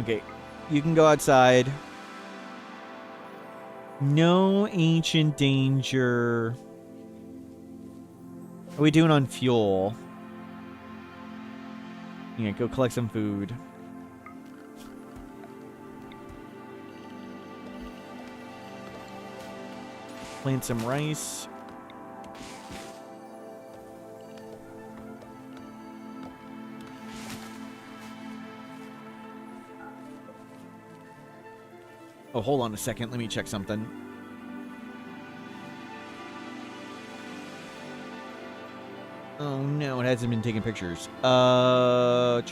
Speaker 1: Okay, you can go outside. No ancient danger. What are we doing on fuel? Yeah, go collect some food. Plant some rice. Oh, hold on a second. Let me check something. Oh no, it hasn't been taking pictures. Let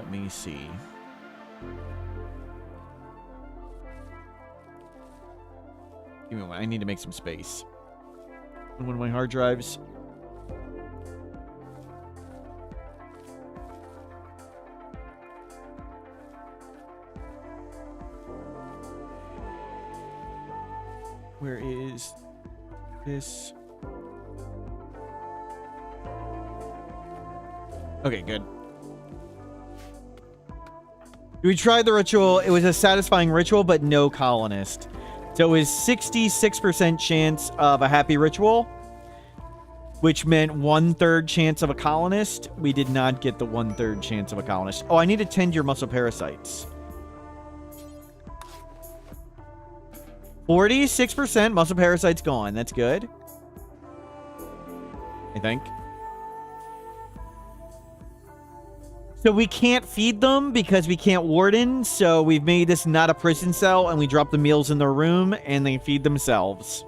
Speaker 1: me see. Give me one. I need to make some space. On one of my hard drives. Where is this? Okay, good. We tried the ritual. It was a satisfying ritual, but no colonist. So it was 66% chance of a happy ritual, which meant 1/3 chance of a colonist. We did not get the 1/3 chance of a colonist. Oh, I need to tend your muscle parasites. 46% muscle parasites gone. That's good. I think. So we can't feed them because we can't warden, so we've made this not a prison cell, and we drop the meals in their room, and they feed themselves.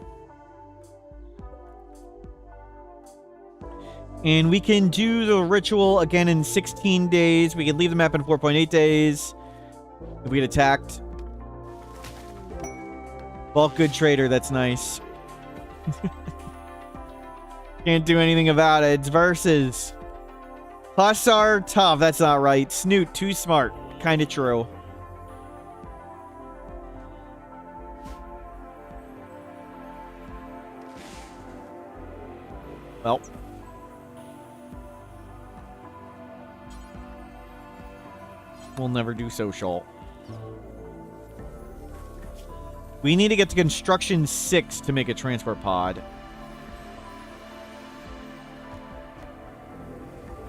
Speaker 1: And we can do the ritual again in 16 days. We can leave the map in 4.8 days. If we get attacked. Bulk good trader, that's nice. Can't do anything about it. It's versus. Hussar, tough. That's not right. Snoot, too smart. Kinda true. Well. We'll never do social. We need to get to construction 6 to make a transport pod.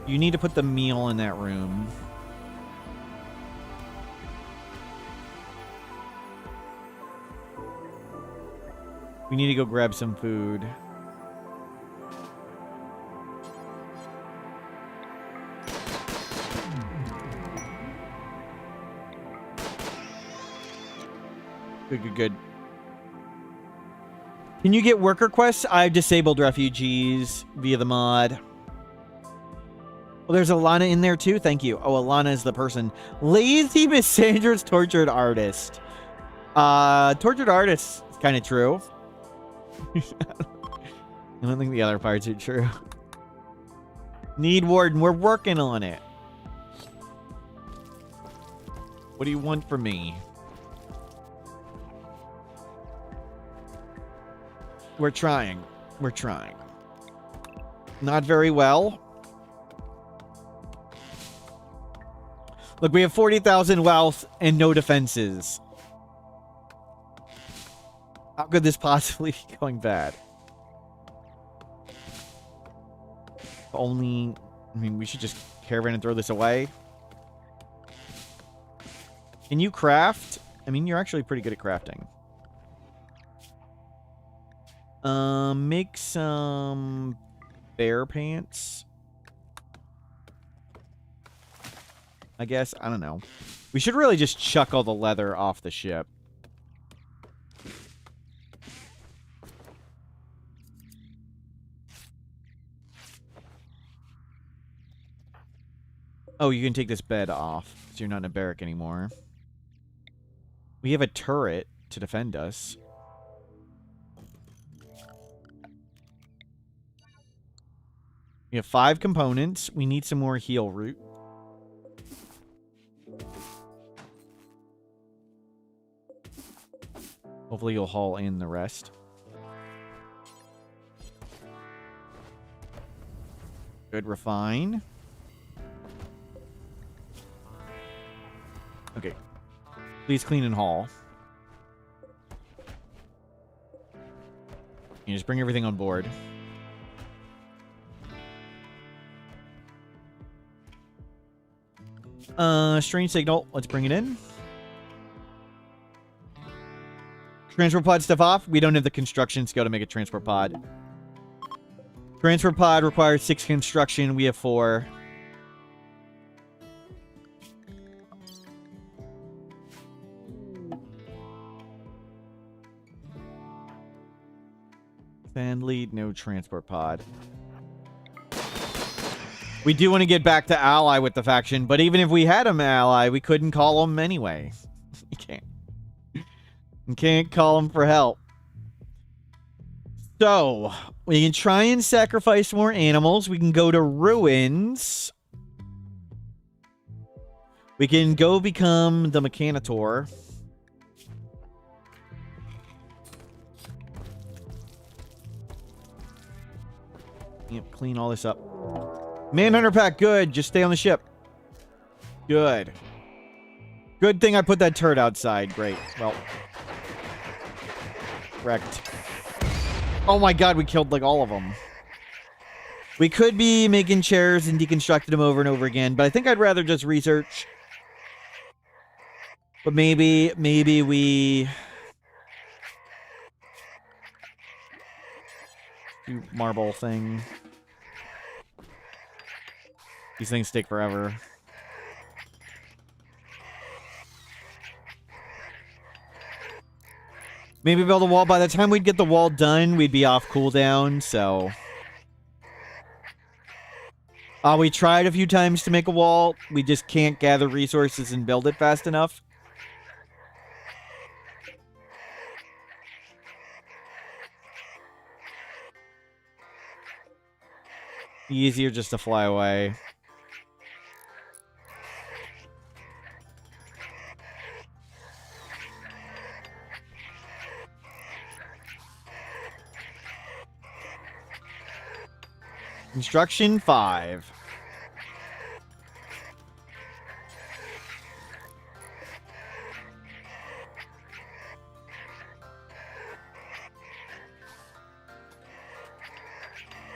Speaker 1: You need to put the meal in that room. We need to go grab some food. Good. Can you get worker quests? I've disabled refugees via the mod. Well, there's Alana in there too. Thank you. Oh, Alana is the person. Lazy Miss Sandra's tortured artist. Tortured artist is kind of true. I don't think the other parts are true. Need warden. We're working on it. What do you want from me? We're trying. We're trying. Not very well. Look, we have 40,000 wealth and no defenses. How could this possibly be going bad? Only... I mean, we should just caravan and throw this away. Can you craft? I mean, you're actually pretty good at crafting. Make some bear pants. I guess. I don't know. We should really just chuck all the leather off the ship. Oh, you can take this bed off, so you're not in a barrack anymore. We have a turret to defend us. We have 5 components. We need some more heal root. Hopefully you'll haul in the rest. Good, refine. Okay. Please clean and haul. You just bring everything on board. Strange signal. Let's bring it in. Transport pod stuff off. We don't have the construction skill to make a transport pod. Transport pod requires 6 construction. We have 4. Fan lead, no transport pod. We do want to get back to ally with the faction, but even if we had him ally, we couldn't call him anyway. You can't. You can't call him for help. So, we can try and sacrifice more animals. We can go to ruins. We can go become the Mechanitor. Yep, clean all this up. Manhunter pack, good. Just stay on the ship. Good. Good thing I put that turret outside. Great. Well. Wrecked. Oh my god, we killed like all of them. We could be making chairs and deconstructing them over and over again, but I think I'd rather just research. But maybe we... do marble thing. These things take forever. Maybe build a wall. By the time we'd get the wall done, we'd be off cooldown, so... we tried a few times to make a wall. We just can't gather resources and build it fast enough. Easier just to fly away. Construction 5.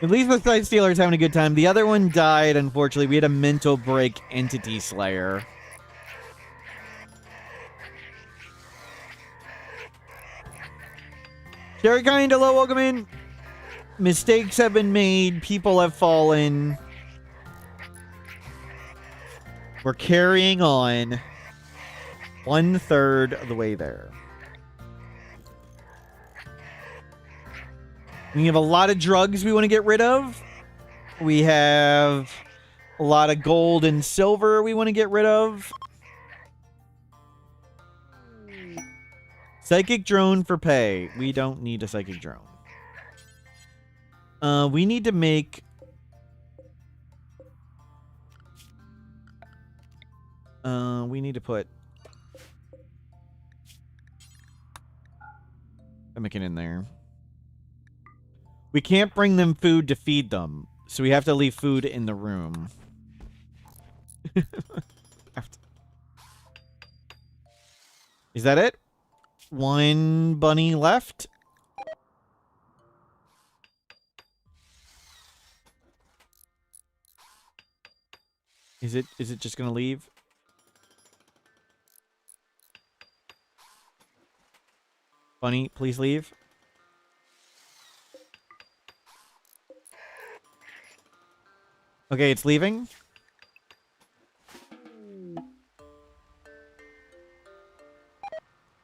Speaker 1: At least the Side Stealer's having a good time. The other one died, unfortunately. We had a mental break Entity Slayer. Sherry Kind, hello, welcome in. Mistakes have been made. People have fallen. We're carrying on. 1/3 of the way there. We have a lot of drugs we want to get rid of. We have a lot of gold and silver we want to get rid of. Psychic drone for pay. We don't need a psychic drone. We need to make... we need to put... I'm making in there. We can't bring them food to feed them, so we have to leave food in the room. Is that it? One bunny left? Is it just gonna leave? Bunny, please leave. Okay, it's leaving.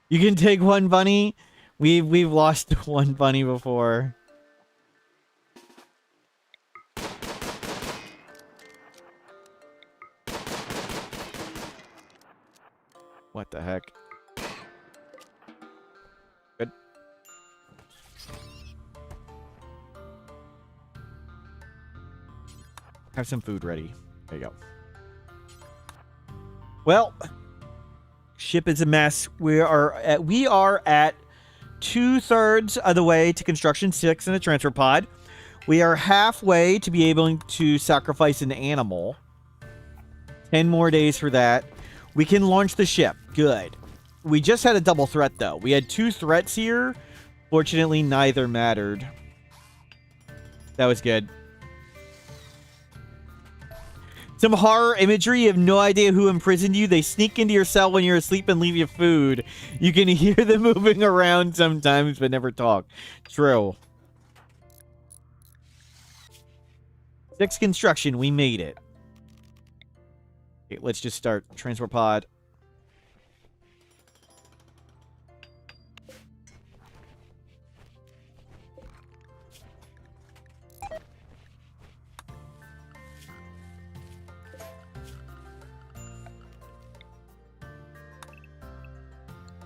Speaker 1: You can take one bunny. We've lost one bunny before. What the heck? Good. Have some food ready. There you go. Well, ship is a mess. We are at 2/3 of the way to construction 6 in a transfer pod. We are halfway to be able to sacrifice an animal. 10 more days for that. We can launch the ship. Good. We just had a double threat, though. We had 2 threats here. Fortunately, neither mattered. That was good. Some horror imagery. You have no idea who imprisoned you. They sneak into your cell when you're asleep and leave you food. You can hear them moving around sometimes, but never talk. True. 6 construction. We made it. Okay, let's just start transport pod.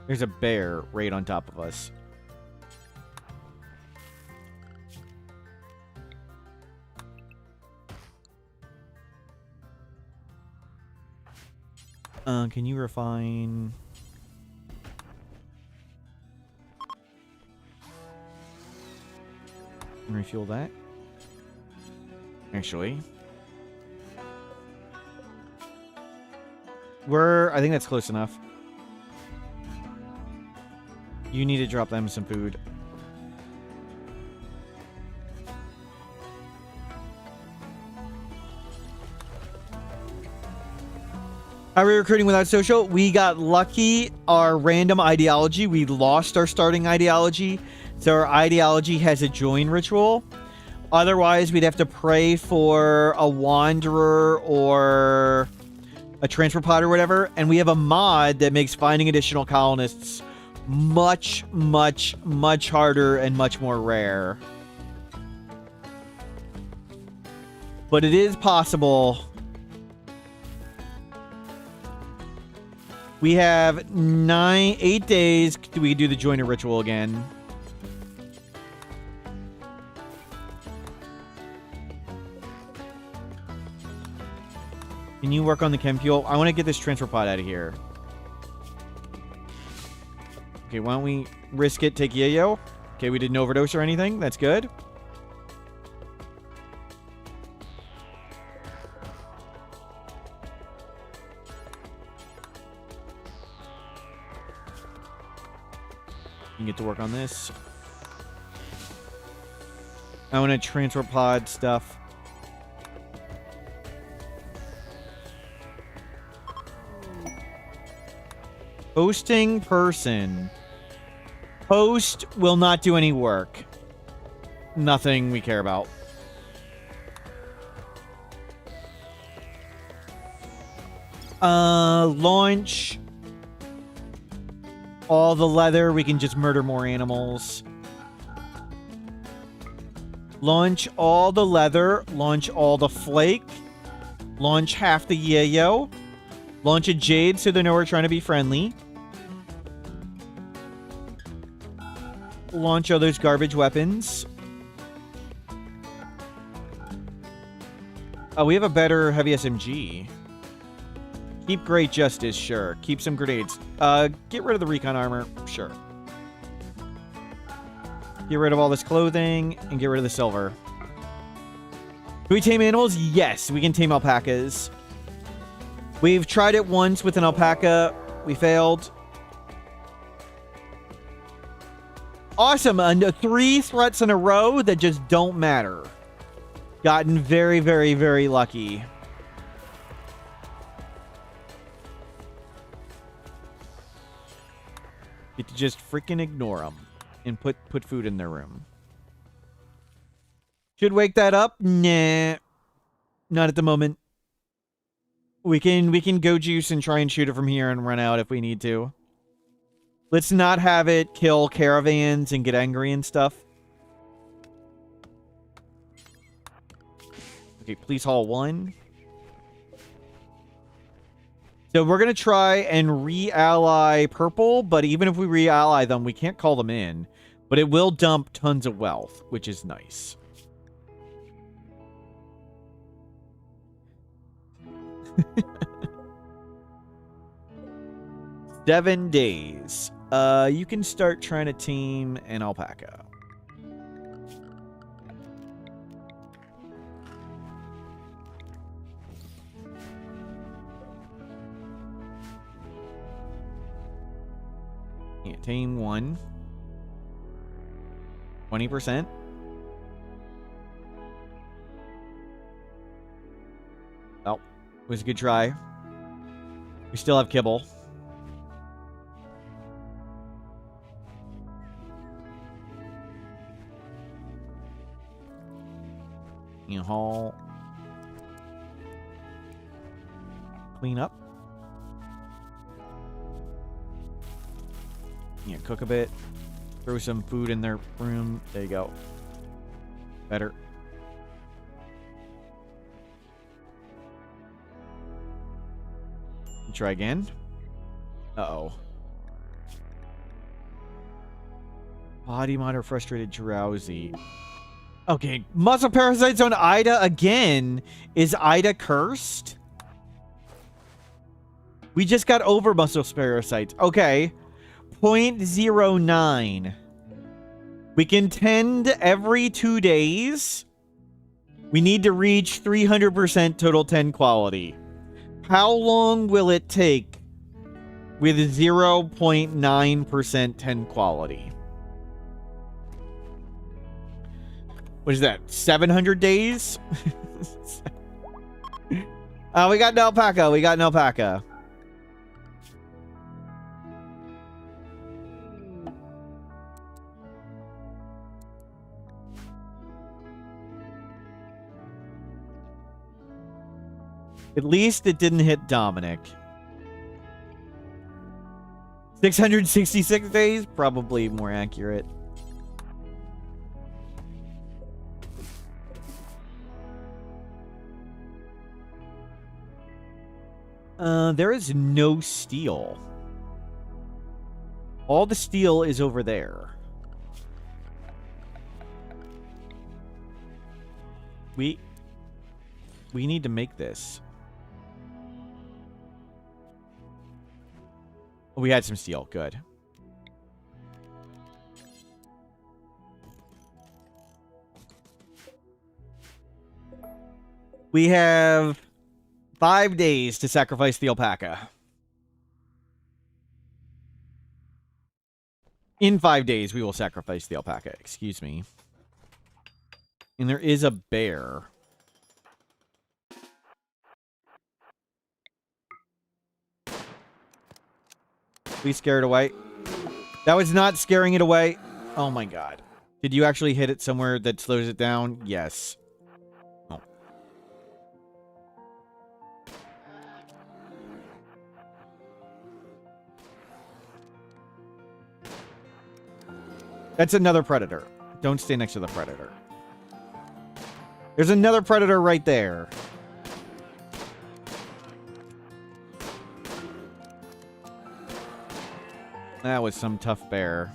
Speaker 1: There's a bear right on top of us. Can you refine... refuel that? Actually. I think that's close enough. You need to drop them some food. How are we recruiting without social? We got lucky. Our random ideology. We lost our starting ideology. So our ideology has a join ritual. Otherwise, we'd have to pray for a wanderer or a transfer pod or whatever. And we have a mod that makes finding additional colonists much, much, much harder and much more rare. But it is possible. We have 8 days. We do the joiner ritual again. Can you work on the chem fuel? I want to get this transfer pod out of here. Okay, why don't we risk it? Take Yayo. Okay, we didn't overdose or anything. That's good. You can get to work on this. I want to transfer pod stuff. Hosting person. Host will not do any work. Nothing we care about. Launch all the leather. We can just murder more animals. Launch all the leather. Launch all the flake. Launch half the yayo. Launch a jade so they know we're trying to be friendly. Launch all those garbage weapons. Oh, we have a better heavy SMG. Keep Great Justice, sure. Keep some grenades. Get rid of the recon armor, sure. Get rid of all this clothing and get rid of the silver. Can we tame animals? Yes, we can tame alpacas. We've tried it once with an alpaca. We failed. Awesome. 3 threats in a row that just don't matter. Gotten very, very, very lucky. Get to just freaking ignore them and put food in their room. Should wake that up? Nah. Not at the moment. We can go juice and try and shoot it from here and run out if we need to. Let's not have it kill caravans and get angry and stuff. Okay, please haul 1. So we're going to try and re-ally purple, but even if we re-ally them, we can't call them in. But it will dump tons of wealth, which is nice. Seven days. You can start trying to team an alpaca. Yeah, tame 1. 20%. Oh, it was a good try. We still have kibble. You haul. Clean up. Yeah, cook a bit. Throw some food in their room. There you go. Better. Try again. Uh-oh. Body mod or frustrated drowsy. Okay, muscle parasites on Ida again. Is Ida cursed? We just got over muscle parasites. Okay. 0.09. We can tend every 2 days. We need to reach 300% total tend quality. How long will it take with 0.9% tend quality? What is that? 700 days? We got an alpaca. We got an alpaca. At least it didn't hit Dominic. 666 days? Probably more accurate. There is no steel. All the steel is over there. We need to make this. We had some steel. Good. We have 5 days to sacrifice the alpaca. In 5 days, we will sacrifice the alpaca. Excuse me. And there is a bear. Please scare it away. That was not scaring it away. Oh my god. Did you actually hit it somewhere that slows it down? Yes. Oh. That's another predator. Don't stay next to the predator. There's another predator right there. That was some tough bear.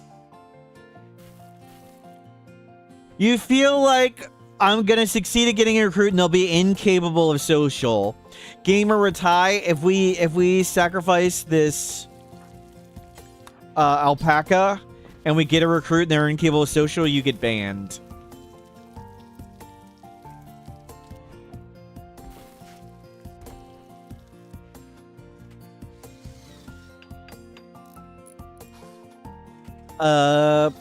Speaker 1: You feel like I'm gonna succeed at getting a recruit and they'll be incapable of social. Gamer Retai, if we sacrifice this alpaca and we get a recruit and they're incapable of social, you get banned.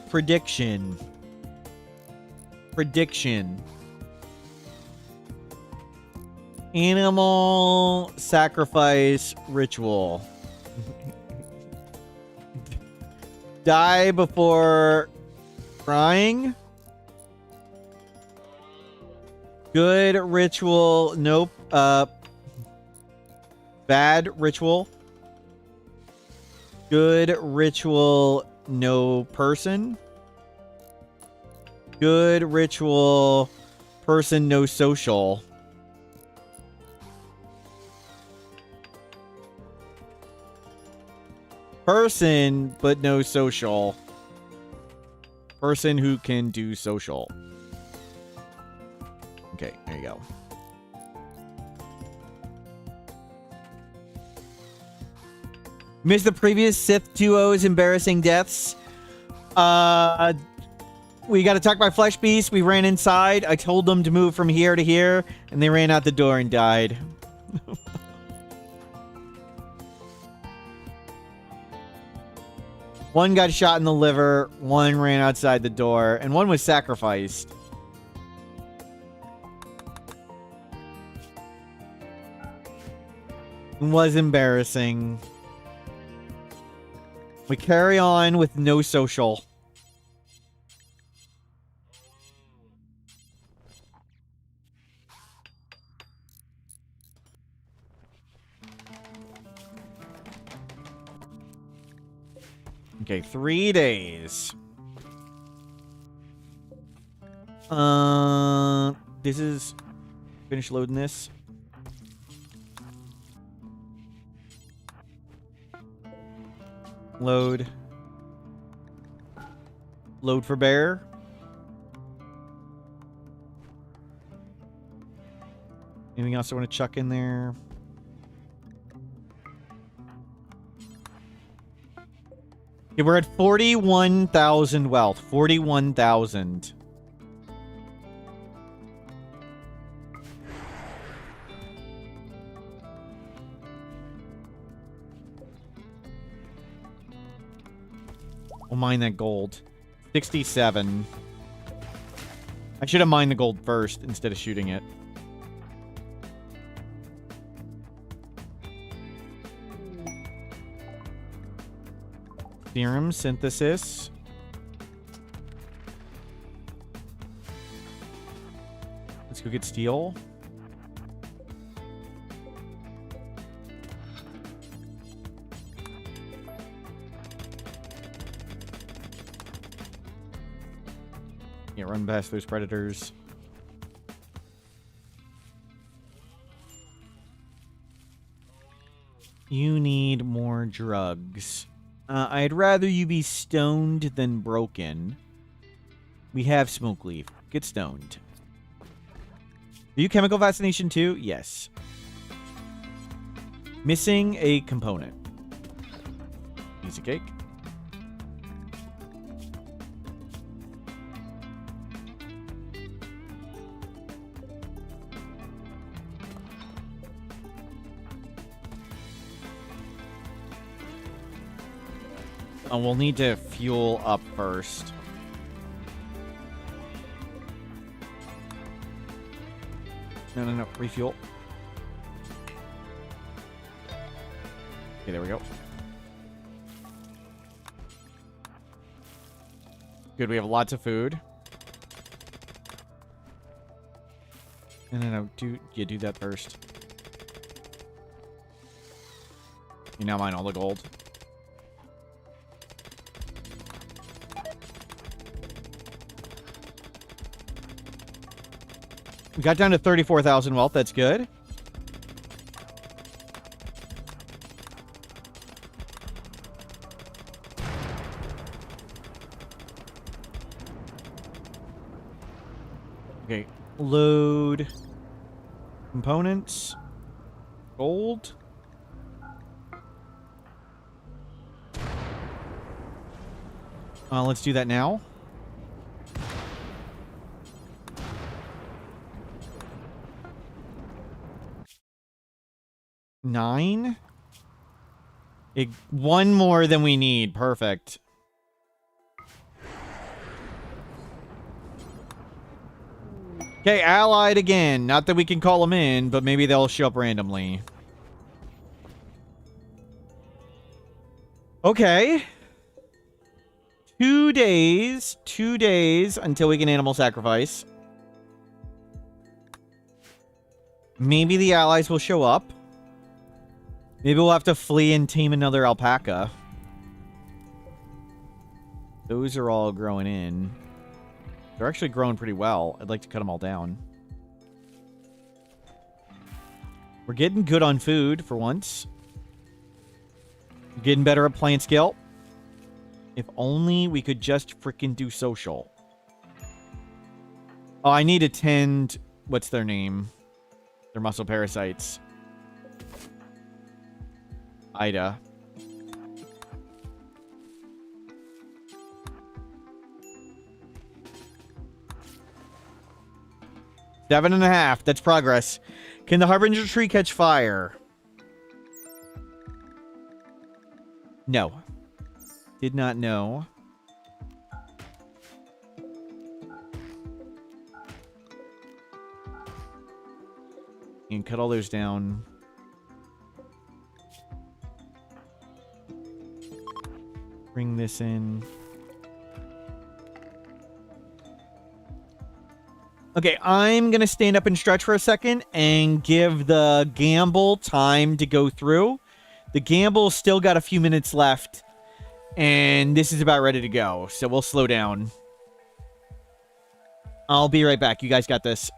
Speaker 1: Prediction. Animal sacrifice ritual. Die before crying. Good ritual. Nope. Bad ritual. Good ritual. No person. Good ritual. Person, no social. Person, but no social. Person who can do social. Okay, there you go. Missed the previous Sith duo's embarrassing deaths. We got attacked by flesh beasts. We ran inside. I told them to move from here to here, and they ran out the door and died. One got shot in the liver, one ran outside the door, and one was sacrificed. It was embarrassing. We carry on with no social. Okay, 3 days. This is... Finish loading this. Load. Load for bear. Anything else I want to chuck in there? Okay, we're at 41,000 wealth. 41,000. We'll mine that gold. 67. I should have mined the gold first instead of shooting it. Serum synthesis. Let's go get steel. Yeah, run past those predators. You need more drugs. I'd rather you be stoned than broken. We have smoke leaf. Get stoned. Are you chemical fascination too? Yes. Missing a component. Easy cake. Oh, we'll need to fuel up first. No. Refuel. Okay, there we go. Good, we have lots of food. No. Do that first. You now mine all the gold. We got down to 34,000 wealth. That's good. Okay. Load. Components. Gold. Let's do that now. Nine. One more than we need. Perfect. Okay, allied again. Not that we can call them in, but maybe they'll show up randomly. Okay. 2 days. 2 days until we can animal sacrifice. Maybe the allies will show up. Maybe we'll have to flee and tame another alpaca. Those are all growing in. They're actually growing pretty well. I'd like to cut them all down. We're getting good on food for once. Getting better at playing skill. If only we could just freaking do social. Oh, I need to tend... What's their name? They're muscle parasites. Ida. Seven and a half. That's progress. Can the Harbinger tree catch fire? No. Did not know. You can cut all those down. Bring this in. Okay, I'm going to stand up and stretch for a second and give the gamble time to go through. The gamble's still got a few minutes left, and this is about ready to go, so we'll slow down. I'll be right back. You guys got this.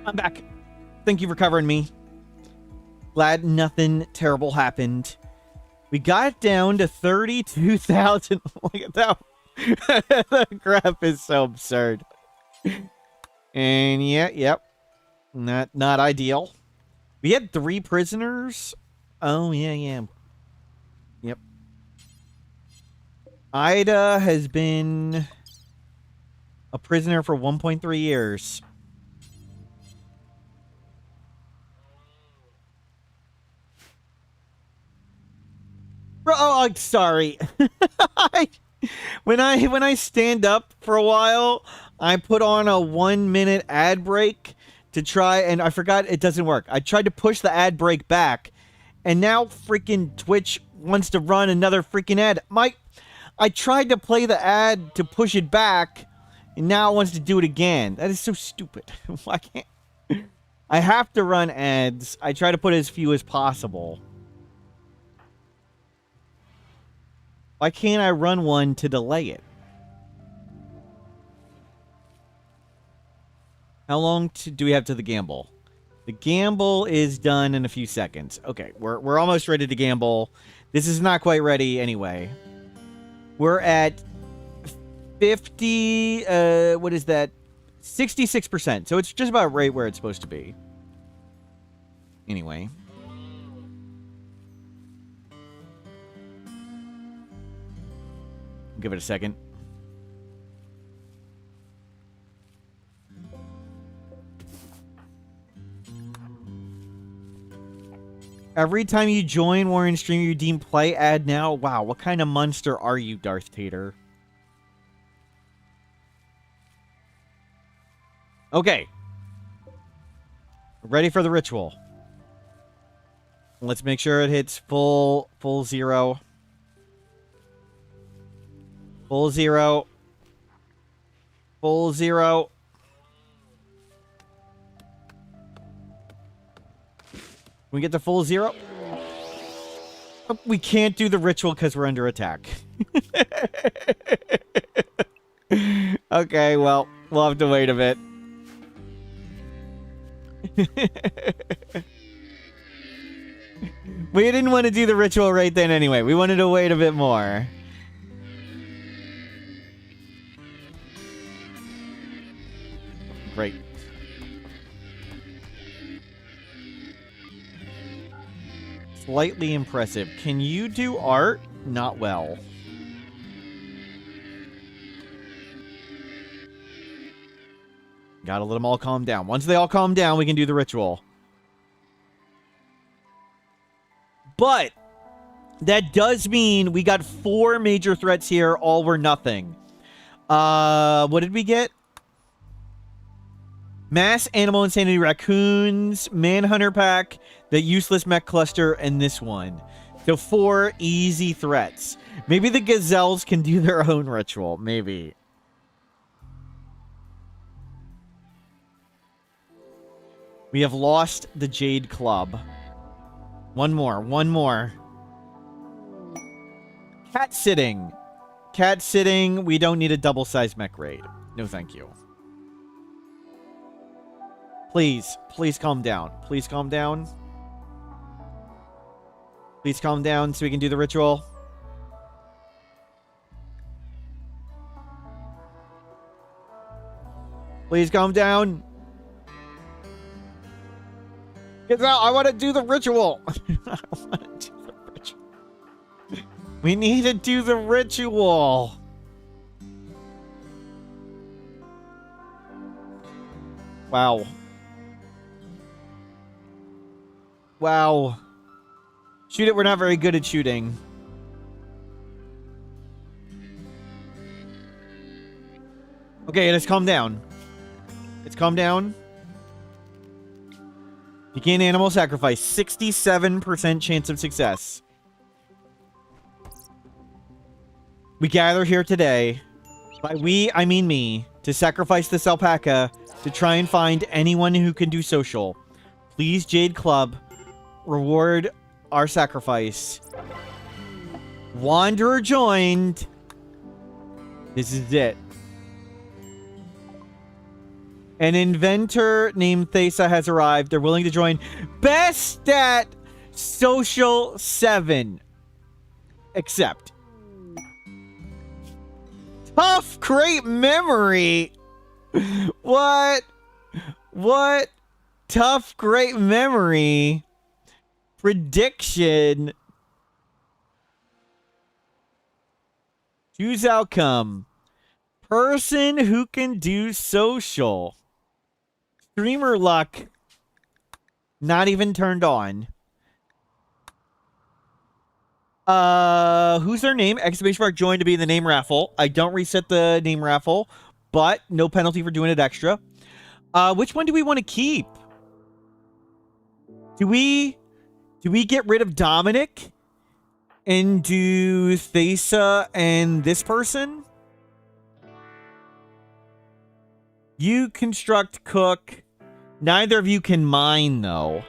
Speaker 1: I'm back. Thank you for covering me. Glad nothing terrible happened. We got down to 32,000. Look at that. The graph is so absurd. And yep. Not ideal. We had 3 prisoners. Oh, yeah. Yep. Ida has been a prisoner for 1.3 years. Bro, oh, I'm sorry. When I stand up for a while, I put on a 1-minute ad break to try, and I forgot it doesn't work. I tried to push the ad break back, and now freaking Twitch wants to run another freaking ad. I tried to play the ad to push it back, and now it wants to do it again. That is so stupid. Why can't I have to run ads? I try to put as few as possible. Why can't I run one to delay it? How long do we have to the gamble? The gamble is done in a few seconds. Okay, we're almost ready to gamble. This is not quite ready anyway. We're at 50, what is that? 66%. So it's just about right where it's supposed to be. Anyway. Give it a second. Every time you join Warren stream, you deem play ad now. Wow, what kind of monster are you, Darth Tater? Okay. Ready for the ritual. Let's make sure it hits full 0. Full 0. Full 0. We get the full 0. Oh, we can't do the ritual because we're under attack. Okay, well, we'll have to wait a bit. We didn't want to do the ritual right then anyway. We wanted to wait a bit more. Great. Slightly impressive. Can you do art? Not well. Gotta let them all calm down. Once they all calm down, we can do the ritual. But that does mean we got 4 major threats here. All were nothing. What did we get? Mass Animal Insanity Raccoons, Manhunter Pack, the Useless Mech Cluster, and this one. So 4 easy threats. Maybe the Gazelles can do their own ritual. Maybe. We have lost the Jade Club. One more. Cat sitting. Cat sitting. We don't need a double-sized mech raid. No, thank you. Please calm down. Please calm down. Please calm down so we can do the ritual. Please calm down. Get out. I want to do the ritual. I want to do the ritual. We need to do the ritual. Wow. Wow. Shoot it, we're not very good at shooting. Okay, let's calm down. Let's calm down. Begin animal sacrifice. 67% chance of success. We gather here today, by we, I mean me, to sacrifice this alpaca to try and find anyone who can do social. Please, Jade Club, reward our sacrifice. Wanderer joined. This is it. An inventor named Thesa has arrived. They're willing to join. Best at social 7. Accept. Tough, great memory. What? What? Tough, great memory. Prediction. Choose outcome. Person who can do social. Streamer luck. Not even turned on. Who's their name? Exclamation mark join to be in the name raffle. I don't reset the name raffle, but no penalty for doing it extra. Which one do we want to keep? Do we get rid of Dominic and do Thesa and this person? You construct, cook. Neither of you can mine, though.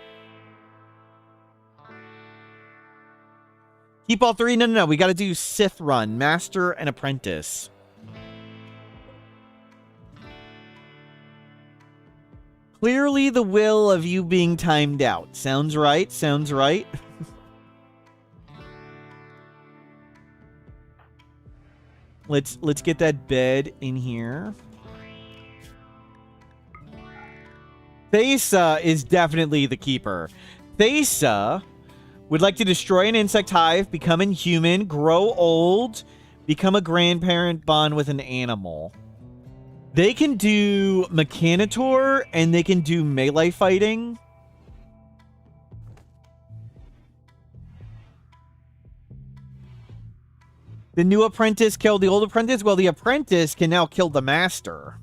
Speaker 1: Keep all three? No. We got to do Sith run. Master and apprentice. Clearly the will of you being timed out. Sounds right. Sounds right. Let's get that bed in here. Thesa is definitely the keeper. Thesa would like to destroy an insect hive, become inhuman, grow old, become a grandparent, bond with an animal. They can do Mechanitor and they can do melee fighting. The new apprentice killed the old apprentice? Well, the apprentice can now kill the master.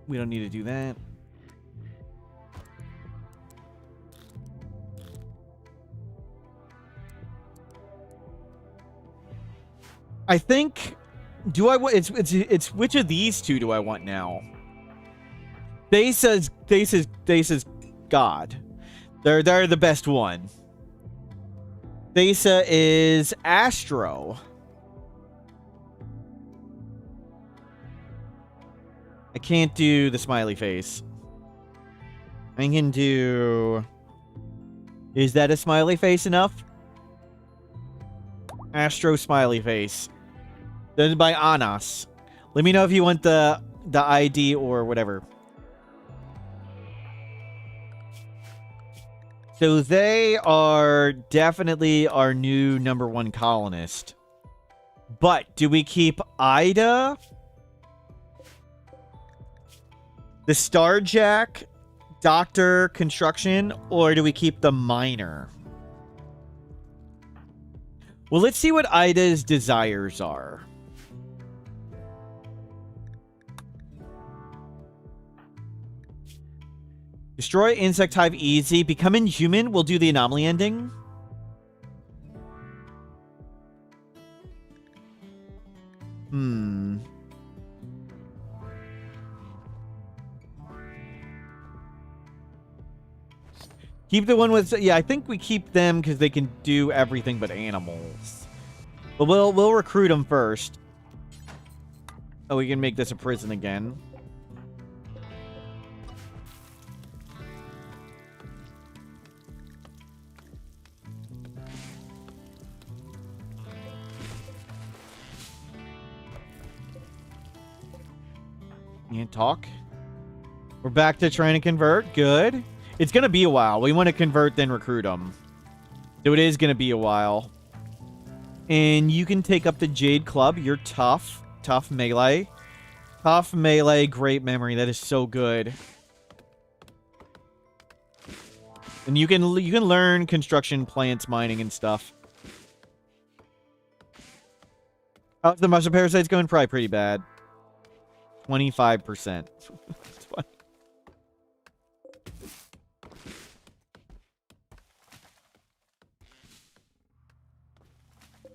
Speaker 1: We don't need to do that. I think... Do I want... It's which of these two do I want now? Thesa's God. They're the best one. Thesa is Astro. I can't do the smiley face. I can do... Is that a smiley face enough? Astro smiley face. Done by Anas. Let me know if you want the ID or whatever. So they are definitely our new #1 colonist. But do we keep Ida? The Starjack, Doctor, Construction, or do we keep the Miner? Well, let's see what Ida's desires are. Destroy insect hive easy. Become inhuman. We'll do the anomaly ending. Keep the one with... Yeah, I think we keep them because they can do everything but animals. But we'll recruit them first. Oh, we can make this a prison again. Can't talk. We're back to trying to convert. Good. It's going to be a while. We want to convert, then recruit them. So it is going to be a while. And you can take up the Jade Club. You're tough. Tough melee. Tough melee. Great memory. That is so good. And you can learn construction, plants, mining, and stuff. How's the mushroom parasites going? Probably pretty bad. 25%. It's fine.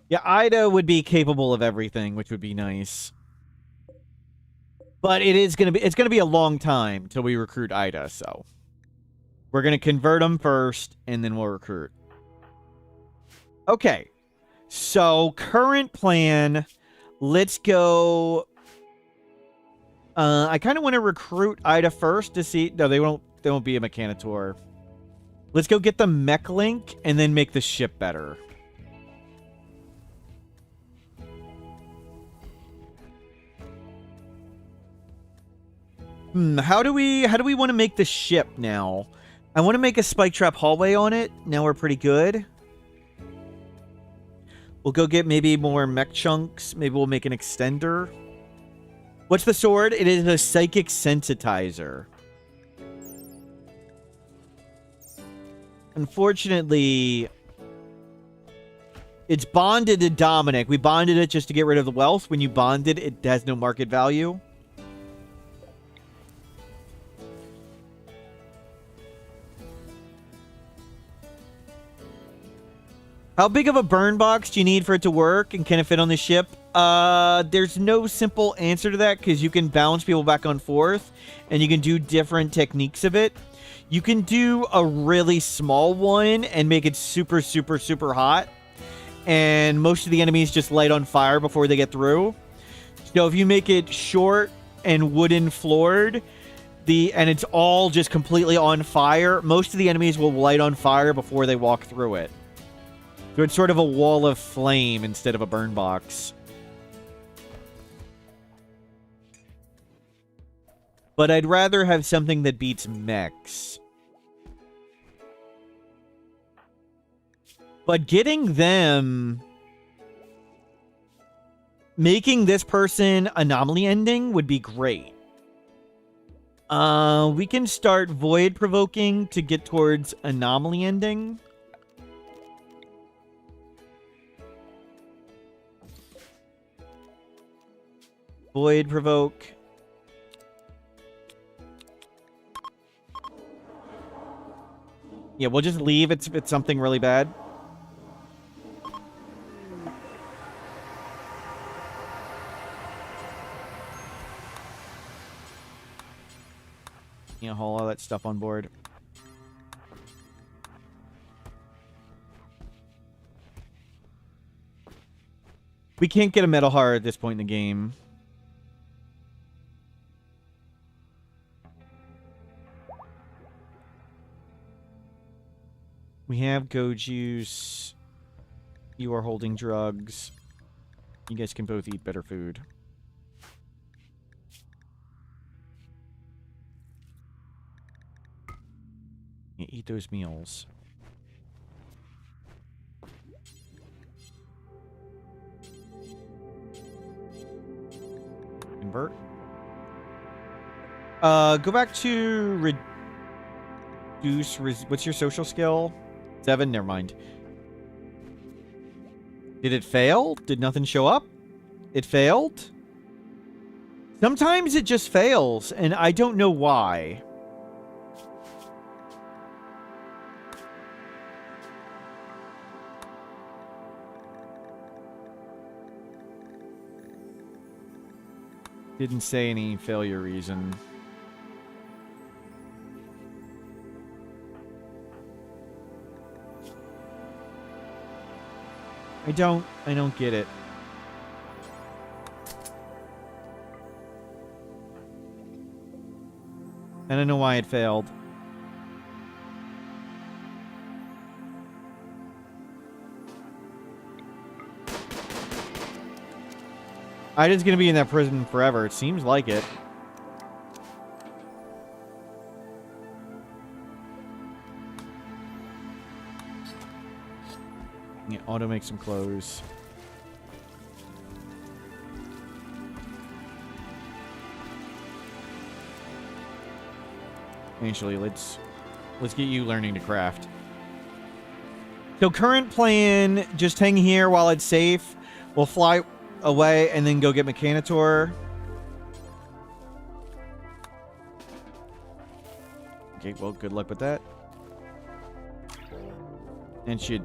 Speaker 1: Yeah, Ida would be capable of everything, which would be nice. But it's gonna be a long time till we recruit Ida, so we're gonna convert them first, and then we'll recruit. Okay, So, current plan, let's go... I kind of want to recruit Ida first to see... No, they won't be a Mechanitor. Let's go get the mech link and then make the ship better. How do we want to make the ship now? I want to make a spike trap hallway on it. Now we're pretty good. We'll go get maybe more mech chunks. Maybe we'll make an extender. What's the sword? It is a psychic sensitizer. Unfortunately, it's bonded to Dominic. We bonded it just to get rid of the wealth. When you bond it, it has no market value. How big of a burn box do you need for it to work, and can it fit on the ship? There's no simple answer to that, because you can bounce people back and forth, and you can do different techniques of it. You can do a really small one and make it super, super, super hot, and most of the enemies just light on fire before they get through. So if you make it short and wooden floored, and it's all just completely on fire, most of the enemies will light on fire before they walk through it. So it's sort of a wall of flame instead of a burn box. But I'd rather have something that beats mechs. But getting them... Making this person anomaly ending would be great. We can start void provoking to get towards anomaly ending. Void provoke. Yeah, we'll just leave if it's something really bad. Yeah, haul all that stuff on board. We can't get a metal heart at this point in the game. We have go juice. You are holding drugs. You guys can both eat better food. Yeah, eat those meals. Convert. Go back to reduce. What's your social skill? 7? Never mind. Did it fail? Did nothing show up? It failed? Sometimes it just fails, and I don't know why. Didn't say any failure reason. I don't get it. I don't know why it failed. Ida's gonna be in that prison forever. It seems like it. Yeah, auto make some clothes. Actually, let's get you learning to craft. So current plan, just hang here while it's safe. We'll fly away and then go get Mechanitor. Okay, well, good luck with that. And should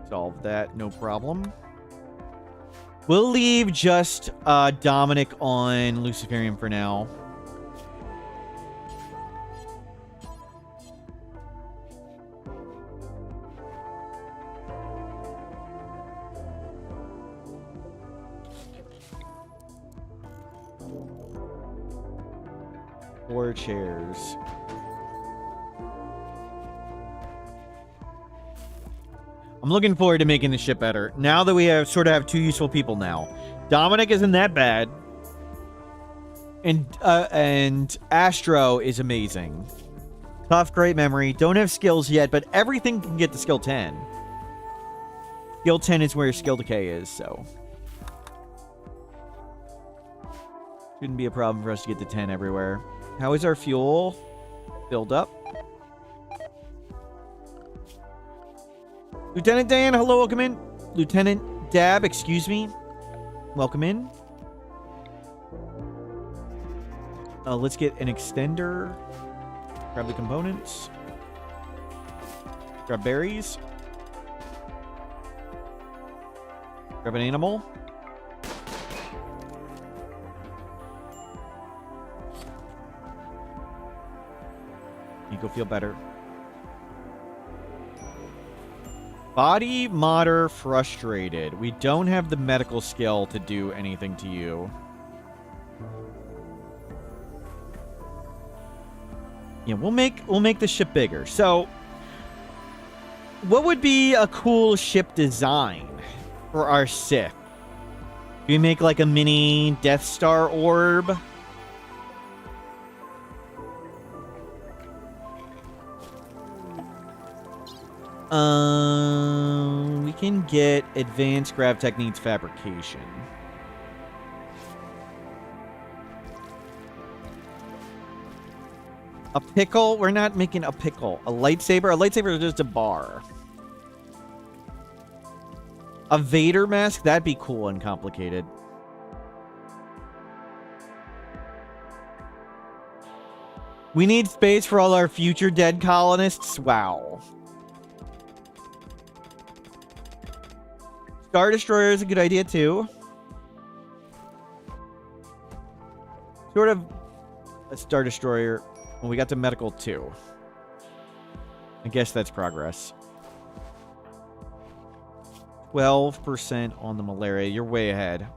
Speaker 1: solve that, no problem. We'll leave just Dominic on Luciferium for now. 4 chairs. I'm looking forward to making the ship better. Now that we have sort of have 2 useful people now. Dominic isn't that bad. And Astro is amazing. Tough, great memory. Don't have skills yet, but everything can get to skill 10. Skill 10 is where skill decay is, so. Shouldn't be a problem for us to get to 10 everywhere. How is our fuel? Filled up. Lieutenant Dan, hello, welcome in. Lieutenant Dab, excuse me. Welcome in. Let's get an extender. Grab the components. Grab berries. Grab an animal. You go feel better. Body modder frustrated. We don't have the medical skill to do anything to you. Yeah, we'll make the ship bigger. So, what would be a cool ship design for our Sith? Do we make like a mini Death Star orb? We can get advanced grav techniques fabrication. A pickle? We're not making a pickle. A lightsaber? A lightsaber is just a bar. A Vader mask? That'd be cool and complicated. We need space for all our future dead colonists? Wow. Star Destroyer is a good idea, too. Sort of a Star Destroyer. Well, we got the medical, too. I guess that's progress. 12% on the malaria. You're way ahead.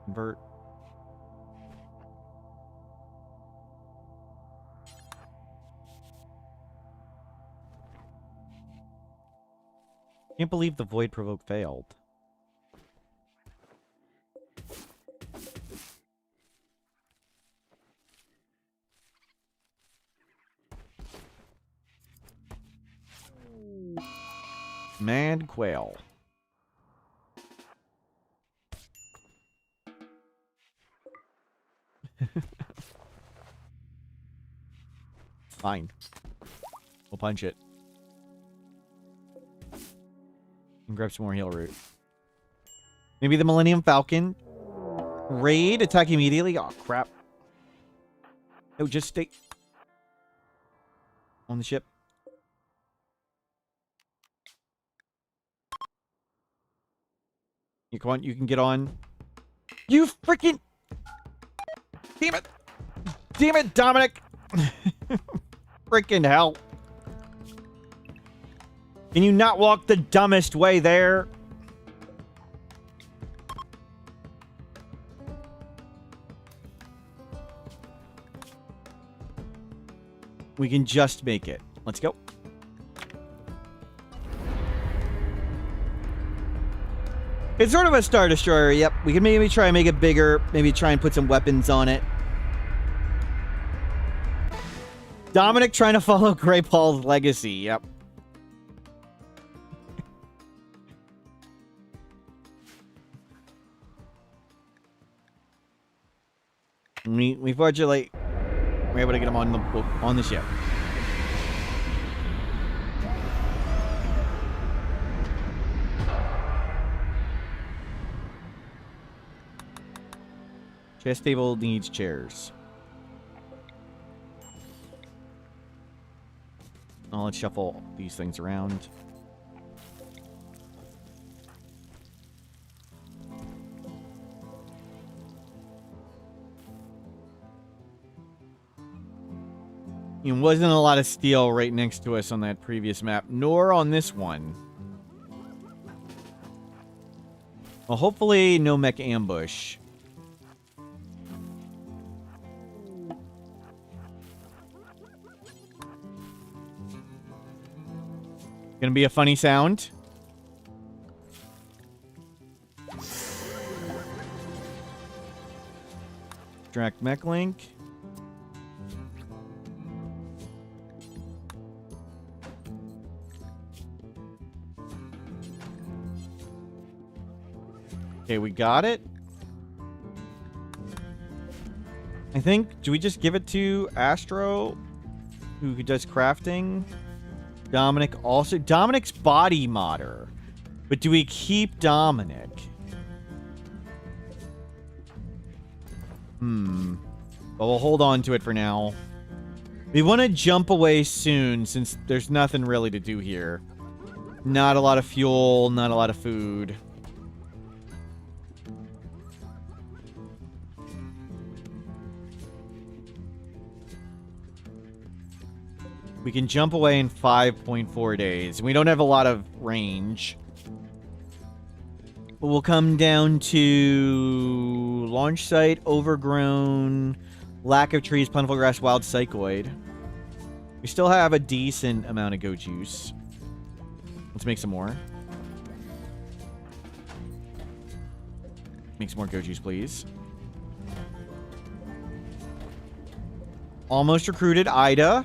Speaker 1: Convert. Can't believe the void provoke failed. Mad quail. Fine. We'll punch it. And grab some more heal root. Maybe the Millennium Falcon. Raid. Attack immediately. Oh, crap. No, just stay on the ship. You come on. You can get on. You freaking... Damn it. Damn it, Dominic. Freaking hell. Can you not walk the dumbest way there? We can just make it. Let's go. It's sort of a Star Destroyer, yep. We can maybe try and make it bigger. Maybe try and put some weapons on it. Dominic trying to follow GreyPaul's legacy, yep. We fortunately we're able to get him on the ship. Chess table needs chairs. Oh, let's shuffle these things around. There wasn't a lot of steel right next to us on that previous map, nor on this one. Well, hopefully no mech ambush. Gonna be a funny sound. Extract mech link. Okay, we got it. I think, do we just give it to Astro, who does crafting? Dominic also. Dominic's body modder. But do we keep Dominic? But we'll hold on to it for now. We want to jump away soon, since there's nothing really to do here. Not a lot of fuel, not a lot of food. We can jump away in 5.4 days. We don't have a lot of range. But we'll come down to launch site, overgrown, lack of trees, plentiful grass, wild psychoid. We still have a decent amount of goat juice. Let's make some more. Make some more goat juice, please. Almost recruited Ida.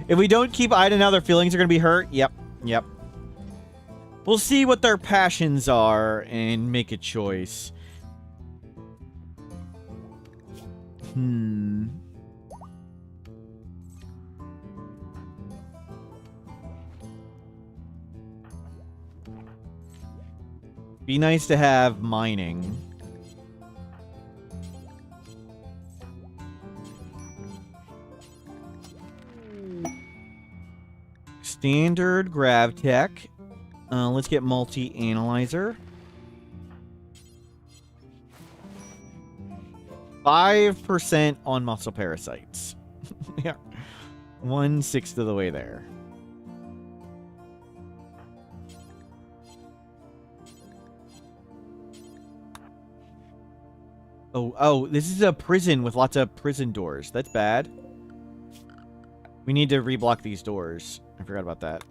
Speaker 1: If we don't keep Ida now, their feelings are going to be hurt. Yep. Yep. We'll see what their passions are and make a choice. Be nice to have mining. Standard grav tech. Let's get multi-analyzer. 5% on muscle parasites. Yeah. 1/6 of the way there. Oh, this is a prison with lots of prison doors. That's bad. We need to reblock these doors. I forgot about that.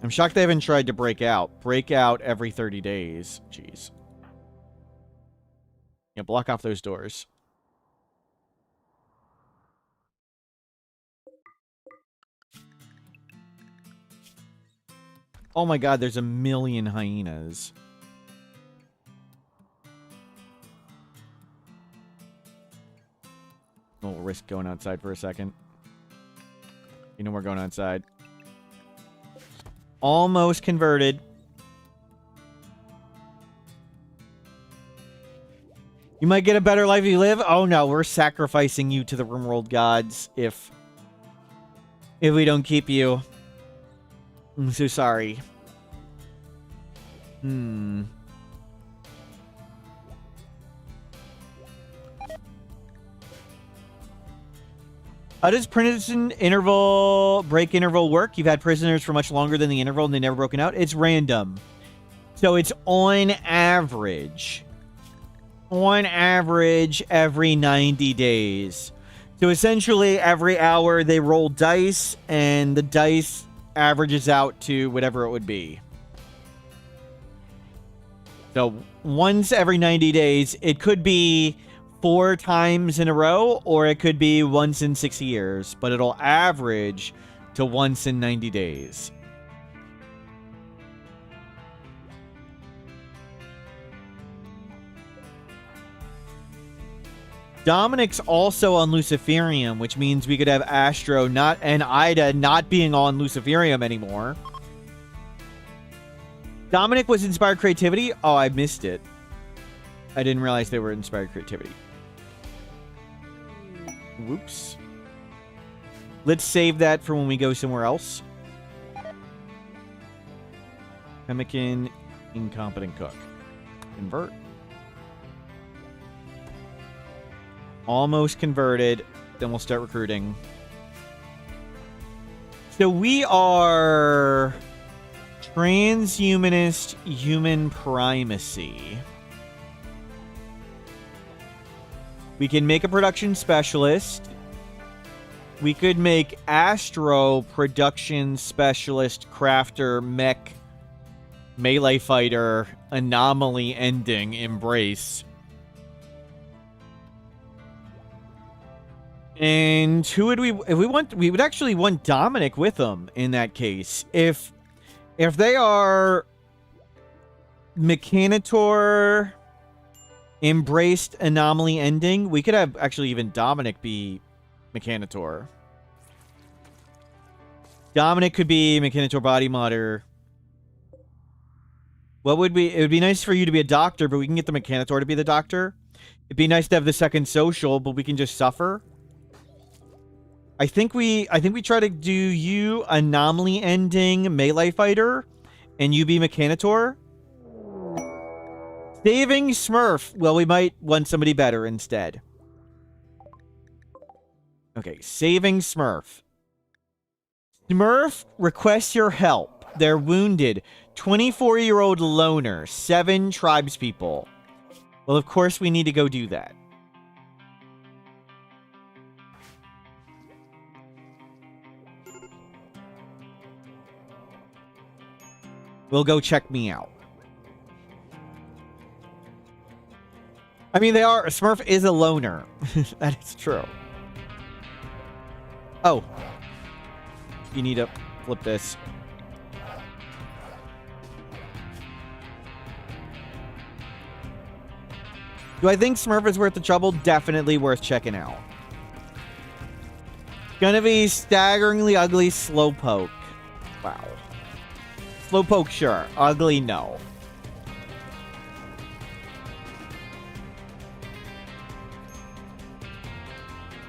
Speaker 1: I'm shocked they haven't tried to break out. Break out every 30 days. Jeez. Yeah, block off those doors. Oh my god, there's a million hyenas. We'll risk going outside for a second. You know we're going outside. Almost converted. You might get a better life if you live. Oh no, we're sacrificing you to the RimWorld gods if we don't keep you. I'm so sorry. How does prison break interval work? You've had prisoners for much longer than the interval and they've never broken out. It's random. So it's on average. On average, every 90 days. So essentially, every hour they roll dice, and the dice averages out to whatever it would be. So once every 90 days, it could be 4 times in a row, or it could be once in 6 years, but it'll average to once in 90 days. Dominic's also on Luciferium, which means we could have Astro and Ida not being on Luciferium anymore. Dominic was Inspired Creativity? Oh, I missed it. I didn't realize they were Inspired Creativity. Whoops. Let's save that for when we go somewhere else. Pemmican, incompetent cook. Convert. Almost converted. Then we'll start recruiting. So we are transhumanist human primacy. We can make a production specialist. We could make Astro production specialist, crafter, mech, melee fighter, anomaly ending, embrace. And who would we, if we want, we would actually want Dominic with them in that case. If they are Mechanitor, embraced, anomaly ending, we could have actually even Dominic be Mechanitor. Dominic could be Mechanitor body modder. What would be, it would be nice for you to be a doctor, but we can get the Mechanitor to be the doctor. It'd be nice to have the second social, but we can just suffer. I think we try to do you anomaly ending melee fighter, and you be Mechanitor. Saving Smurf. Well, we might want somebody better instead. Okay, saving Smurf. Smurf requests your help. They're wounded. 24-year-old loner. 7 tribespeople. Well, of course we need to go do that. We'll go check me out. I mean, they are... Smurf is a loner. That is true. Oh. You need to flip this. Do I think Smurf is worth the trouble? Definitely worth checking out. Gonna be staggeringly ugly Slowpoke. Wow. Slowpoke, sure. Ugly, no.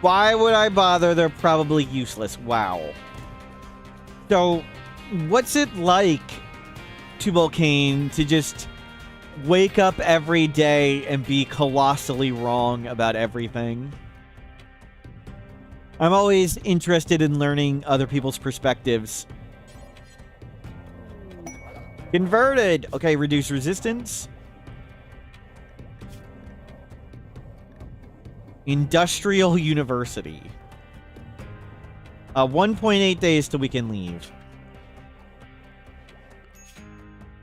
Speaker 1: Why would I bother? They're probably useless. Wow. So, what's it like, Tubalcane, to just wake up every day and be colossally wrong about everything? I'm always interested in learning other people's perspectives. Converted! Okay, reduce resistance. Industrial University. 1.8 days till we can leave.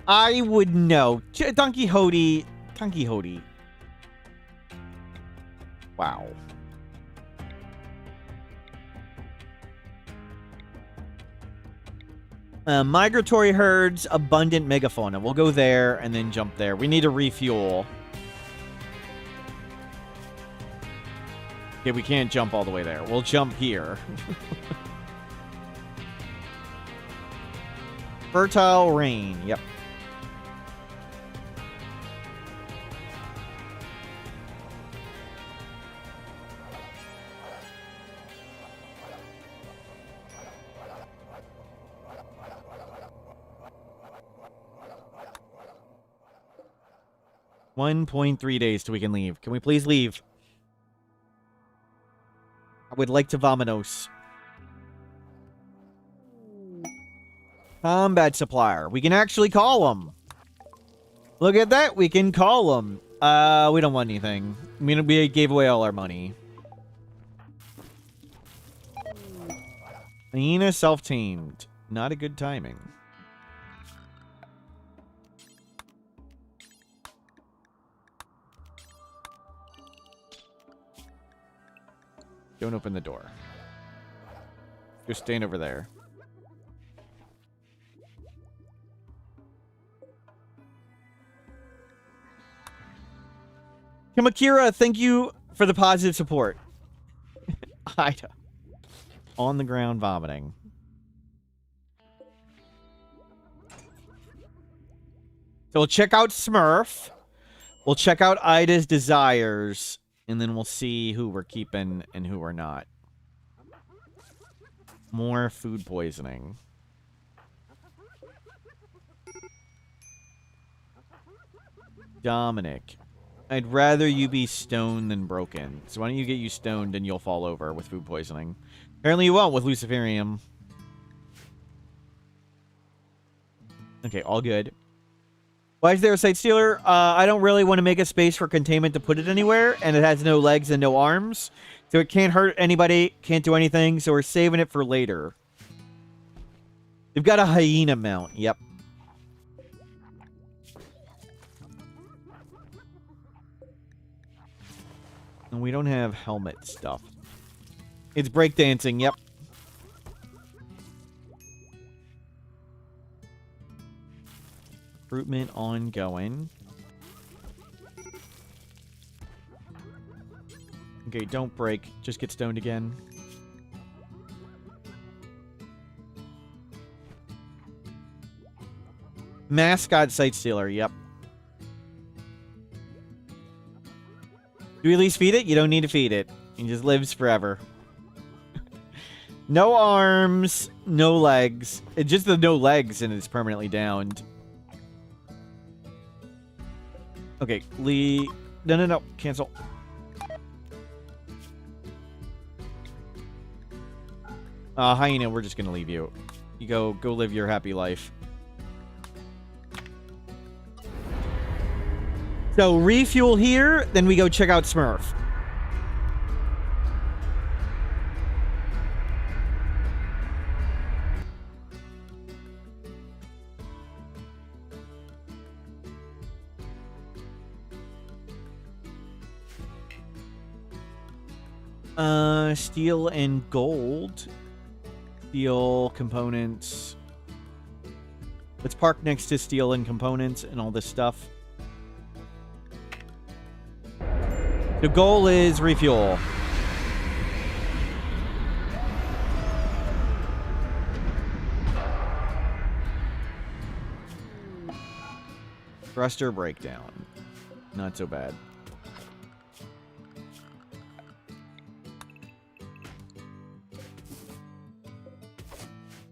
Speaker 1: I would know. Don Quixote. Don Quixote. Wow. Migratory herds, abundant megafauna. We'll go there and then jump there. We need to refuel. Okay, we can't jump all the way there. We'll jump here. Fertile rain. Yep. $1.3 days till we can leave. Can we please leave? I would like to vominos. Combat supplier. We can actually call them. Look at that. We can call them. We don't want anything. I mean, we gave away all our money. Hyena self-tamed. Not a good timing. Don't open the door. Just stand over there. Kamakira, thank you for the positive support. Ida. On the ground vomiting. So we'll check out Smurf. We'll check out Ida's desires. And then we'll see who we're keeping and who we're not. More food poisoning. Dominic. I'd rather you be stoned than broken. So why don't you get you stoned and you'll fall over with food poisoning. Apparently you won't with Luciferium. Okay, all good. Why is there a Sight Stealer? I don't really want to make a space for containment to put it anywhere, and it has no legs and no arms. So it can't hurt anybody, can't do anything, so we're saving it for later. We've got a hyena mount, yep. And we don't have helmet stuff. It's breakdancing, yep. Recruitment ongoing. Okay, don't break. Just get stoned again. Mascot Sight Stealer, yep. Do we at least feed it? You don't need to feed it. It just lives forever. No arms, no legs. It's just the no legs and it's permanently downed. Okay, Lee. No. Cancel. Hyena, we're just gonna leave you. You go live your happy life. So, refuel here, then we go check out Smurf. Steel and gold. Steel components. Let's park next to steel and components and all this stuff. The goal is refuel. Thruster breakdown. Not so bad.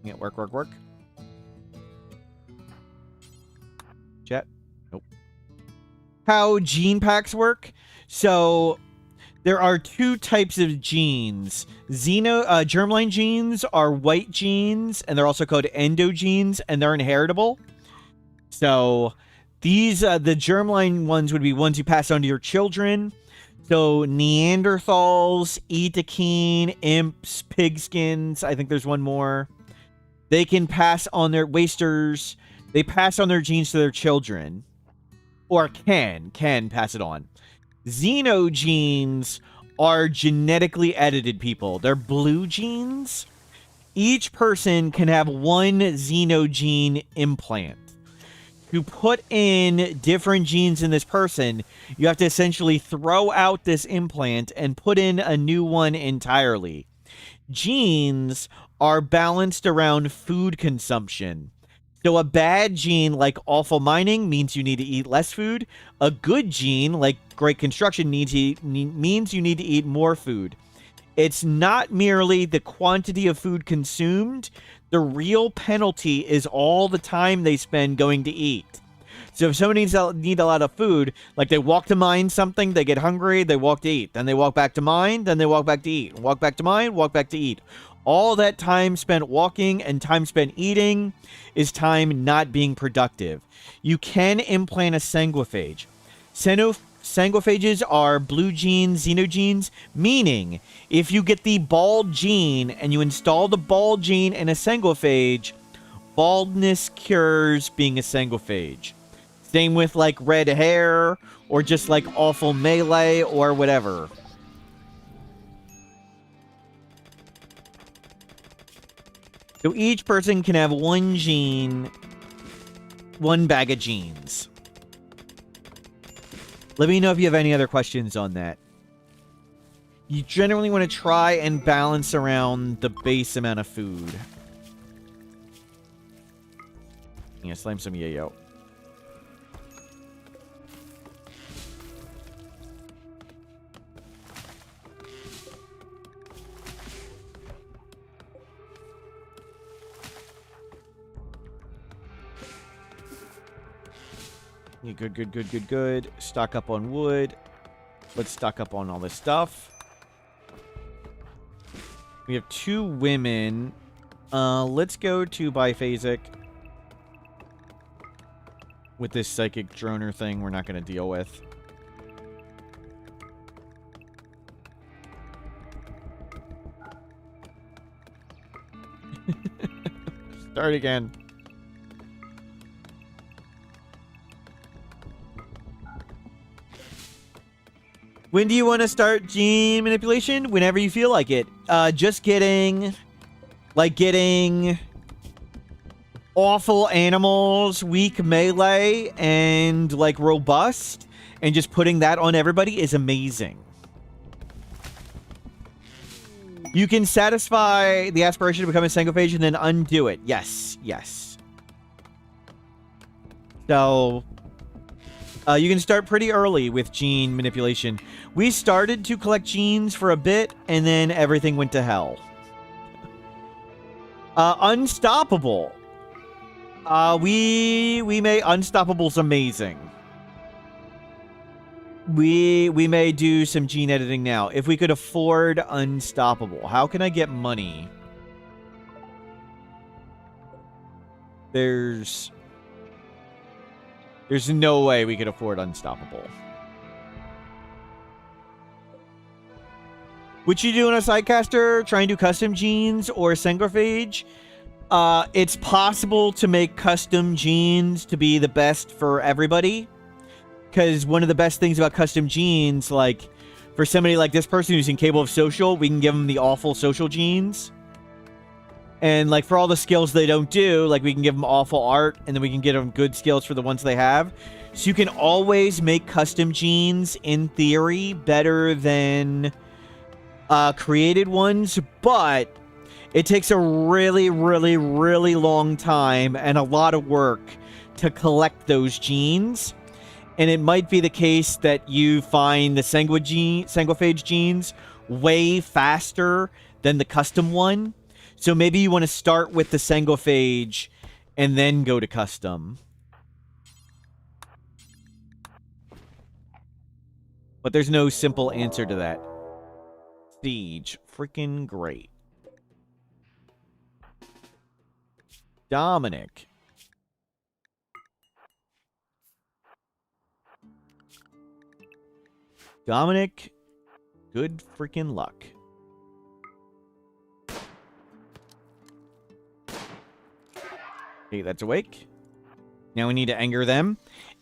Speaker 1: Yeah, work. Chat. Nope. How gene packs work? So, there are two types of genes. Germline genes are white genes, and they're also called endogenes, and they're inheritable. So, these, the germline ones would be ones you pass on to your children. So, Neanderthals, Etekine, imps, pigskins, I think there's one more. They can pass on their wasters. They pass on their genes to their children. Or can pass it on. Xenogenes are genetically edited people. They're blue genes. Each person can have one xenogene implant. To put in different genes in this person, you have to essentially throw out this implant and put in a new one entirely. Genes are balanced around food consumption. So a bad gene like awful mining means you need to eat less food. A good gene like great construction means you need to eat more food. It's not merely the quantity of food consumed. The real penalty is all the time they spend going to eat. So if somebody needs a lot of food, like they walk to mine something, they get hungry, they walk to eat. Then they walk back to mine, then they walk back to eat. Walk back to mine, walk back to eat. All that time spent walking and time spent eating is time not being productive. You can implant a sanguiphage. Sanguiphages are blue genes, xenogenes, meaning if you get the bald gene and you install the bald gene in a sanguiphage, baldness cures being a sanguiphage. Same with like red hair or just like awful melee or whatever. So each person can have one gene, one bag of genes. Let me know if you have any other questions on that. You generally want to try and balance around the base amount of food. Yeah, slam some yayo. Yeah, good, good, good, good, good. Stock up on wood. Let's stock up on all this stuff. We have 2 women. Let's go to biphasic. With this psychic droner thing we're not going to deal with. Start again. When do you want to start gene manipulation? Whenever you feel like it. Just getting awful animals, weak melee, and like robust, and just putting that on everybody is amazing. You can satisfy the aspiration to become a Sangophage and then undo it. Yes, yes. So, you can start pretty early with gene manipulation. We started to collect genes for a bit, and then everything went to hell. Unstoppable. We may... Unstoppable's amazing. We may do some gene editing now. If we could afford Unstoppable. How can I get money? There's no way we could afford Unstoppable. What you do in a sidecaster? Try and do custom genes or Sangophage? It's possible to make custom genes to be the best for everybody. Because one of the best things about custom genes, like, for somebody like this person who's incapable of social, we can give them the awful social genes. And, like, for all the skills they don't do, like, we can give them awful art, and then we can get them good skills for the ones they have. So you can always make custom genes, in theory, better than created ones, but it takes a really, really, really long time and a lot of work to collect those genes. And it might be the case that you find the Sangophage genes way faster than the custom one. So maybe you want to start with the Sangophage and then go to custom. But there's no simple answer to that. Siege. Freaking great. Dominic. Dominic, good freaking luck. Okay, that's awake. Now we need to anger them.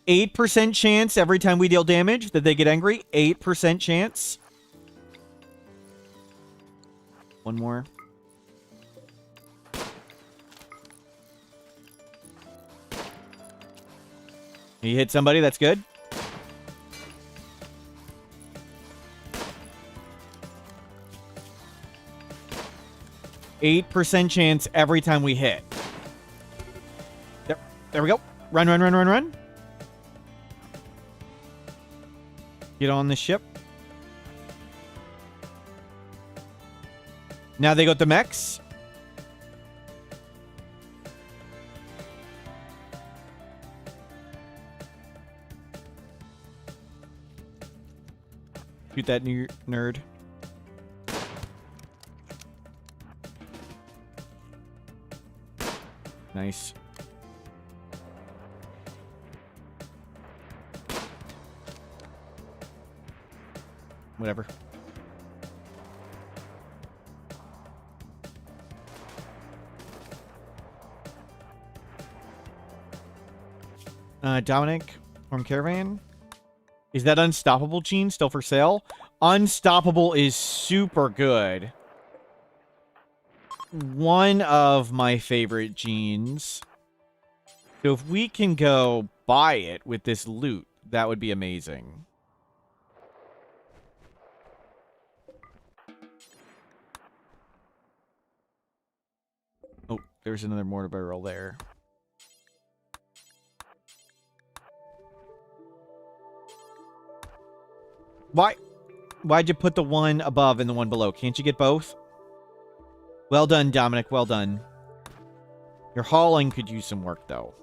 Speaker 1: 8% chance every time we deal damage that they get angry. 8% chance. One more. You hit somebody, that's good. %8 chance every time we hit. There we go. Run, run, run, run, run. Get on the ship. Now they got the mechs. Shoot that nerd. Nice. Whatever. Dominic from Caravan. Is that Unstoppable gene still for sale? Unstoppable is super good. One of my favorite genes. So if we can go buy it with this loot, that would be amazing. Oh, there's another mortar barrel there. Why'd you put the one above and the one below? Can't you get both? Well done, Dominic. Well done. Your hauling could use some work, though.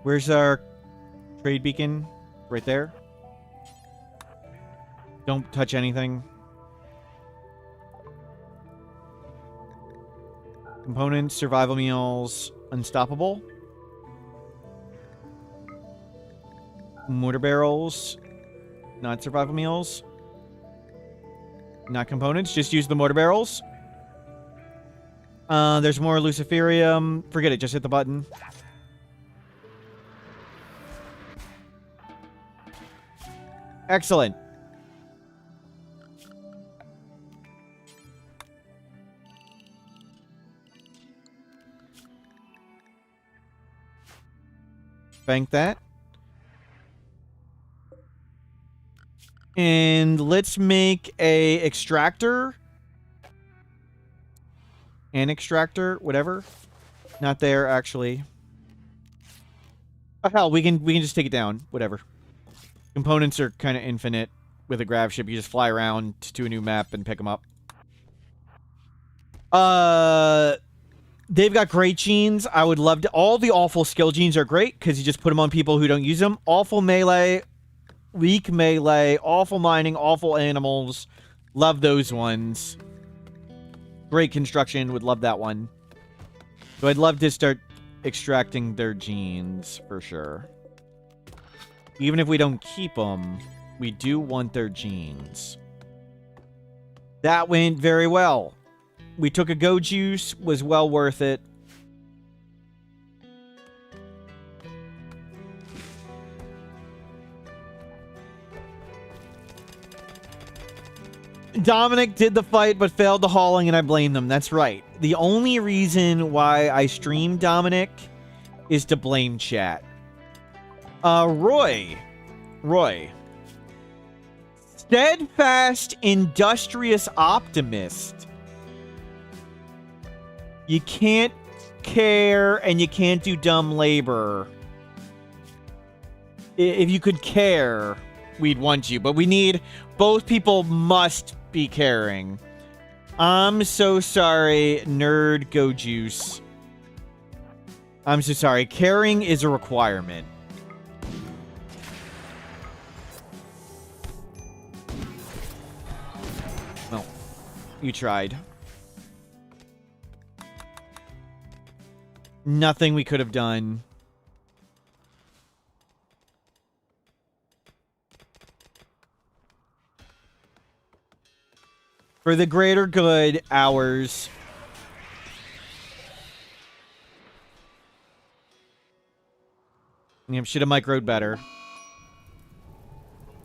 Speaker 1: Where's our trade beacon? Right there. Don't touch anything. Components, survival meals, unstoppable. Mortar barrels, not survival meals. Not components, just use the mortar barrels. There's more luciferium. Forget it, just hit the button. Excellent. Bank that. And let's make a extractor. An extractor, whatever. Not there, actually. Oh, hell, we can just take it down. Whatever. Components are kind of infinite with a grav ship. You just fly around to a new map and pick them up. They've got great genes. I would love to... All the awful skill genes are great because you just put them on people who don't use them. Awful melee, weak melee, awful mining, awful animals. Love those ones. Great construction. Would love that one. So I'd love to start extracting their genes for sure. Even if we don't keep them, we do want their genes. That went very well. We took a go juice, was well worth it. Dominic did the fight but failed the hauling, and I blame them. That's right. The only reason why I stream Dominic is to blame chat. Roy. Steadfast, industrious optimist. You can't care and you can't do dumb labor. If you could care, we'd want you. But we need... Both people must be caring. I'm so sorry, nerd go juice. I'm so sorry. Caring is a requirement. Well, you tried. Nothing we could have done. For the greater good, ours. Yep, should have microed better.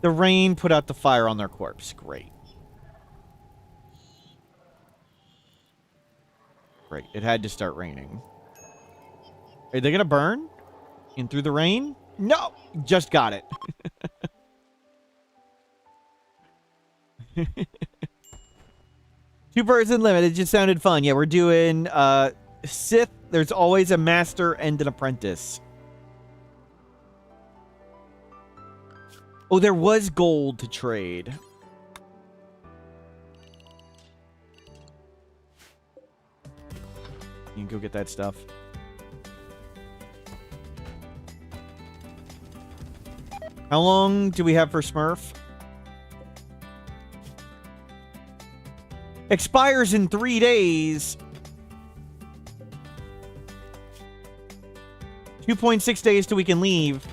Speaker 1: The rain put out the fire on their corpse. Great. Great. It had to start raining. Are they gonna burn? In through the rain? No! Just got it. 2-person limit. It just sounded fun. Yeah, we're doing Sith. There's always a master and an apprentice. Oh, there was gold to trade. You can go get that stuff. How long do we have for Smurf? Expires in 3 days. 2.6 days till we can leave.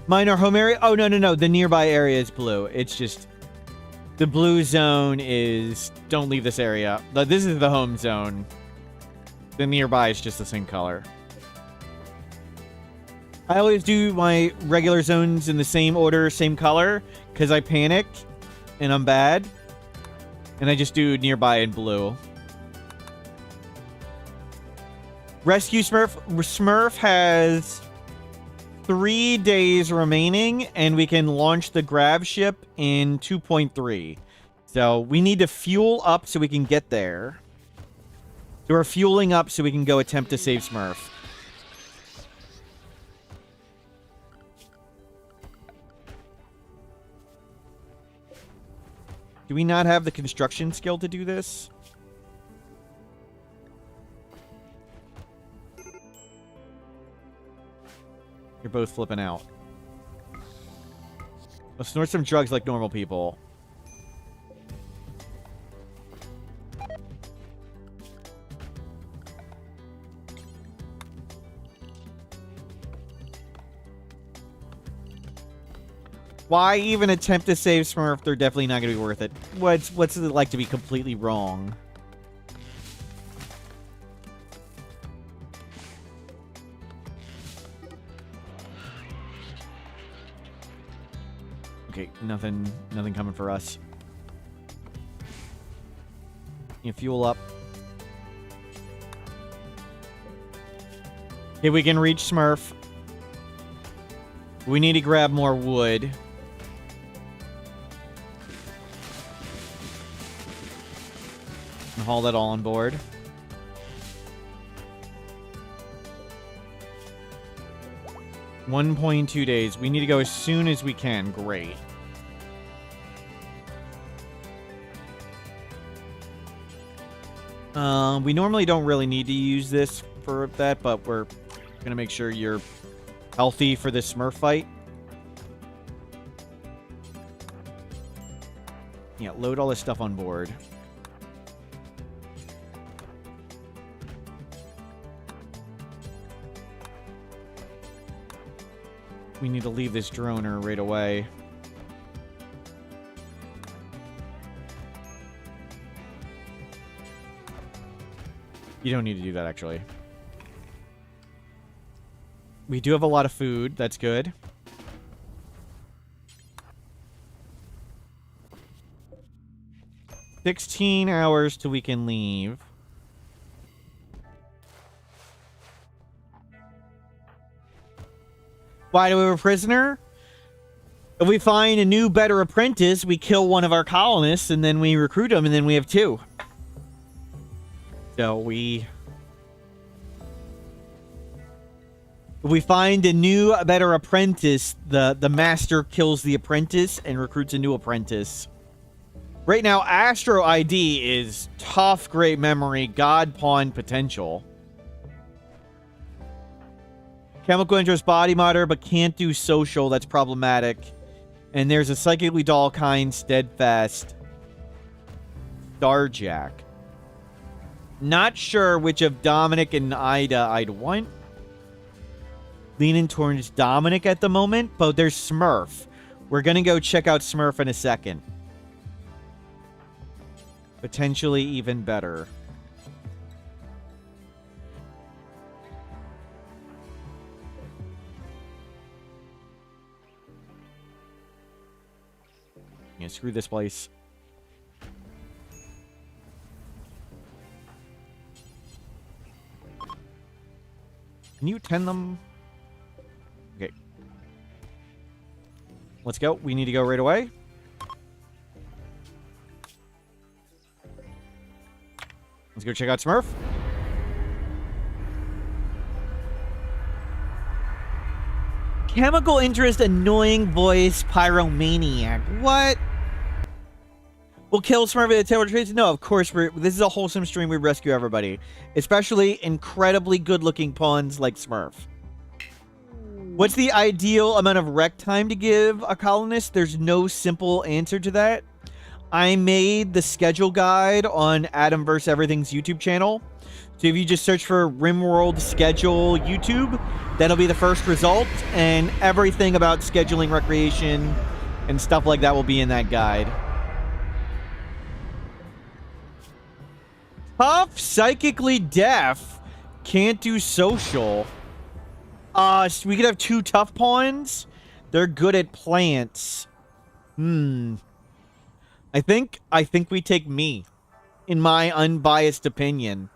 Speaker 1: Minor home area? Oh, no. The nearby area is blue. It's just... The blue zone is... Don't leave this area. This is the home zone. The nearby is just the same color. I always do my regular zones in the same order, same color, because I panic and I'm bad. And I just do nearby in blue. Rescue Smurf. Smurf has 3 days remaining, and we can launch the grav ship in 2.3. So we need to fuel up so we can get there. So we're fueling up so we can go attempt to save Smurf. Do we not have the construction skill to do this? You're both flipping out. Let's snort some drugs like normal people. Why even attempt to save Smurf? They're definitely not going to be worth it. What's it like to be completely wrong? Okay, nothing coming for us. You fuel up. Okay, we can reach Smurf. We need to grab more wood. And haul that all on board. $1.2 days. We need to go as soon as we can. Great. We normally don't really need to use this for that, but we're gonna make sure you're healthy for this Smurf fight. Yeah, load all this stuff on board. We need to leave this droner right away. You don't need to do that, actually. We do have a lot of food. That's good. $16 hours till we can leave. Why do we have a prisoner? If we find a new, better apprentice, we kill one of our colonists, and then we recruit them, and then we have 2. So if we find a new, better apprentice, the master kills the apprentice and recruits a new apprentice. Right now, Astro ID is tough, great memory, God Pawn potential. Chemical interest body modder, but can't do social. That's problematic. And there's a psychically dull kind, steadfast. Starjack. Not sure which of Dominic and Ida I'd want. Leaning towards Dominic at the moment, but there's Smurf. We're going to go check out Smurf in a second. Potentially even better. Yeah, screw this place. Can you tend them? Okay. Let's go. We need to go right away. Let's go check out Smurf. Chemical interest, annoying voice, pyromaniac. What? We'll kill Smurf at the Taylor Trace? No, of course. This is a wholesome stream. We rescue everybody. Especially incredibly good-looking pawns like Smurf. What's the ideal amount of rec time to give a colonist? There's no simple answer to that. I made the schedule guide on Adam vs. Everything's YouTube channel. So if you just search for RimWorld Schedule YouTube, that'll be the first result. And everything about scheduling recreation and stuff like that will be in that guide. Tough, psychically deaf, can't do social. So we could have 2 tough pawns. They're good at plants. I think we take me, in my unbiased opinion.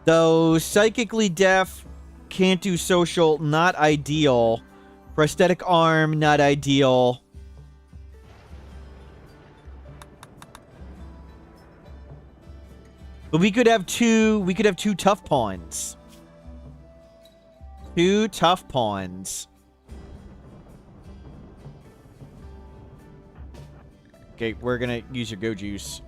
Speaker 1: Though psychically deaf, can't do social, not ideal. Prosthetic arm, not ideal. But we could have 2 tough pawns. 2 tough pawns. Okay, we're gonna use your go juice.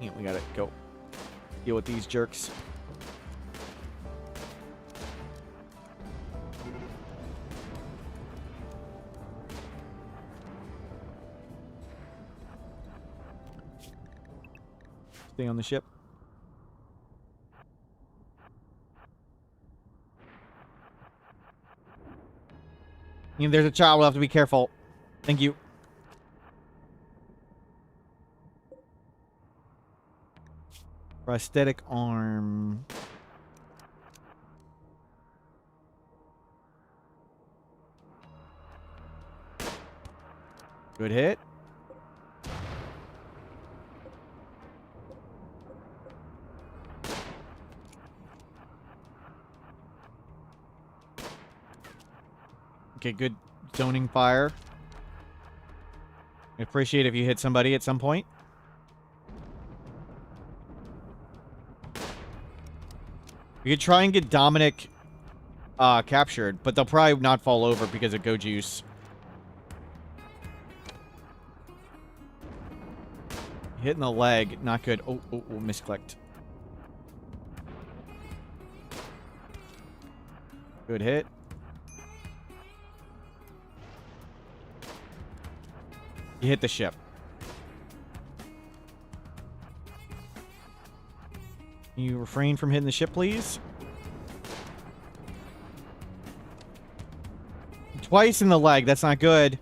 Speaker 1: Yeah, we gotta go deal with these jerks. Stay on the ship. There's a child. We'll have to be careful. Thank you. Prosthetic arm. Good hit. Okay, good zoning fire. I appreciate if you hit somebody at some point. We could try and get Dominic captured, but they'll probably not fall over because of Go Juice. Hitting the leg, not good. Oh, misclicked. Good hit. You hit the ship. Can you refrain from hitting the ship, please? Twice in the leg. That's not good.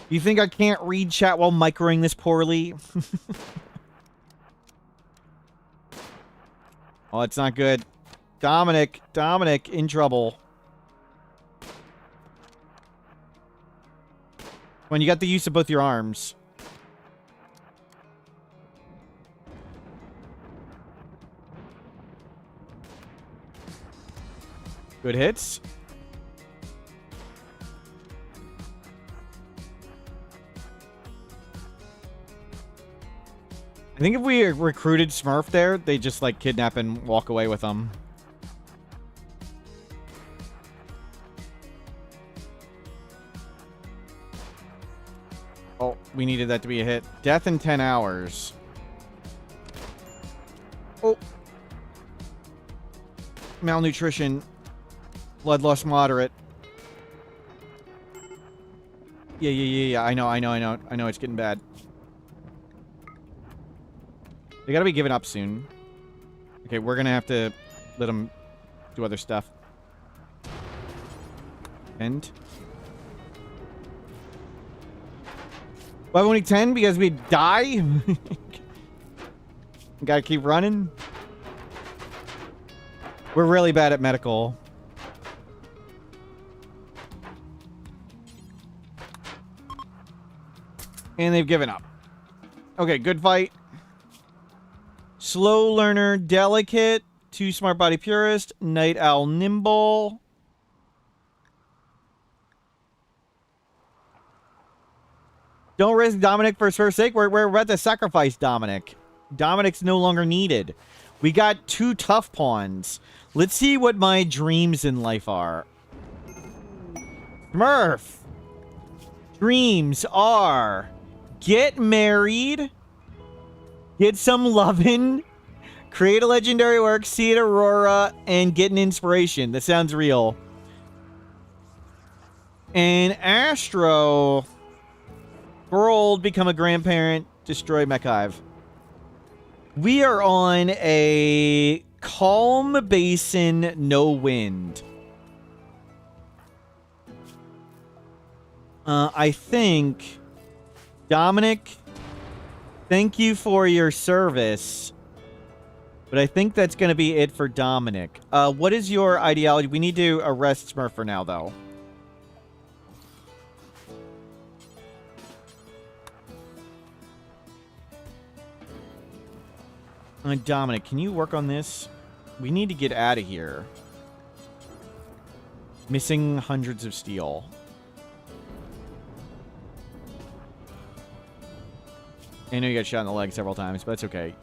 Speaker 1: You think I can't read chat while microing this poorly? Oh, it's not good. Dominic in trouble. When you got the use of both your arms. Good hits. I think if we recruited Smurf there, they just like kidnap and walk away with them. Oh, we needed that to be a hit. Death in 10 hours. Oh. Malnutrition. Blood loss moderate. Yeah. I know it's getting bad. They gotta be giving up soon. Okay, we're gonna have to let them do other stuff. End. Why only 10? Because we die? Gotta keep running. We're really bad at medical. And they've given up. Okay, good fight. Slow learner, delicate. Too smart body purist. Night owl, nimble. Don't risk Dominic for his first sake. We're about to sacrifice Dominic. Dominic's no longer needed. We got 2 tough pawns. Let's see what my dreams in life are. Smurf. Dreams are get married, get some lovin', create a legendary work, see an aurora, and get an inspiration. That sounds real. And Astro, grow old, become a grandparent, destroy Mech-Hive. We are on a calm basin, no wind. I think, Dominic, thank you for your service. But I think that's going to be it for Dominic. What is your ideology? We need to arrest Smurf for now, though. Dominic, can you work on this? We need to get out of here. Missing hundreds of steel. I know you got shot in the leg several times, but that's okay.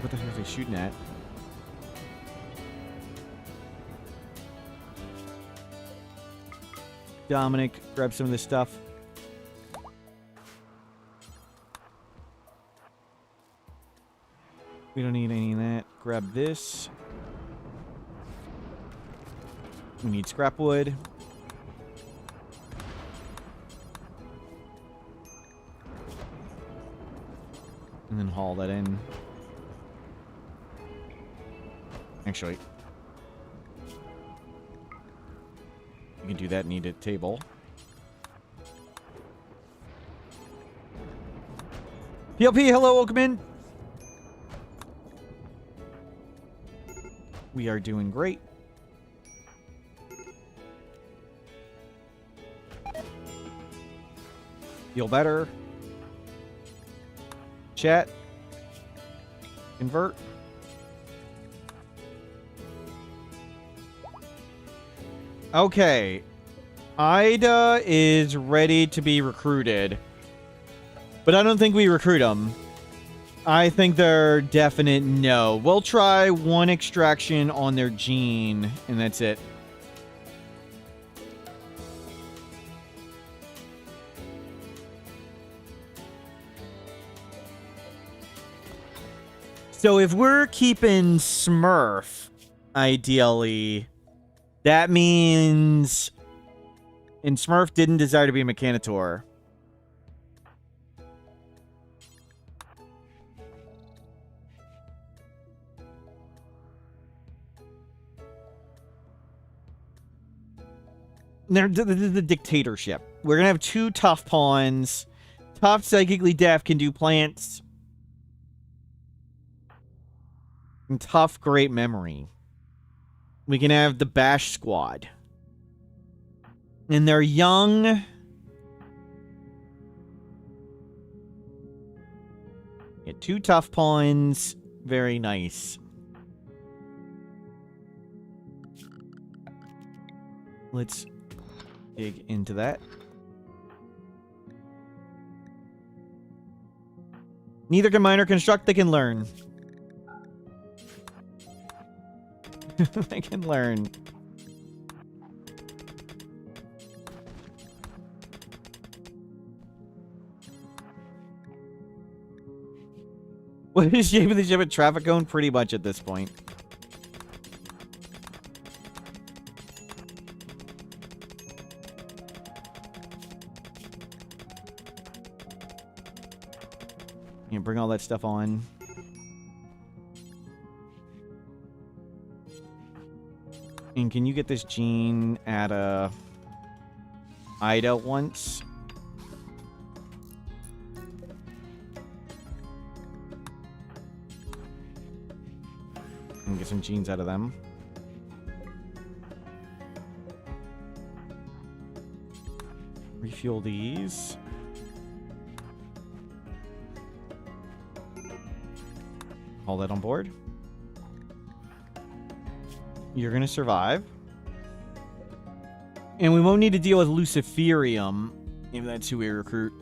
Speaker 1: What the heck are they shooting at? Dominic, grab some of this stuff. We don't need any of that. Grab this. We need scrap wood. And then haul that in. Actually, you can do that. Need a table. PLP, hello, welcome in. We are doing great. Feel better. Chat. Convert. Okay. Ida is ready to be recruited. But I don't think we recruit them. I think they're definite no. We'll try one extraction on their gene, and that's it. So if we're keeping Smurf, ideally, that means... And Smurf didn't desire to be a Mechanitor. This is the dictatorship. We're going to have 2 tough pawns. Tough, psychically deaf, can do plants. And tough, great memory. We can have the Bash Squad. And they're young. Yeah, 2 tough pawns. Very nice. Let's dig into that. Neither can mine or construct, they can learn. They can learn. What is the shape of the ship at traffic cone? Pretty much at this point. You bring all that stuff on. And can you get this gene at Ida once? And get some genes out of them. Refuel these. Haul that on board. You're going to survive. And we won't need to deal with Luciferium, if that's who we recruit.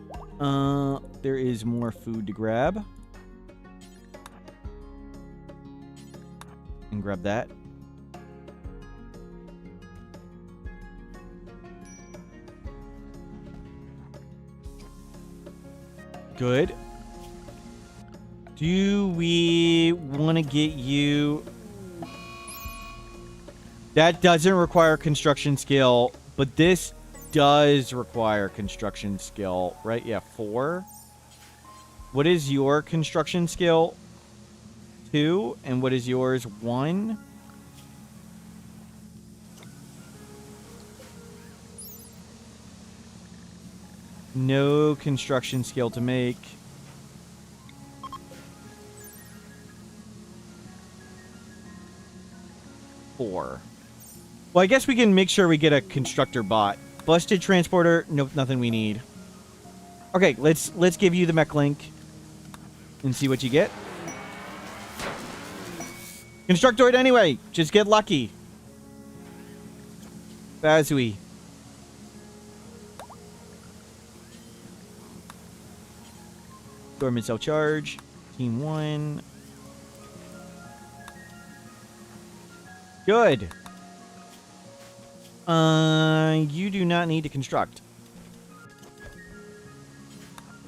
Speaker 1: There is more food to grab. And grab that. Good. Do we want to get you... That doesn't require construction skill, but this does require construction skill, right? Yeah, 4. What is your construction skill? 2. And what is yours? 1. No construction skill to make. Well, I guess we can make sure we get a constructor bot. Busted transporter. Nope, nothing we need. Okay, let's give you the mech link and see what you get. Constructoid anyway. Just get lucky. Bazooey. Dormant cell charge. Team 1. Good. You do not need to construct.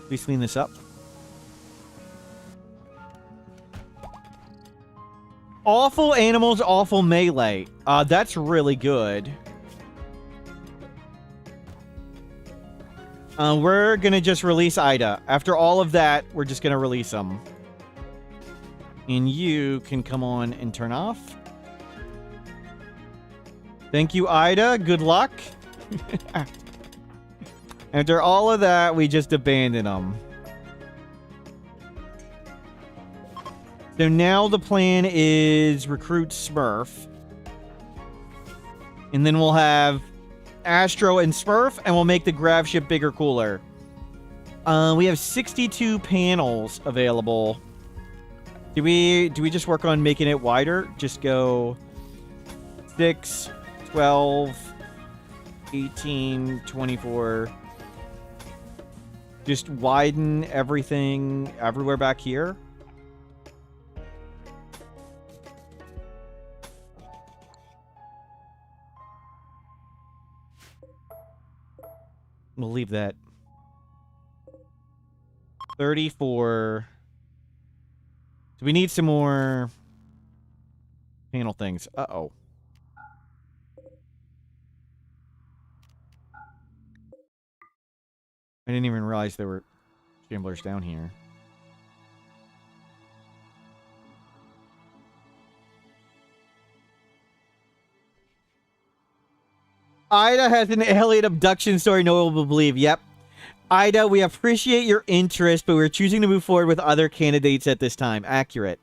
Speaker 1: Please clean this up. Awful animals, awful melee. That's really good. We're gonna just release Ida. After all of that, we're just gonna release them. And you can come on and turn off. Thank you, Ida. Good luck. After all of that, we just abandon them. So now the plan is recruit Smurf. And then we'll have Astro and Smurf, and we'll make the Grav Ship bigger, cooler. We have 62 panels available. Do we just work on making it wider? Just go 6, 12, 18, 24. Just widen everything everywhere back here. We'll leave that. 34. So we need some more panel things. Uh-oh. I didn't even realize there were shamblers down here. Ida has an alien abduction story no one will believe. Yep. Ida, we appreciate your interest, but we're choosing to move forward with other candidates at this time. Accurate.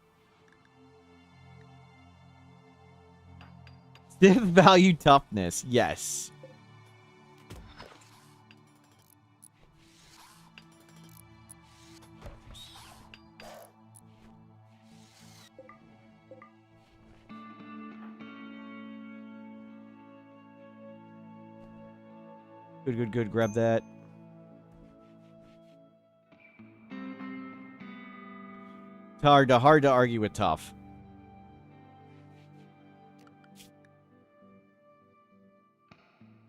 Speaker 1: Stiff value toughness. Yes. Good, good, good. Grab that. Hard to argue with tough.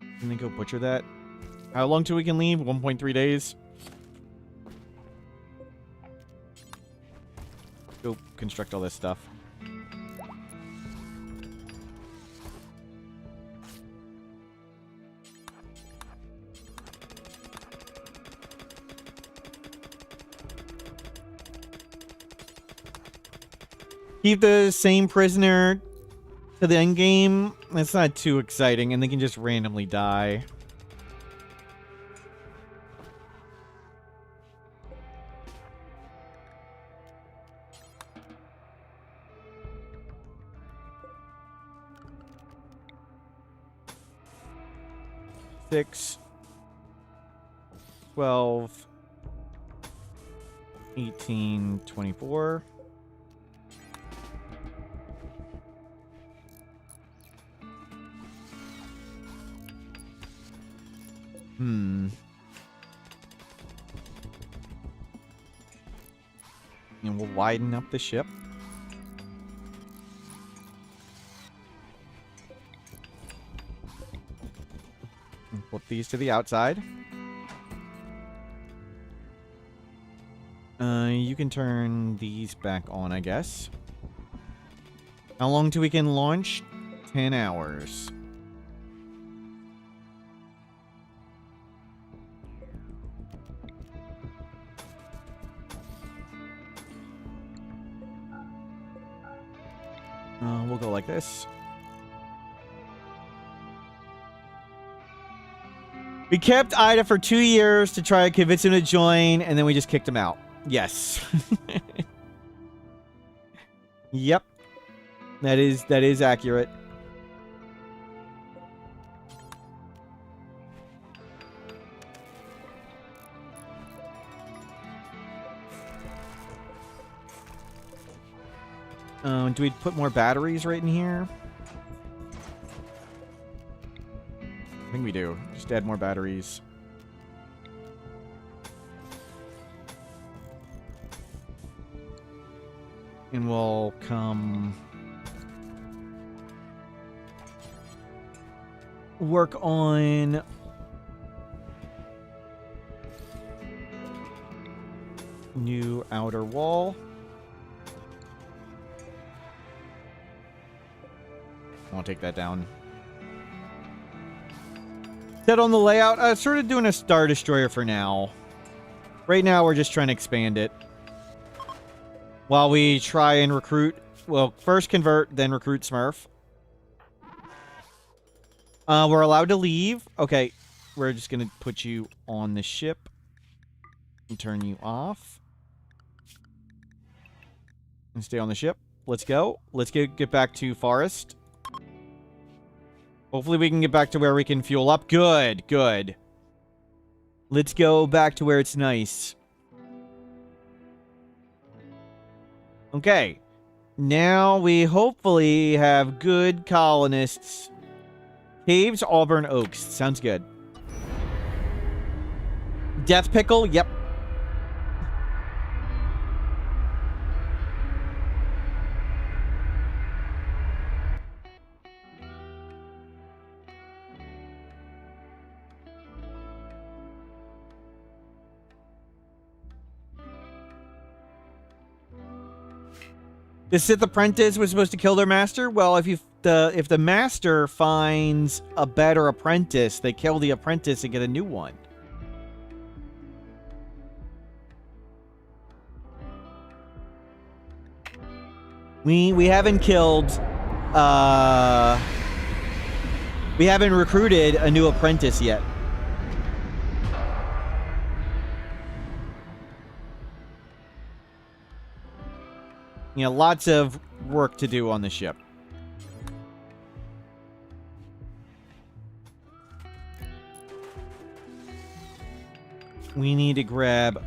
Speaker 1: And then go butcher that. How long till we can leave? 1.3 days. Go construct all this stuff. Keep the same prisoner to the end game. That's not too exciting, and they can just randomly die. Six, 12, 18, 24. And we'll widen up the ship. And flip these to the outside. You can turn these back on, I guess. How long till we can launch? 10 hours. We'll go like this. We kept Ida for 2 years to try to convince him to join, and then we just kicked him out. Yes. Yep. That is accurate. Do we put more batteries right in here? I think we do. Just add more batteries. And we'll come work on new outer wall. I'll take that down. Set on the layout. Sort of doing a Star Destroyer for now. Right now, we're just trying to expand it. While we try and recruit... Well, first convert, then recruit Smurf. We're allowed to leave. Okay, we're just going to put you on the ship. And turn you off. And stay on the ship. Let's go. Let's get back to Forest. Hopefully we can get back to where we can fuel up. Good, good. Let's go back to where it's nice. Okay. Now we hopefully have good colonists. Caves, Auburn Oaks. Sounds good. Death Pickle? Yep. The Sith apprentice was supposed to kill their master. Well, if the master finds a better apprentice, they kill the apprentice and get a new one. We haven't killed. We haven't recruited a new apprentice yet. You know, lots of work to do on the ship. We need to grab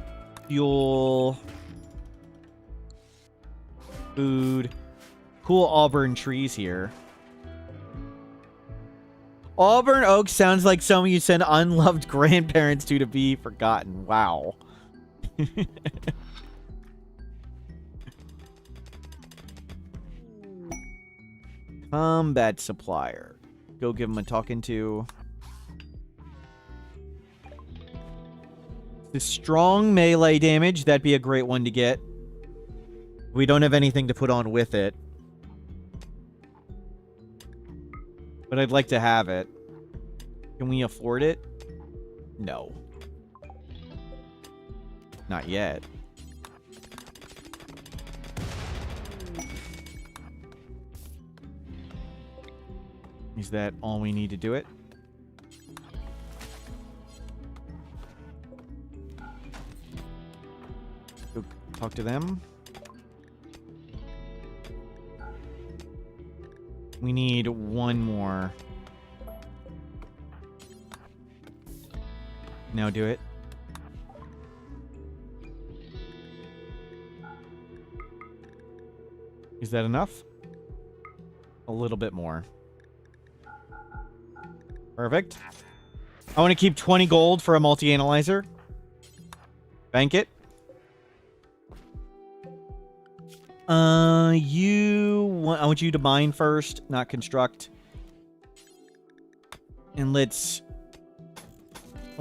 Speaker 1: fuel, food, cool Auburn trees here. Auburn Oaks sounds like some you send unloved grandparents to be forgotten. Wow. Combat supplier. Go give him a talking to. The strong melee damage. That'd be a great one to get. We don't have anything to put on with it. But I'd like to have it. Can we afford it? No. Not yet. Is that all we need to do it? Go talk to them. We need one more. Now do it. Is that enough? A little bit more. Perfect. I want to keep 20 gold for a multi-analyzer. Bank it. I want you to mine first, not construct. And let's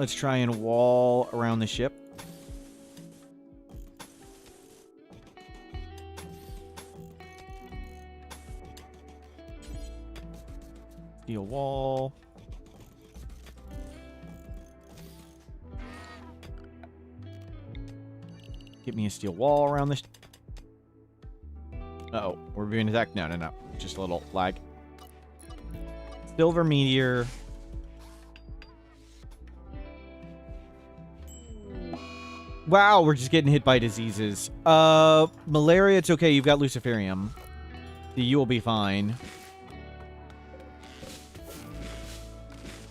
Speaker 1: try and wall around the ship. Steel wall. Get me a steel wall around this. Uh-oh, we're being attacked? No, no, no. Just a little lag. Silver meteor. Wow, we're just getting hit by diseases. Malaria, it's okay. You've got Luciferium. You will be fine.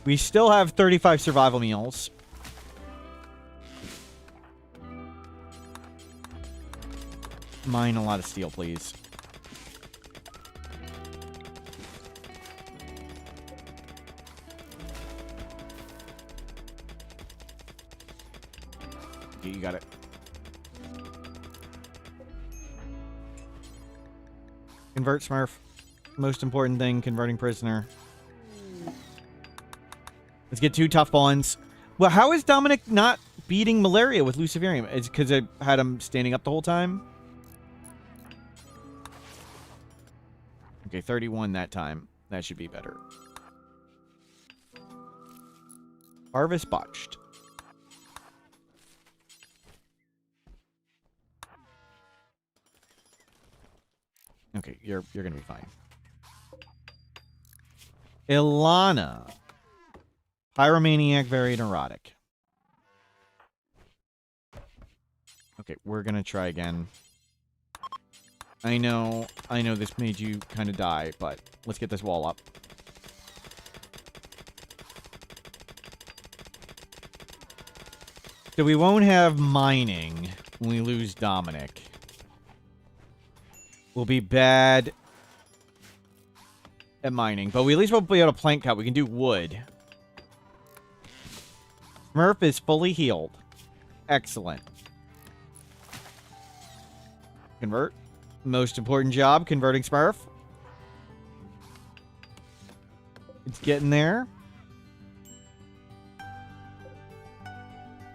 Speaker 1: We still have 35 survival meals. Mine a lot of steel, please. You got it. Convert Smurf. Most important thing, converting prisoner. Let's get 2 tough bonds. Well, how is Dominic not beating malaria with Luciferium? It's because I had him standing up the whole time? Okay, 31 that time. That should be better. Harvest botched. Okay, you're gonna be fine. Ilana. Pyromaniac, very neurotic. Okay, we're gonna try again. I know this made you kind of die, but let's get this wall up. So we won't have mining when we lose Dominic. We'll be bad at mining, but we at least won't be able to plank cut. We can do wood. Smurf is fully healed. Excellent. Convert. Most important job, converting Smurf. It's getting there.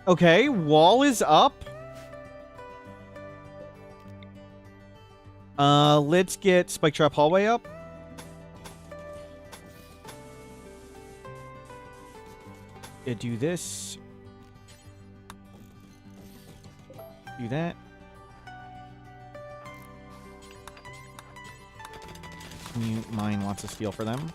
Speaker 1: Okay, wall is up. Let's get Spike Trap Hallway up. Do this. Do that. Can you mine lots of steel for them?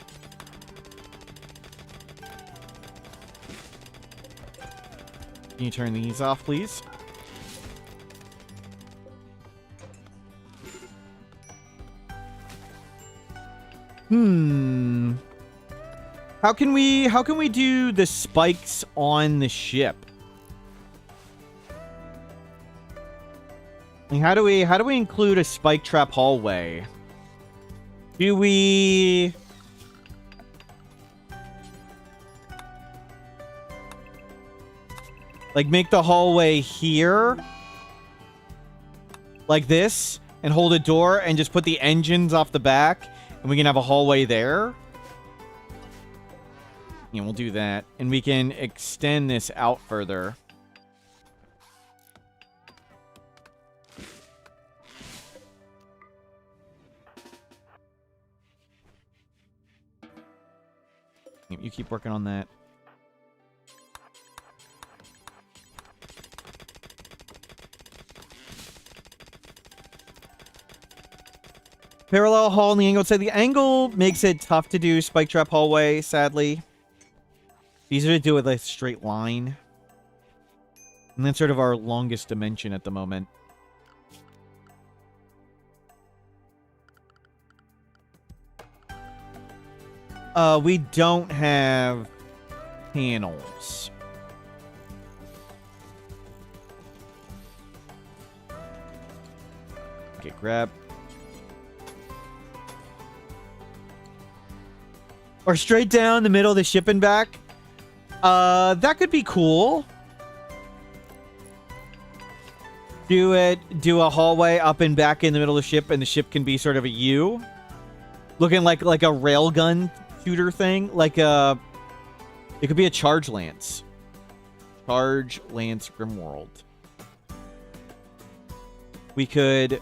Speaker 1: Can you turn these off, please? How can we do the spikes on the ship? Like, how do we include a spike trap hallway? Do we like make the hallway here like this and hold a door and just put the engines off the back and we can have a hallway there? Yeah, we'll do that. And we can extend this out further. You keep working on that. Parallel hall in the angle. So the angle makes it tough to do spike trap hallway, sadly. Easier to do with a straight line. And that's sort of our longest dimension at the moment. We don't have panels. Okay, grab. Or straight down the middle of the ship and back. That could be cool. Do a hallway up and back in the middle of the ship, and the ship can be sort of a U. Looking like a railgun shooter thing. It could be a Charge Lance. Charge Lance Grimworld. We could...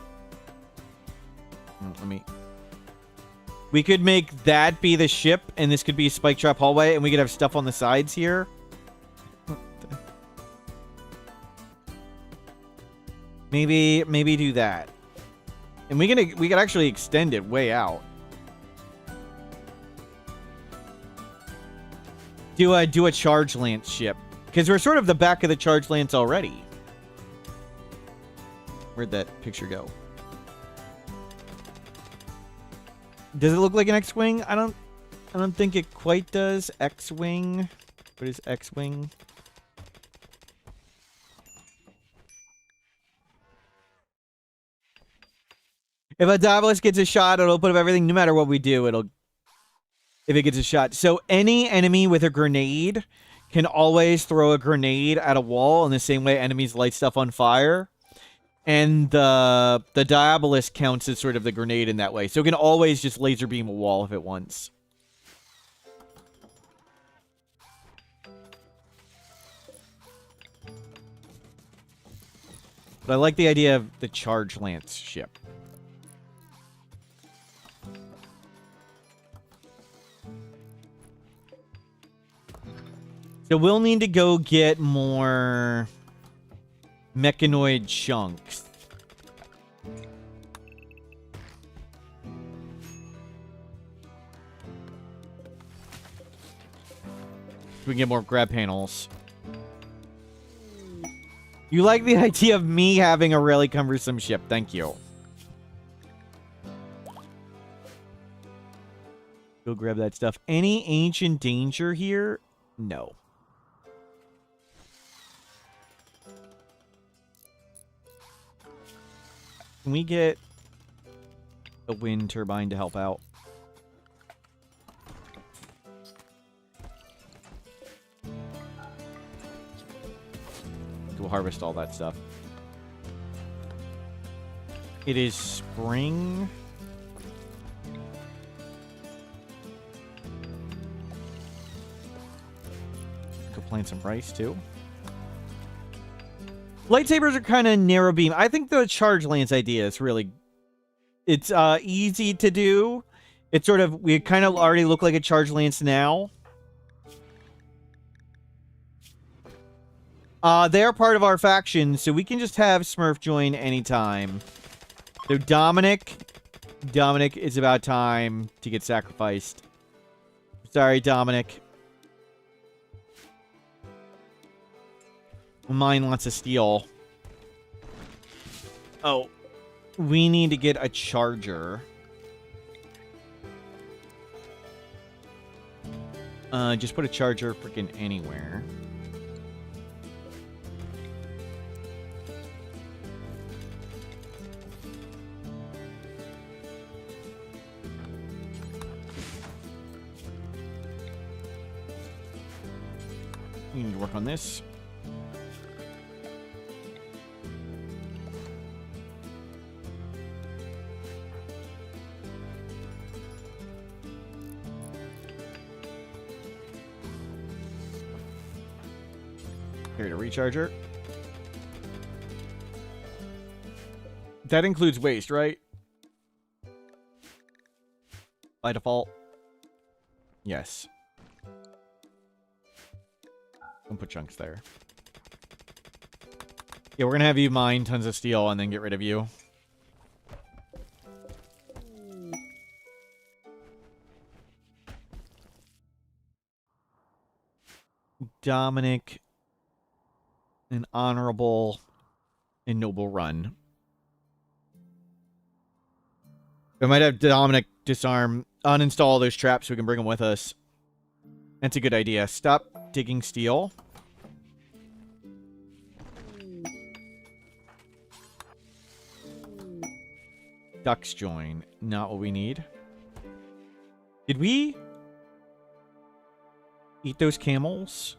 Speaker 1: We could make that be the ship, and this could be Spike Trap Hallway, and we could have stuff on the sides here. Maybe do that. And we could actually extend it way out. Do a Charge Lance ship. Because we're sort of the back of the Charge Lance already. Where'd that picture go? Does it look like an X-Wing? I don't think it quite does. X-Wing. What is X-Wing? If a Daedalus gets a shot, it'll open up everything. No matter what we do, if it gets a shot. So any enemy with a grenade can always throw a grenade at a wall in the same way enemies light stuff on fire. And the Diabolist counts as sort of the grenade in that way. So it can always just laser beam a wall if it wants. But I like the idea of the Charge Lance ship. So we'll need to go get more mechanoid chunks. We can get more grab panels. You like the idea of me having a really cumbersome ship. Thank you. Go grab that stuff. Any ancient danger here? No. Can we get a wind turbine to help out? We'll harvest all that stuff. It is spring. Go plant some rice too. Lightsabers are kind of narrow beam. I think the Charge Lance idea is really... It's easy to do. It's sort of... We kind of already look like a Charge Lance now. They're part of our faction, so we can just have Smurf join anytime. So Dominic, it's about time to get sacrificed. Sorry, Dominic. Mine wants to steal. Oh, we need to get a charger. Just put a charger freaking anywhere. We need to work on this. Here, a recharger. That includes waste, right? By default. Yes. Don't put chunks there. Yeah, we're gonna have you mine tons of steel and then get rid of you. Dominic, an honorable and noble run. We might have Dominic disarm, uninstall those traps so we can bring them with us. That's a good idea. Stop digging steel. Ducks join. Not what we need. Did we eat those camels?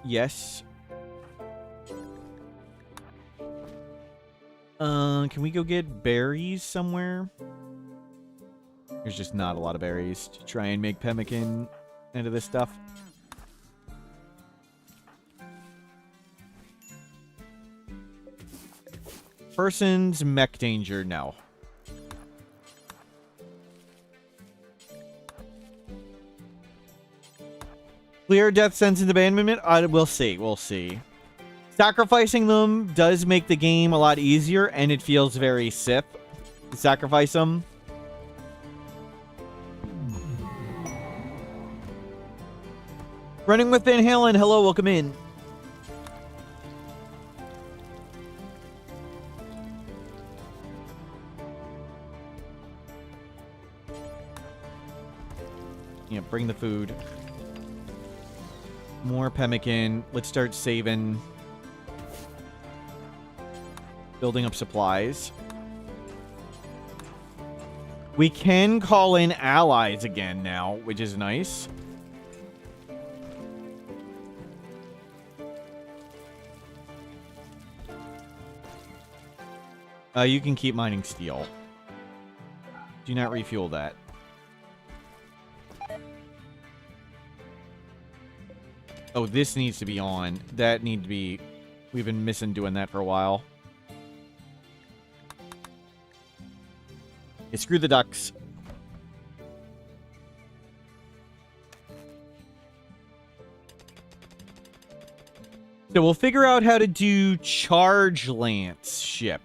Speaker 1: Yes. Can we go get berries somewhere? There's just not a lot of berries to try and make pemmican into this stuff. Person's mech danger, no. Clear death sentence abandonment? We'll see. We'll see. Sacrificing them does make the game a lot easier, and it feels very Sith to sacrifice them. Running with Van Halen. Hello, welcome in. Yeah, bring the food. More pemmican. Let's start saving. Building up supplies. We can call in allies again now, which is nice. You can keep mining steel. Do not refuel that. Oh, this needs to be on. That need to be... We've been missing doing that for a while. Yeah, screw the ducks. So we'll figure out how to do Charge Lance ship.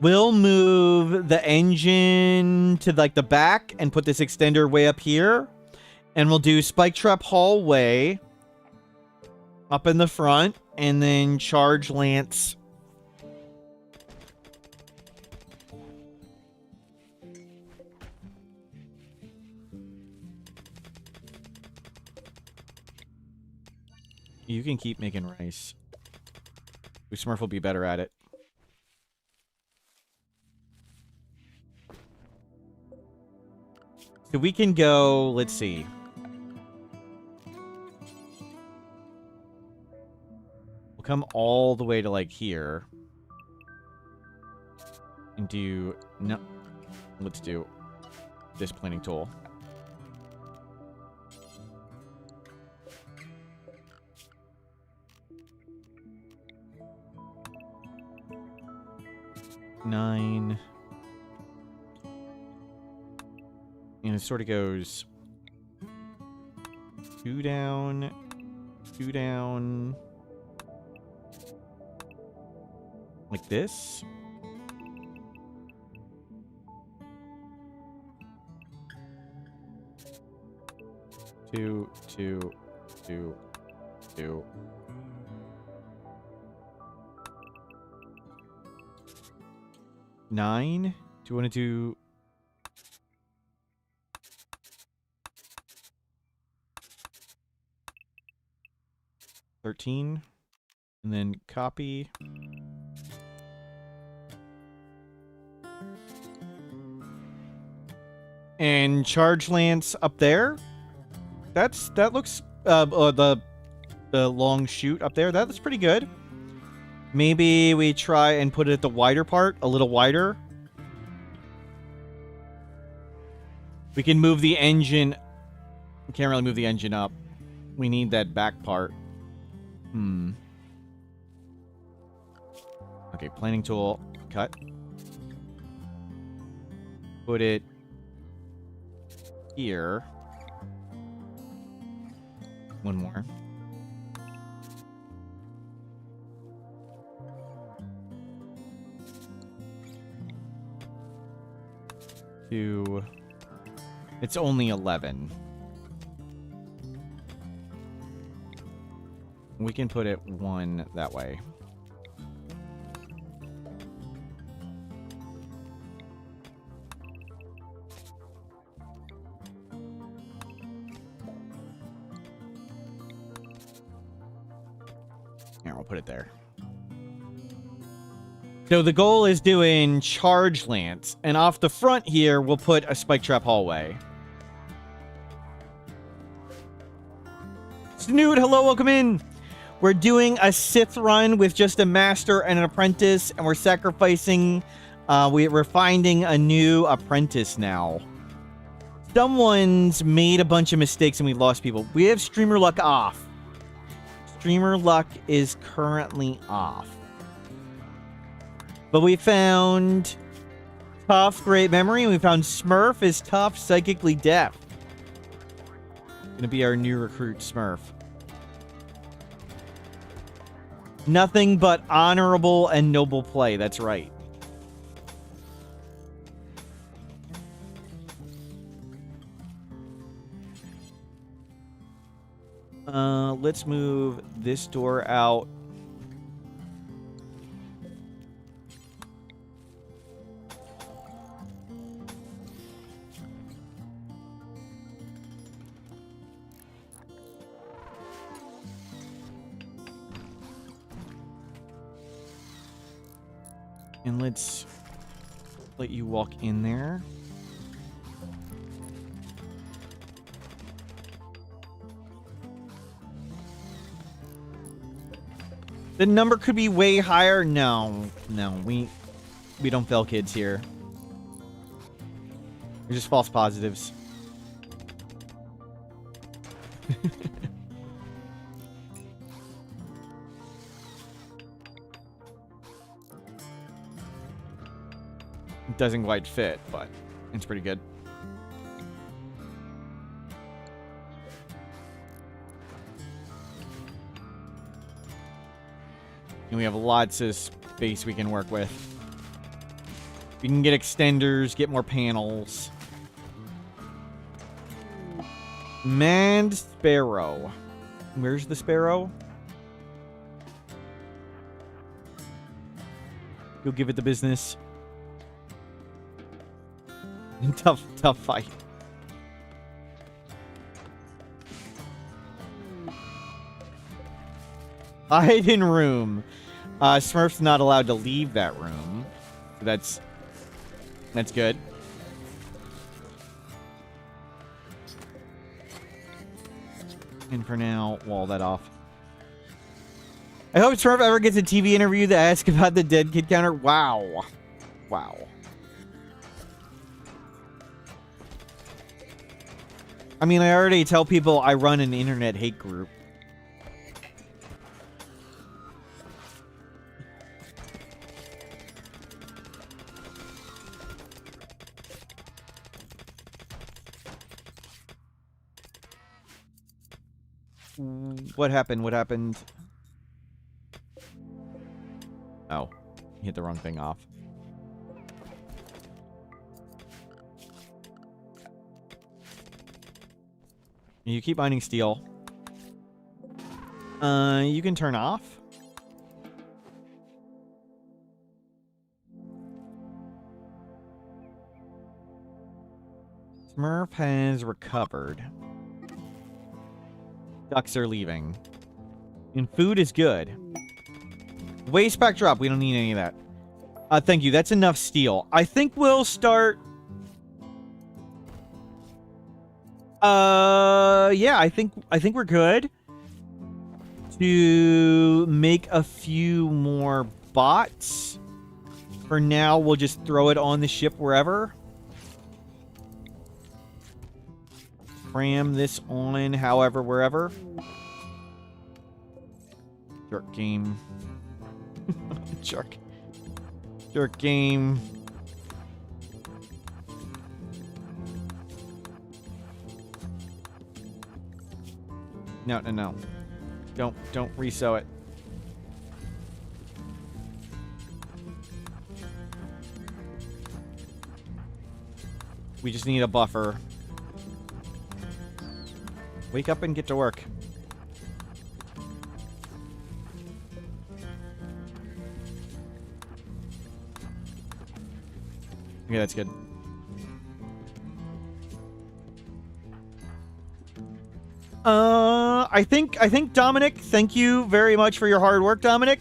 Speaker 1: We'll move the engine to like the back and put this extender way up here. And we'll do Spike Trap Hallway up in the front. And then Charge Lance. You can keep making rice. Smurf will be better at it. So we can go, let's see. We'll come all the way to like here. And do, no. Let's do this planning tool. Nine. And it sort of goes 2 down, 2 down, like this. Two, 9. Do you want to do... $13, and then copy. And Charge Lance up there. That looks the long chute up there. That looks pretty good. Maybe we try and put it at the wider part, a little wider. We can move the engine. We can't really move the engine up. We need that back part. Okay, planning tool. Cut. Put it here. One more. Two. It's only 11. We can put it 1 that way. Here, we'll put it there. So the goal is doing Charge Lance, and off the front here, we'll put a Spike Trap Hallway. Snoot, hello, welcome in. We're doing a Sith run with just a master and an apprentice, and we're sacrificing, we're finding a new apprentice now. Someone's made a bunch of mistakes and we lost people. We have Streamer Luck off. Streamer Luck is currently off. But we found Tough, Great Memory, and we found Smurf is tough, psychically deaf. Gonna be our new recruit, Smurf. Nothing but honorable and noble play, that's right. Let's move this door out. And let's let you walk in there. The number could be way higher. No, we We don't fail kids here. They're just false positives. It doesn't quite fit, but it's pretty good. And we have lots of space we can work with. We can get extenders, get more panels. Manned Sparrow. Where's the Sparrow? You'll give it the business. Tough fight. Hidden room. Smurf's not allowed to leave that room. That's good. And for now, wall that off. I hope Smurf ever gets a TV interview that asks about the dead kid counter. Wow. Wow. I mean, I already tell people I run an internet hate group. What happened? What happened? Oh, hit the wrong thing off. You keep mining steel. You can turn off. Smurf has recovered. Ducks are leaving. And food is good. Waste pack drop. We don't need any of that. Thank you. That's enough steel. I think we'll start... yeah, I think we're good to make a few more bots. For now, we'll just throw it on the ship wherever. Cram this on, however, wherever. Jerk game. Jerk game. No. Don't resew it. We just need a buffer. Wake up and get to work. Okay, that's good. I think Dominic, thank you very much for your hard work, Dominic.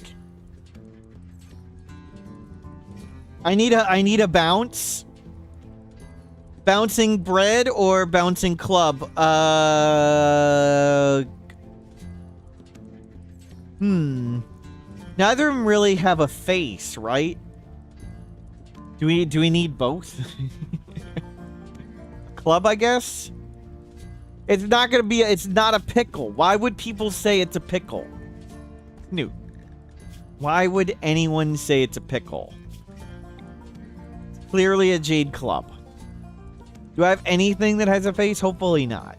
Speaker 1: I need a bounce. Bouncing bread or bouncing club? Neither of them really have a face, right? Do we need both? Club, I guess? It's not gonna be it's not a pickle. Why would people say it's a pickle? Newt. Why would anyone say it's a pickle? It's clearly a jade club. Do I have anything that has a face? Hopefully not.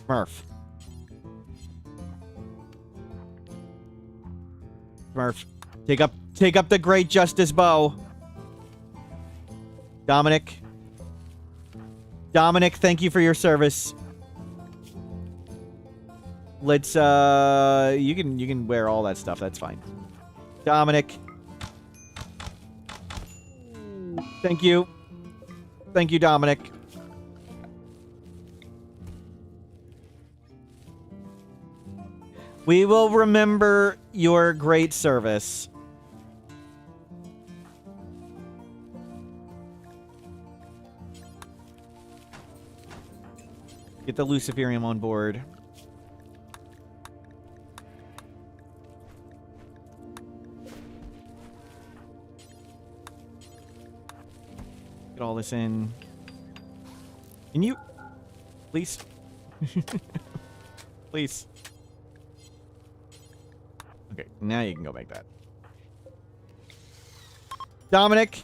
Speaker 1: Smurf. Smurf. Take up the great Justice Bow. Dominic. Dominic, thank you for your service. Let's you can wear all that stuff, that's fine. Dominic. Thank you. Thank you, Dominic. We will remember your great service. Get the Luciferium on board. all this in. Can you... Please? Please. Okay, now you can go make that. Dominic.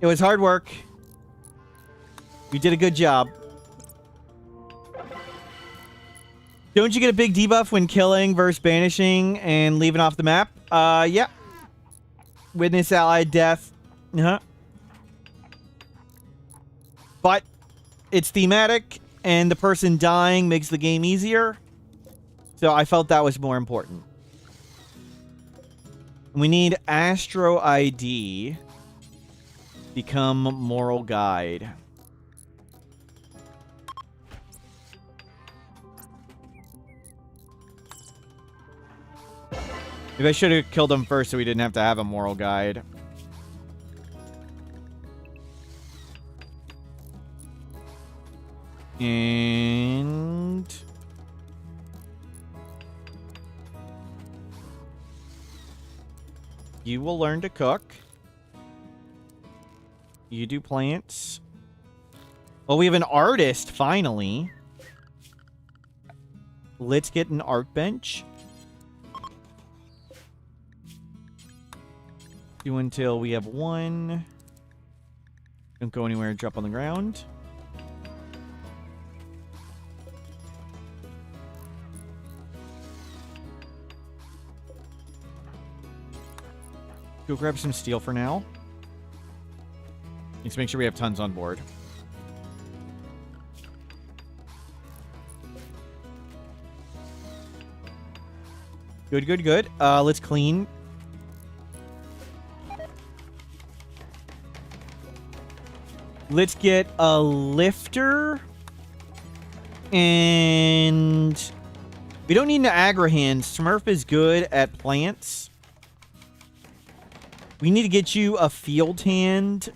Speaker 1: It was hard work. You did a good job. Don't you get a big debuff when killing versus banishing and leaving off the map? Yeah. Witness allied death. Uh-huh. But it's thematic, and the person dying makes the game easier. So I felt that was more important. We need Astro ID. Become moral guide. Maybe I should have killed him first so we didn't have to have a moral guide. And... you will learn to cook. You do plants. Oh, we have an artist, finally. Let's get an art bench. Do until we have one. Don't go anywhere, drop on the ground. Go grab some steel for now. Let's make sure we have tons on board. Good, good, good. Let's clean. Let's get a lifter. And we don't need an aggro hand. Smurf is good at plants. We need to get you a field hand.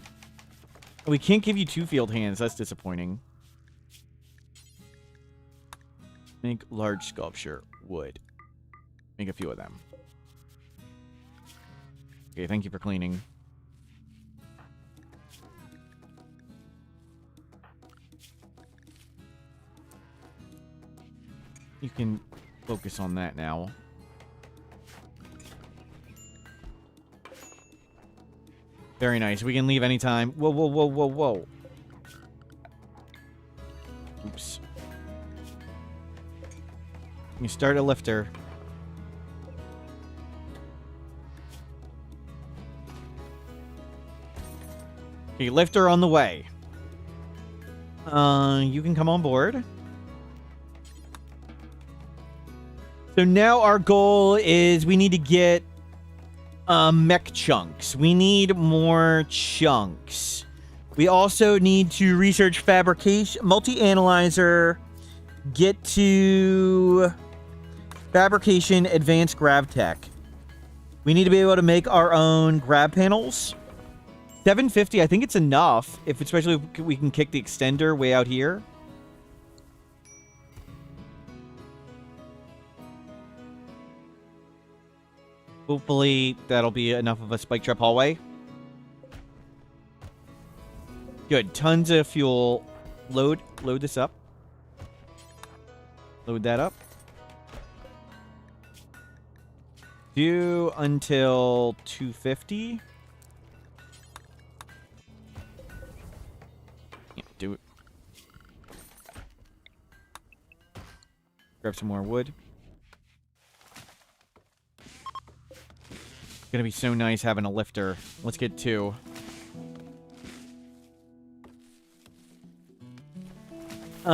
Speaker 1: We can't give you 2 field hands. That's disappointing. Make large sculpture. Wood. Make a few of them. Okay, thank you for cleaning. You can focus on that now. Very nice. We can leave anytime. Whoa, whoa, whoa, whoa, whoa. Oops. You start a lifter. Okay, lifter on the way. You can come on board. So now our goal is we need to get mech chunks. We need more chunks. We also need to research fabrication, multi-analyzer, get to fabrication, advanced grav tech. We need to be able to make our own grab panels. 750, I think it's enough, especially if we can kick the extender way out here. Hopefully, that'll be enough of a spike trap hallway. Good. Tons of fuel. Load this up. Load that up. Do until 250. Yeah, do it. Grab some more wood. Gonna be so nice having a lifter. Let's get 2.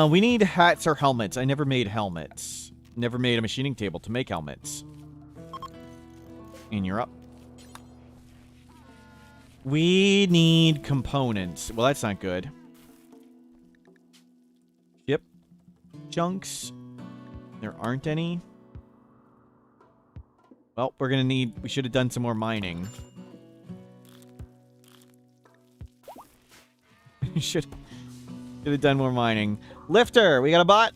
Speaker 1: We need hats or helmets. I never made helmets. Never made a machining table to make helmets. And you're up. We need components. Well, that's not good. Ship chunks. There aren't any. Well, we're gonna need... we should have done some more mining. should have done more mining. Lifter! We got a bot!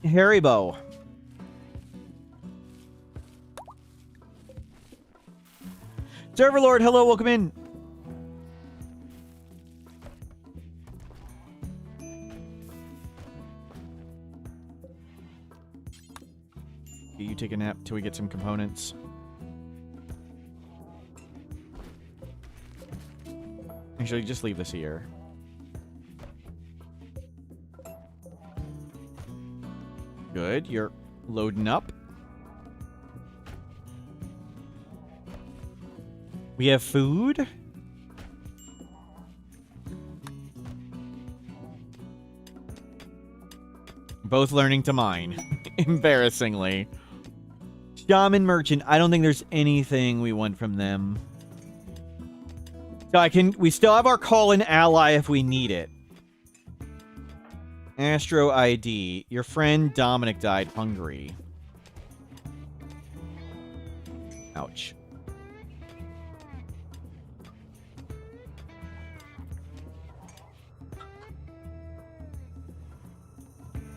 Speaker 1: Haribo. Serverlord, hello, welcome in. You take a nap till we get some components. Actually, just leave this here. Good, you're loading up. We have food. Both learning to mine. Embarrassingly. Shaman Merchant. I don't think there's anything we want from them. So we still have our call-in ally if we need it. Astro ID. Your friend Dominic died hungry. Ouch.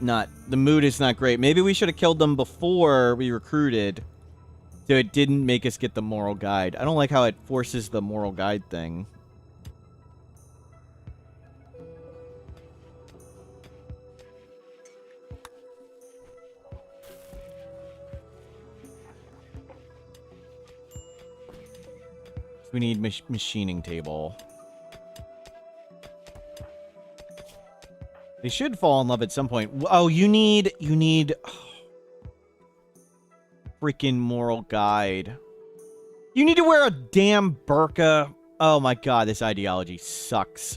Speaker 1: The mood is not great. Maybe we should have killed them before we recruited, so it didn't make us get the moral guide. I don't like how it forces the moral guide thing. We need machining table. They should fall in love at some point. Oh, you need freaking moral guide. You need to wear a damn burqa. Oh my god, this ideology sucks.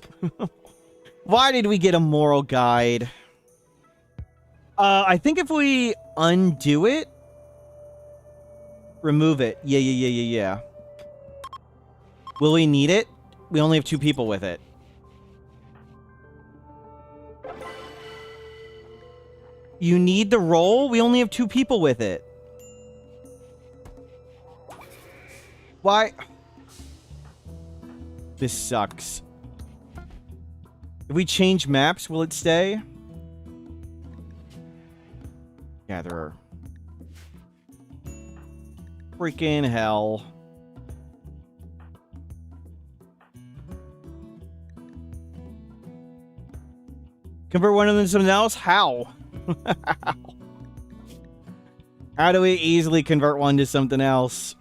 Speaker 1: Why did we get a moral guide? I think if we undo it, remove it. Yeah. Will we need it? We only have 2 people with it. You need the roll? We only have 2 people with it. Why? This sucks. If we change maps, will it stay? Gatherer. Freaking hell. Convert one of them to something else? How? How do we easily convert one to something else?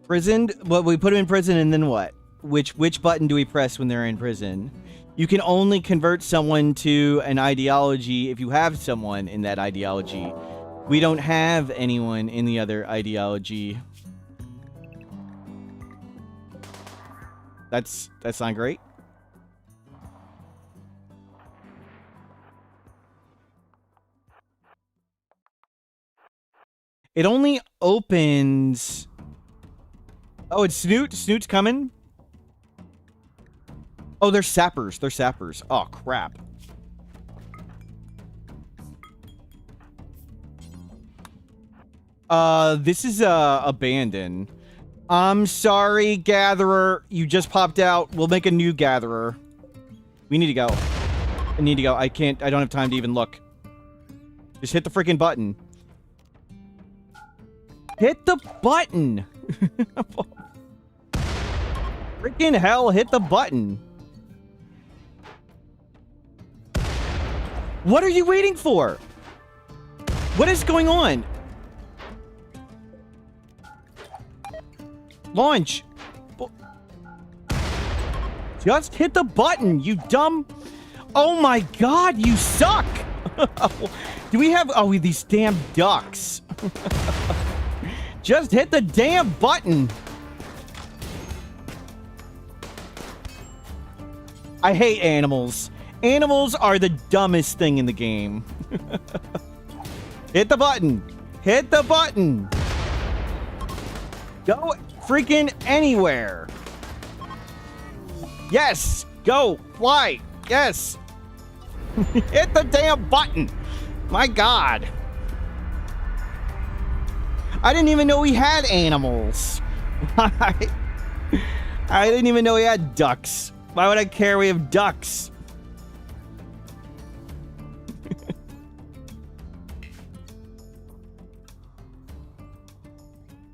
Speaker 1: Prisoned? Well, we put them in prison and then what? Which button do we press when they're in prison? You can only convert someone to an ideology if you have someone in that ideology. We don't have anyone in the other ideology. That's not great. It only opens... Oh, it's Snoot. Snoot's coming. Oh, they're sappers. They're sappers. Oh, crap. This is, abandoned. I'm sorry, Gatherer. You just popped out. We'll make a new Gatherer. We need to go. I need to go. I don't have time to even look. Just hit the freaking button. Hit the button! Freaking hell, hit the button. What are you waiting for? What is going on? Launch. Just hit the button, you dumb... Oh my god, you suck! Do we have... Oh, these damn ducks. Just hit the damn button. I hate animals. Animals are the dumbest thing in the game. Hit the button. Hit the button. Go freaking anywhere. Yes. Go. Fly. Yes. Hit the damn button. My god. I didn't even know we had animals. I didn't even know we had ducks. Why would I care we have ducks?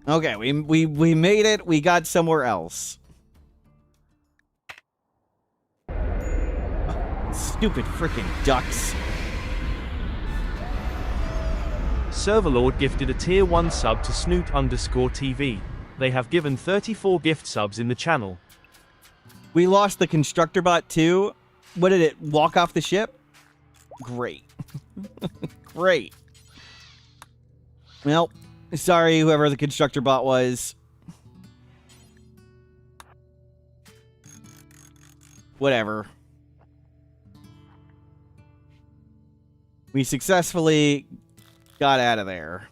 Speaker 1: Okay, we made it. We got somewhere else. Stupid freaking ducks.
Speaker 2: Serverlord gifted a tier 1 sub to Snoot_TV. They have given 34 gift subs in the channel.
Speaker 1: We lost the constructor bot too. What did it walk off the ship? Great. Great. Well, sorry whoever the constructor bot was. Whatever. We successfully got out of there.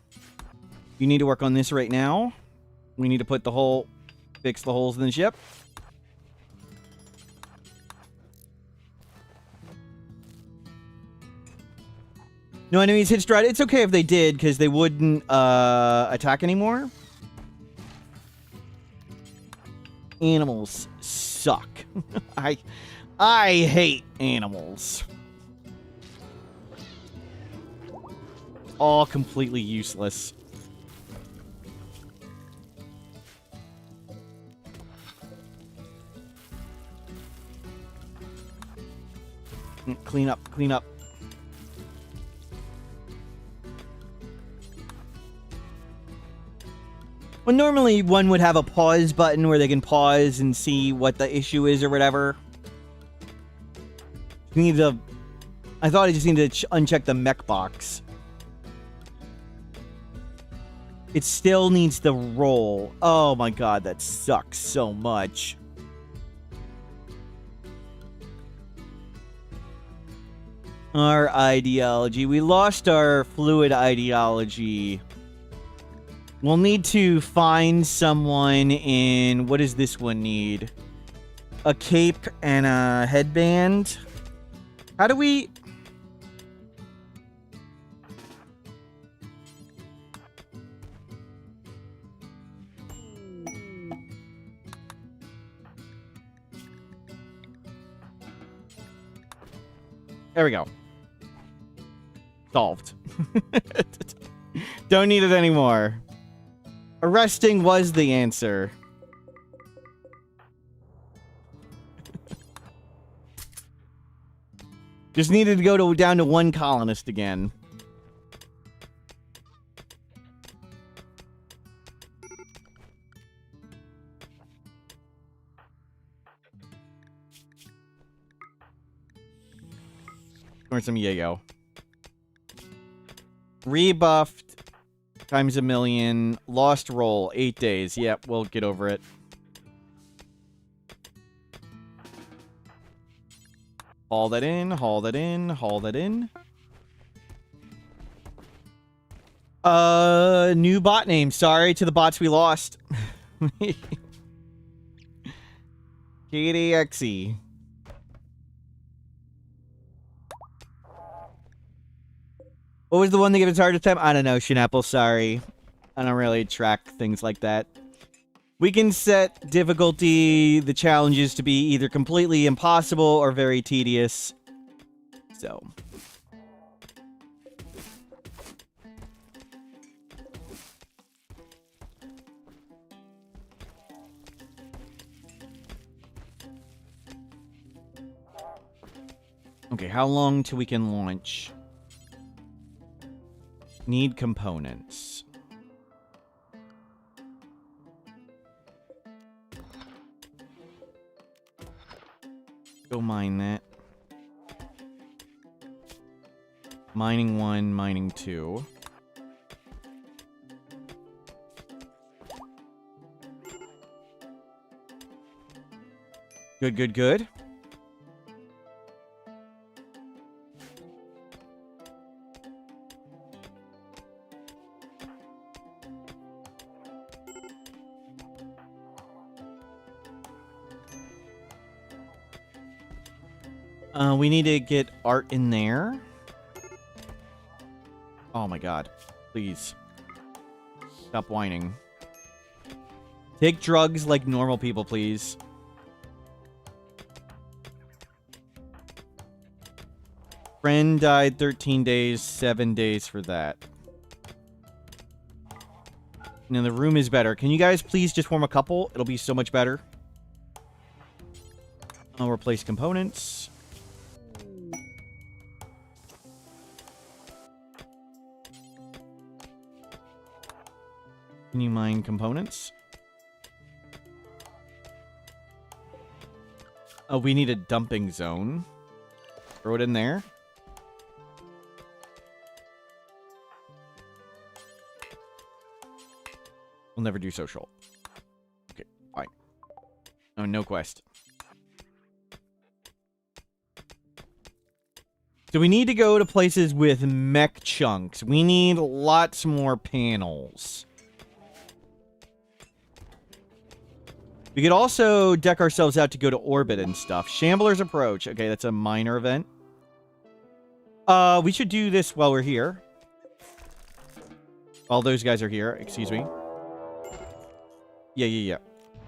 Speaker 1: You need to work on this right now. We need to fix the holes in the ship. No enemies hit stride. It's okay if they did, because they wouldn't attack anymore. Animals suck. I hate animals. All completely useless. Clean up, clean up. Well, normally one would have a pause button where they can pause and see what the issue is or whatever. You need to... I thought I just needed to uncheck the mech box. It still needs to roll. Oh my god, that sucks so much. Our ideology. We lost our fluid ideology. We'll need to find someone in... What does this one need? A cape and a headband? How do we... There we go. Solved. Don't need it anymore. Arresting was the answer. Just needed to go down to one colonist again. Or some yayo. Rebuffed times a million. Lost roll 8 days. Yep, we'll get over it. Haul that in, haul that in, haul that in. New bot name. Sorry to the bots we lost. KDXE. What was the one that gave us hardest time? I don't know, Shinapple, sorry. I don't really track things like that. We can set difficulty, the challenges to be either completely impossible or very tedious. So. Okay, how long till we can launch? Need components. Go mine that. Mining 1, mining 2. Good, good, good. We need to get art in there. Oh my god. Please. Stop whining. Take drugs like normal people, please. Friend died 13 days, 7 days for that. Now the room is better. Can you guys please just form a couple? It'll be so much better. I'll replace components. Can you mine components? Oh, we need a dumping zone. Throw it in there. We'll never do social. Okay, fine. Oh, no quest. So we need to go to places with mech chunks. We need lots more panels. We could also deck ourselves out to go to orbit and stuff. Shambler's Approach. Okay, that's a minor event. We should do this while we're here. All those guys are here. Excuse me. Yeah.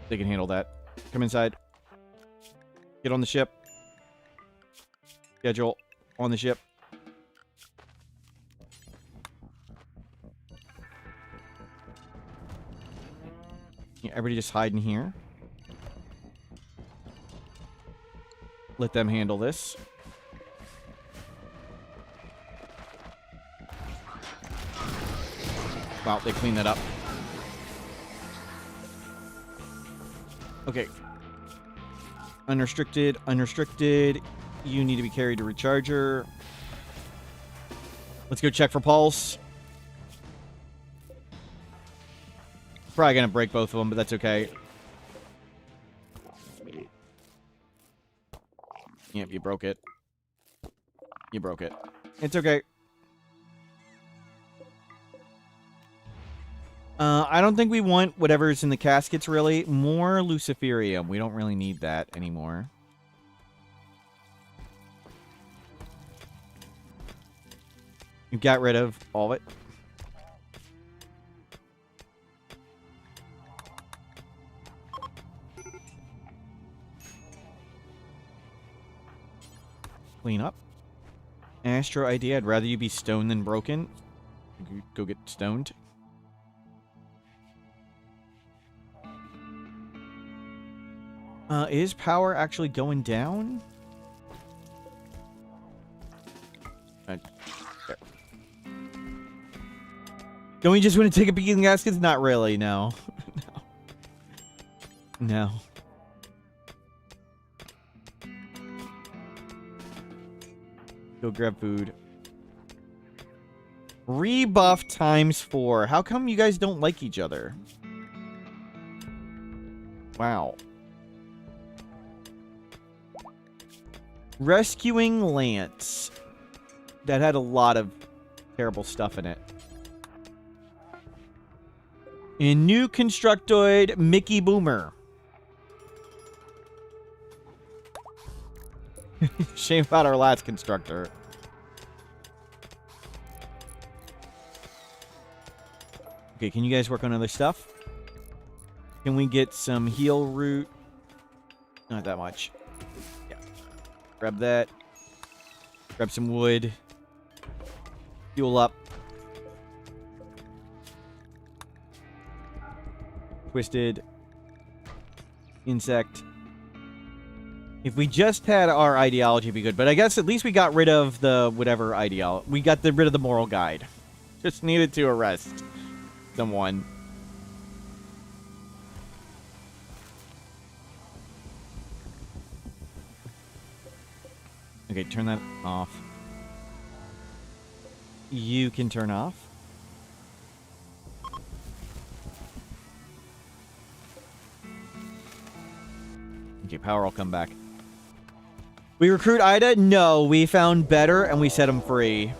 Speaker 1: They can handle that. Come inside. Get on the ship. Schedule. On the ship. Yeah, everybody just hide in here. Let them handle this. Wow, they cleaned that up. Okay. Unrestricted, unrestricted. You need to be carried to recharger. Let's go check for pulse. Probably gonna break both of them, but that's okay. Yep, you broke it. You broke it. It's okay. I don't think we want whatever's in the caskets, really. More Luciferium. We don't really need that anymore. You got rid of all of it. Clean up. Astro idea. I'd rather you be stoned than broken. Go get stoned. Is power actually going down? Don't we just want to take a peek in the gaskets? Not really, no. No. Go grab food. Rebuff ×4. How come you guys don't like each other? Wow. Rescuing Lance. That had a lot of terrible stuff in it. And new Constructoid Mickey Boomer. Shame about our last constructor. Okay, can you guys work on other stuff? Can we get some heal root? Not that much. Yeah. Grab that. Grab some wood. Fuel up. Twisted. Insect. If we just had our ideology, it'd be good. But I guess at least we got rid of the whatever ideology. We got rid of the moral guide. Just needed to arrest someone. Okay, turn that off. You can turn off. Okay, power will come back. We recruit Ida? No, we found better and we set him free.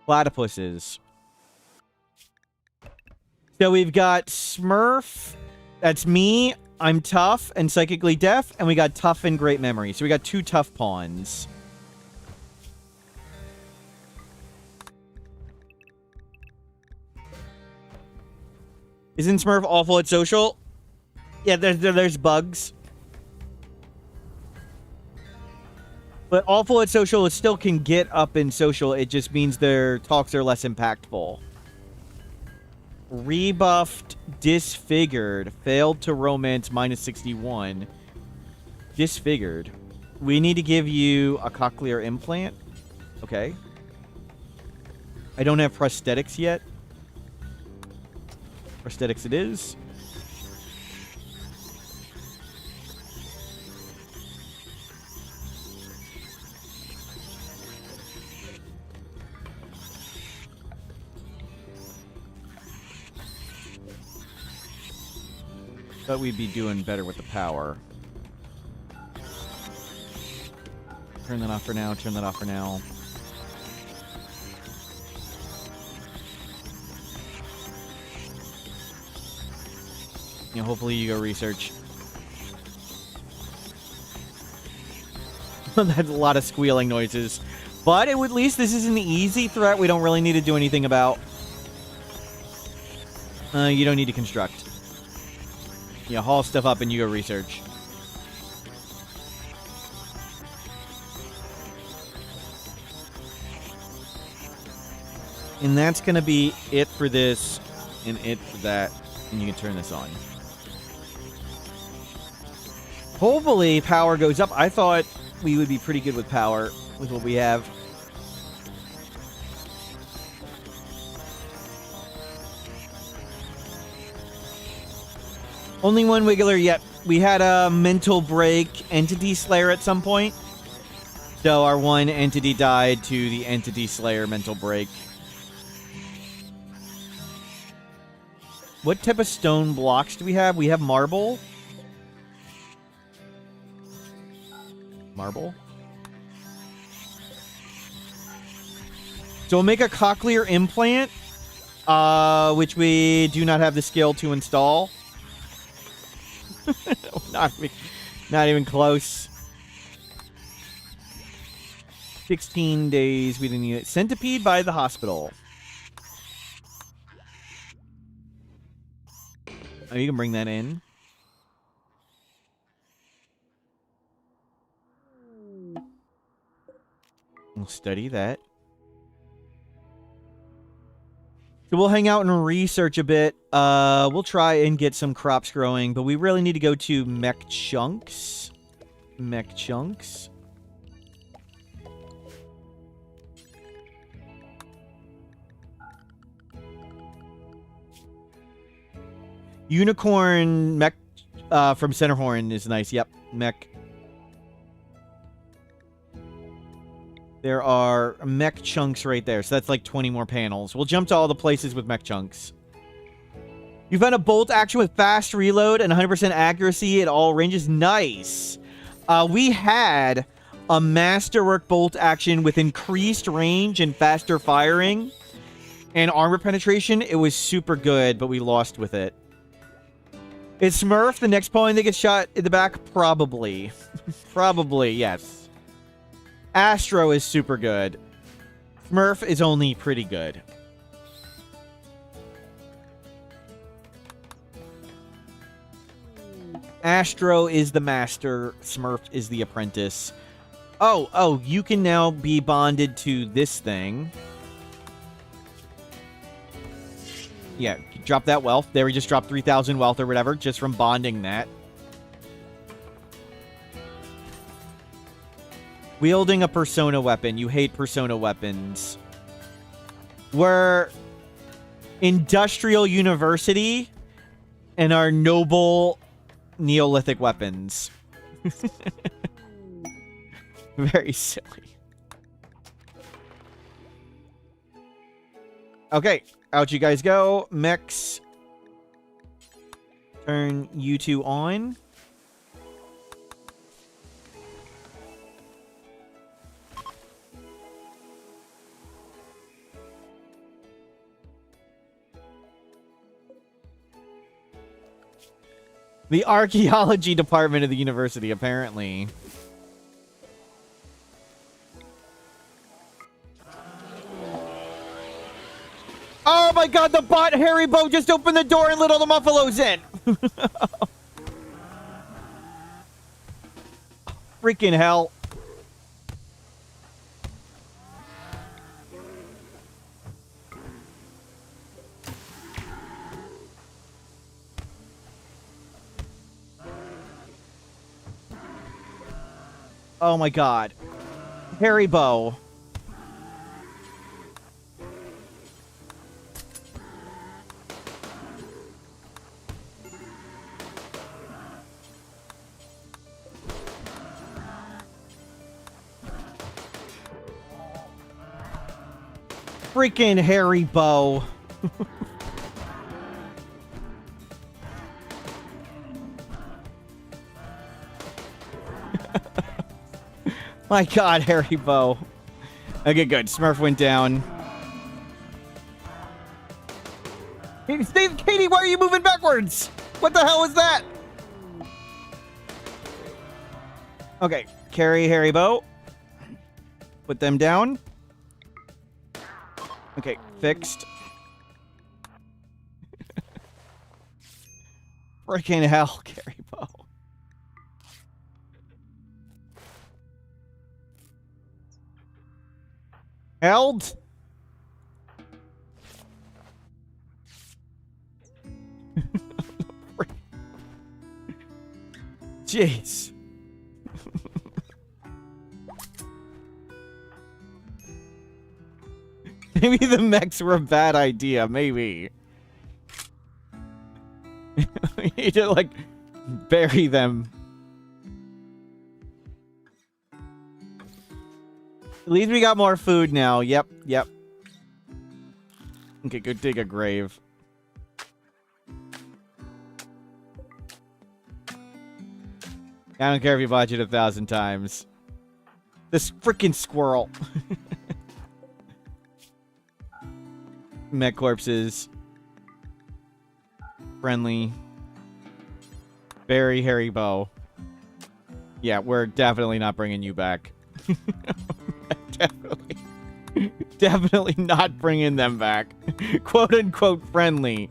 Speaker 1: Platypuses. So we've got Smurf. That's me. I'm tough and psychically deaf. And we got tough and great memory. So we got 2 tough pawns. Isn't Smurf awful at social? Yeah, there's bugs. But awful at social, it still can get up in social. It just means their talks are less impactful. Rebuffed, disfigured, failed to romance -61. Disfigured. We need to give you a cochlear implant. Okay. I don't have prosthetics yet. Prosthetics it is. Thought we'd be doing better with the power. Turn that off for now, turn that off for now. Yeah, hopefully you go research. That's a lot of squealing noises. But at least this is an easy threat we don't really need to do anything about. You don't need to construct. Yeah, haul stuff up and you go research. And that's going to be it for this and it for that. And you can turn this on. Hopefully power goes up. I thought we would be pretty good with power with what we have. Only one wiggler yet. We had a mental break entity slayer at some point. So our one entity died to the entity slayer mental break. What type of stone blocks do we have? We have marble. Marble. So we'll make a cochlear implant, which we do not have the skill to install. not even close. 16 days. We didn't need it. Centipede by the hospital. Oh, you can bring that in. We'll study that. So we'll hang out and research a bit. We'll try and get some crops growing, but we really need to go to mech chunks. Mech chunks. Unicorn mech from Centerhorn is nice. Yep, mech. There are mech chunks right there, so that's like 20 more panels. We'll jump to all the places with mech chunks. You found a bolt action with fast reload and 100% accuracy at all ranges. Nice. We had a masterwork bolt action with increased range and faster firing and armor penetration. It was super good, but we lost with it. Is Smurf the next pawn that gets shot in the back? Probably. Probably, yes. Astro is super good. Smurf is only pretty good. Astro is the master. Smurf is the apprentice. Oh, you can now be bonded to this thing. Yeah, drop that wealth. There, we just dropped 3,000 wealth or whatever, just from bonding that. Wielding a persona weapon. You hate persona weapons. We're Industrial University and our noble Neolithic weapons. Very silly. Okay, out you guys go. Mechs. Turn you two on. The archaeology department of the university, apparently. Oh my god, the bot Haribo just opened the door and let all the muffalos in! Freaking hell. Oh my god. Haribo. Freaking hairy bow. My god, hairy bow. Okay, good. Smurf went down. Katie, why are you moving backwards? What the hell is that? Okay, carry hairy bow. Put them down. Okay, fixed. Freaking hell, carry bow. Held. Jeez. Maybe the mechs were a bad idea, maybe. We need to, like, bury them. At least we got more food now. Yep, yep. Okay, go dig a grave. I don't care if you watch it 1,000 times. This freaking squirrel. Mech corpses. Friendly. Very hairy bow. Yeah, we're definitely not bringing you back. Definitely not bringing them back. Quote unquote friendly.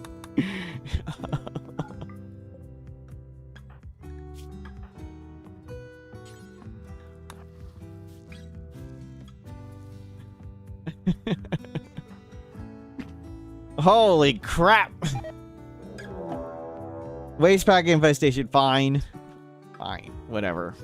Speaker 1: Holy crap. Waste pack infestation, fine. Fine, whatever.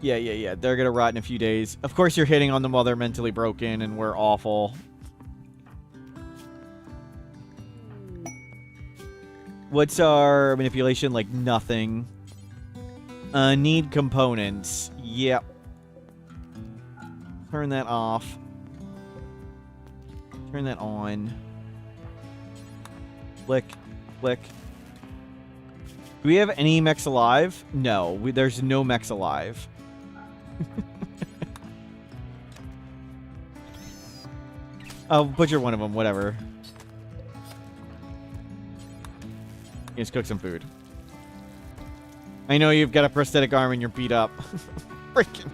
Speaker 1: Yeah. They're gonna rot in a few days. Of course you're hitting on them while they're mentally broken and we're awful. What's our manipulation? Like nothing. Need components. Yep. Turn that off. Turn that on. Click. Click. Do we have any mechs alive? No. There's no mechs alive. Oh, butcher one of them. Whatever. Just cook some food. I know you've got a prosthetic arm and you're beat up. Freaking.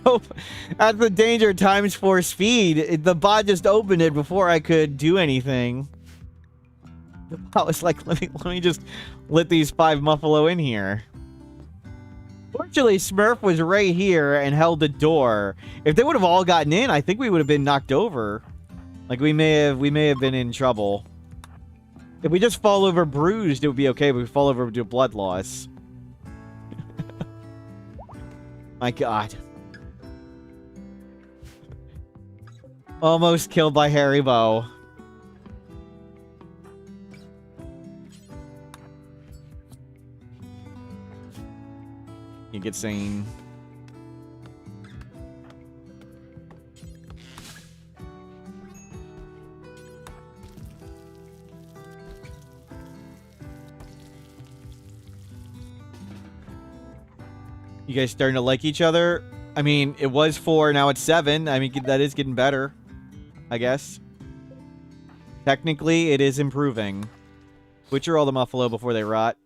Speaker 1: Nope. That's the danger times 4 speed. The bot just opened it before I could do anything. The bot was like, let me just let these 5 Muffalo in here. Fortunately, Smurf was right here and held the door. If they would have all gotten in, I think we would have been knocked over. Like we may have been in trouble. If we just fall over bruised, it would be okay, but if we fall over due to blood loss. My god. Almost killed by hairy bow. You get sane. You guys starting to like each other? I mean, it was 4, now it's 7. I mean, that is getting better, I guess. Technically, it is improving. Butcher all the Muffalo before they rot.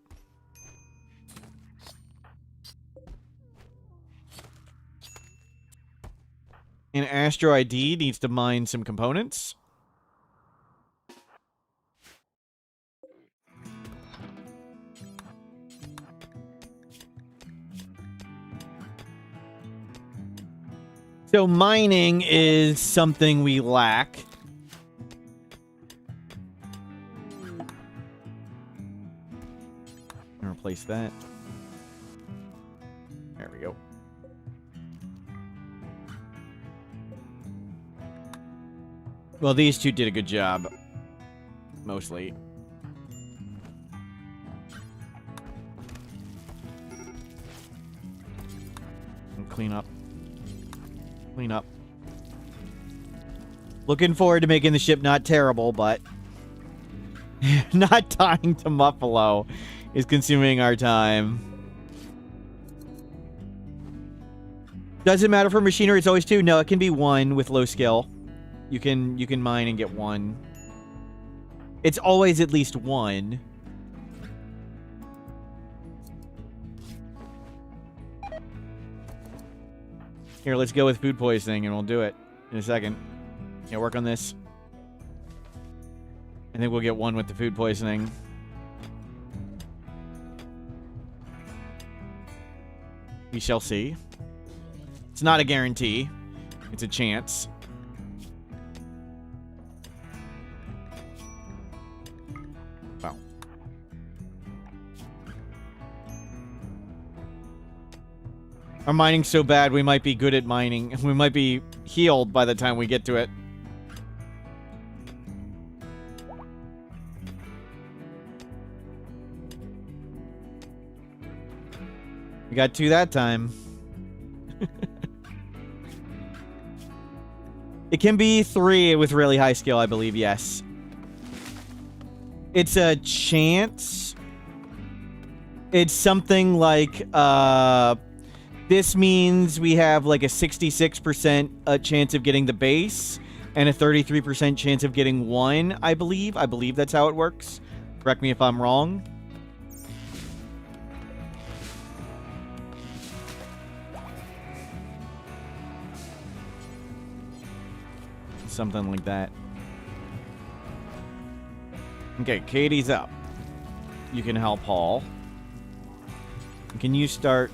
Speaker 1: And Astro ID needs to mine some components. So mining is something we lack. I'll replace that. There we go. Well, these two did a good job. Mostly. And clean up. Clean up. Looking forward to making the ship not terrible, but not dying to Muffalo is consuming our time. Does it matter for machinery? It's always 2. No, it can be 1 with low skill. You can mine and get 1. It's always at least 1. Here, let's go with food poisoning and we'll do it in a second. Yeah, work on this. And then we'll get 1 with the food poisoning. We shall see. It's not a guarantee. It's a chance. Wow. Our mining's so bad, we might be good at mining. We might be healed by the time we get to it. We got 2 that time. It can be 3 with really high skill, I believe, yes. It's a chance. It's something like, this means we have like a 66% chance of getting the base and a 33% chance of getting 1, I believe. I believe that's how it works. Correct me if I'm wrong. Something like that. Okay, Katie's up. You can help Paul. Can you start...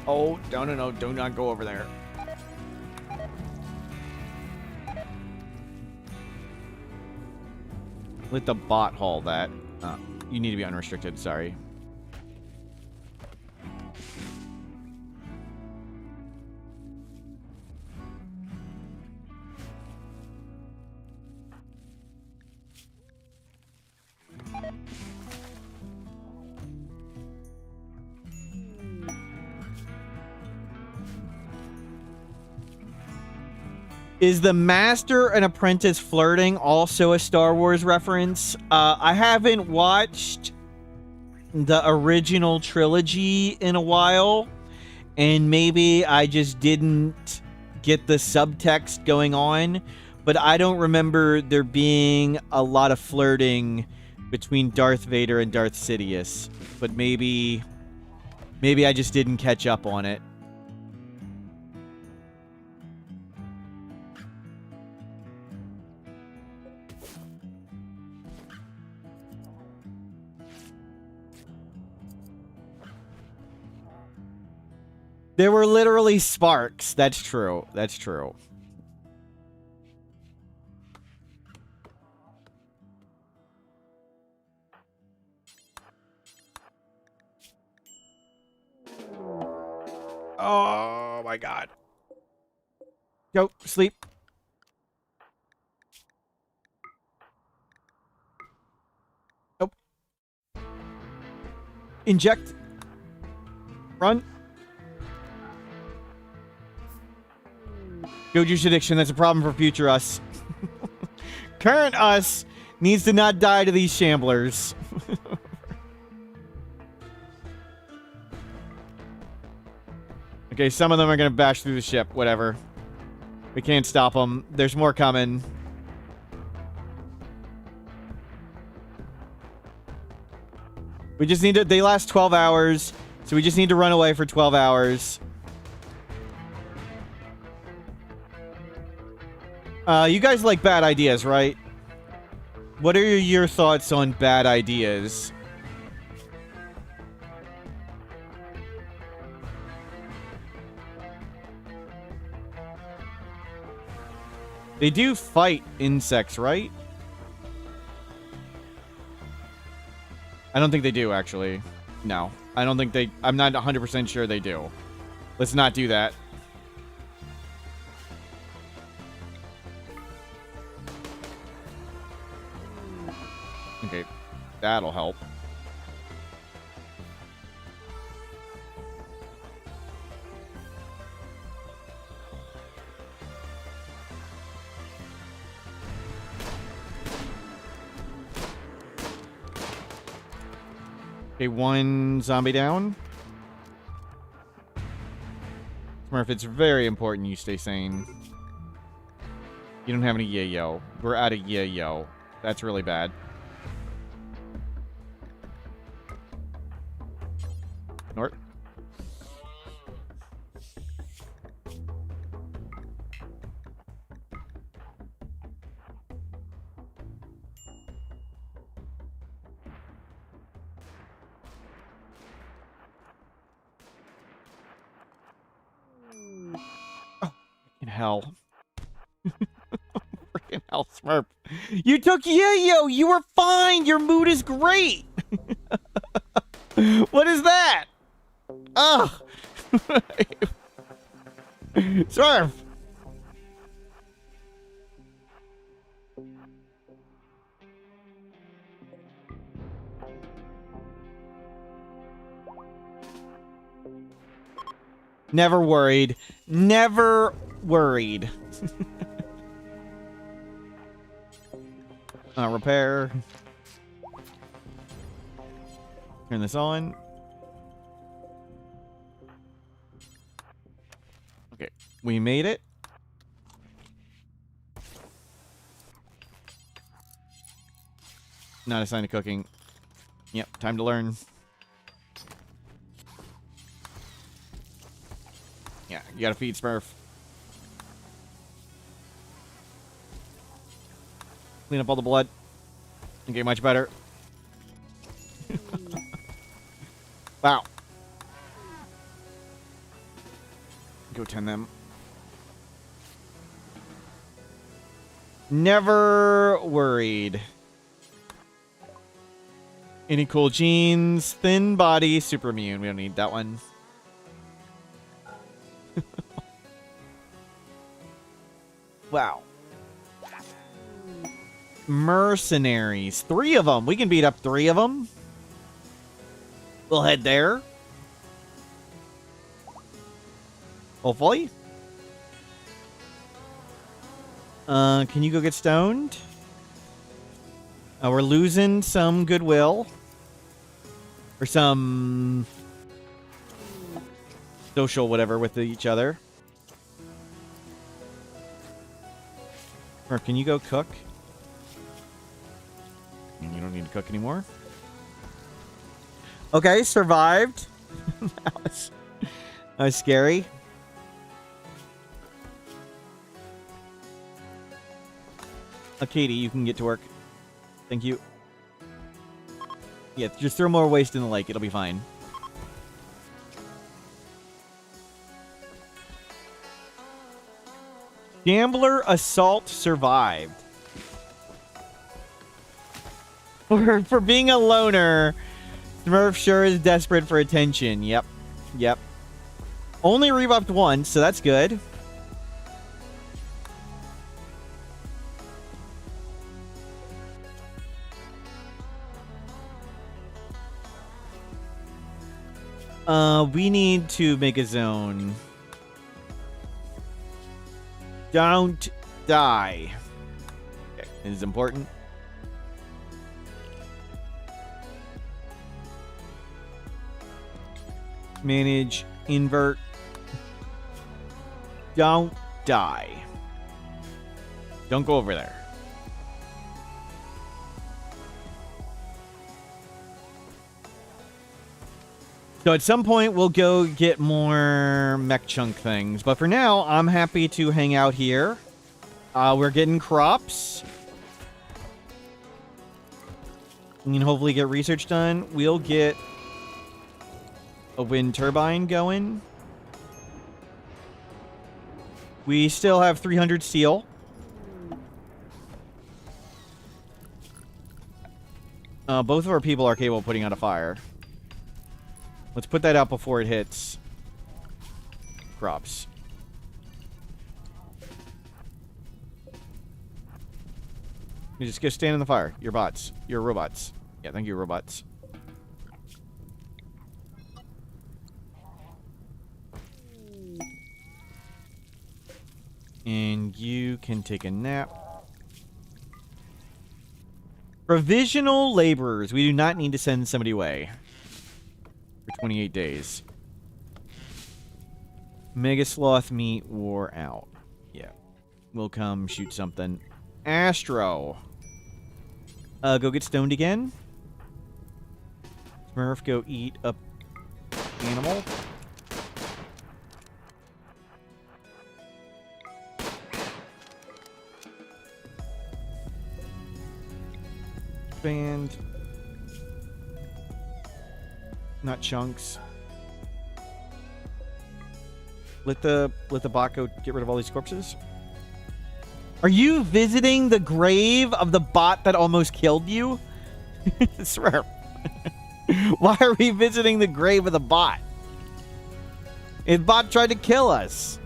Speaker 1: Oh, no, do not go over there. Let the bot haul that. You need to be unrestricted, sorry. Is the master and apprentice flirting also a Star Wars reference? I haven't watched the original trilogy in a while, and maybe I just didn't get the subtext going on, but I don't remember there being a lot of flirting between Darth Vader and Darth Sidious, but maybe I just didn't catch up on it. There were literally sparks. That's true. That's true. Oh my god. Go, sleep. Nope. Inject. Run. Go juice addiction, that's a problem for future us. Current us needs to not die to these shamblers. Okay, some of them are going to bash through the ship. Whatever. We can't stop them. There's more coming. We just need to... They last 12 hours, so we just need to run away for 12 hours. You guys like bad ideas, right? What are your thoughts on bad ideas? They do fight insects, right? I don't think they do, actually. No. I don't think they... I'm not 100% sure they do. Let's not do that. Okay, that'll help. Okay, one zombie down. Smurf, it's very important you stay sane. You don't have any yayo. We're out of yayo. That's really bad. Nort. In hell. Freaking hell, Smurf. You took yayo! You were fine! Your mood is great! What is that? Ugh! Smurf! Never worried. Never worried. Repair. Turn this on. Okay, we made it. Not a sign of cooking. Yep, time to learn. Yeah, you gotta feed Smurf. Clean up all the blood. Okay, much better. Wow. Go tend them. Never worried. Any cool genes? Thin body, super immune. We don't need that one. Wow. Mercenaries. 3 of them. We can beat up 3 of them. We'll head there. Hopefully. Can you go get stoned? We're losing some goodwill. Or some social whatever with each other. Or can you go cook? You don't need to cook anymore. Okay, survived. that was scary. Katie, you can get to work. Thank you. Yeah, just throw more waste in the lake. It'll be fine. Gambler assault survived. For being a loner, Smurf sure is desperate for attention. Yep. Yep. Only rebuffed once, so that's good. We need to make a zone. Don't die. Okay, this is important. Manage, invert. Don't die. Don't go over there. So at some point, we'll go get more mech chunk things. But for now, I'm happy to hang out here. We're getting crops. We can hopefully get research done. We'll get a wind turbine going. We still have 300 steel. Both of our people are capable of putting out a fire. Let's put that out before it hits crops. You just go stand in the fire. You're bots. You're robots. Yeah, thank you, robots. And you can take a nap. Provisional laborers. We do not need to send somebody away. For 28 days. Mega sloth meat wore out. Yeah. We'll come shoot something. Astro. Go get stoned again. Smurf, go eat a animal. Band. Not chunks. Let the bot go get rid of all these corpses. Are you visiting the grave of the bot that almost killed you? Smurf. Why are we visiting the grave of the bot? The bot tried to kill us.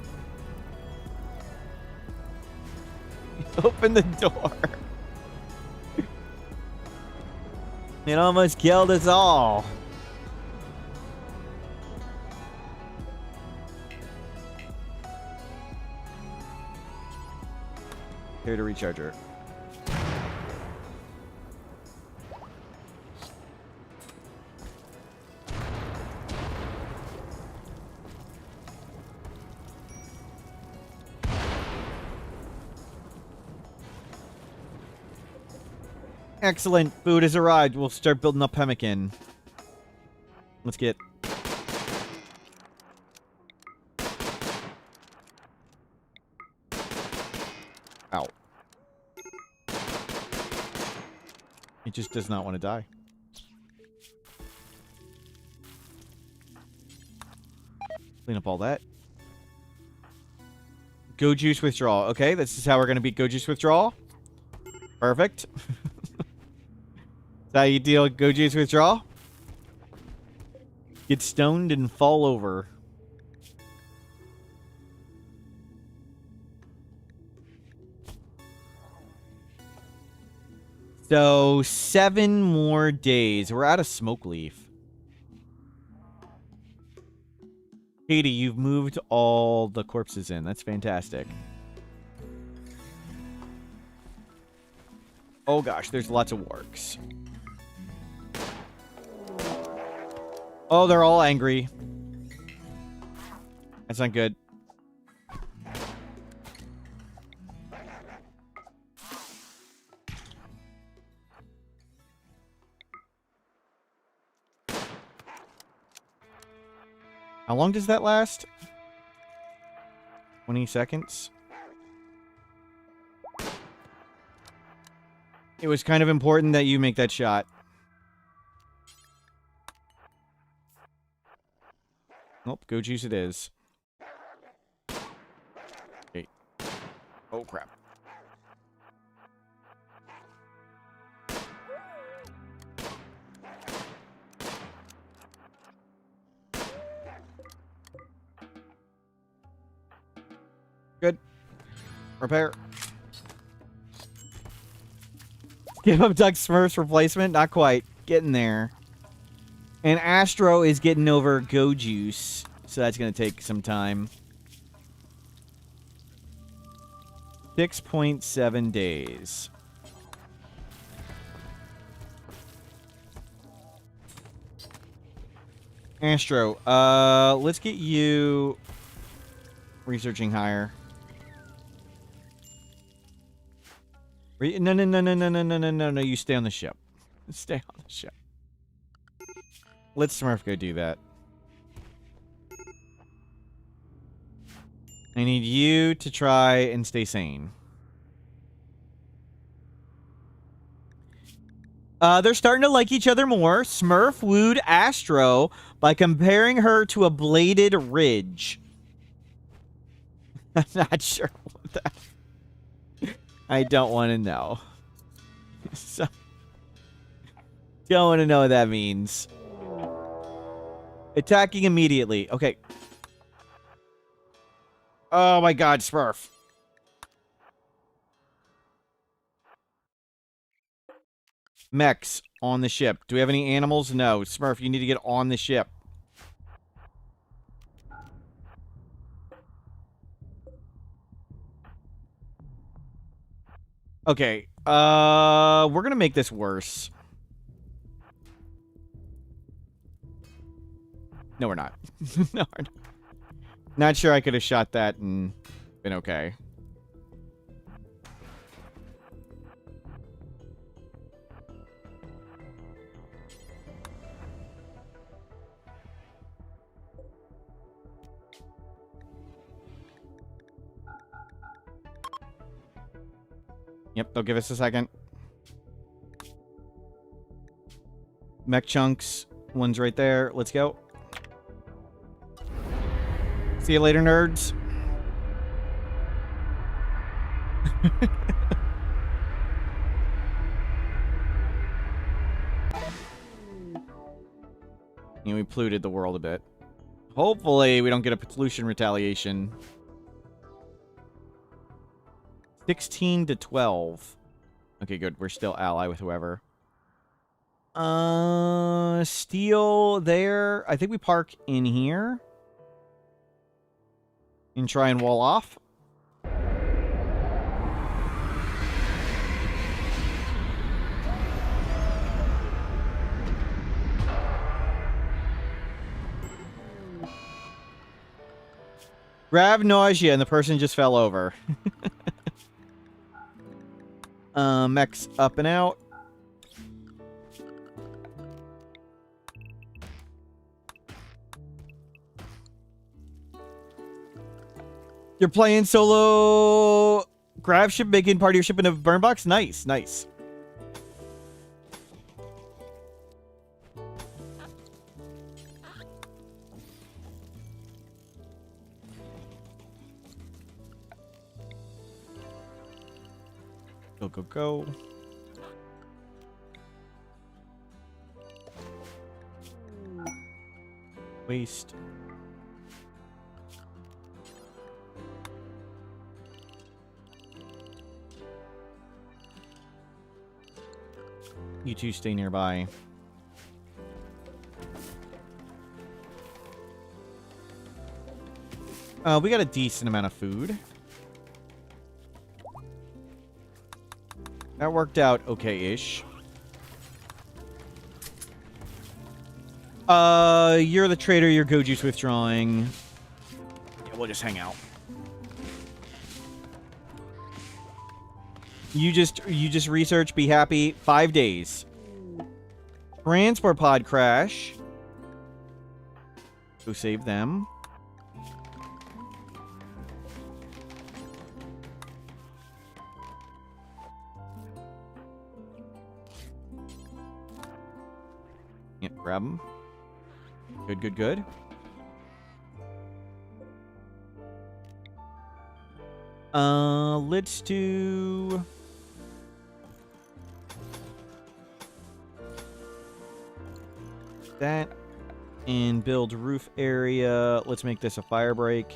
Speaker 1: Open the door. It almost killed us all. Here to recharge her. Excellent. Food has arrived. We'll start building up pemmican. Let's get... Ow. It just does not want to die. Clean up all that. Go juice withdrawal. Okay, this is how we're going to beat go juice withdrawal. Perfect. That's how you deal with go juice withdrawal. Get stoned and fall over. So, 7 more days. We're out of smoke leaf. Katie, you've moved all the corpses in. That's fantastic. Oh gosh, there's lots of wargs. Oh, they're all angry. That's not good. How long does that last? 20 seconds. It was kind of important that you make that shot. Nope, go juice it is. Okay. Oh, crap. Good. Repair. Give up Duck Smurf's replacement? Not quite. Getting there. And Astro is getting over Go Juice. So that's going to take some time. 6.7 days. Astro, let's get you researching higher. No, you stay on the ship. Stay on the ship. Let Smurf go do that. I need you to try and stay sane. They're starting to like each other more. Smurf wooed Astro by comparing her to a bladed ridge. I'm not sure what that... I don't want to know. So, don't want to know what that means. Attacking immediately. Okay. Oh my god, Smurf. Mechs on the ship. Do we have any animals? No. Smurf, you need to get on the ship. Okay. We're gonna make this worse. No, we're not. No, we're not. Not sure I could have shot that and been okay. Yep, they'll give us a second. Mech chunks. One's right there. Let's go. See you later, nerds. And we polluted the world a bit. Hopefully, we don't get a pollution retaliation. 16 to 12. Okay, good. We're still ally with whoever. Steel there. I think we park in here. And try and wall off. Grab nausea and the person just fell over. Mechs up and out. You're playing solo Grav Ship, making part of your ship in a burn box? Nice, nice. Go, go, go. Waste. You two stay nearby. We got a decent amount of food. That worked out okay-ish. You're the trader, you're Goju's withdrawing. Yeah, we'll just hang out. You just research, be happy. 5 days. Transport pod crash. Go save them. Yep, grab them. Good, good, good. Let's do... that. And build roof area. Let's make this a fire break.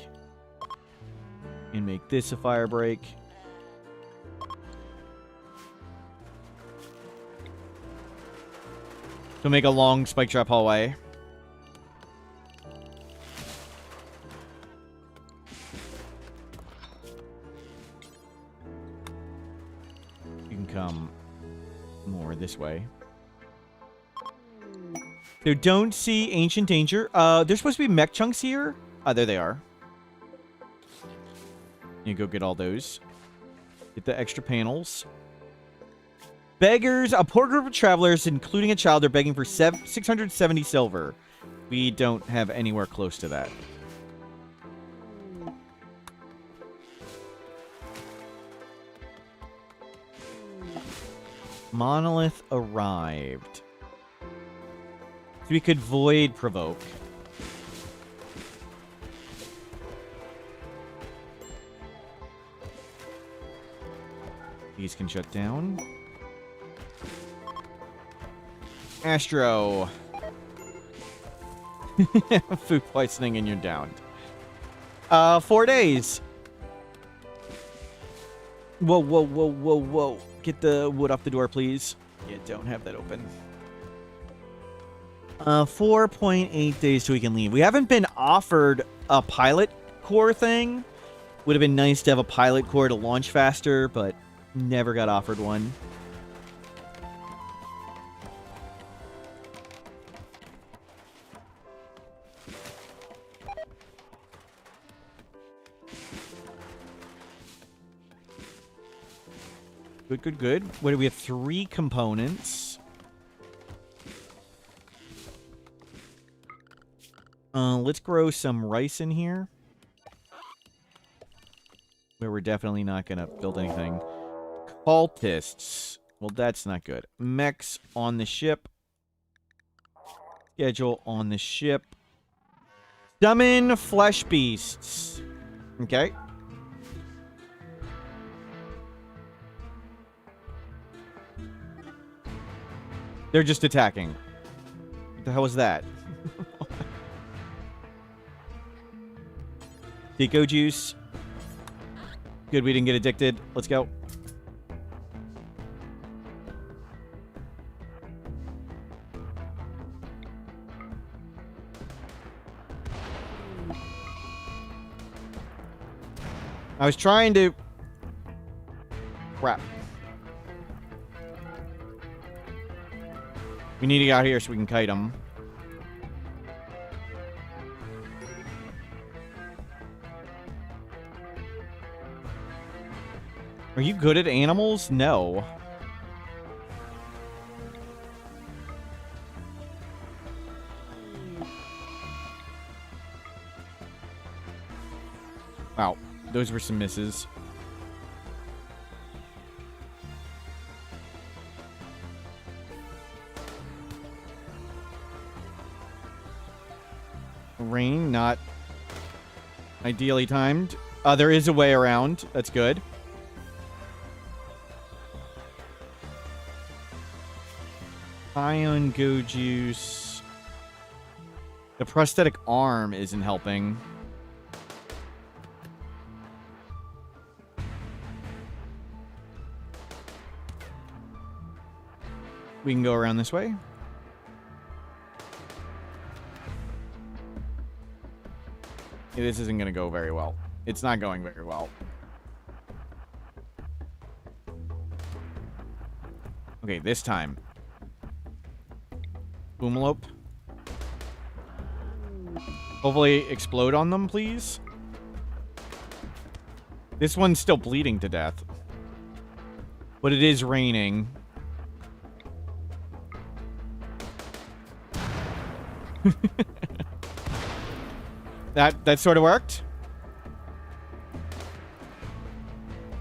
Speaker 1: And make this a fire break. To make a long spike trap hallway. You can come more this way. So don't see Ancient Danger. There's supposed to be mech chunks here. There they are. You go get all those. Get the extra panels. Beggars. A poor group of travelers, including a child, are begging for 670 silver. We don't have anywhere close to that. Monolith arrived. So we could void provoke. These can shut down. Astro. Food poisoning and you're downed. 4 days. Whoa, whoa, whoa, whoa, whoa. Get the wood off the door, please. Yeah, don't have that open. 4.8 days till we can leave. We haven't been offered a pilot core thing. Would have been nice to have a pilot core to launch faster, but never got offered one. Good, good, good. What do we have? 3 components. Let's grow some rice in here. Where we're definitely not going to build anything. Cultists. Well, that's not good. Mechs on the ship. Schedule on the ship. Summon flesh beasts. Okay. They're just attacking. What the hell was that? Deco juice. Good, we didn't get addicted. Let's go. I was trying to... Crap. We need to get out here so we can kite them. Are you good at animals? No. Wow, those were some misses. Rain, not ideally timed. There is a way around. That's good. Ion Go Juice. The prosthetic arm isn't helping. We can go around this way. Yeah, this isn't going to go very well. It's not going very well. Okay, this time. Boomalope. Hopefully explode on them, please. This one's still bleeding to death. But it is raining. That sort of worked.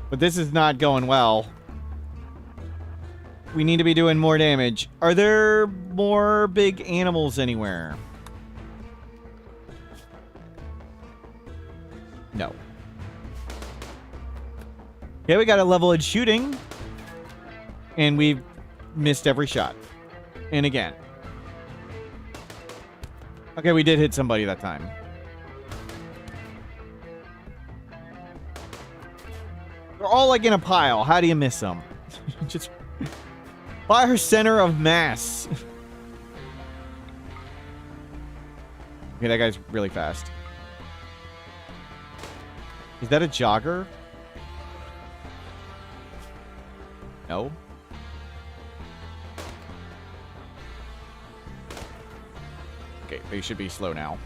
Speaker 1: But this is not going well. We need to be doing more damage. Are there more big animals anywhere? No. Okay, we got a level in shooting. And we've missed every shot. And again. Okay, we did hit somebody that time. They're all like in a pile. How do you miss them? Just fire center of mass. Okay, that guy's really fast. Is that a jogger? No. Okay, they should be slow now.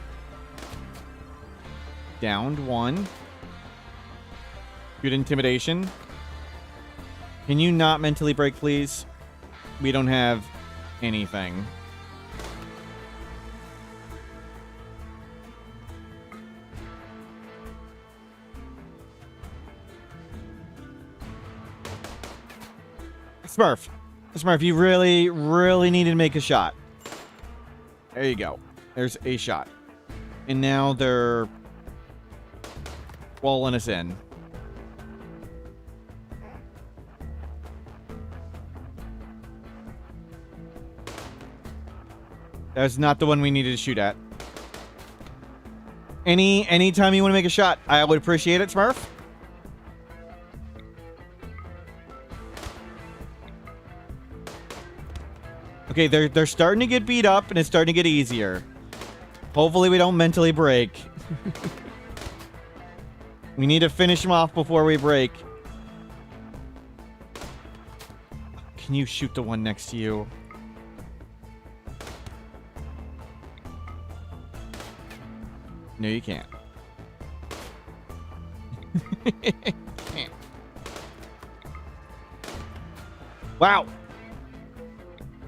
Speaker 1: Downed one. Good intimidation. Can you not mentally break, please? We don't have anything. Smurf. Smurf, you really, really need to make a shot. There you go. There's a shot. And now they're walling us in. That's not the one we needed to shoot at. Anytime you want to make a shot, I would appreciate it, Smurf. Okay, they're starting to get beat up, and it's starting to get easier. Hopefully we don't mentally break. We need to finish them off before we break. Can you shoot the one next to you? No, you can't. Can't. Wow.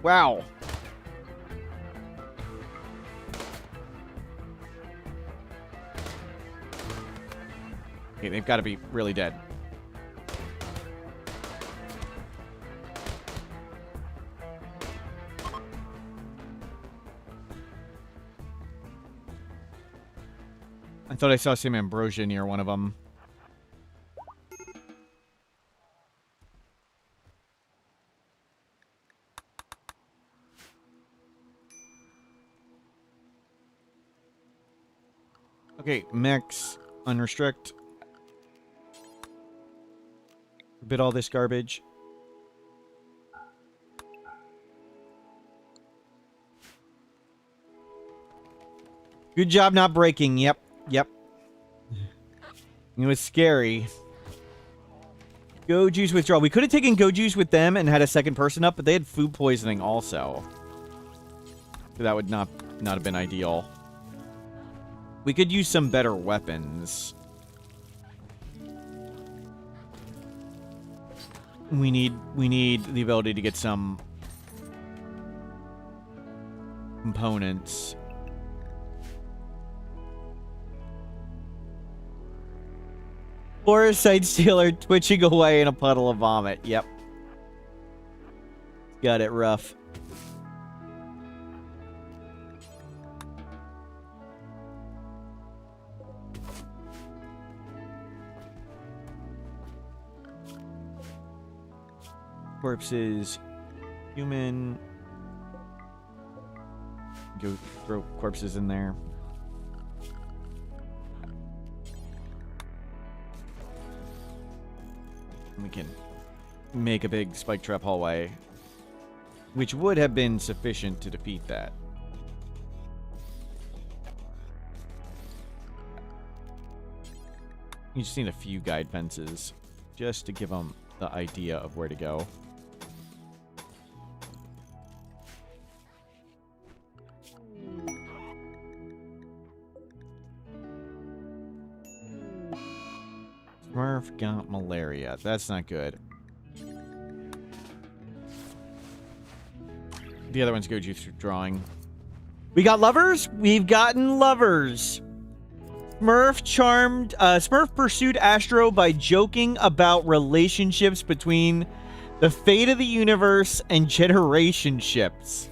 Speaker 1: Wow. Okay, they've got to be really dead. I thought I saw some ambrosia near one of them. Okay, mix, unrestrict. Bit all this garbage. Good job not breaking. Yep. Yep. It was scary. Goju's withdrawal. We could have taken Goju's with them and had a second person up, but they had food poisoning also. So that would not have been ideal. We could use some better weapons. We need the ability to get some components. Or a side stealer twitching away in a puddle of vomit. Yep. Got it rough. Corpses. Human. Go throw corpses in there. We can make a big spike trap hallway, which would have been sufficient to defeat that. You just need a few guide fences just to give them the idea of where to go. Smurf got malaria. That's not good. The other one's Goju through drawing. We got lovers? We've gotten lovers. Smurf pursued Astro by joking about relationships between the fate of the universe and generation ships.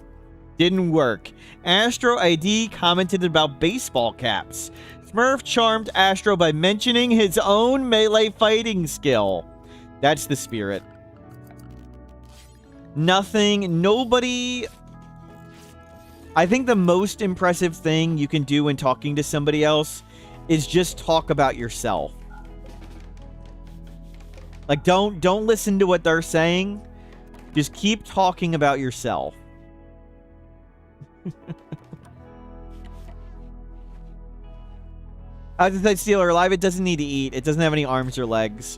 Speaker 1: Didn't work. Astro ID commented about baseball caps. Smurf charmed Astro by mentioning his own melee fighting skill. That's the spirit. Nobody... I think the most impressive thing you can do when talking to somebody else is just talk about yourself. Like, don't listen to what they're saying. Just keep talking about yourself. As a side stealer alive, it doesn't need to eat. It doesn't have any arms or legs.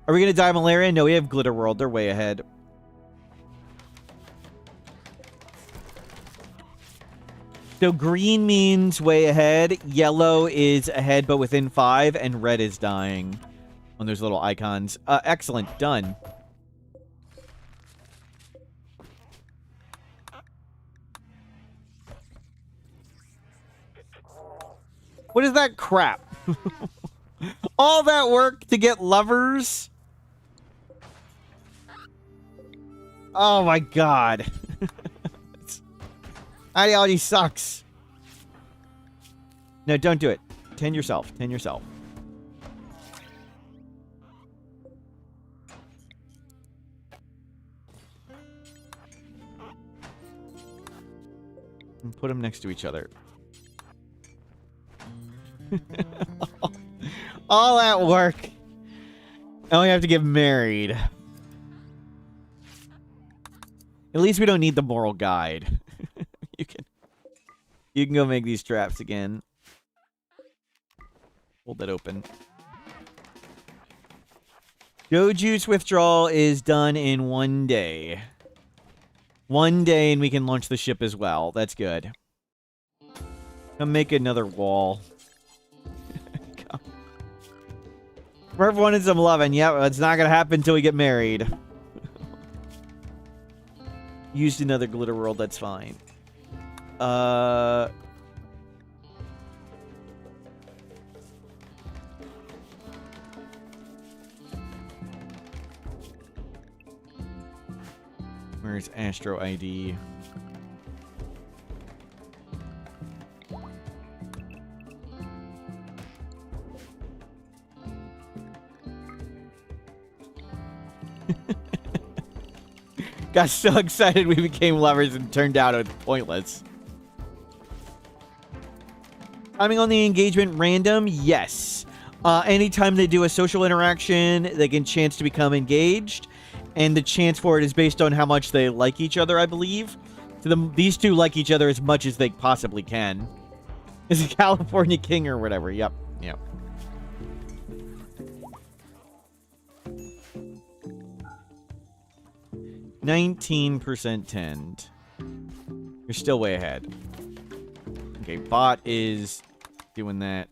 Speaker 1: Are we going to die of malaria? No, we have Glitter World. They're way ahead. So green means way ahead. Yellow is ahead, but within 5. And red is dying on those little icons. Excellent. Done. What is that crap? All that work to get lovers? Oh my god. Ideology sucks. No, don't do it. Tend yourself. Tend yourself. And put them next to each other. All that work. Now we have to get married. At least we don't need the moral guide. You can go make these traps again. Hold that open. Go juice withdrawal is done in 1 day. 1 day and we can launch the ship as well. That's good. Come make another wall. Smurf wanted some loving. Yep, it's not going to happen until we get married. Used another glitter world, that's fine. Where's Astro ID? Got so excited we became lovers and turned out it was pointless. Timing on the engagement random? Yes. Anytime they do a social interaction, they get a chance to become engaged. And the chance for it is based on how much they like each other, I believe. So these two like each other as much as they possibly can. Is a California king or whatever. Yep. Yep. %, 10. You're still way ahead. Okay, bot is doing that.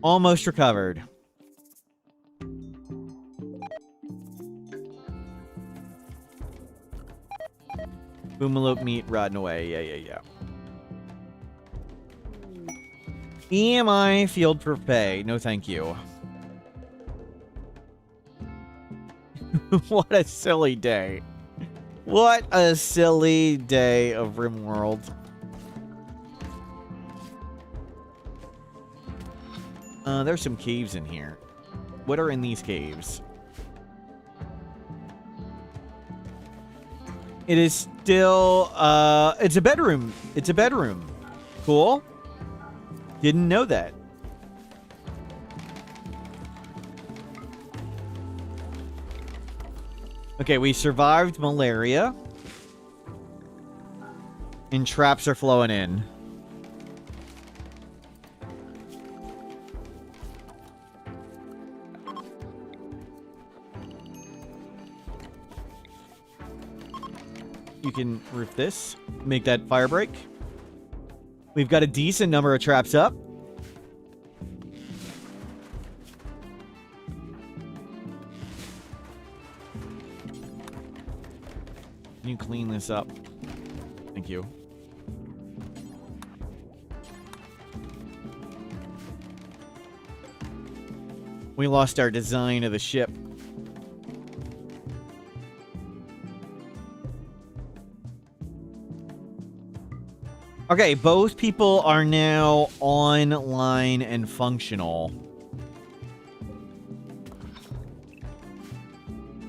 Speaker 1: Almost recovered. Boomalope meat rotting away. Yeah. EMI field for pay. No, thank you. What a silly day. What a silly day of RimWorld. There's some caves in here. What are in these caves? It is still, it's a bedroom. It's a bedroom. Cool. Didn't know that. Okay, we survived malaria. And traps are flowing in. You can roof this. Make that fire break. We've got a decent number of traps up. Can you clean this up? Thank you. We lost our design of the ship. Okay, both people are now online and functional.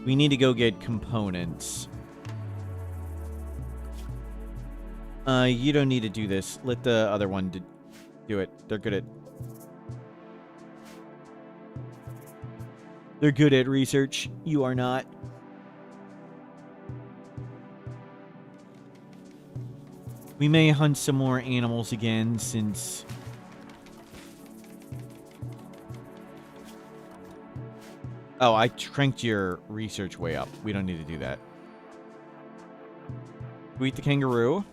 Speaker 1: We need to go get components. You don't need to do this. Let the other one do it. They're good at research. You are not. We may hunt some more animals again since... Oh, I cranked your research way up. We don't need to do that. We eat the kangaroo.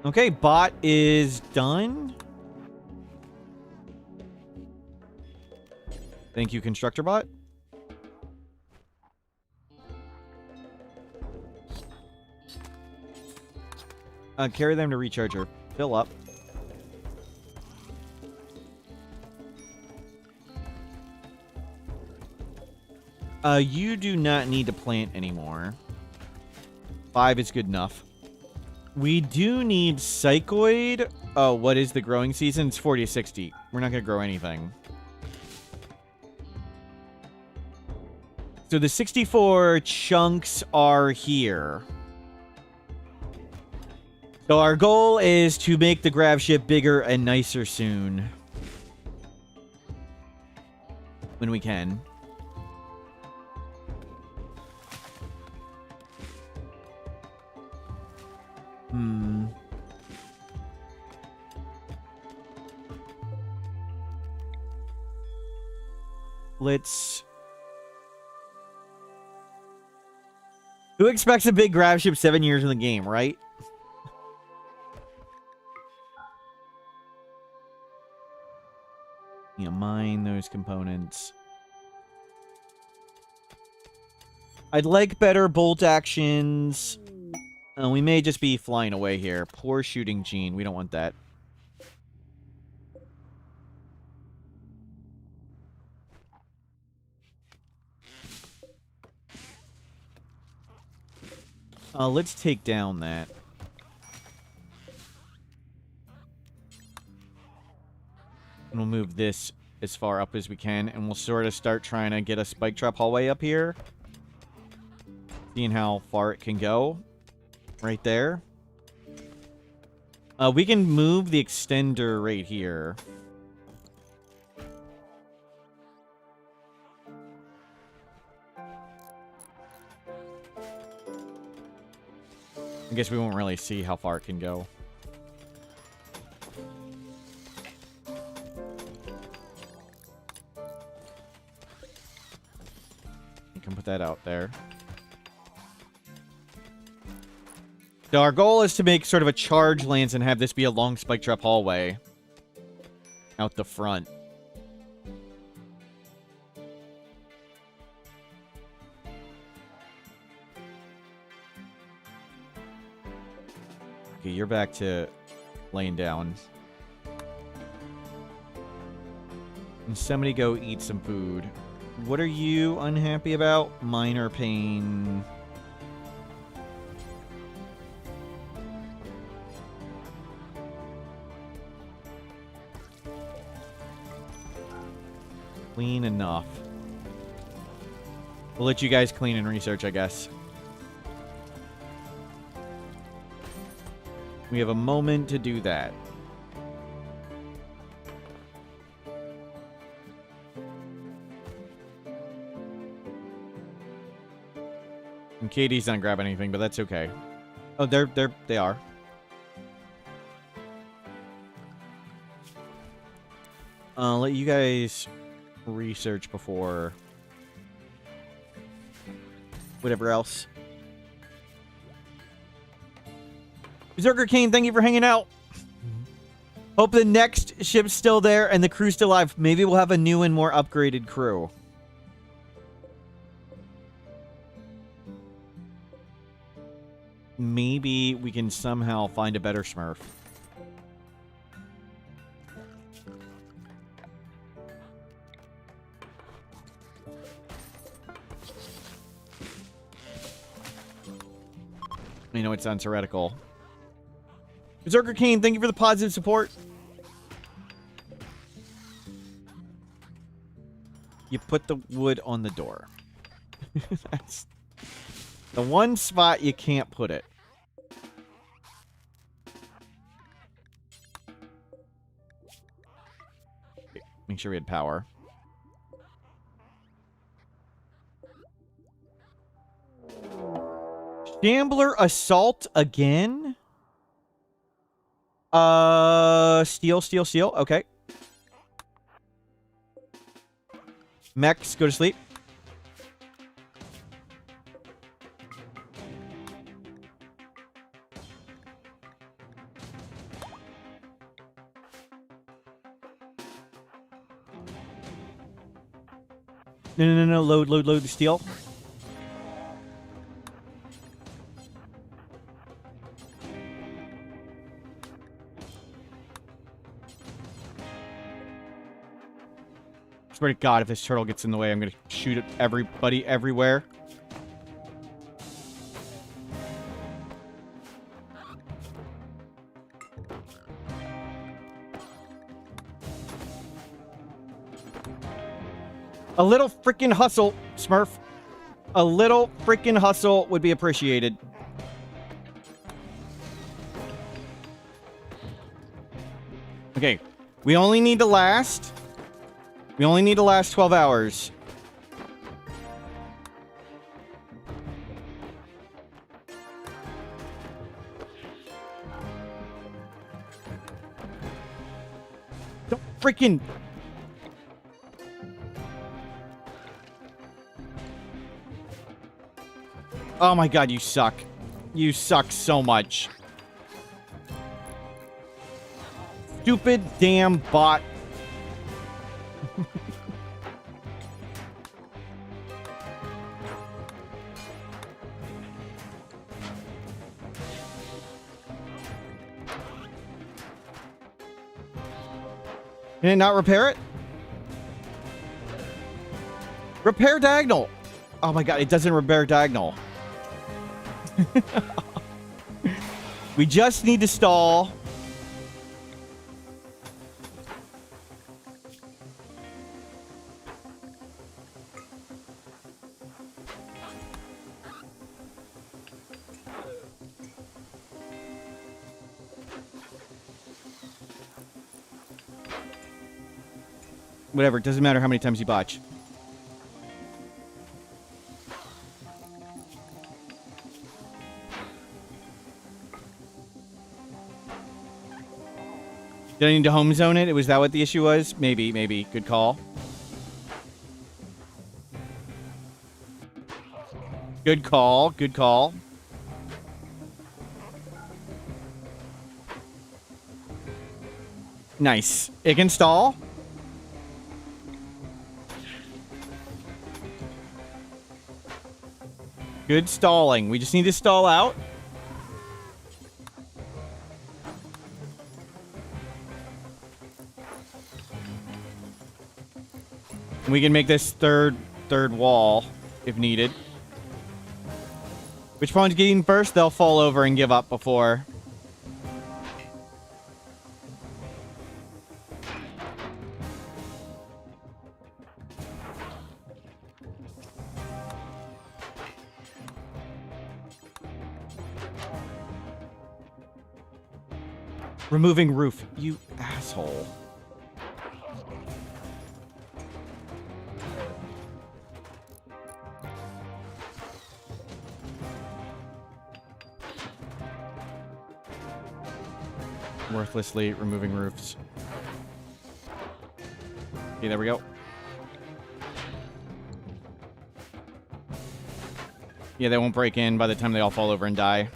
Speaker 1: Okay, bot is done. Thank you, constructor bot. Carry them to recharge or fill up. You do not need to plant anymore. 5 is good enough. We do need psychoid. Oh, what is the growing season? It's 40 to 60. We're not going to grow anything. So the 64 chunks are here. So our goal is to make the grav ship bigger and nicer soon. When we can. Let's... Who expects a big grav ship 7 years in the game, right? You know, mine those components. I'd like better bolt actions. We may just be flying away here. Poor shooting gene. We don't want that. Let's take down that. And we'll move this as far up as we can. And we'll sort of start trying to get a spike trap hallway up here. Seeing how far it can go. Right there. We can move the extender right here. I guess we won't really see how far it can go. You can put that out there. So our goal is to make sort of a charge lance and have this be a long spike trap hallway. Out the front. Okay, you're back to laying down. And somebody go eat some food. What are you unhappy about? Minor pain. Clean enough. We'll let you guys clean and research, I guess. We have a moment to do that. And Katie's not grabbing anything, but that's okay. Oh, they are. I'll let you guys research before whatever else. Berserker King, thank you for hanging out. Hope the next ship's still there and the crew's still alive. Maybe we'll have a new and more upgraded crew. Maybe we can somehow find a better Smurf. I know it sounds heretical. Berserker King, thank you for the positive support. You put the wood on the door. That's the one spot you can't put it. Okay, make sure we had power. Shambler assault again? Steel. Okay. Mechs, go to sleep. No. Load the steel. Swear to God, if this turtle gets in the way, I'm going to shoot at everybody everywhere. A little freaking hustle, Smurf. A little freaking hustle would be appreciated. Okay. We only need to last 12 hours. Don't freaking... Oh my god, you suck. You suck so much. Stupid damn bot. Can it not repair it? Repair diagonal. Oh my god, it doesn't repair diagonal. We just need to stall. Whatever, it doesn't matter how many times you botch. Did I need to home zone it? Was that what the issue was? Maybe, maybe. Good call. Good call, good call. Nice. It can stall. Good stalling. We just need to stall out. We can make this third wall if needed. Which one's getting first? They'll fall over and give up before. Removing roof, you asshole. Worthlessly removing roofs. Okay, there we go. Yeah, they won't break in by the time they all fall over and die.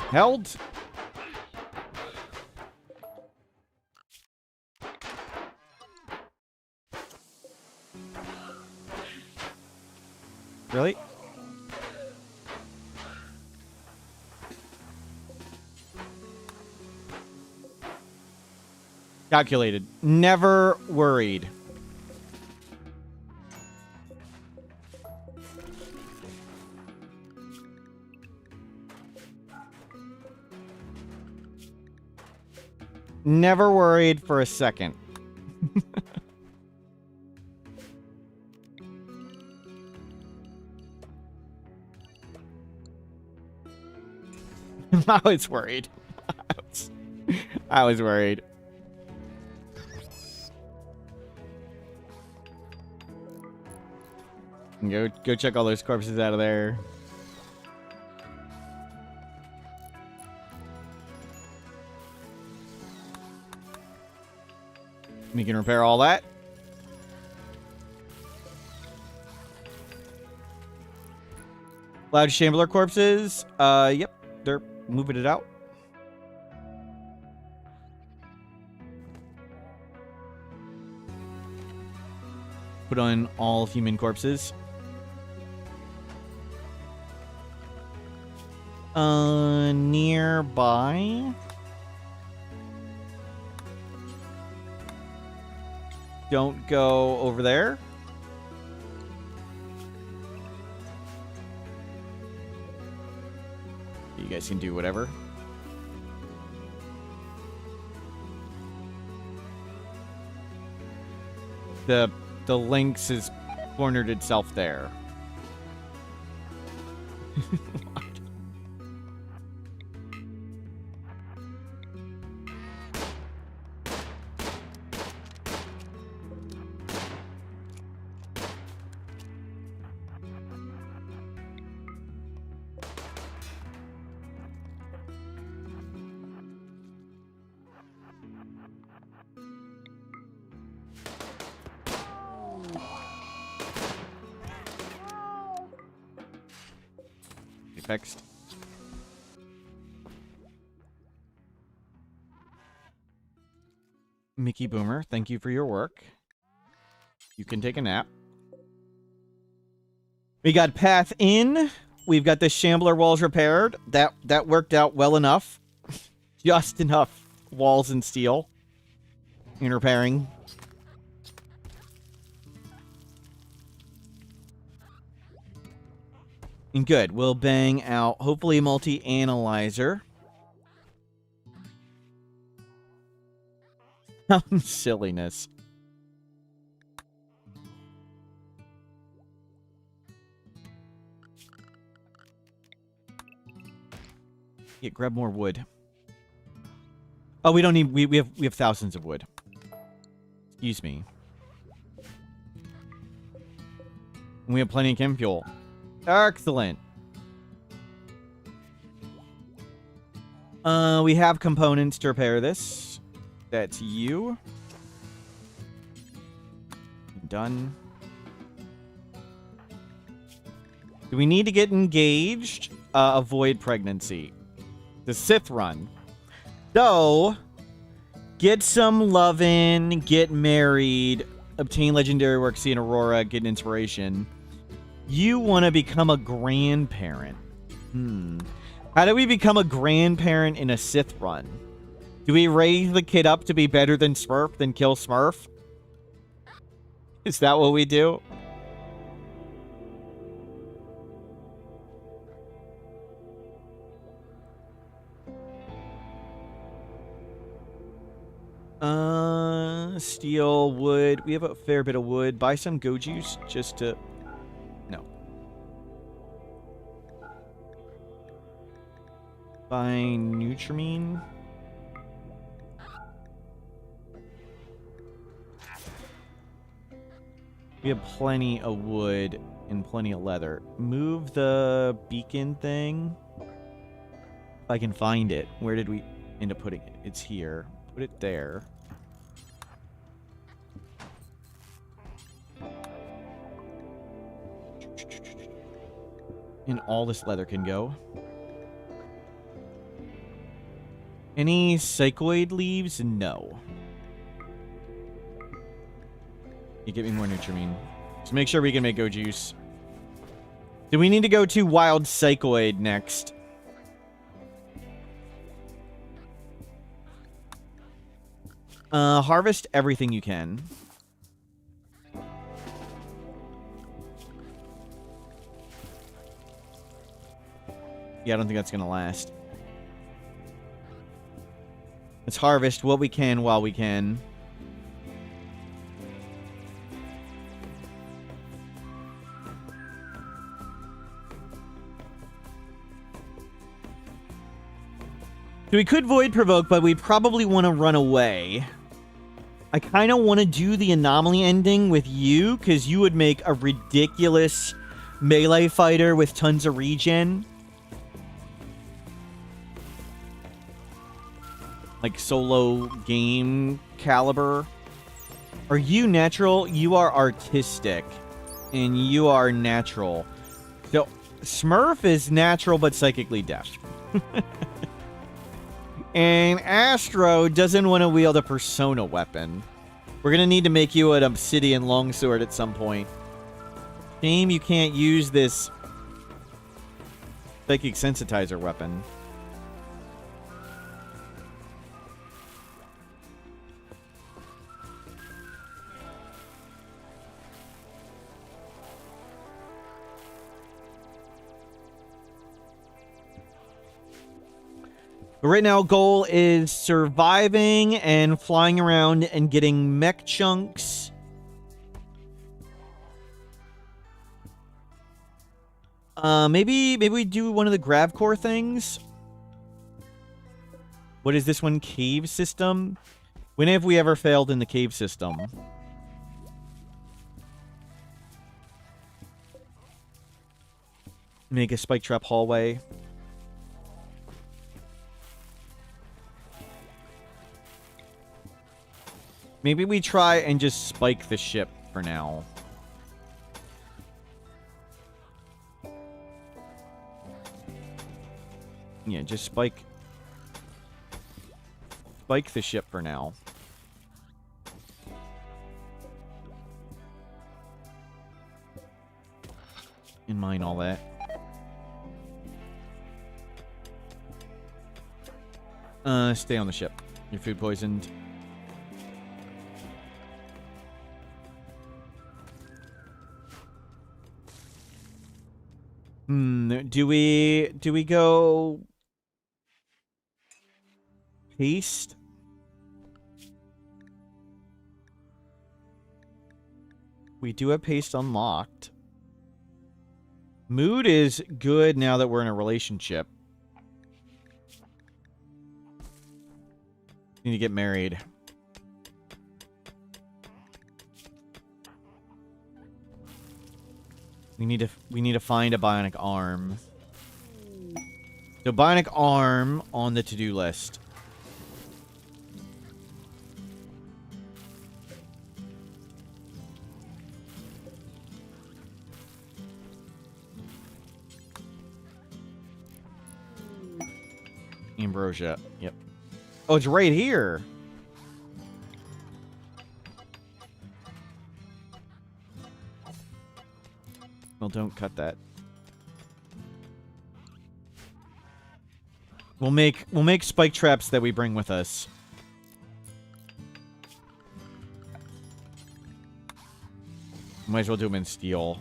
Speaker 1: Held. Really? Calculated. Never worried. Never worried for a second. I was worried. I was worried. Go check all those corpses out of there. We can repair all that. Loud Shambler corpses. Yep, they're moving it out. Put on all human corpses. Nearby. Don't go over there. You guys can do whatever. The Lynx has cornered itself there. Fixed. Mickey Boomer, thank you for your work. You can take a nap. We got path in. We've got the shambler walls repaired. That worked out well enough. Just enough walls and steel in repairing. And good. We'll bang out, hopefully, multi-analyzer. Some silliness. Yeah, grab more wood. Oh, we don't need... We have thousands of wood. Excuse me. And we have plenty of chem fuel. Excellent. We have components to repair this. That's you. Done. Do we need to get engaged? Avoid pregnancy. The Sith run. So, get some lovin', get married, obtain legendary work, see an aurora, get an inspiration. You want to become a grandparent. How do we become a grandparent in a Sith run? Do we raise the kid up to be better than Smurf, then kill Smurf? Is that what we do? Steel, wood. We have a fair bit of wood. Buy some go juice just to... No. Buy Nutrimine. We have plenty of wood and plenty of leather. Move the beacon thing. If I can find it. Where did we end up putting it? It's here. Put it there. And all this leather can go. Any psychoid leaves? No. You get me more Nutrimine. Just make sure we can make go juice. Do we need to go to wild psychoid next? Harvest everything you can. Yeah, I don't think that's gonna last. Let's harvest what we can while we can. So we could Void Provoke, but we probably want to run away. I kind of want to do the anomaly ending with you, because you would make a ridiculous melee fighter with tons of regen. Like solo game caliber. Are you natural? You are artistic. And you are natural. So, Smurf is natural but psychically deaf. And Astro doesn't want to wield a persona weapon. We're going to need to make you an obsidian longsword at some point. Shame you can't use this psychic sensitizer weapon. But right now, goal is surviving and flying around and getting mech chunks. Maybe we do one of the grav core things. What is this one? Cave system? When have we ever failed in the cave system? Make a spike trap hallway. Maybe we try and just spike the ship for now. Yeah, just spike the ship for now. And mine all that. Stay on the ship. Your food poisoned. Do we go paste? We do have paste unlocked. Mood is good now that we're in a relationship. Need to get married. We need to find a bionic arm. So bionic arm on the to-do list. Ambrosia. Yep. Oh, it's right here. Well, don't cut that. We'll make spike traps that we bring with us. Might as well do them in steel.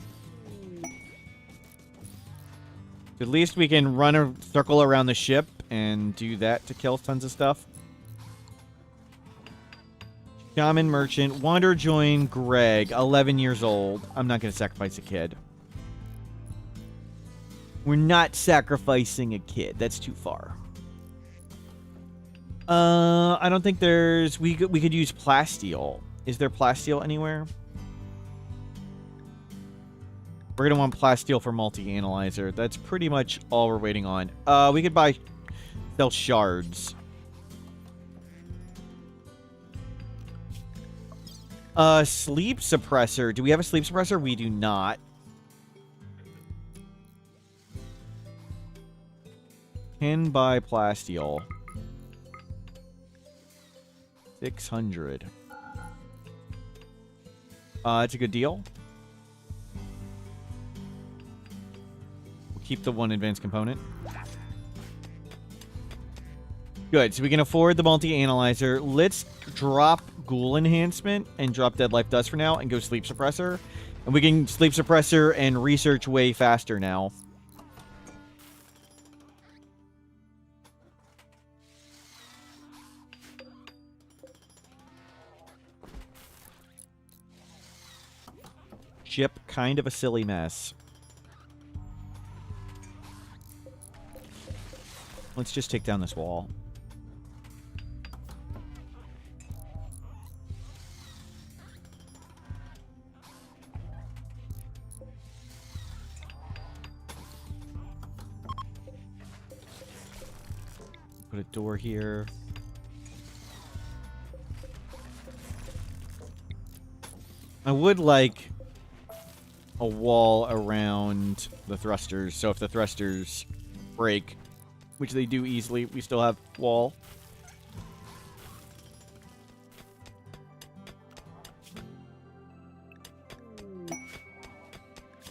Speaker 1: At least we can run a circle around the ship and do that to kill tons of stuff. Shaman merchant. Wander join Greg. 11 years old. I'm not going to sacrifice a kid. We're not sacrificing a kid. That's too far. I don't think there's... We could use plasteel. Is there plasteel anywhere? We're going to want plasteel for multi-analyzer. That's pretty much all we're waiting on. We could sell shards. Sleep suppressor. Do we have a sleep suppressor? We do not. Can buy plasteel. 600. It's a good deal. We'll keep the one advanced component. Good, so we can afford the multi-analyzer. Let's drop Ghoul Enhancement and drop Dead Life Dust for now and go Sleep Suppressor. And we can Sleep Suppressor and research way faster now. Ship, kind of a silly mess. Let's just take down this wall. Put a door here. I would like a wall around the thrusters, so if the thrusters break, which they do easily, we still have wall.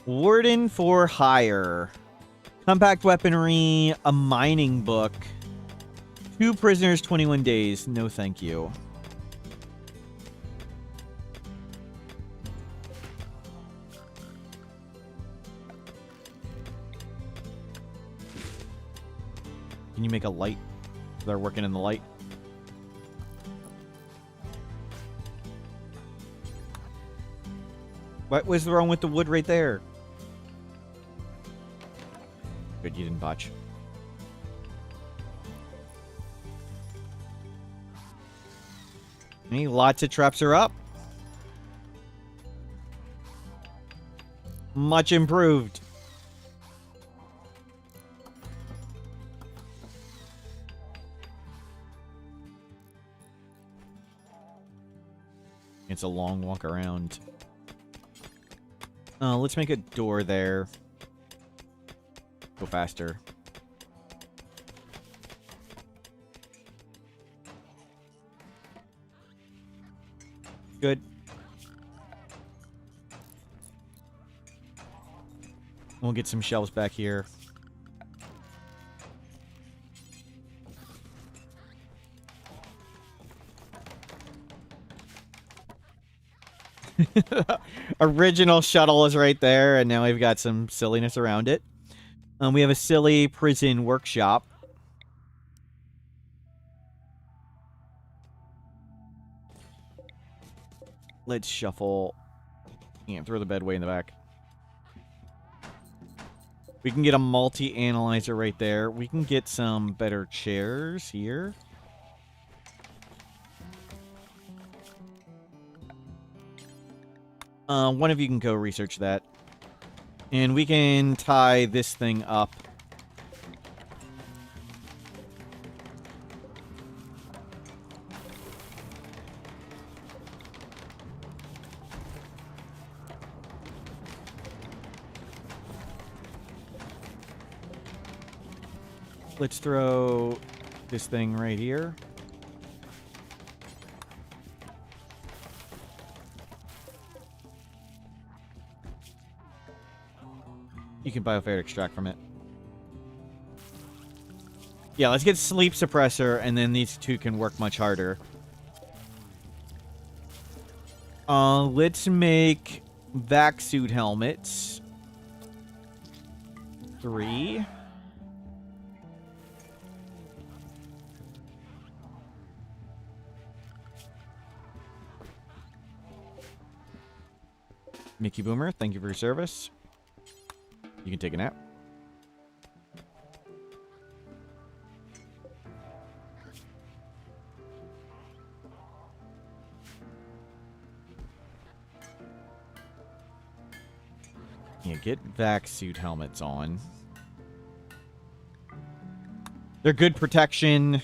Speaker 1: Warden for hire. Compact weaponry, a mining book. 2 prisoners, 21 days. No thank you. Can you make a light? They're working in the light. What was wrong with the wood right there? you didn't botch. Hey, lots of traps are up. Much improved. It's a long walk around. Let's make a door there. Go faster. Good. We'll get some shelves back here. Original shuttle is right there, and now we've got some silliness around it. We have a silly prison workshop. Let's shuffle. Yeah, throw the bed way in the back. We can get a multi-analyzer right there. We can get some better chairs here. One of you can go research that. And we can tie this thing up. Let's throw this thing right here. You can biofair extract from it. Yeah, let's get sleep suppressor, and then these two can work much harder. Let's make vac suit helmets. 3. Mickey Boomer, thank you for your service. You can take a nap. Yeah, get vac suit helmets on. They're good protection.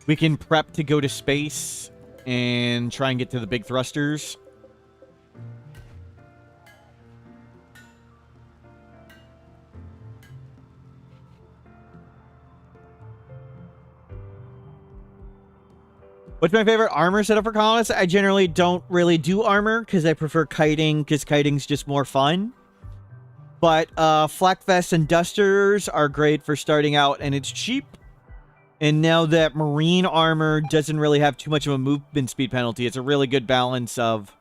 Speaker 1: We can prep to go to space and try and get to the big thrusters. What's my favorite armor setup for colonists? I generally don't really do armor because I prefer kiting because kiting's just more fun. But flak vests and dusters are great for starting out, and it's cheap. And now that marine armor doesn't really have too much of a movement speed penalty, it's a really good balance of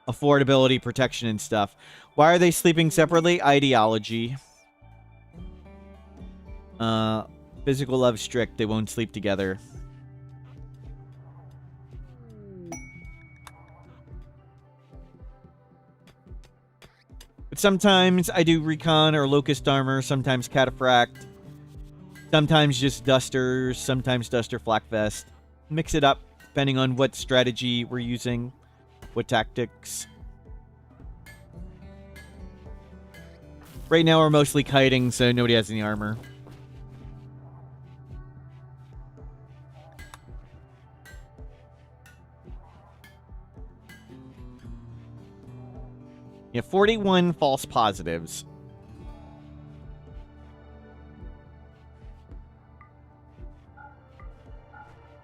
Speaker 1: affordability, protection, and stuff. Why are they sleeping separately? Ideology. Physical love strict. They won't sleep together. But sometimes I do recon or locust armor, sometimes cataphract, sometimes just dusters, sometimes duster flak vest. Mix it up depending on what strategy we're using, what tactics. Right now we're mostly kiting, so nobody has any armor. Yeah, 41 false positives.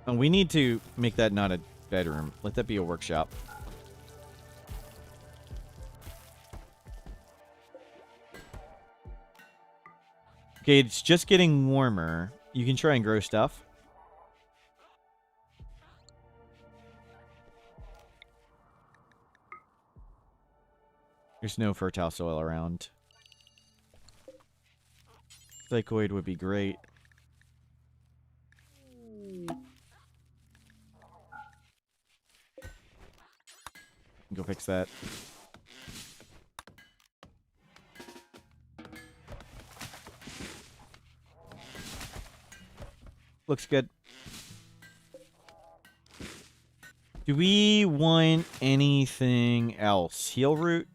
Speaker 1: Oh, we need to make that not a bedroom. Let that be a workshop. Okay, it's just getting warmer. You can try and grow stuff. There's no fertile soil around. Psychoid would be great. Go fix that. looks good. Do we want anything else? Heal root?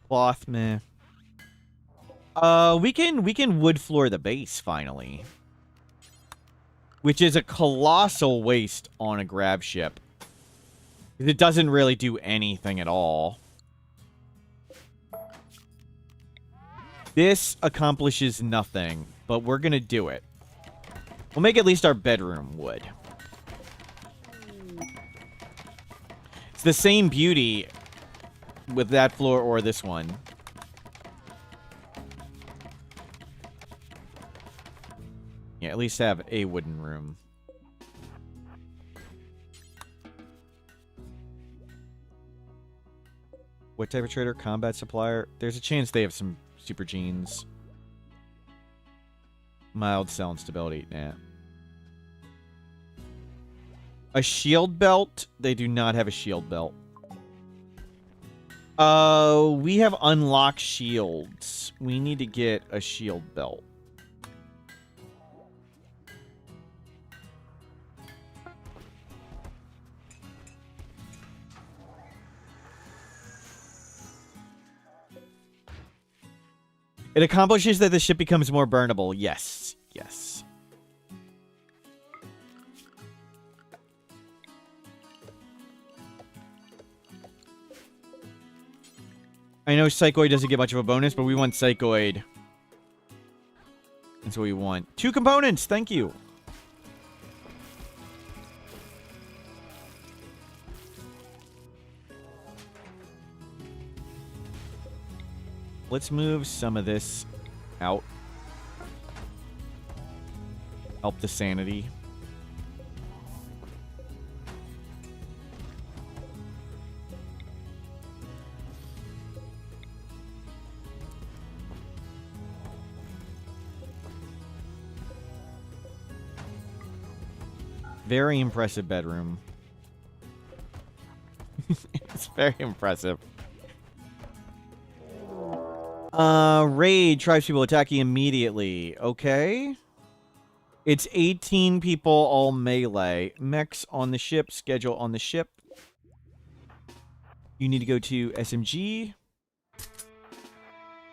Speaker 1: Cloth, meh. We can wood floor the base finally, which is a colossal waste on a grab ship. It doesn't really do anything at all. This accomplishes nothing, but we're gonna do it. We'll make at least our bedroom wood. It's the same beauty with that floor or this one. Yeah, at least have a wooden room. What type of trader? Combat supplier? There's a chance they have some super genes. Mild cell instability. Nah. A shield belt? They do not have a shield belt. We have unlocked shields. We need to get a shield belt. It accomplishes that the ship becomes more burnable. Yes. Yes. I know Psychoid doesn't get much of a bonus, but we want Psychoid. That's what we want. 2 components! Thank you! Let's move some of this out. Help the sanity. Very impressive bedroom. It's very impressive. Raid tribes people attacking immediately. Okay. It's 18 people all melee. Mechs on the ship. Schedule on the ship. You need to go to SMG.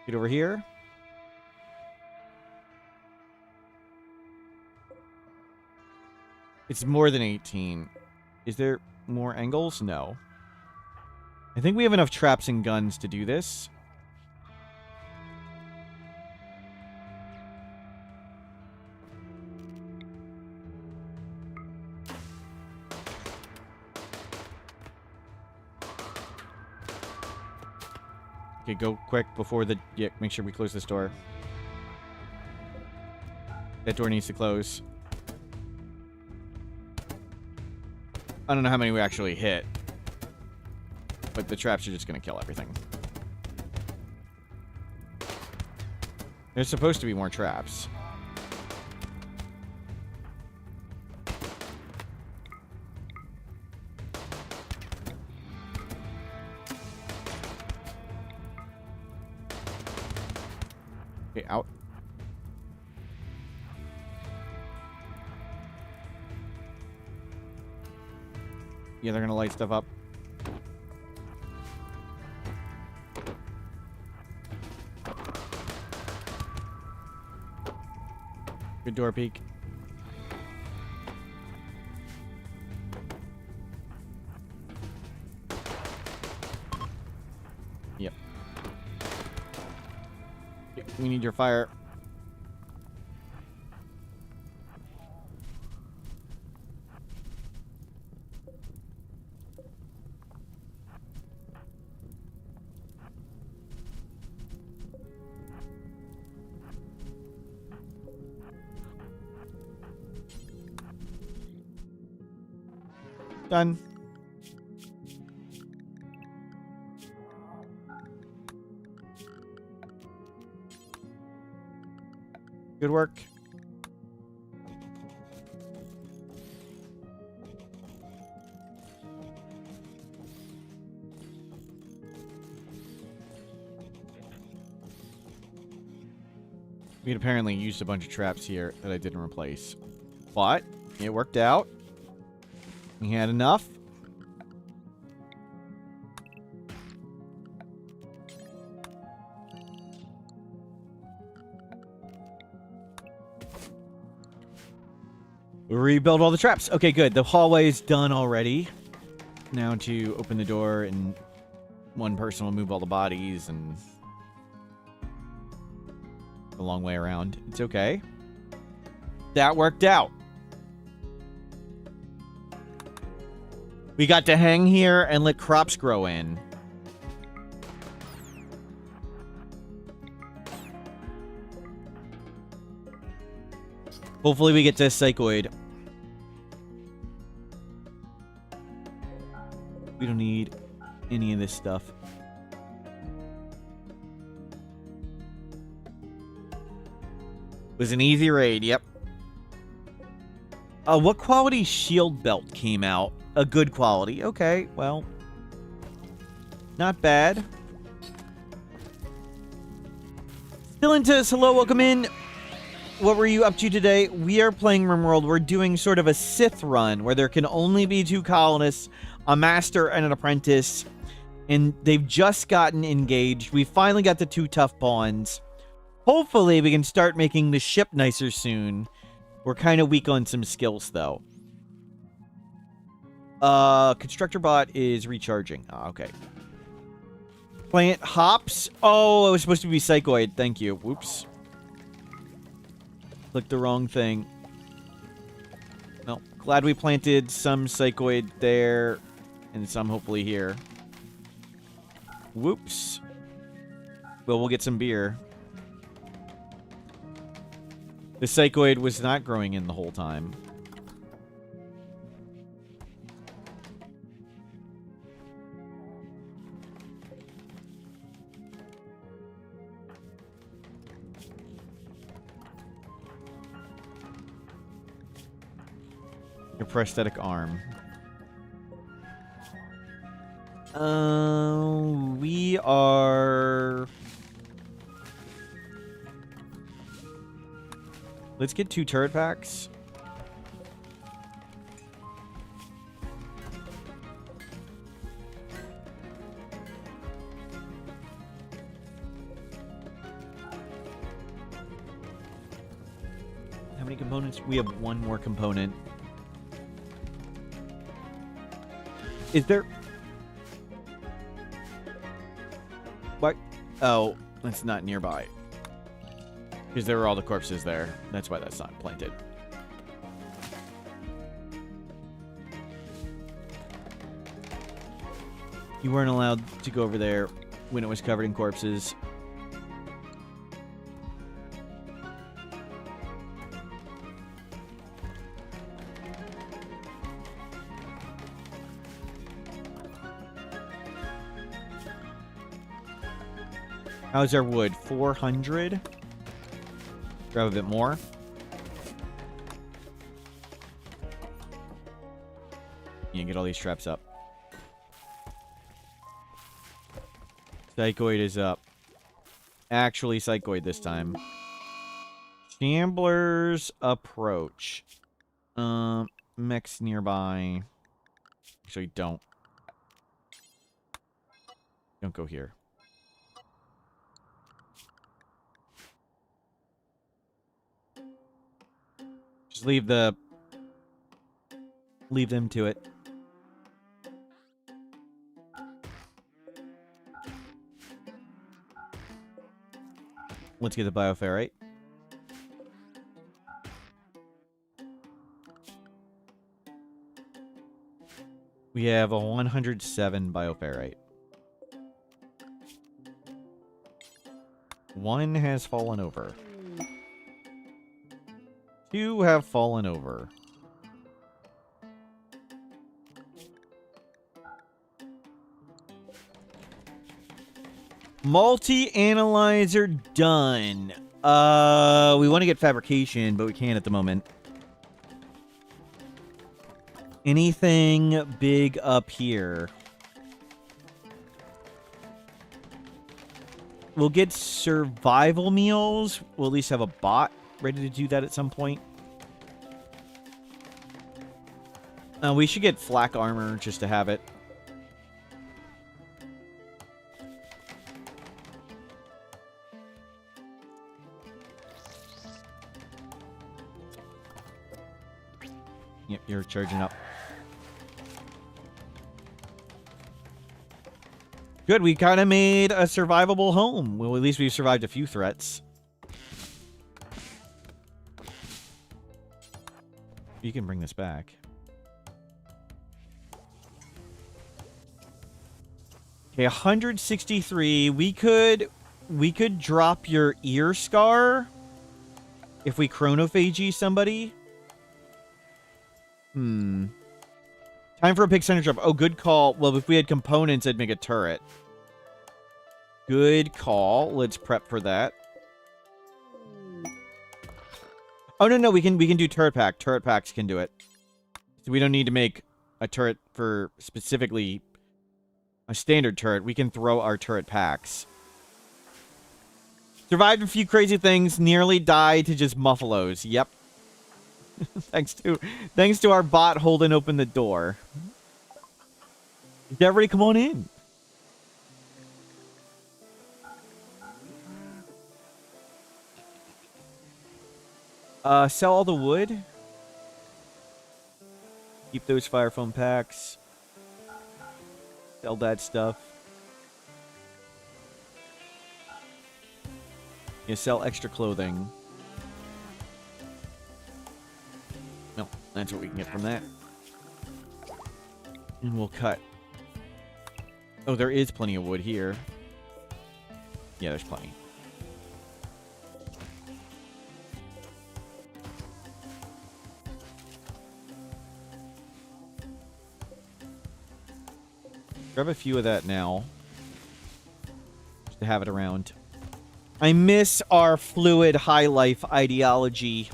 Speaker 1: Get over here. It's more than 18. Is there more angles? No. I think we have enough traps and guns to do this. Okay, go quick before the... Yeah, make sure we close this door. That door needs to close. I don't know how many we actually hit. But the traps are just going to kill everything. There's supposed to be more traps. Okay, out. Yeah, they're gonna light stuff up. Good door peek. Yep. We need your fire. Done. Good work. We had apparently used a bunch of traps here that I didn't replace. But it worked out. We had enough. We rebuilt all the traps. Okay, good. The hallway is done already. Now to open the door and one person will move all the bodies and a long way around. It's okay. That worked out. We got to hang here and let crops grow in. Hopefully we get to Psychoid. We don't need any of this stuff. It was an easy raid, yep. What quality shield belt came out? A good quality. Okay, well. Not bad. Still into us. Hello, welcome in. What were you up to today? We are playing RimWorld. We're doing sort of a Sith run where there can only be 2 colonists, a master and an apprentice. And they've just gotten engaged. We finally got the 2 tough pawns. Hopefully we can start making the ship nicer soon. We're kind of weak on some skills, though. Constructor bot is recharging. Oh, okay. Plant hops. Oh, it was supposed to be Psychoid. Thank you. Whoops. Clicked the wrong thing. Well, glad we planted some Psychoid there and some hopefully here. Whoops. Well, we'll get some beer. The Psychoid was not growing in the whole time. Your prosthetic arm. We are... Let's get 2 turret packs. How many components? We have 1 more component. Is there... What? Oh, that's not nearby. Because there were all the corpses there. That's why that's not planted. You weren't allowed to go over there when it was covered in corpses. How's our wood? 400? Grab a bit more. Yeah, get all these traps up. Psychoid is up. Actually, Psychoid this time. Shambler's approach. Mechs nearby. Actually, don't. Don't go here. Just leave them to it. Let's get the bioferrite. We have a 107 bioferrite. 1 has fallen over. 2 have fallen over. Multi-analyzer done. We want to get fabrication, but we can't at the moment. Anything big up here? We'll get survival meals. We'll at least have a bot ready to do that at some point. We should get flak armor just to have it. Yep, you're charging up. Good, we kind of made a survivable home. Well, at least we've survived a few threats. You can bring this back. Okay, 163. We could drop your ear scar if we chronophagy somebody. Time for a big center drop. Oh, good call. Well, if we had components, I'd make a turret. Good call. Let's prep for that. Oh, no, we can do turret pack. Turret packs can do it. So we don't need to make a turret for specifically a standard turret. We can throw our turret packs. Survived a few crazy things. Nearly died to just muffalos. Yep. thanks to our bot holding open the door. Everybody come on in. Sell all the wood. Keep those fire foam packs. Sell that stuff. Yeah, sell extra clothing. No, that's what we can get from that. And we'll cut. Oh, there is plenty of wood here. Yeah, there's plenty. Grab a few of that now. Just to have it around. I miss our fluid high life ideology.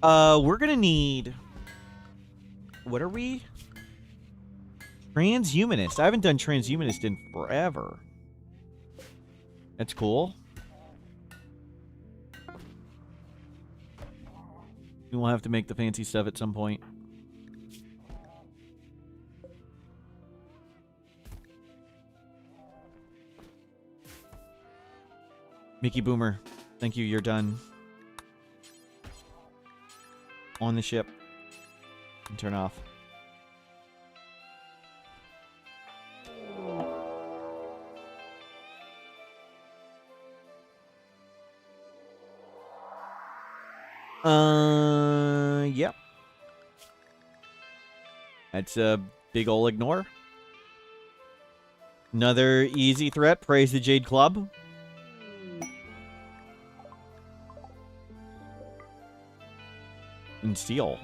Speaker 1: We're gonna need... What are we? Transhumanist. I haven't done transhumanist in forever. That's cool. We'll have to make the fancy stuff at some point. Mickey Boomer, thank you, you're done. On the ship. And turn off. Yep. That's a big ol' ignore. Another easy threat. Praise the Jade Club. And steal.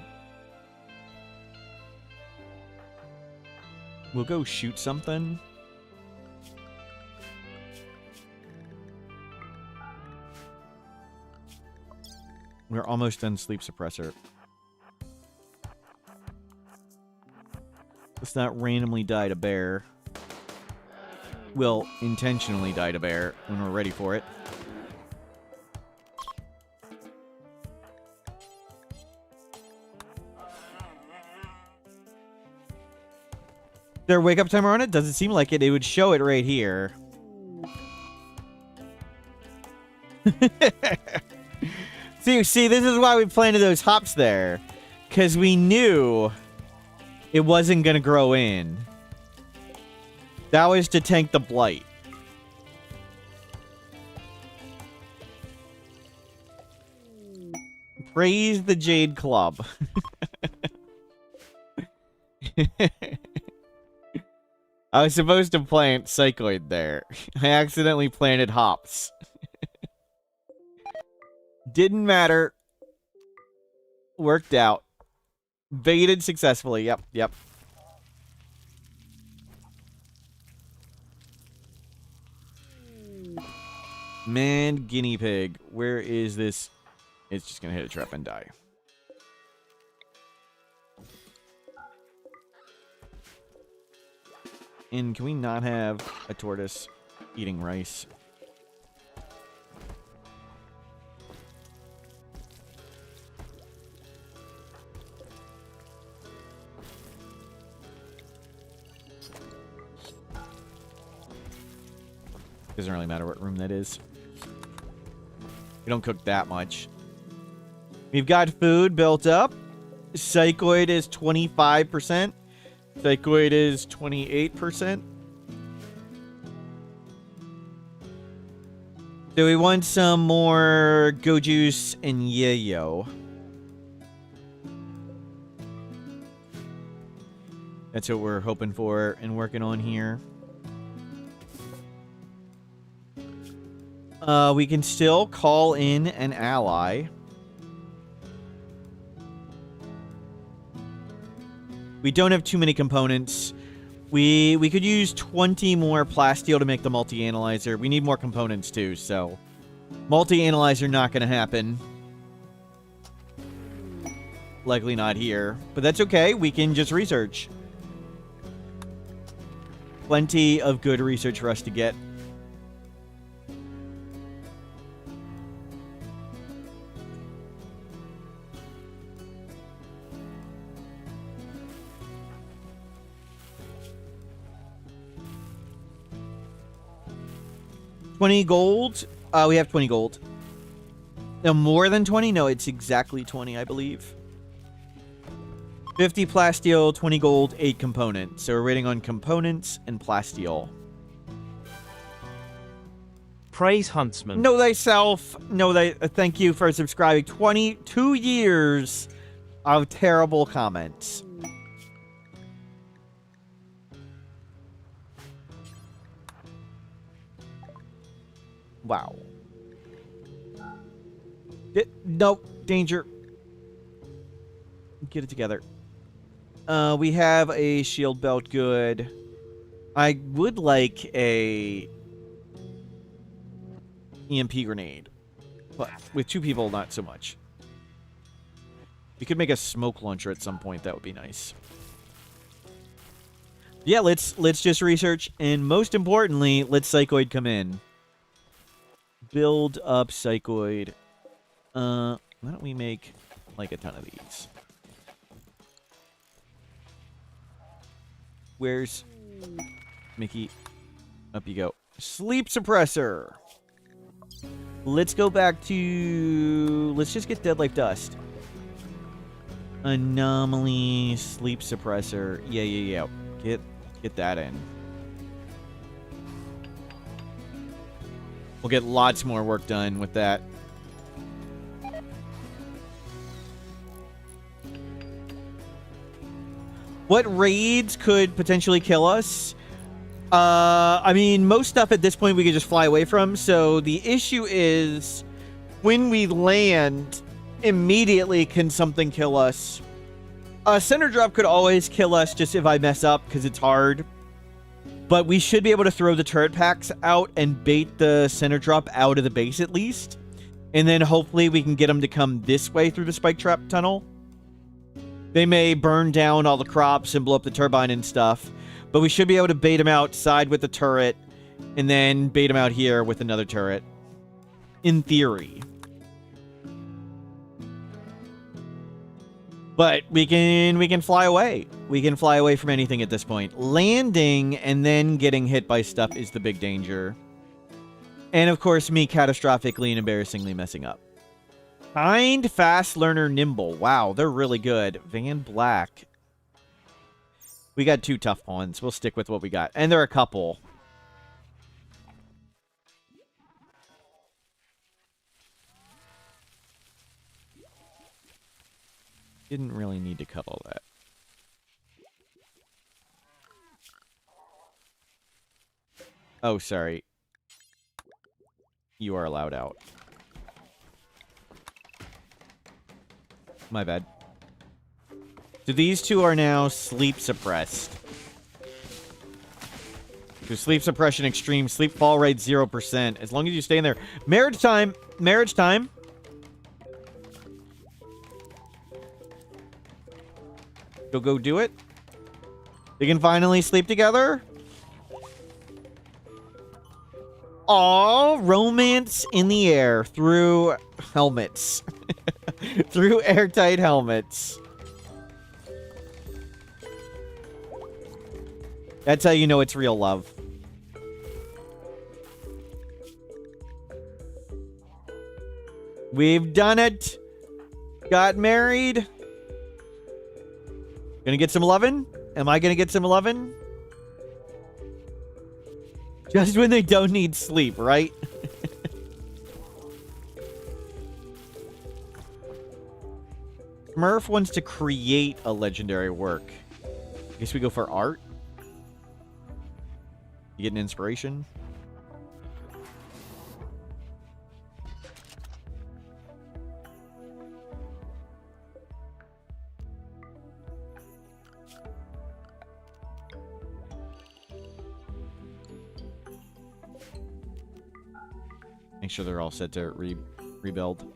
Speaker 1: We'll go shoot something. We're almost done sleep suppressor. Let's not randomly die to bear. We'll intentionally die to bear when we're ready for it. Is there a wake up timer on it? Doesn't seem like it. It would show it right here. See, this is why we planted those hops there. Because we knew it wasn't going to grow in. That was to tank the blight. Praise the Jade Club. I was supposed to plant Psychoid there. I accidentally planted hops. Didn't matter. Worked out. Baited successfully. Yep. Man, guinea pig. Where is this it's just going to hit a trap and die. And can we not have a tortoise eating rice? Doesn't really matter what room that is. We don't cook that much. We've got food built up. Psychoid is 25%. Psychoid is 28%. So we want some more go juice and yayo. That's what we're hoping for and working on here. We can still call in an ally. We don't have too many components. We could use 20 more plasteel to make the multi-analyzer. We need more components too, so multi-analyzer not going to happen. Likely not here, but that's okay. We can just research. Plenty of good research for us to get. $20 gold. We have 20 gold. No, more than 20? No, it's exactly 20, I believe. 50 plasteel, 20 gold, 8 components. So we're waiting on components and plasteel.
Speaker 2: Praise Huntsman.
Speaker 1: Know thyself. Thank you for subscribing. 22 years of terrible comments. Wow. No, danger. Get it together. We have a shield belt. Good. I would like a EMP grenade, but with 2 people, not so much. We could make a smoke launcher at some point. That would be nice. Yeah, let's just research, and most importantly, let Psychoid come in. Build up Psychoid. Why don't we make like a ton of these? Where's Mickey? Up you go. Sleep suppressor. Let's go back to... Let's just get Dead Life Dust. Anomaly, sleep suppressor. Yeah. Get that in. We'll get lots more work done with that. What raids could potentially kill us? I mean, most stuff at this point we could just fly away from. So the issue is when we land, immediately can something kill us? Center drop could always kill us just if I mess up because it's hard. But we should be able to throw the turret packs out and bait the center drop out of the base at least. And then hopefully we can get them to come this way through the spike trap tunnel. They may burn down all the crops and blow up the turbine and stuff. But we should be able to bait them outside with the turret. And then bait them out here with another turret. In theory. But we can fly away. We can fly away from anything at this point. Landing and then getting hit by stuff is the big danger. And of course, me catastrophically and embarrassingly messing up. Kind, fast learner, nimble. Wow, they're really good. Van Black. We got 2 tough pawns. We'll stick with what we got. And there are a couple. Didn't really need to cut all that. Oh, sorry. You are allowed out. My bad. So these 2 are now sleep suppressed. So sleep suppression extreme, sleep fall rate 0%. As long as you stay in there. Marriage time. Marriage time. You'll go do it. They can finally sleep together. Aw, romance in the air through helmets. Through airtight helmets. That's how you know it's real love. We've done it. Got married. Gonna get some lovin'? Am I gonna get some lovin'? Just when they don't need sleep, right? Smurf wants to create a legendary work. I guess we go for art. You get an inspiration. Make sure they're all set to rebuild.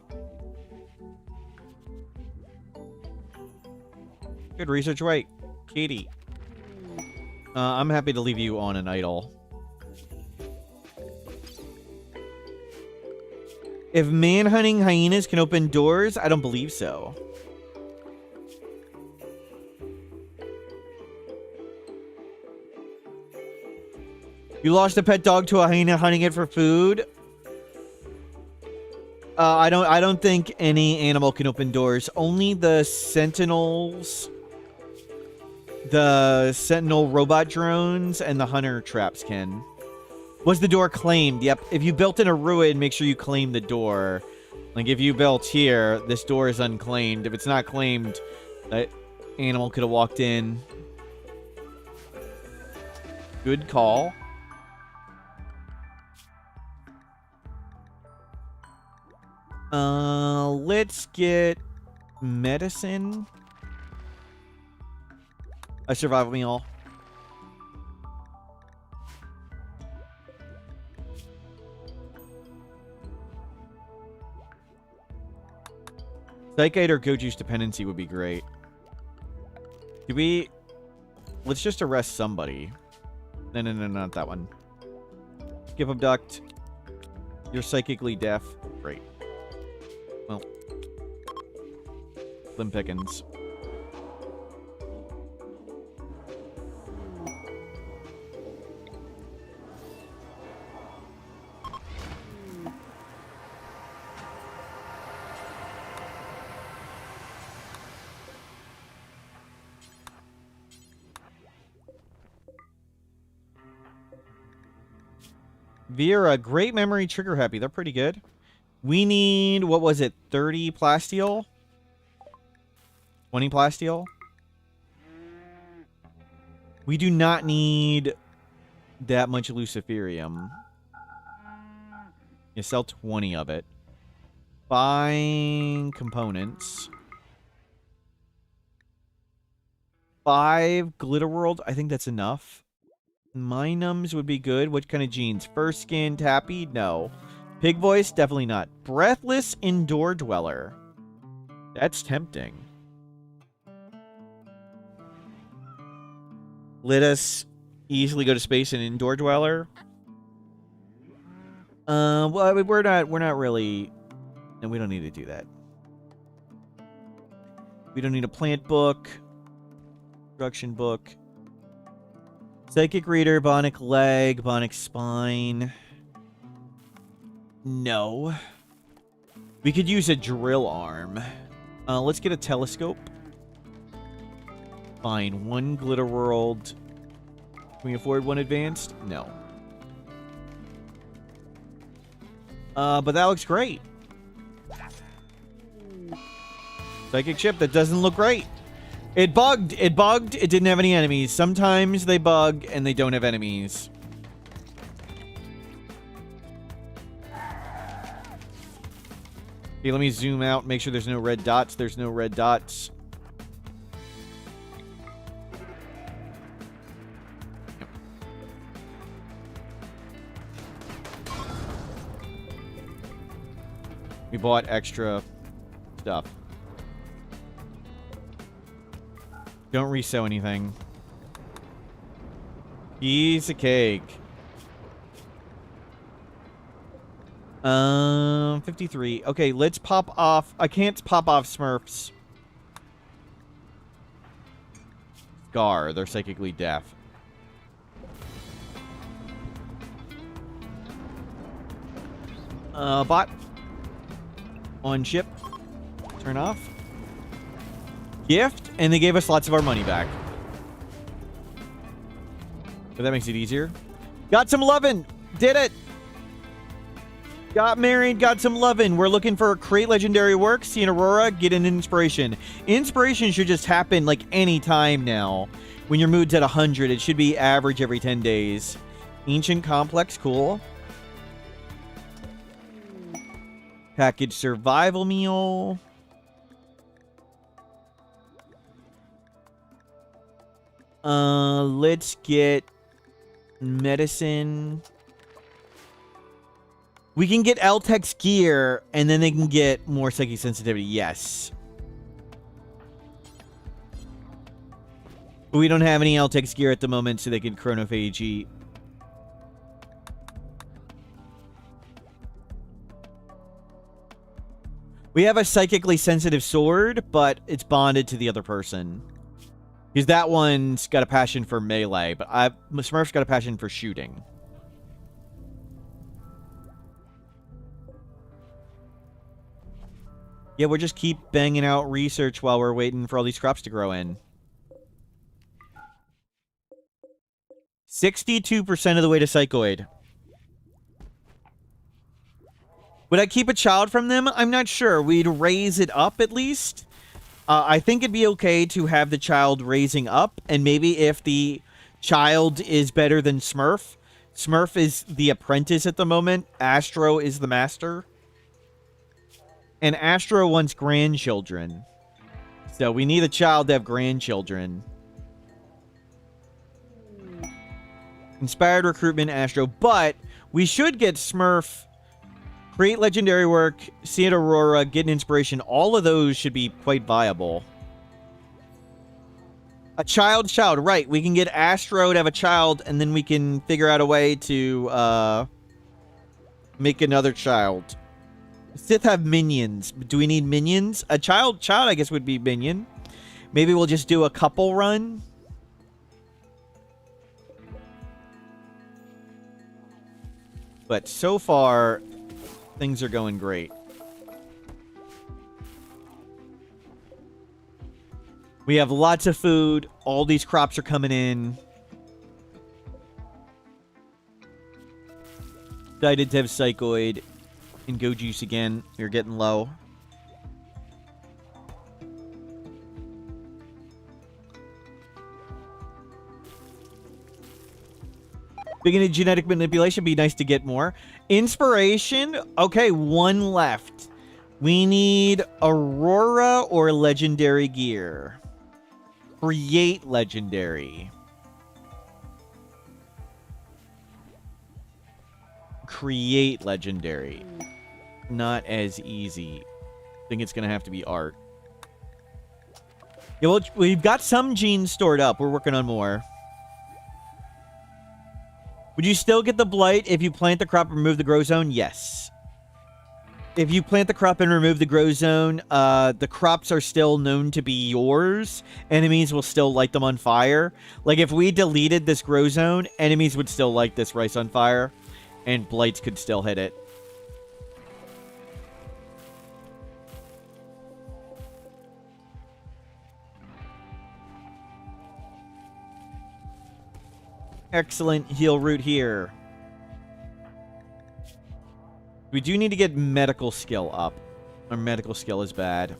Speaker 1: Good research, right, Katie. I'm happy to leave you on an idle. If man-hunting hyenas can open doors, I don't believe so. You lost a pet dog to a hyena hunting it for food. I don't think any animal can open doors. Only the sentinels, the sentinel robot drones, and the hunter traps can. Was the door claimed? Yep. If you built in a ruin, make sure you claim the door. Like if you built here, this door is unclaimed. If it's not claimed, that animal could have walked in. Good call. Let's get medicine. A survival meal. Psychite or Goju's dependency would be great. Do we... Let's just arrest somebody. No, not that one. Skip abduct. You're psychically deaf. Great. Well. Slim pickings. Vera, great memory, trigger happy. They're pretty good. We need, what was it, 30 plasteel? 20 plasteel? We do not need that much luciferium. You sell 20 of it. Buying components. 5 glitter world. I think that's enough. Minums would be good. What kind of genes? First skin, tappy? No. Pig voice? Definitely not. Breathless indoor dweller. That's tempting. Let us easily go to space and indoor dweller. Well, I mean, we're not really, and we don't need to do that. We don't need a plant book, production book. Psychic reader, bionic leg, bionic spine. No. We could use a drill arm. Let's get a telescope. Fine. 1 glitter world. Can we afford 1 advanced? No. But that looks great. Psychic ship, that doesn't look great. It bugged. It bugged. It didn't have any enemies. Sometimes they bug and they don't have enemies. Okay, let me zoom out. Make sure there's no red dots. There's no red dots. We bought extra stuff. Don't resew anything. Piece of cake. 53. Okay, let's pop off. I can't pop off Smurfs. Scar, they're psychically deaf. Bot. On ship. Turn off. Gift, and they gave us lots of our money back. But that makes it easier. Got some lovin'! Did it! Got married, got some lovin'. We're looking for create legendary work, see an aurora, get an inspiration. Inspiration should just happen like any time now. When your mood's at 100, it should be average every 10 days. Ancient complex, cool. Package survival meal. Let's get medicine. We can get L-Tech's gear, and then they can get more psychic sensitivity. Yes. But we don't have any L-Tech's gear at the moment, so they can chronophage eat. We have a psychically sensitive sword, but it's bonded to the other person. Because that one's got a passion for melee, but Smurf's got a passion for shooting. Yeah, we'll just keep banging out research while we're waiting for all these crops to grow in. 62% of the way to Psychoid. Would I keep a child from them? I'm not sure. We'd raise it up at least. I think it'd be okay to have the child raising up, and maybe if the child is better than Smurf. Smurf is the apprentice at the moment. Astro is the master. And Astro wants grandchildren. So we need a child to have grandchildren. Inspired recruitment, Astro. But we should get Smurf... Create legendary work, see an aurora, get an inspiration. All of those should be quite viable. A child, right. We can get Astro to have a child, and then we can figure out a way to make another child. Sith have minions. Do we need minions? A child, I guess, would be minion. Maybe we'll just do a couple run. But so far... things are going great. We have lots of food. All these crops are coming in. Excited to have Psychoid and Go Juice again. You're getting low. Beginning genetic manipulation, be nice to get more. Inspiration, okay, one left. We need Aurora or Legendary Gear. Create Legendary. Create Legendary. Not as easy. I think it's going to have to be art. Yeah, well, we've got some genes stored up. We're working on more. Would you still get the blight if you plant the crop and remove the grow zone? Yes. If you plant the crop and remove the grow zone, the crops are still known to be yours. Enemies will still light them on fire. Like, if we deleted this grow zone, enemies would still light this rice on fire. And blights could still hit it. Excellent heal route here. We do need to get medical skill up. Our medical skill is bad.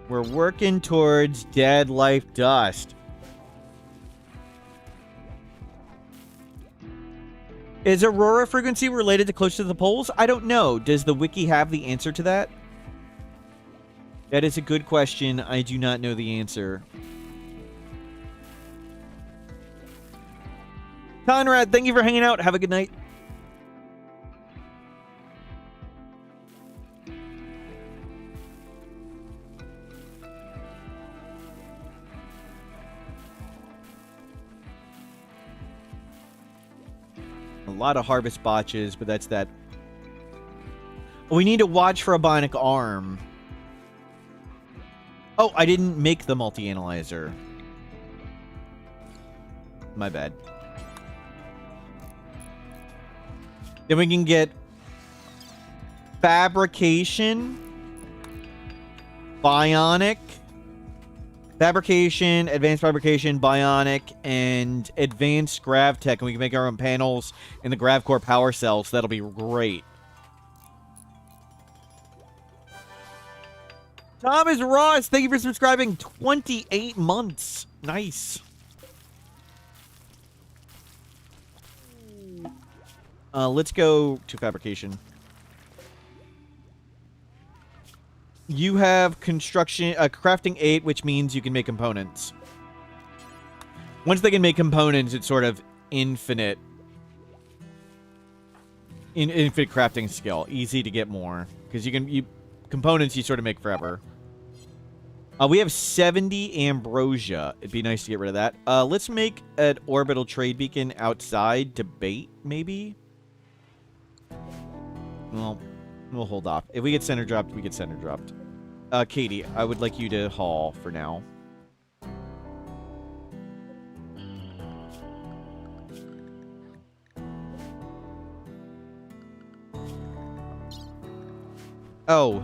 Speaker 1: We're working towards dead life dust. Is aurora frequency related to close to the poles? I don't know. Does the wiki have the answer to that? That is a good question. I do not know the answer. Conrad, thank you for hanging out. Have a good night. lot of harvest botches, but that's that. We need to watch for a bionic arm. Oh, I didn't make the multi-analyzer. My bad. Then we can get fabrication, bionic, advanced fabrication, bionic, and advanced grav tech, and we can make our own panels in the grav core power cells. That'll be great. Thomas Ross, thank you for subscribing. 28 months. Nice. Let's go to fabrication. You have construction, crafting 8, which means you can make components. Once they can make components, it's sort of infinite. Infinite crafting skill. Easy to get more. Because components you sort of make forever. We have 70 ambrosia. It'd be nice to get rid of that. Let's make an orbital trade beacon outside to bait, maybe? Well, we'll hold off. If we get center dropped, we get center dropped. Katie, I would like you to haul for now. Oh.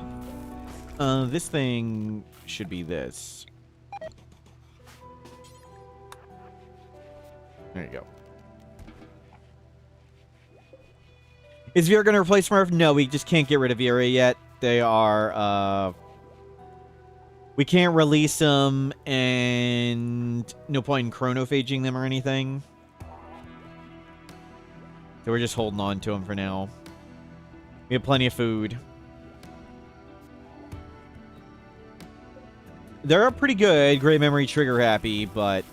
Speaker 1: This thing should be this. There you go. Is Vera going to replace Smurf? No, we just can't get rid of Vera yet. They are, we can't release them, and no point in chronophaging them or anything. So we're just holding on to them for now. We have plenty of food. They're pretty good. Great memory, trigger happy, but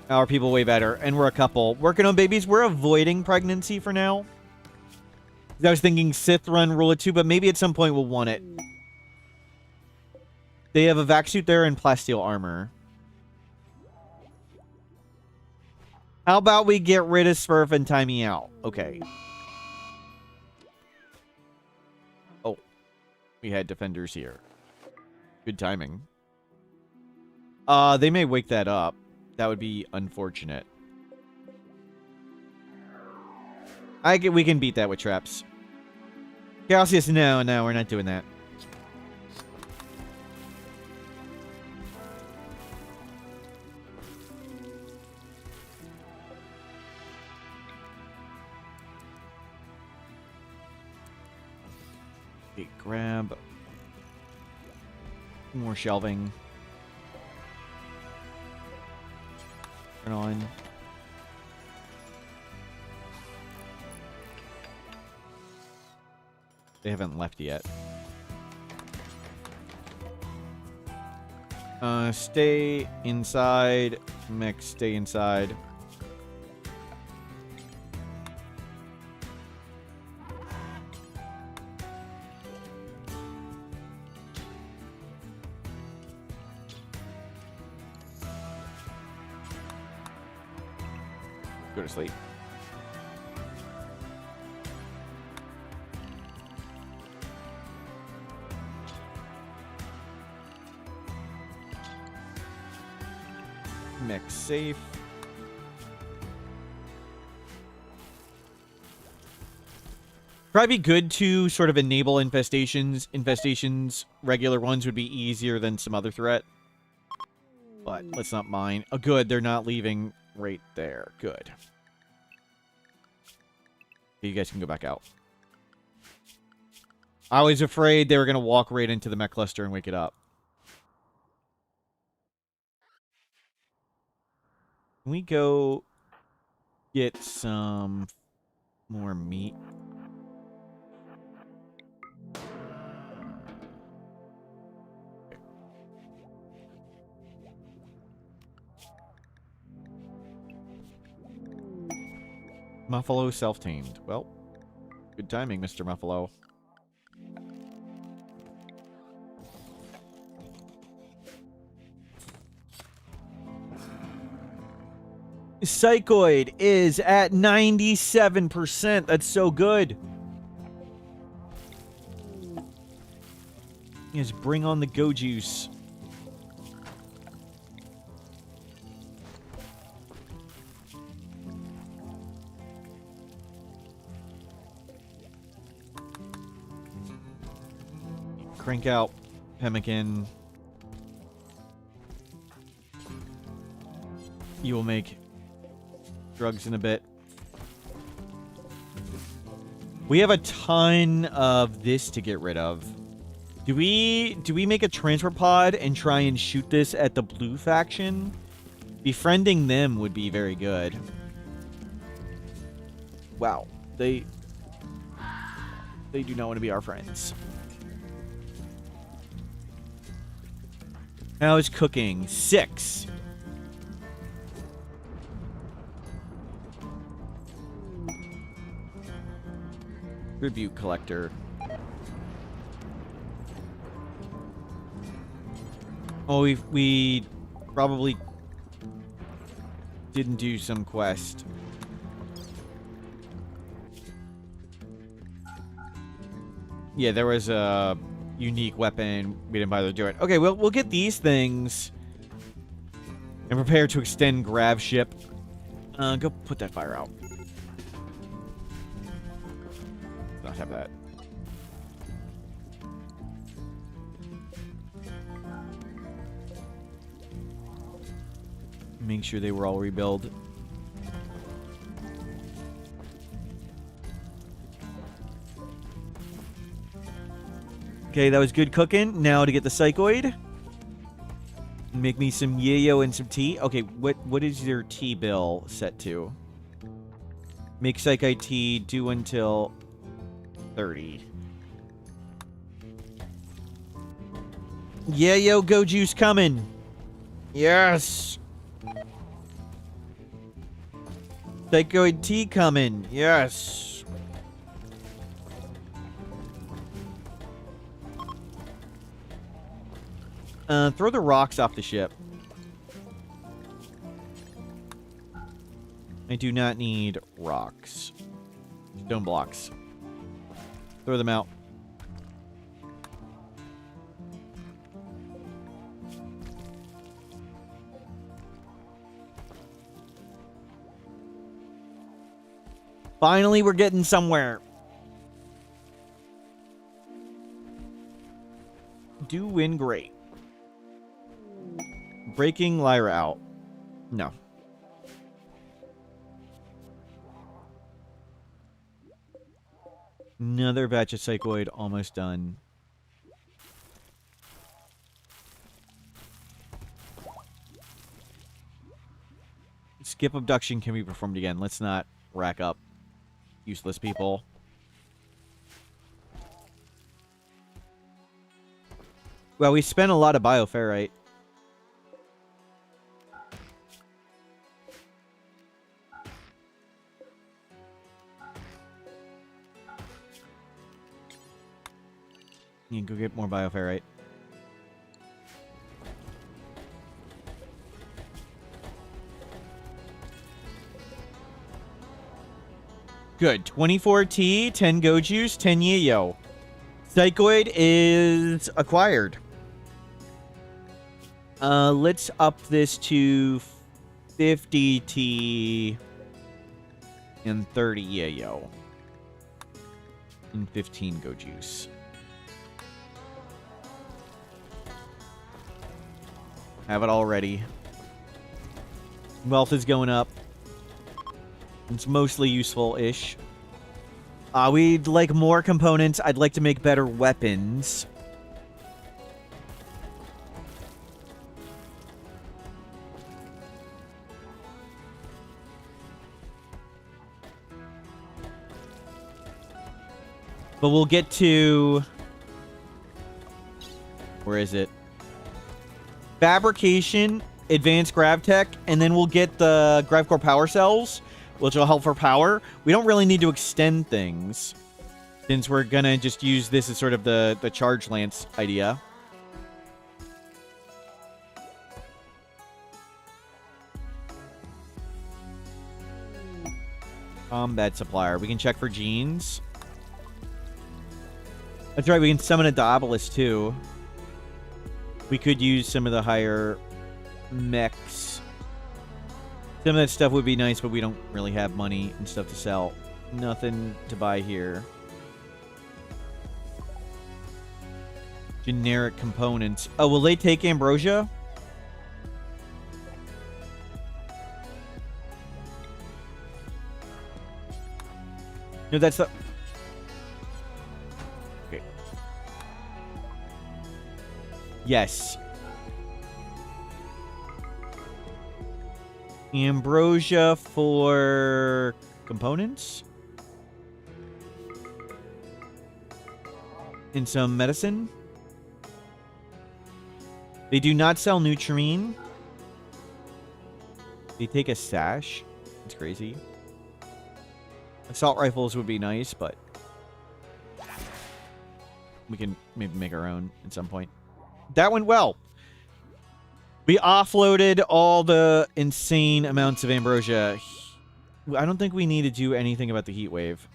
Speaker 1: our people way better. And we're a couple. Working on babies. We're avoiding pregnancy for now. I was thinking Sith run rule of 2, but maybe at some point we'll want it. They have a vac suit there and plasteel armor. How about we get rid of Smurf and time me out? Okay. Oh. We had defenders here. Good timing. They may wake that up. That would be unfortunate. We can beat that with traps. Cassius, no, we're not doing that. Okay, grab more shelving. Turn on. They haven't left yet. Stay inside. Mech, stay inside. Go to sleep. Mech safe. Probably good to sort of enable infestations. Infestations, regular ones, would be easier than some other threat. But let's not mind. Oh, good. They're not leaving right there. Good. You guys can go back out. I was afraid they were going to walk right into the mech cluster and wake it up. Can we go get some more meat? Muffalo self-tamed. Well, good timing, Mr. Muffalo. Psychoid is at 97%. That's so good. Yes, bring on the go juice. Crank out pemmican. You will make drugs in a bit. We have a ton of this to get rid of. Do we make a transfer pod and try and shoot this at the blue faction? Befriending them would be very good. Wow. They do not want to be our friends. How is cooking? 6. Tribute collector. Oh, we probably didn't do some quest. Yeah, there was a unique weapon. We didn't bother to do it. Okay, we'll get these things and prepare to extend Grav Ship. Go put that fire out. Not have that. Make sure they were all rebuilt. Okay, that was good cooking. Now to get the psychoid. Make me some yayo and some tea. Okay, what is your tea bill set to? Make psychoid tea, do until 30. Yayo go juice coming. Yes. Psychoid tea coming. Yes. Throw the rocks off the ship. I do not need rocks. Stone blocks. Throw them out. Finally, we're getting somewhere. Doing great. Breaking Lyra out. No. Another batch of psychoid almost done. Skip abduction can be performed again. Let's not rack up useless people. Well, we spent a lot of bioferrite. You can go get more bioferrite. Good. 24 tea, 10 go juice, 10 yayo. Psychoid is acquired. Let's up this to 50 tea and 30 yayo. And 15 go juice. Have it all ready. Wealth is going up. It's mostly useful-ish. We'd like more components. I'd like to make better weapons. But we'll get to... Where is it? Fabrication, advanced grav tech, and then we'll get the grav core power cells, which will help for power. We don't really need to extend things, since we're gonna just use this as sort of the charge lance idea. Combat supplier. We can check for genes. That's right, we can summon a Daedalus too. We could use some of the higher mechs. Some of that stuff would be nice, but we don't really have money and stuff to sell. Nothing to buy here. Generic components. Oh, will they take ambrosia? No, that's the... Okay. Yes. Ambrosia for components? And some medicine? They do not sell Nutrine. They take a sash. It's crazy. Assault rifles would be nice, but we can maybe make our own at some point. That went well. We offloaded all the insane amounts of ambrosia. I don't think we need to do anything about the heat wave.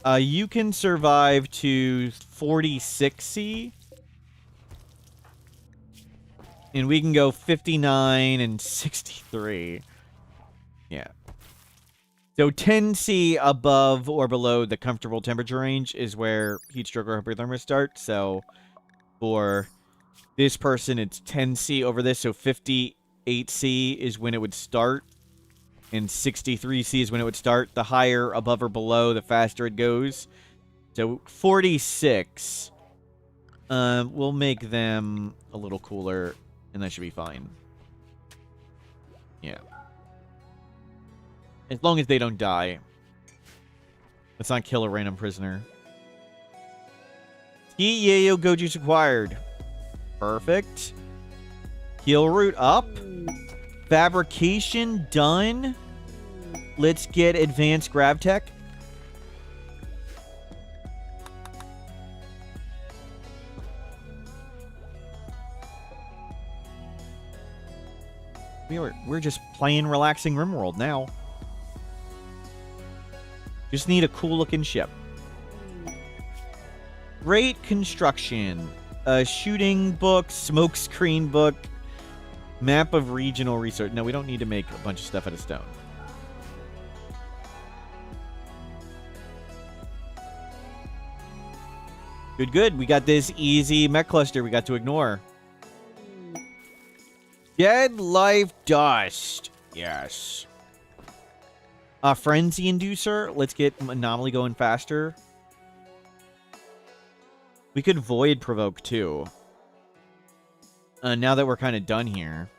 Speaker 1: You can survive to 46C. And we can go 59 and 63. Yeah. So 10C above or below the comfortable temperature range is where heat stroke or hypothermia starts. So for this person, it's 10C over this. So 58C is when it would start. And 63C is when it would start. The higher above or below, the faster it goes. So 46. We'll make them a little cooler. And that should be fine. Yeah. As long as they don't die. Let's not kill a random prisoner. Ski Yayo Goju's acquired. Perfect. Heal route up. Fabrication done. Let's get advanced grav tech. We're just playing relaxing RimWorld now. Just need a cool looking ship. Great construction. A shooting book, smoke screen book, map of regional research. No, we don't need to make a bunch of stuff out of stone. Good, good. We got this easy mech cluster we got to ignore. Dead life dust. Yes. Frenzy inducer. Let's get anomaly going faster. We could void provoke too. Now that we're kind of done here.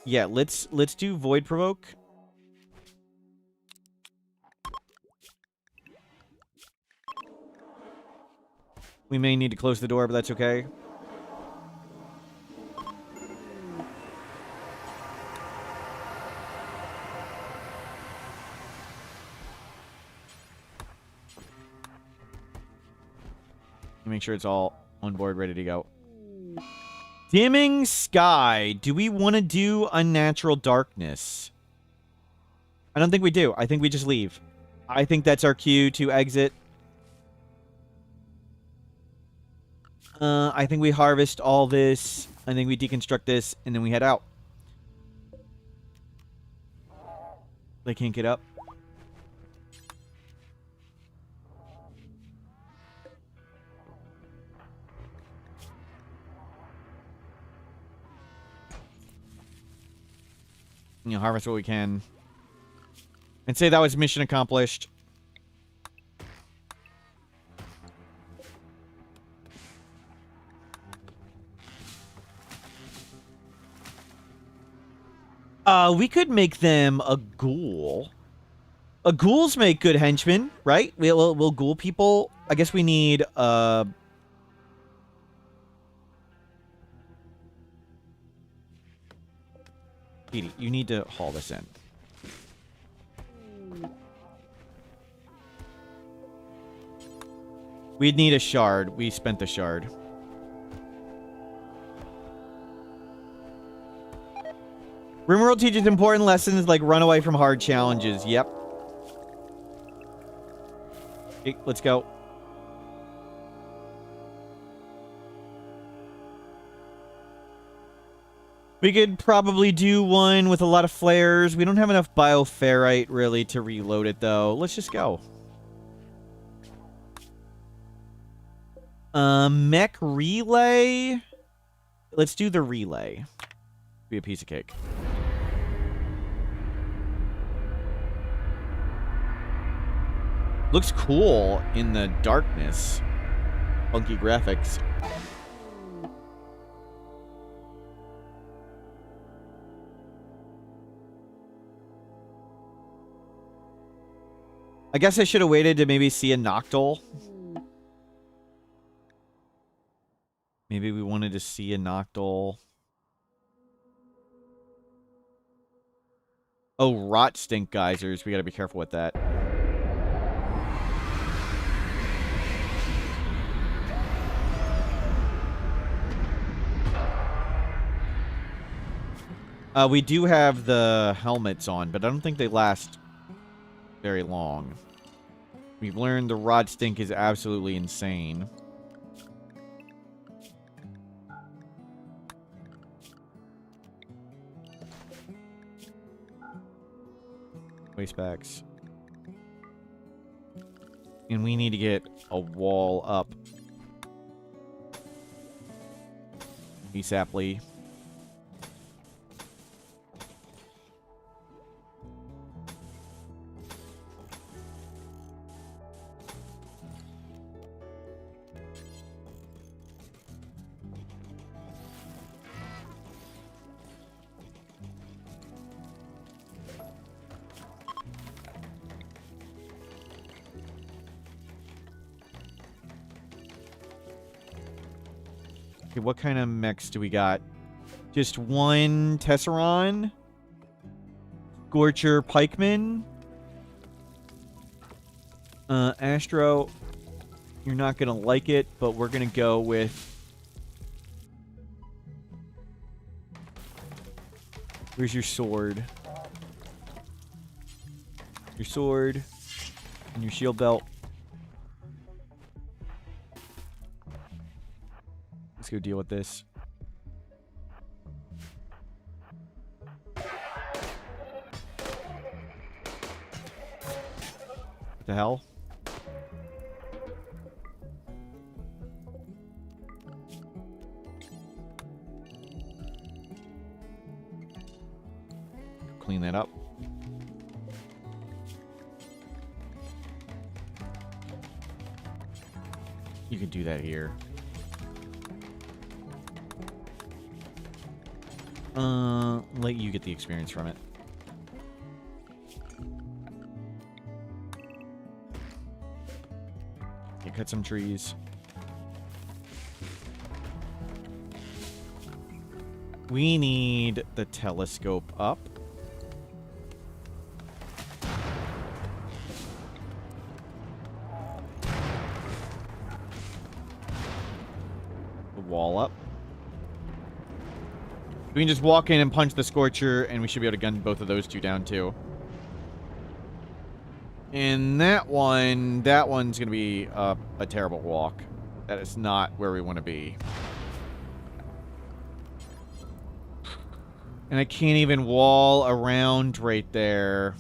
Speaker 1: Yeah, let's do void provoke. We may need to close the door, but that's okay. Make sure it's all on board, ready to go. Dimming sky. Do we want to do unnatural darkness? I don't think we do. I think we just leave. I think that's our cue to exit. I think we harvest all this. I think we deconstruct this, and then we head out. They can't get up. You know, harvest what we can. And say that was mission accomplished. We could make them a ghoul. Ghouls make good henchmen, right? Will ghoul people... I guess we need, Petey, you need to haul this in. We'd need a shard. We spent the shard. Rimworld teaches important lessons like run away from hard challenges. Yep. Okay, let's go. We could probably do one with a lot of flares. We don't have enough bioferrite, really, to reload it, though. Let's just go. Mech relay. Let's do the relay. Be a piece of cake. Looks cool in the darkness. Funky graphics. I guess I should have waited to maybe see a Noctole. Maybe we wanted to see a Noctole. Oh, rot stink geysers. We gotta be careful with that. We do have the helmets on, but I don't think they last very long. We've learned the rod stink is absolutely insane. Waste packs. And we need to get a wall up. ASAPly. Okay, what kind of mechs do we got? Just one Tesseron? Scorcher Pikeman? Astro, you're not gonna like it, but we're gonna go with... Where's your sword? Your sword and your shield belt. Let's go deal with this. What the hell? Clean that up. You can do that here. Let you get the experience from it. Okay, cut some trees. We need the telescope up. The wall up. We can just walk in and punch the Scorcher, and we should be able to gun both of those two down, too. And that one's going to be a terrible walk. That is not where we want to be. And I can't even wall around right there.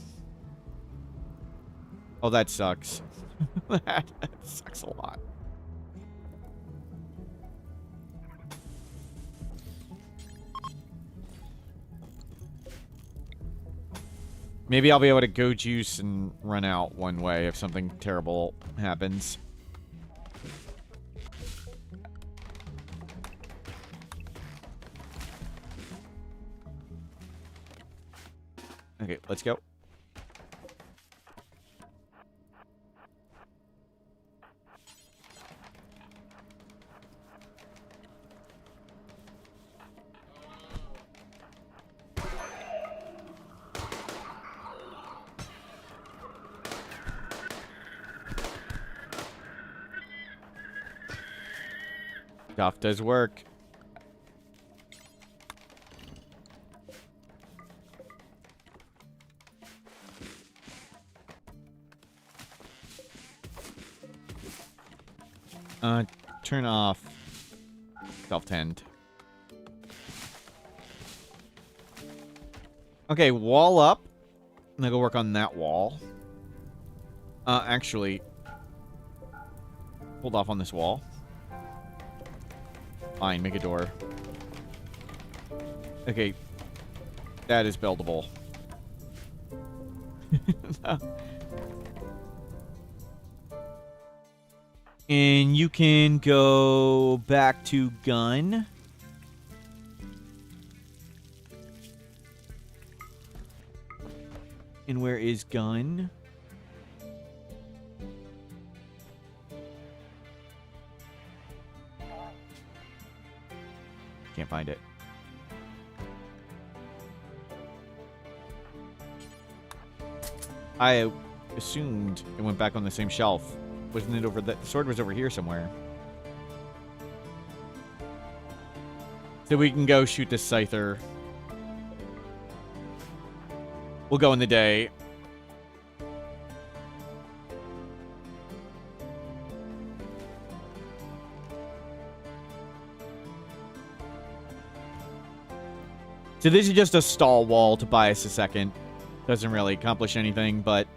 Speaker 1: Oh, that sucks. That sucks a lot. Maybe I'll be able to go juice and run out one way if something terrible happens. Okay, let's go. Stuff does work. Turn off self-tend. Okay, wall up. I'm gonna go work on that wall. Actually, hold off on this wall. Fine, make a door. Okay, that is buildable. And you can go back to gun. And where is gun? Can't find it. I assumed it went back on the same shelf. Wasn't it over there? The sword was over here somewhere. So we can go shoot this scyther. We'll go in the day. So this is just a stall wall to buy us a second. Doesn't really accomplish anything, but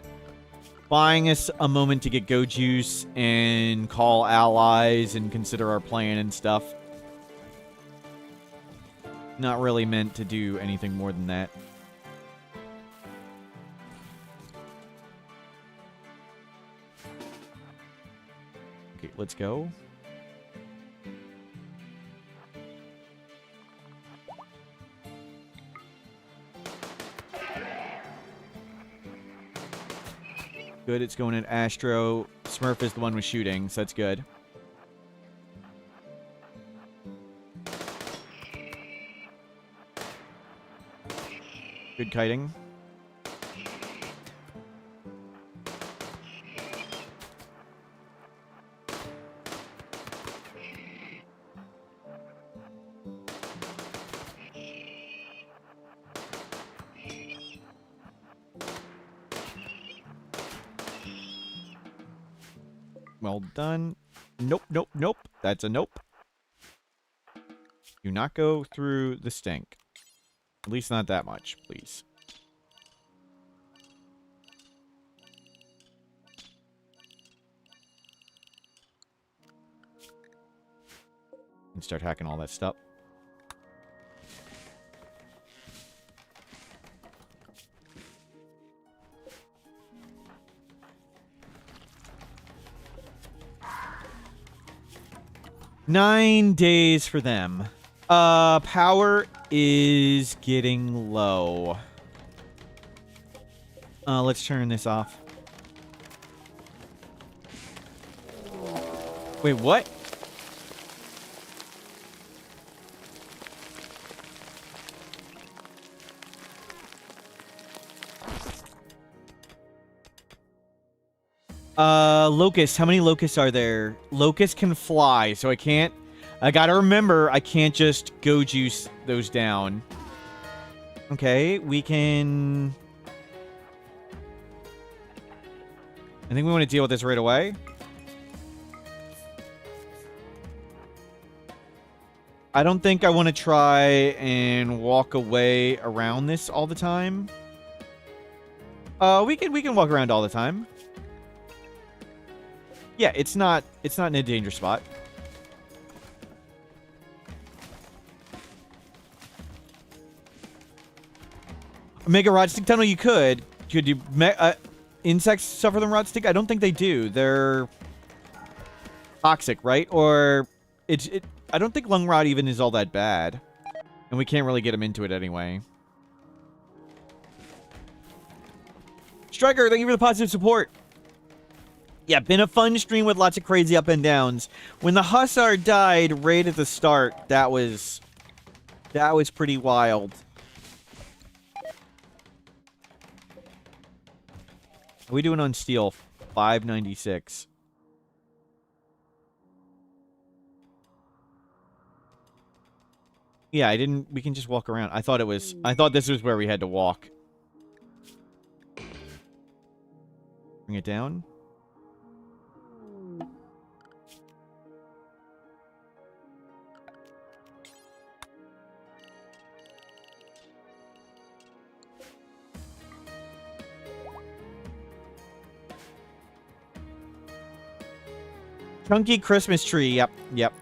Speaker 1: buying us a moment to get go juice and call allies and consider our plan and stuff. Not really meant to do anything more than that. Okay, let's go. Good, it's going in Astro. Smurf is the one with shooting, so that's good. Good kiting. Well done. Nope, nope, nope. That's a nope. Do not go through the stink. At least not that much, please. And start hacking all that stuff. Nine days for them. Power is getting low. Let's turn this off. Wait, what? Locusts. How many locusts are there? Locusts can fly, so I can't... I gotta remember, I can't just go juice those down. Okay, we can... I think we want to deal with this right away. I don't think I want to try and walk away around this all the time. We can walk around all the time. Yeah, it's not in a danger spot. Make a rod stick tunnel, you could. Could you... insects suffer from rod stick? I don't think they do. They're toxic, right? Or... I don't think lung rod even is all that bad. And we can't really get them into it anyway. Striker, thank you for the positive support. Yeah, been a fun stream with lots of crazy up and downs. When the Hussar died right at the start, that was pretty wild. What are we doing on steel? 596. Yeah, we can just walk around. I thought this was where we had to walk. Bring it down. Chunky Christmas tree. Yep, yep.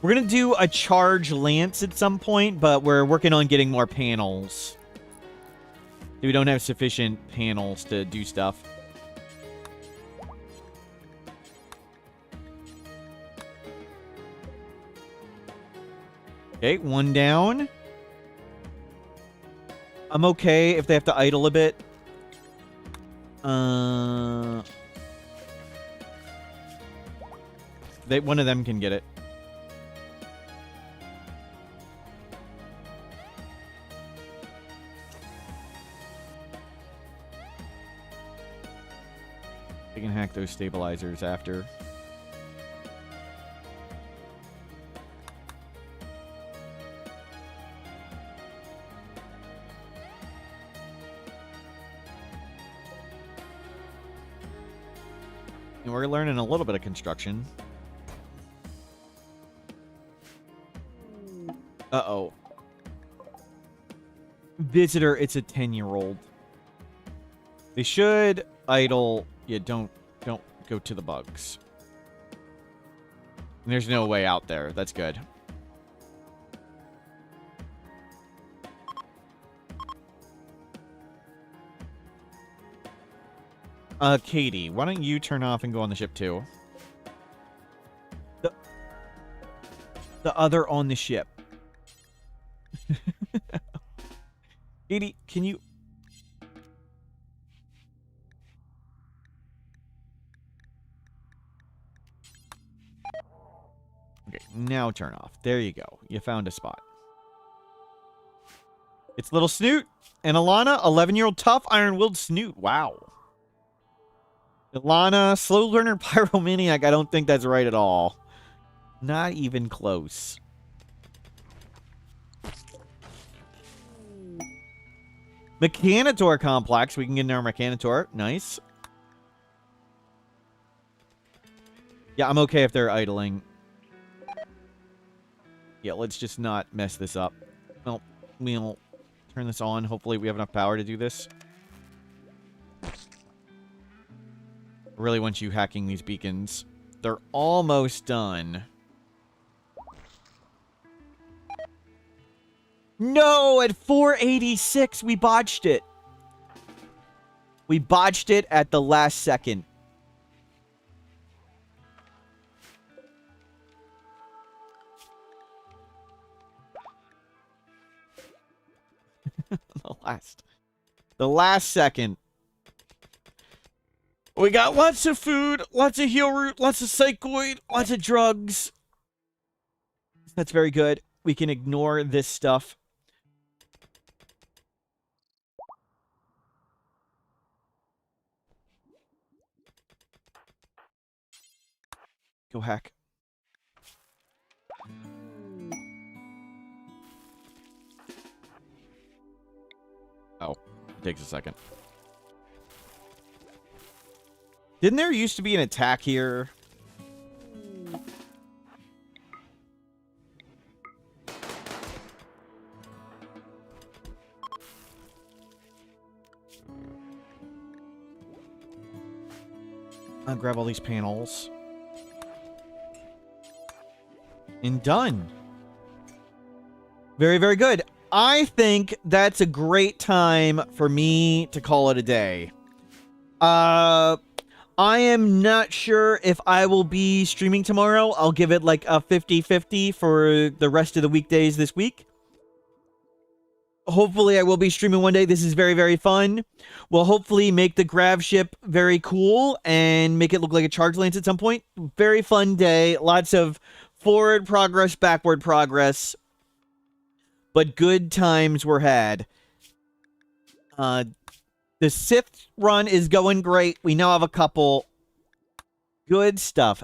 Speaker 1: We're going to do a charge lance at some point, but we're working on getting more panels. We don't have sufficient panels to do stuff. Okay, one down. I'm okay if they have to idle a bit. One of them can get it. They can hack those stabilizers after. And we're learning a little bit of construction. Uh-oh. Visitor, it's a 10-year-old. They should idle. Yeah, don't go to the bugs. And there's no way out there. That's good. Katie, why don't you turn off and go on the ship too? The other on the ship. Katie, can you... Okay, now turn off. There you go. You found a spot. It's Little Snoot. And Alana, 11-year-old tough iron-willed Snoot. Wow. Alana, slow learner pyromaniac. I don't think that's right at all. Not even close. Mechanitor complex. We can get in our Mechanitor. Nice. Yeah, I'm okay if they're idling. Yeah, let's just not mess this up. Well, we'll turn this on. Hopefully we have enough power to do this. I really want you hacking these beacons. They're almost done. No, at 486, we botched it. We botched it at the last second. The last second. We got lots of food, lots of heal root, lots of psychoid, lots of drugs. That's very good. We can ignore this stuff. Go hack. Oh, it takes a second. Didn't there used to be an attack here? I'll grab all these panels. And done. Very, very good. I think that's a great time for me to call it a day. I am not sure if I will be streaming tomorrow. I'll give it like a 50-50 for the rest of the weekdays this week. Hopefully I will be streaming one day. This is very, very fun. We'll hopefully make the Grav Ship very cool and make it look like a charge lance at some point. Very fun day. Lots of forward progress, backward progress. But good times were had. The Sith run is going great. We now have a couple. Good stuff.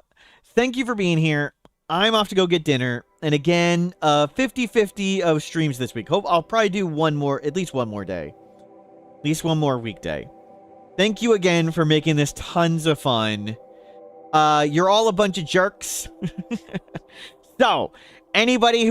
Speaker 1: Thank you for being here. I'm off to go get dinner. And again, 50-50 of streams this week. Hope I'll probably do one more, at least one more day. At least one more weekday. Thank you again for making this tons of fun. You're all a bunch of jerks. So, anybody who